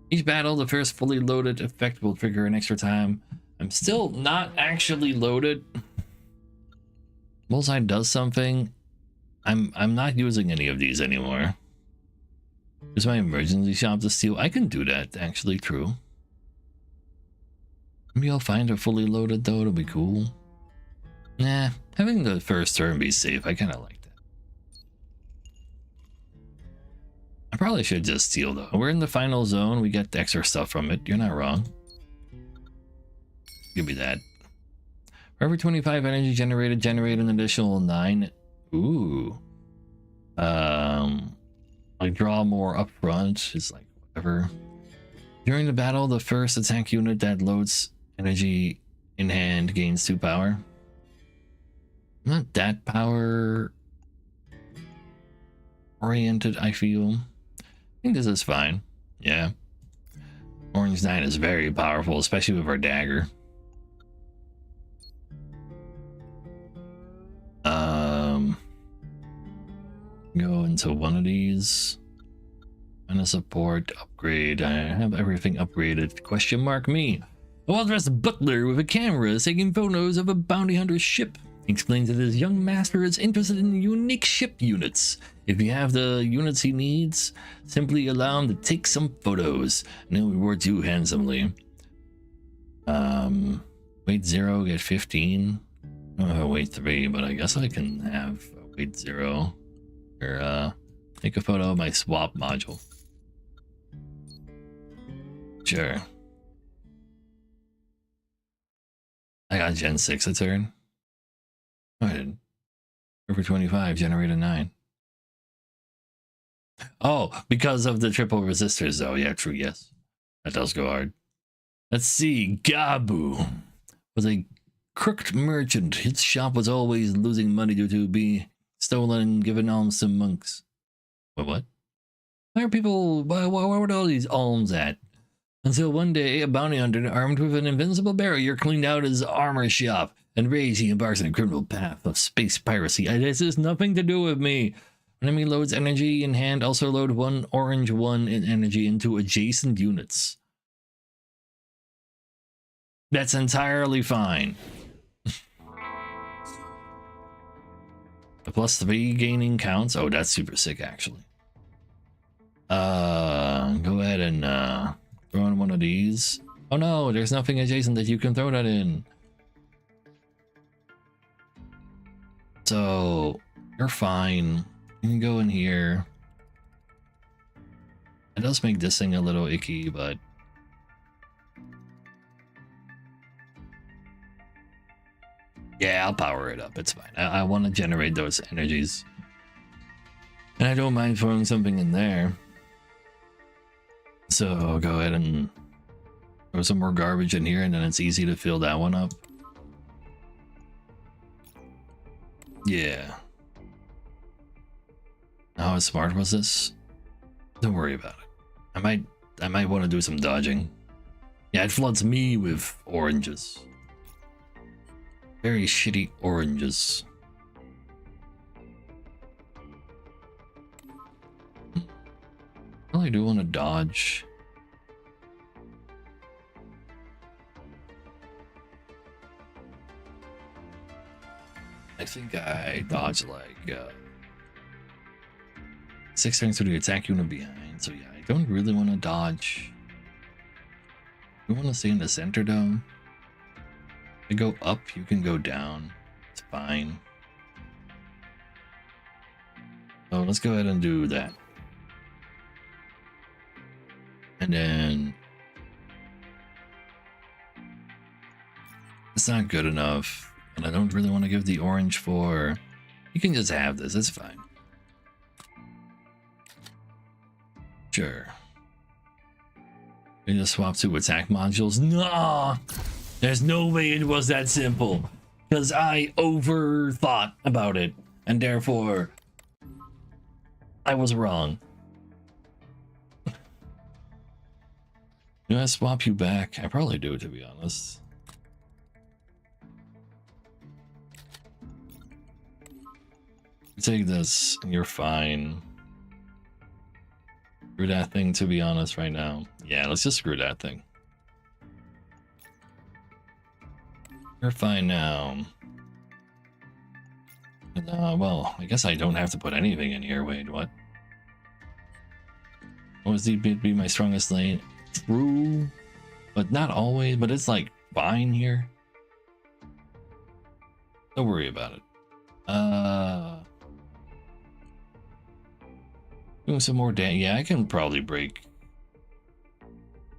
S1: Each battle, the first fully loaded effect will trigger an extra time. I'm still not actually loaded. Bullseye does something. I'm not using any of these anymore. There's my emergency shop to steal. I can do that, actually, true. Maybe I'll find her fully loaded though, it'll be cool. Nah, having the first turn be safe, I kinda like that. I probably should just steal though. We're in the final zone, we get the extra stuff from it, you're not wrong. Give me that. For every 25 energy generated, generate an additional 9. Ooh. Like draw more up front, it's like whatever. During the battle, the first attack unit that loads energy in hand gains 2 power. Not that power oriented, I feel. I think this is fine. Yeah. Orange 9 is very powerful, especially with our dagger. Go into one of these. And a support upgrade. I have everything upgraded. Question mark me. A well-dressed butler with a camera is taking photos of a bounty hunter's ship. He explains that his young master is interested in unique ship units. If you have the units he needs, simply allow him to take some photos, and he'll reward you handsomely. Weight 0, get 15. I don't have a weight 3, but I guess I can have a weight 0. Or, take a photo of my swap module. Sure. I got Gen 6 a turn. Oh, I didn't. For 25, generate a 9. Oh, because of the triple resistors, though. Yeah, true, yes. That does go hard. Let's see. Gabu was a crooked merchant. His shop was always losing money due to being stolen and given alms to monks. What? Why are people... where were all these alms at? Until one day, a bounty hunter armed with an invincible barrier cleaned out his armor shop. Enraged, he embarks on a criminal path of space piracy. This has nothing to do with me. Enemy loads energy in hand. Also load one orange one in energy into adjacent units. That's entirely fine. The +3 gaining counts. Oh, that's super sick, actually. Go ahead and throw in one of these. Oh no, there's nothing adjacent that you can throw that in. So you're fine. You can go in here. It does make this thing a little icky, but yeah, I'll power it up. It's fine. I want to generate those energies. And I don't mind throwing something in there. So I'll go ahead and throw some more garbage in here, and then it's easy to fill that one up. Yeah. How smart was this? Don't worry about it. I might want to do some dodging. Yeah, it floods me with oranges. Very shitty oranges. I really do want to dodge. I think I dodged like 6 turns to the attack unit behind. So yeah, I don't really want to dodge. You want to stay in the center though. To go up, you can go down. It's fine. So let's go ahead and do that. And then it's not good enough. And I don't really want to give the orange for... You can just have this, it's fine. Sure. You just swap 2 attack modules? Nah! There's no way it was that simple. Because I overthought about it. And therefore, I was wrong. Do I swap you back? I probably do, to be honest. Take this, and you're fine. Screw that thing, to be honest, right now. Yeah, let's just screw that thing. You're fine now. Well, I guess I don't have to put anything in here. Wait, what? What was the be my strongest lane? True, but not always. But it's like fine here. Don't worry about it. Doing some more damage. Yeah, I can probably break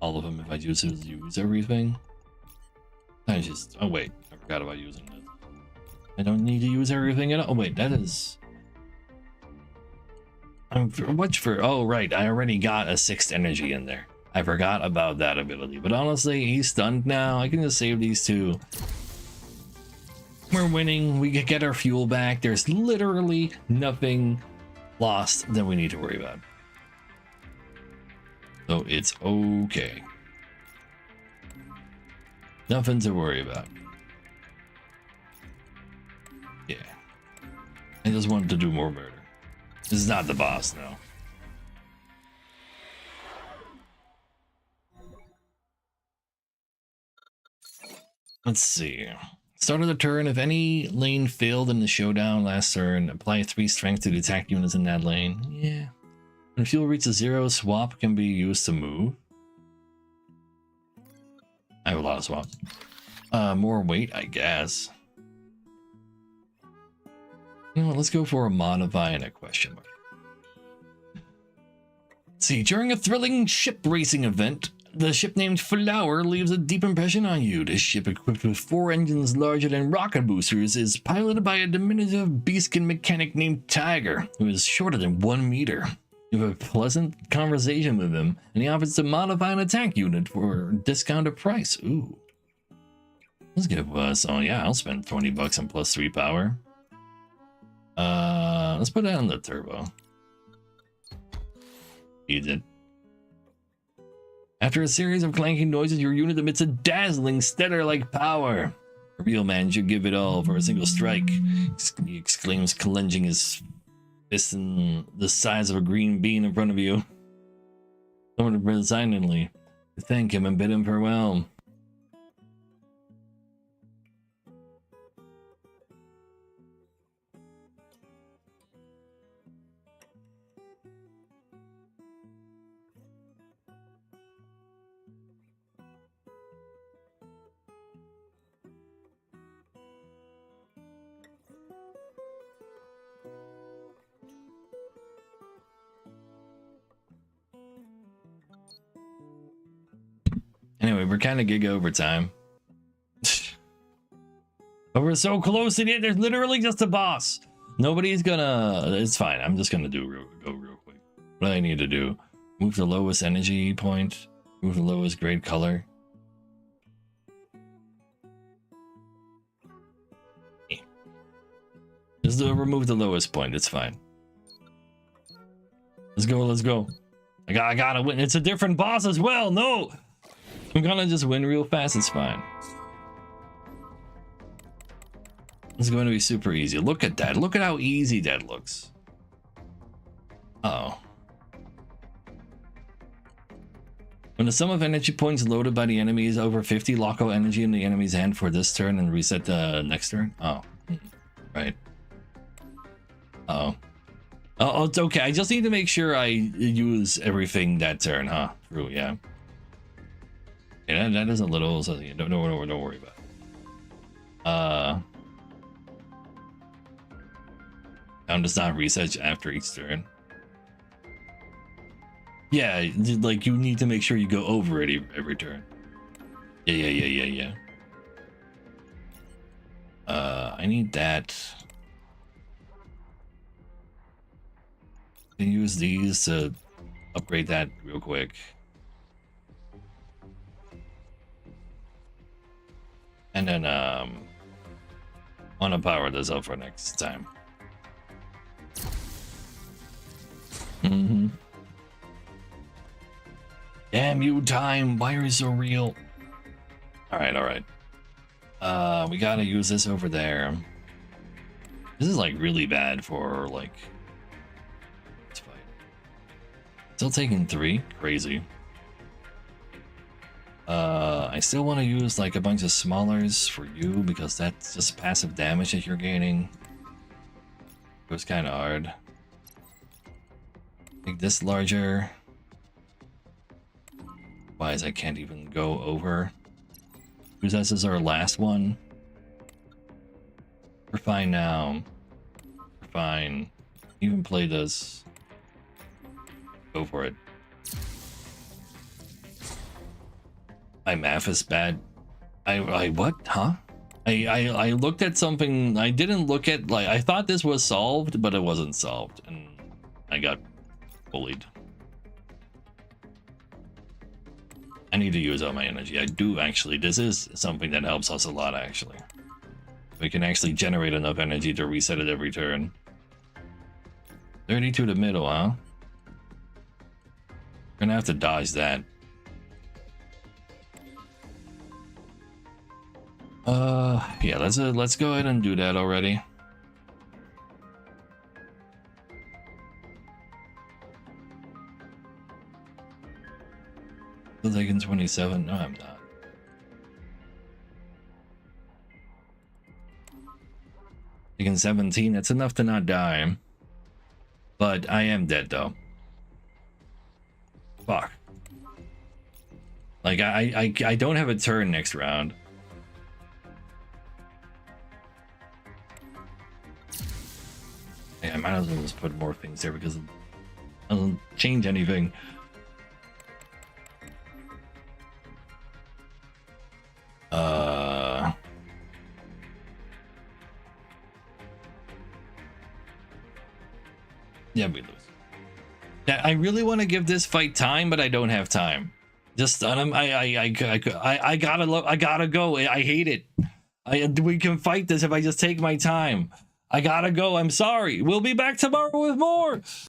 S1: all of them if I use everything. I just... Oh, wait. I forgot about using this. I don't need to use everything at all. Oh, wait. That is... Oh, right. I already got a 6th energy in there. I forgot about that ability. But honestly, he's stunned now. I can just save these 2. We're winning. We can get our fuel back. There's literally nothing lost that we need to worry about. So it's okay. Nothing to worry about. Yeah. I just wanted to do more murder. This is not the boss, no. Let's see. Start of the turn, if any lane failed in the showdown last turn, apply 3 strength to the attack units in that lane. Yeah. When fuel reaches 0, swap can be used to move. I have a lot of swap. More weight, I guess. You know what, let's go for a modify and a question mark. Let's see, during a thrilling ship racing event, the ship named Flower leaves a deep impression on you. This ship, equipped with 4 engines larger than rocket boosters, is piloted by a diminutive beastkin mechanic named Tiger, who is shorter than 1 meter. You have a pleasant conversation with him, and he offers to modify an attack unit for a discounted price. Ooh. Let's give us, oh yeah, I'll spend 20 bucks on +3 power. Let's put that on the turbo. Needs it. After a series of clanking noises, your unit emits a dazzling stellar-like power. A real man should give it all for a single strike, he exclaims, clenching his fist in the size of a green bean in front of you. Someone resignedly to thank him and bid him farewell. Anyway, we're kind of gig overtime. But we're so close to it, there's literally just a boss. Nobody's gonna... It's fine, I'm just gonna go real quick. What do I need to do? Move the lowest energy point. Move the lowest grade color. Just remove the lowest point, it's fine. Let's go, let's go. I gotta win. It's a different boss as well, no! I'm gonna just win real fast, it's fine. It's going to be super easy. Look at that. Look at how easy that looks. Uh-oh. When the sum of energy points loaded by the enemy is over 50, lock out energy in the enemy's hand for this turn and reset the next turn. Oh. Right. Uh-oh. Oh, it's okay. I just need to make sure I use everything that turn, huh? True, yeah. Yeah, that is a little something. Don't worry about it. Down does not reset after each turn. Yeah, like you need to make sure you go over it every turn. Yeah. I need that. I can use these to upgrade that real quick. And then want to power this up for next time. Damn you, time. Why are you so real? All right. We gotta use this over there. This is like really bad for like. Let's fight. Still taking 3. Crazy. I still want to use like a bunch of smallers for you because that's just passive damage that you're gaining. It was kind of hard. Make this larger. Otherwise, I can't even go over. Use this as our last one. We're fine now. We're fine. Even play this. Go for it. My math is bad. I what? Huh? I looked at something. I didn't look at, like, I thought this was solved, but it wasn't solved, and I got bullied. I need to use all my energy. I do actually. This is something that helps us a lot, actually. We can actually generate enough energy to reset it every turn. 30 to the middle, huh? Gonna have to dodge that. Yeah, let's go ahead and do that already. Still taking 27. No, I'm not. Taking 17. That's enough to not die. But I am dead though. Fuck. Like I don't have a turn next round. Yeah, I might as well just put more things there because it doesn't change anything. Yeah, we lose. Yeah, I really want to give this fight time, but I don't have time. Just I gotta go. I hate it. We can fight this if I just take my time. I gotta go. I'm sorry. We'll be back tomorrow with more.